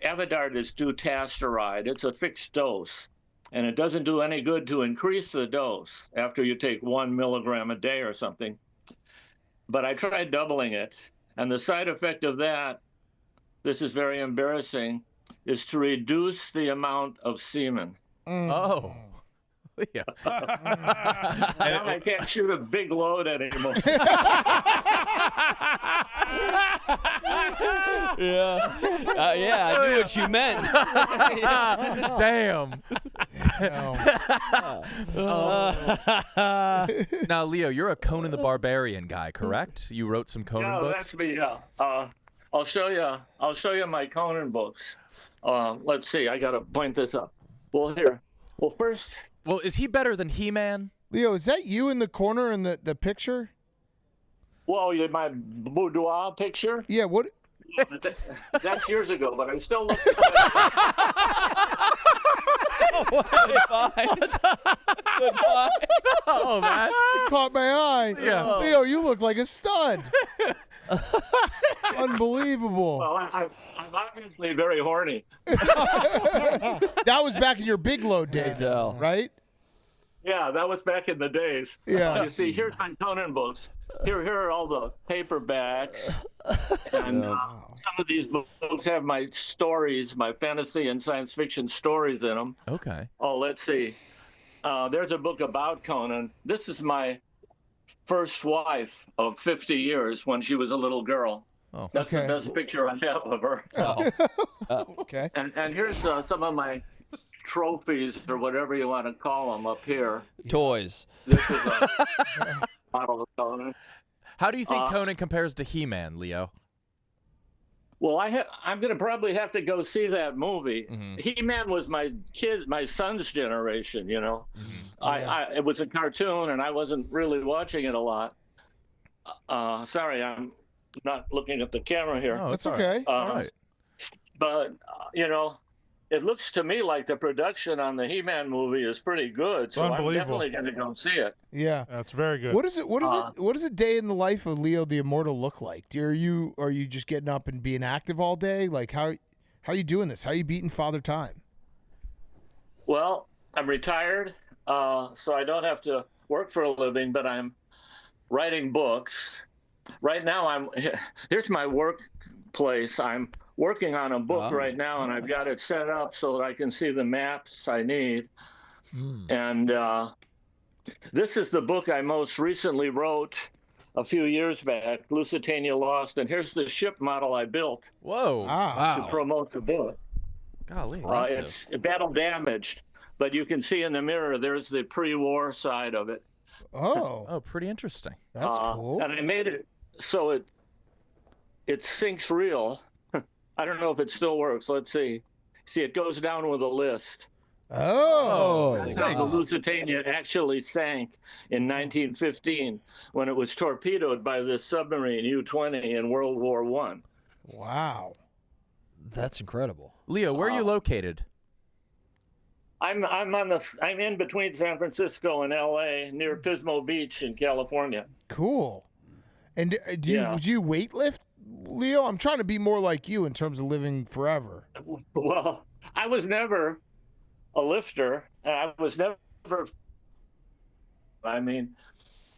Avodart is dutasteride. It's a fixed dose, and it doesn't do any good to increase the dose after you take 1 milligram a day or something. But I tried doubling it, and the side effect of that, this is very embarrassing, is to reduce the amount of semen. Oh. Yeah. Now I can't shoot a big load anymore. Yeah, I knew what you meant. Damn. Now, Leo, you're a Conan the Barbarian guy, correct? You wrote some Conan No, books? that's me. I'll show you my Conan books. Let's see. I gotta point this up. Well, here. Well, first. Well, is he better than He-Man? Leo, is that you in the corner in the picture? Well, my boudoir picture. Yeah. What? Yeah, that's years ago, but I'm still looking. Goodbye. Oh, man. It caught my eye. Yeah. Leo, you look like a stud. Unbelievable. Well, I'm obviously very horny. That was back in your big load days, right? Yeah, that was back in the days. Yeah. You see, here's my Conan books. Here are all the paperbacks. And some of these books have my stories, my fantasy and science fiction stories in them. Okay. Oh, let's see. There's a book about Conan. This is my first wife of 50 years when she was a little girl. Oh, that's the best picture I have of her. Okay. And here's some of my trophies, or whatever you want to call them, up here. Toys. This is a model of Conan. How do you think Conan compares to He-Man, Leo? Well, I'm going to probably have to go see that movie. Mm-hmm. He-Man was my son's generation, Mm-hmm. It was a cartoon, and I wasn't really watching it a lot. Sorry, I'm not looking at the camera here. Oh, that's okay. All right. But, it looks to me like the production on the He-Man movie is pretty good, so I'm definitely going to go see it. Yeah, that's very good. What does a day in the life of Leo the Immortal look like? Are you just getting up and being active all day? Like how are you doing this? How are you beating Father Time? Well, I'm retired, so I don't have to work for a living, but I'm writing books. Right now, here's my workplace. I'm working on a book right now, and I've got it set up so that I can see the maps I need. And this is the book I most recently wrote a few years back, Lusitania Lost, and here's the ship model I built. Whoa! To promote the book. Golly, it's battle damaged, but you can see in the mirror there's the pre-war side of it. Oh, pretty interesting. That's cool. And I made it so it sinks real. I don't know if it still works. Let's see. See, it goes down with a list. Oh, That's how the Lusitania actually sank in 1915 when it was torpedoed by this submarine U-20 in World War I. Wow. That's incredible. Leo, where are you located? I'm in between San Francisco and L.A. near Pismo Beach in California. Cool. And do you weightlift, Leo? I'm trying to be more like you in terms of living forever. Well, I was never a lifter. I was never,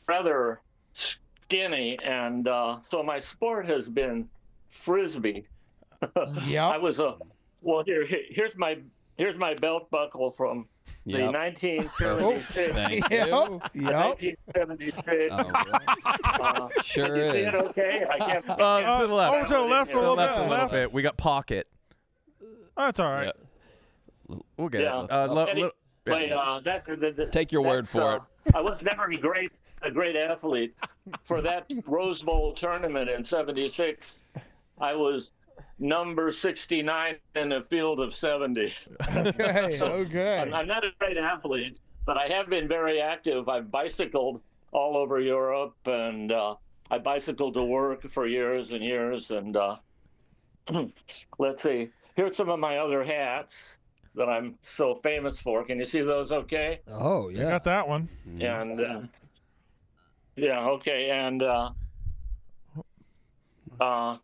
rather skinny. And so my sport has been Frisbee. Yeah. Here's my belt buckle from the 1976. Thank you. 1976. Sure you see is. it okay? I can't. To the left. Over to the left a little bit. A little bit. We got pocket. That's all right. We'll get it. Take your word for it. I was never a great athlete. For that Rose Bowl tournament in '76, I was number 69 in a field of 70. Okay, okay. I'm not a great athlete, but I have been very active. I've bicycled all over Europe, and I bicycled to work for years and years, and let's see. Here's some of my other hats that I'm so famous for. Can you see those okay? Oh, yeah. I got that one. And yeah, okay. And I'm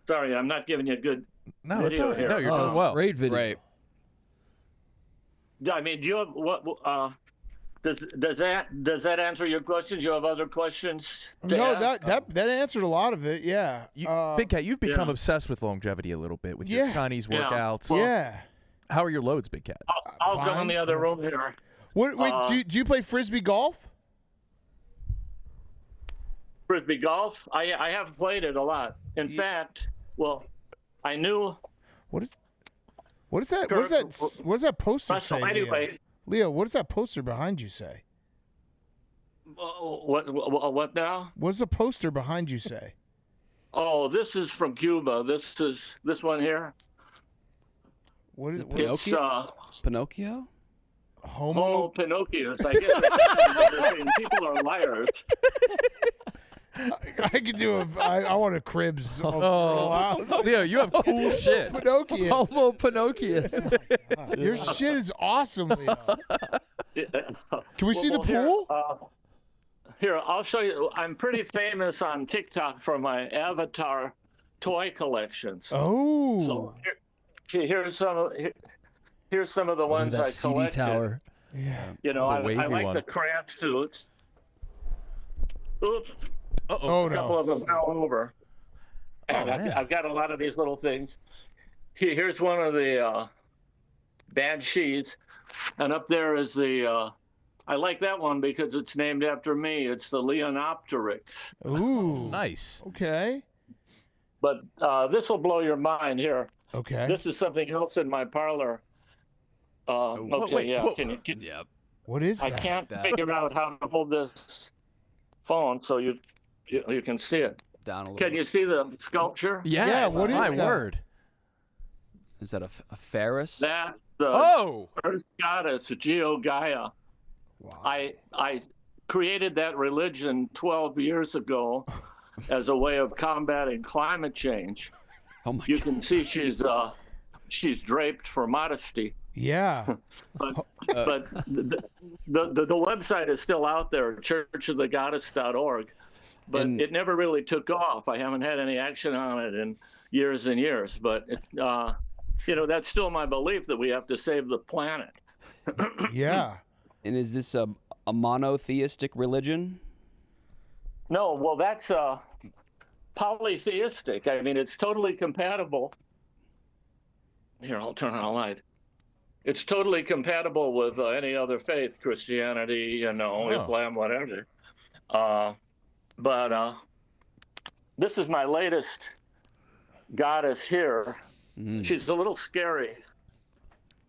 sorry, I'm not giving you a good No, video it's all right. here. No, you're doing well. Great video. Right. I mean, do you have what? Does that answer your questions? You have other questions? To No, ask? that answered a lot of it. Yeah. Big Cat, you've become Yeah. obsessed with longevity a little bit with your Yeah. Chinese Yeah. workouts. Well- Yeah. How are your loads, Big Cat? I'll go Fine. in the other room here. What? Wait, do you play frisbee golf? Frisbee golf? I have played it a lot. In fact, well, I knew. What is that? What does that poster So say? anyway, Leo, what does that poster behind you say? what now? What does the poster behind you say? Oh, this is from Cuba. This one here. What is It's Pinocchio? Homo Pinocchios. I guess people are liars. I could do I want a Cribs. Leo, you have cool shit. Pinocchio. Homo Pinocchius. Your shit is awesome, Leo. Can we see the Here, pool? here, I'll show you. I'm pretty famous on TikTok for my avatar toy collections. Oh. So here's some of the ones that I CD collected. tower. Yeah. You know, The I wavy like one. the cramped suits. Oops. Oh, A couple of them fell over. And man. I've got a lot of these little things. Here's one of the banshees, and up there is the. I like that one because it's named after me. It's the Leonopteryx. Ooh. Nice. Okay. But this will blow your mind here. Okay. This is something else in my parlor. Okay, wait, yeah. whoa. Yep. What is that? I can't figure out how to hold this phone so you can see it. Down a little. Can you see the sculpture? Yes. Yeah, what is my that? word. Is that a Ferris? That's the Oh. Earth goddess Geogaia. Wow. I created that religion 12 years ago as a way of combating climate change. Oh my You God. can see she's draped for modesty. Yeah. But the website is still out there, churchofthegoddess.org. But And- it never really took off. I haven't had any action on it in years and years. But that's still my belief that we have to save the planet. Yeah. And is this a monotheistic religion? No, well, that's polytheistic. I mean, it's totally compatible. Here, I'll turn on a light. It's totally compatible with any other faith, Christianity, Islam, whatever. But this is my latest goddess here. She's a little scary.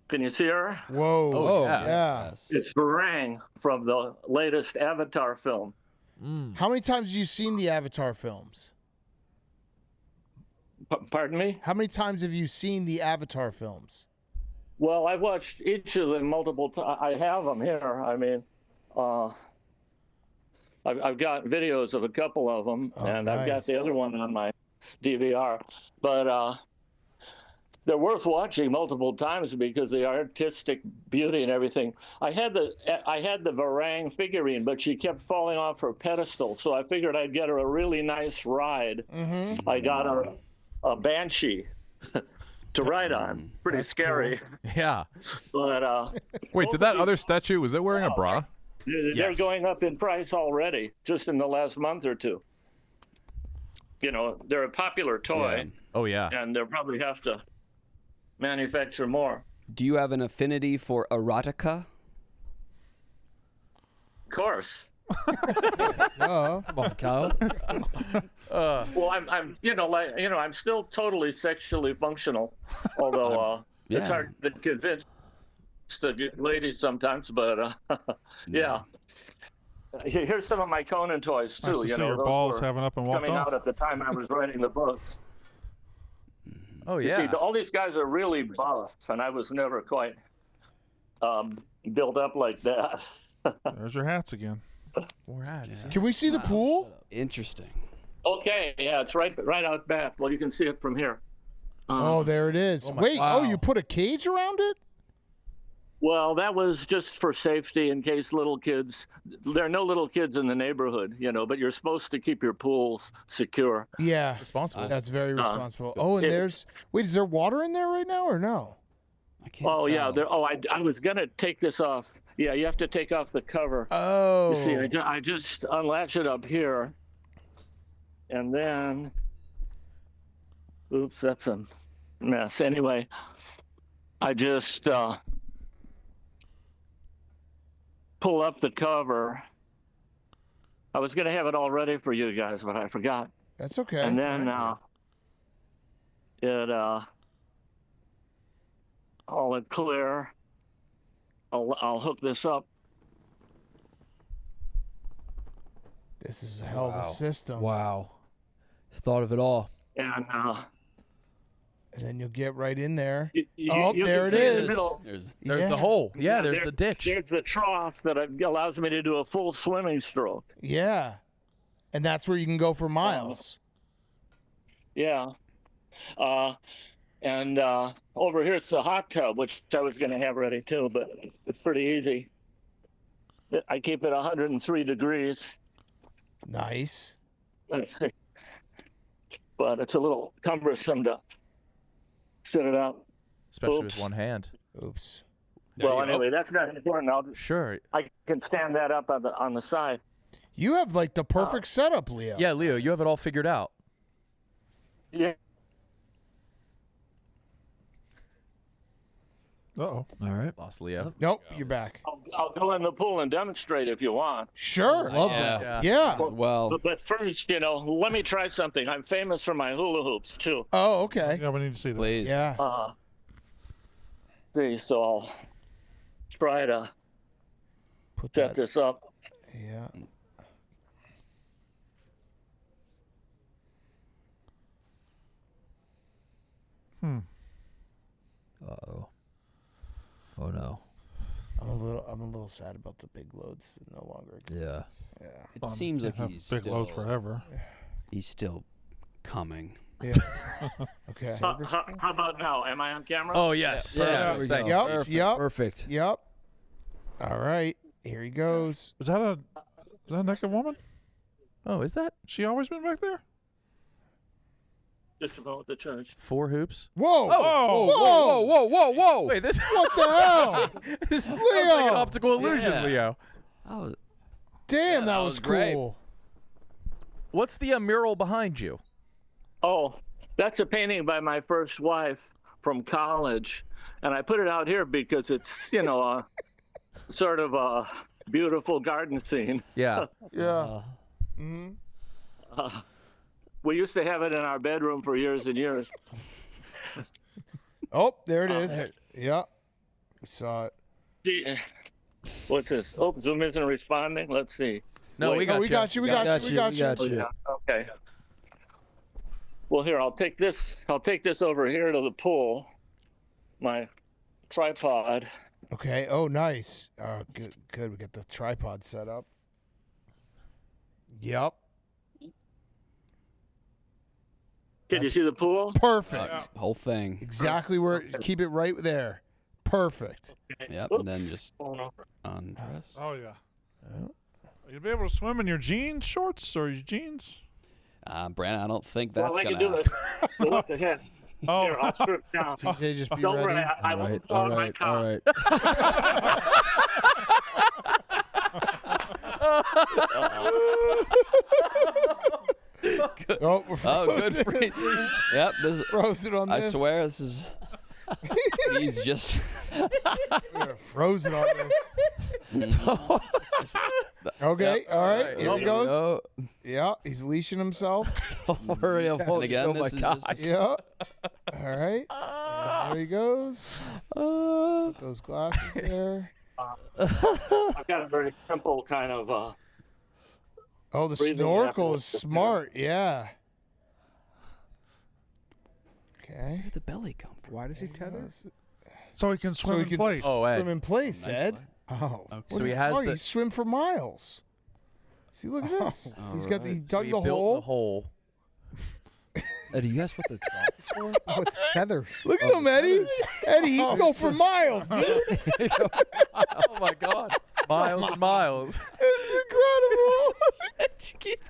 Can you see her? Whoa. Oh, yeah. Yes. It's Barang from the latest Avatar film. How many times have you seen the Avatar films? Pardon me? How many times have you seen the Avatar films? Well, I've watched each of them multiple times. I have them here. I mean, I've got videos of a couple of them, and I've got the nice. other one on my DVR. But they're worth watching multiple times because the artistic beauty and everything. I had the Varang figurine, but she kept falling off her pedestal, so I figured I'd get her a really nice ride. Mm-hmm. I got her a Banshee to ride on. Pretty scary. Yeah. But Wait, did that other statue, was it wearing a bra? they're Yes. going up in price already, just in the last month or two. They're a popular toy, Oh, yeah. and they'll probably have to manufacture more. Do you have an affinity for erotica? Of course. Oh. Come on, Kyle. Well, I'm still totally sexually functional, although it's hard to convince the ladies sometimes. But yeah, here's some of my Conan toys too. Nice to see your those balls were haven't up and walked coming off. out at the time I was writing the book. Oh, You yeah. see, all these guys are really buff, and I was never quite built up like that. There's your hats again. More ads. Can we see the pool? Interesting. Okay, yeah, it's right out back. Well, you can see it from here. Oh, there it is. Wait, you put a cage around it? Well, that was just for safety in case little kids. There are no little kids in the neighborhood, but you're supposed to keep your pools secure. Yeah. Responsible. That's very responsible. And is there water in there right now or no? I can't yeah. I was going to take this off. Yeah, you have to take off the cover. Oh. You see, I just unlatch it up here. And then, oops, that's a mess. Anyway, I just pull up the cover. I was going to have it all ready for you guys, but I forgot. That's okay. And then all it clear. I'll hook this up. This is a hell of a system. Wow. He's thought of it all. And then you'll get right in there. You there it can see in the is. middle. There's the hole. Yeah, there's the ditch. There's the trough that allows me to do a full swimming stroke. Yeah. And that's where you can go for miles. Yeah. And over here it's the hot tub, which I was going to have ready too, but it's pretty easy. I keep it 103 degrees. Nice. But it's a little cumbersome to set it up. Especially with one hand. Oops. Well, anyway, that's not important. Sure. I can stand that up on the side. You have like the perfect setup, Leo. Yeah, Leo, you have it all figured out. Yeah. Uh-oh. All right. Lost Leo. Nope, you're back. I'll go in the pool and demonstrate if you want. Sure. Love that. Yeah. Well, But first, let me try something. I'm famous for my hula hoops, too. Oh, okay. Yeah, we need to see that. please. Yeah. So I'll try to set this up. Yeah. Uh-oh. Oh, no. I'm a little sad about the big loads that no longer exist. Yeah. Yeah. It seems like he's big still, loads forever. He's still coming. Yeah. Okay. How about now? Am I on camera? Oh, yes. There we go. Yep. Perfect. Yep. All right. Here he goes. Is that a naked woman? Oh, is that? She always been back there? Just about the church. 4 hoops. Whoa! Whoa! Wait, this. What the hell? This sounds like an Leo! optical illusion, Yeah. Leo. Damn, that that was was great. cool. What's the mural behind you? Oh, that's a painting by my first wife from college. And I put it out here because it's, a sort of a beautiful garden scene. Yeah. Yeah. We used to have it in our bedroom for years and years. Oh, there it is. Yep. We saw it. Gee, what's this? Oh, Zoom isn't responding. Let's see. No, Wait. we got we got you. We got you. We got you. Oh, yeah. Okay. Well, here, I'll take this over here to the pool. My tripod. Okay. Oh, nice. Good. Good. We got the tripod set up. Yep. Can you see the pool? Perfect. Whole thing. Exactly where. Keep it right there. Perfect. Yep, and then just undress. Oh, yeah. You'll be able to swim in your jeans shorts or your jeans? Brandon, I don't think that's I going can to do happen. this. Go up ahead. Oh. Here, I'll strip down. TJ, just be Don't ready. worry, I won't fall on my top. All right. Oh, we're frozen. Good for you. Yep. Frozen on this. I swear this is. He's just. We're frozen on this. Okay. All right. Here he goes. Yeah. He's leashing himself. Don't worry. I won't Again, show this my is gosh. just- Yeah. All right. There he goes. Put those glasses there. I've got a very simple kind of. Oh, the breathing snorkel is apparatus. smart. Yeah. Okay. Where did the belly come from? Why does he tether? So he can swim in place. Oh, Ed. Swim in place, Nice Ed. play. Oh. Okay. So he has Sorry, the. you swim for miles. See, look at this. He's got he So dug he the built hole. the hole. Eddie, you guys put the With tether. Look at him, Eddie. Eddie, he can go for miles, dude. Oh my God. Miles and miles. It's incredible.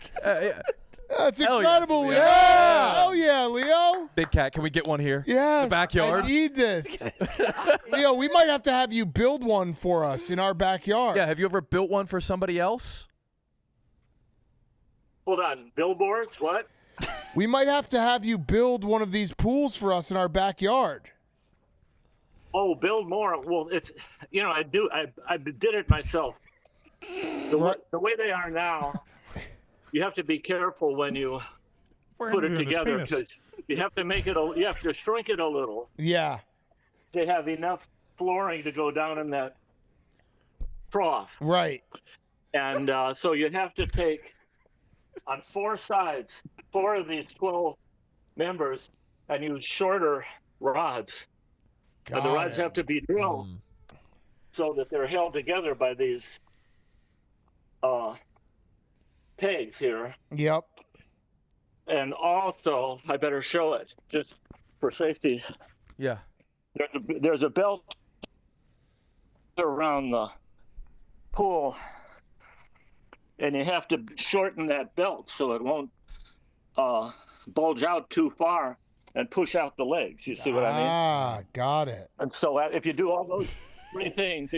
That's Hell incredible, yes, Leo. yeah. Hell yeah, Leo. Big Cat, can we get one here? Yes. The backyard. I need this. Leo, we might have to have you build one for us in our backyard. Yeah, have you ever built one for somebody else? Hold on, billboards? What? We might have to have you build one of these pools for us in our backyard. Oh, build more. Well, it's I did it myself. The way they are now, you have to be careful when you put it together because you have to make it. You have to shrink it a little. Yeah. To have enough flooring to go down in that trough. Right. And so you have to take on 4 sides, 4 of these 12 members, and use shorter rods. And the rods have to be drilled so that they're held together by these pegs here. Yep. And also, I better show it just for safety. Yeah. There's a belt around the pool, and you have to shorten that belt so it won't bulge out too far and push out the legs. You see what I mean? Ah, got it. And so if you do all those 3 things,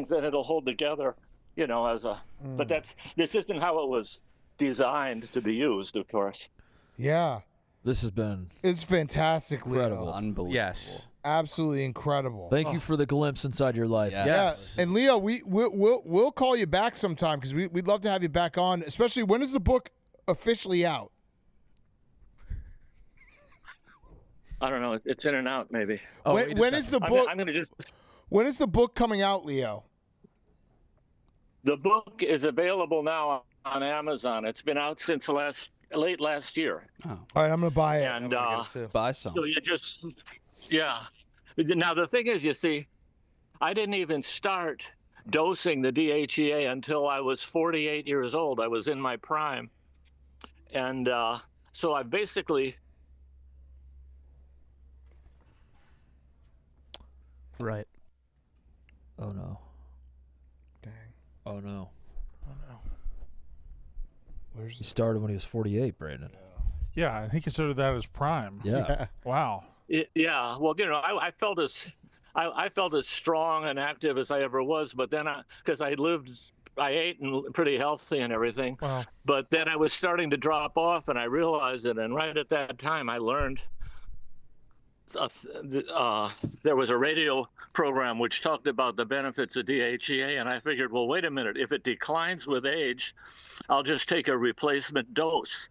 then it'll hold together, as a. But this isn't how it was designed to be used, of course. Yeah. This has been It's fantastic, Leo. incredible. Unbelievable. Yes. Absolutely incredible. Thank you for the glimpse inside your life. Yes. And Leo, we'll call you back sometime because we'd love to have you back on. Especially, when is the book officially out? I don't know. It's in and out, maybe. When is the book? I'm going to just. When is the book coming out, Leo? The book is available now on Amazon. It's been out since late last year. Oh. All right, I'm gonna buy it. And Let's buy some. so you just, yeah. Now the thing is, you see, I didn't even start dosing the DHEA until I was 48 years old. I was in my prime, and so I basically. Right. Oh no. Dang. Oh no. Oh no. He started when he was 48, Brandon. Yeah, and he considered that his prime. Yeah. Wow. Yeah. Well, I felt as strong and active as I ever was, but then because I ate and pretty healthy and everything. Wow. But then I was starting to drop off, and I realized it. And right at that time, I learned. There was a radio program which talked about the benefits of DHEA, and I figured, well, wait a minute. If it declines with age, I'll just take a replacement dose.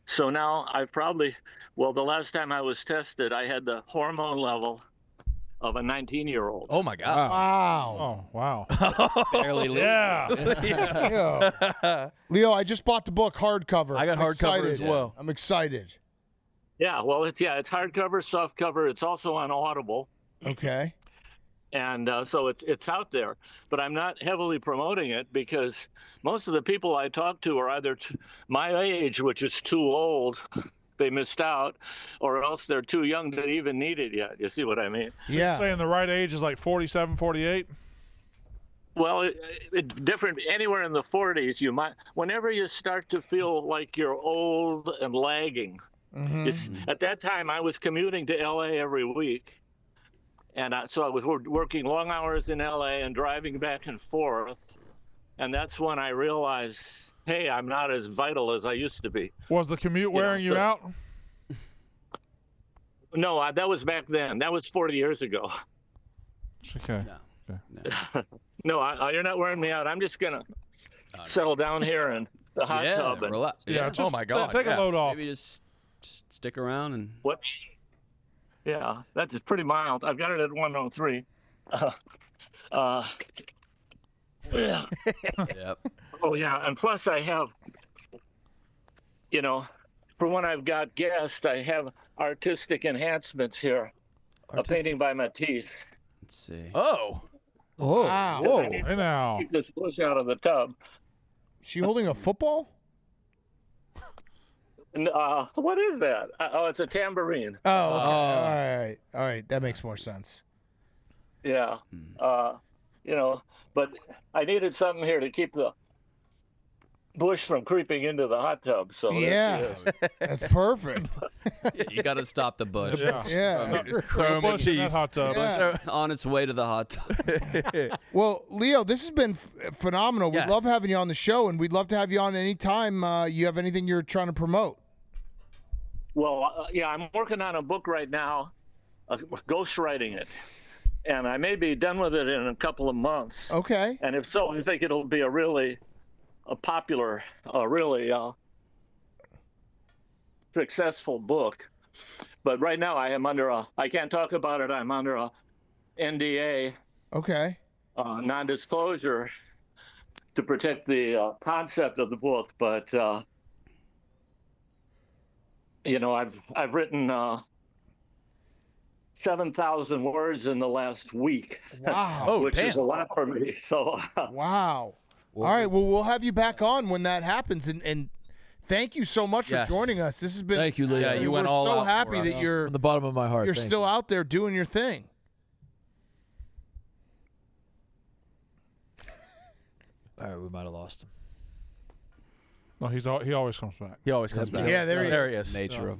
So now the last time I was tested, I had the hormone level of a 19-year-old. Oh, my God. Wow. Oh, wow. Barely leave. Yeah. Leo, I just bought the book hardcover. I got I'm hardcover as excited. well. I'm excited. Yeah, well, it's hardcover, softcover. It's also on Audible. Okay. And so it's out there, but I'm not heavily promoting it because most of the people I talk to are either my age, which is too old, they missed out, or else they're too young to even need it yet. You see what I mean? Yeah. Saying the right age is like 47, 48? Well, it's different. Anywhere in the 40s, you might, whenever you start to feel like you're old and lagging. At that time, I was commuting to L.A. every week. And so I was working long hours in L.A. and driving back and forth. And that's when I realized, hey, I'm not as vital as I used to be. Was the commute wearing you out? No, that was back then. That was 40 years ago. Okay. No, you're not wearing me out. I'm just going to settle down here in the hot tub. And, relax. Oh, my God. Take a load off. Maybe just stick around and. What? Yeah, that's pretty mild. I've got it at 103. Yeah. Yep. Oh, yeah. And plus I have, for when I've got guests, I have artistic enhancements here. A painting by Matisse. Let's see. Oh. Oh. Wow. Whoa. Hey, now. Keep this bush out of the tub. She holding a football? What is that? Oh, it's a tambourine. Oh, okay. All right. That makes more sense. Yeah. But I needed something here to keep the bush from creeping into the hot tub. So yeah, that's perfect. You got to stop the bush. Yeah. Bush in that hot tub. Yeah. On its way to the hot tub. Well, Leo, this has been phenomenal. Yes. We love having you on the show, and we'd love to have you on anytime you have anything you're trying to promote. Well, I'm working on a book right now, ghostwriting it. And I may be done with it in a couple of months. Okay. And if so, I think it'll be a really popular, really successful book. But right now I am under I can't talk about it. I'm under a NDA. Okay. Non-disclosure to protect the concept of the book. But, I've written 7,000 words in the last week. Wow. Which is a lot for me. So. Wow. All right. Well, we'll have you back on when that happens, and thank you so much for joining us. This has been. Thank you, Leo. Yeah, you went all We're so out happy for that us. you're From the bottom of my heart. you're thank still you. out there doing your thing. All right, we might have lost him. No, he always comes back. He always comes back. Yeah, there he is. Nature of.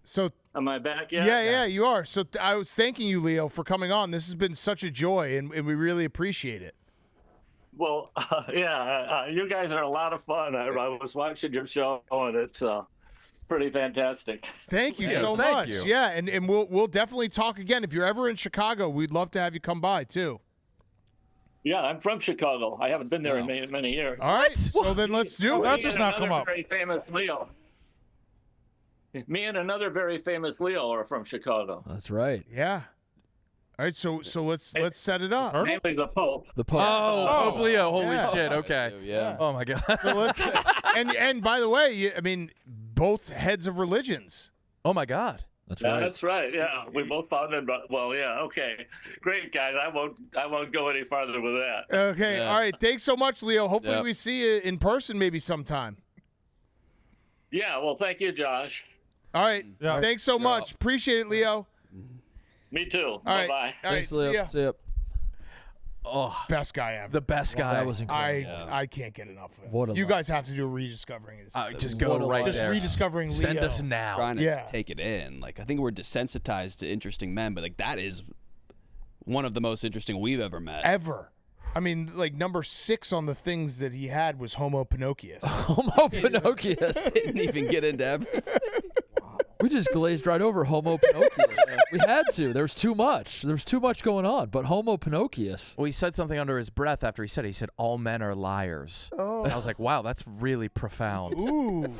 So. Am I back yet? Yeah, you are. So I was thanking you, Leo, for coming on. This has been such a joy, and we really appreciate it. Well, you guys are a lot of fun. I was watching your show, and it's pretty fantastic. Thank you so much. you. Yeah, and we'll definitely talk again. If you're ever in Chicago, we'd love to have you come by, too. Yeah, I'm from Chicago. I haven't been there in many years. All right, so then let's do it. That's just not come up. Very famous Leo. Me and another very famous Leo are from Chicago. That's right. Yeah. All right, so let's set it up. Mainly the Pope. The Pope. Oh, Pope Leo. Holy Yeah. shit. Okay. Yeah. Oh, my God. So let's and by the way, I mean both heads of religions. Oh, my God. That's right. That's right. Yeah, we both founded. Well, yeah. Okay, great guys. I won't go any farther with that. Okay. Yeah. All right. Thanks so much, Leo. Hopefully Yep. we see you in person maybe sometime. Yeah. Well, thank you, Josh. All right. Yeah. Thanks so much. Appreciate it, Leo. Me too. All right. Bye-bye. All right. Thanks, Leo. See ya. See ya. Oh, Best guy ever. the best guy. That was incredible. I can't get enough of it. What a You life. guys have to do a rediscovering it. Just What go a right life. Just there. rediscovering Leo. Send us now. Trying to Yeah. take it in. Like, I think we're desensitized to interesting men, but like that is one of the most interesting we've ever met. Ever. I mean, like number 6 on the things that he had was Homo Pinocchius. Homo Pinocchius. Didn't even get into everything. We just glazed right over Homo Pinocchius. We had to. There was too much. There was too much going on. But Homo Pinocchius. Well, he said something under his breath after he said all men are liars. Oh. And I was like, wow, that's really profound. Ooh.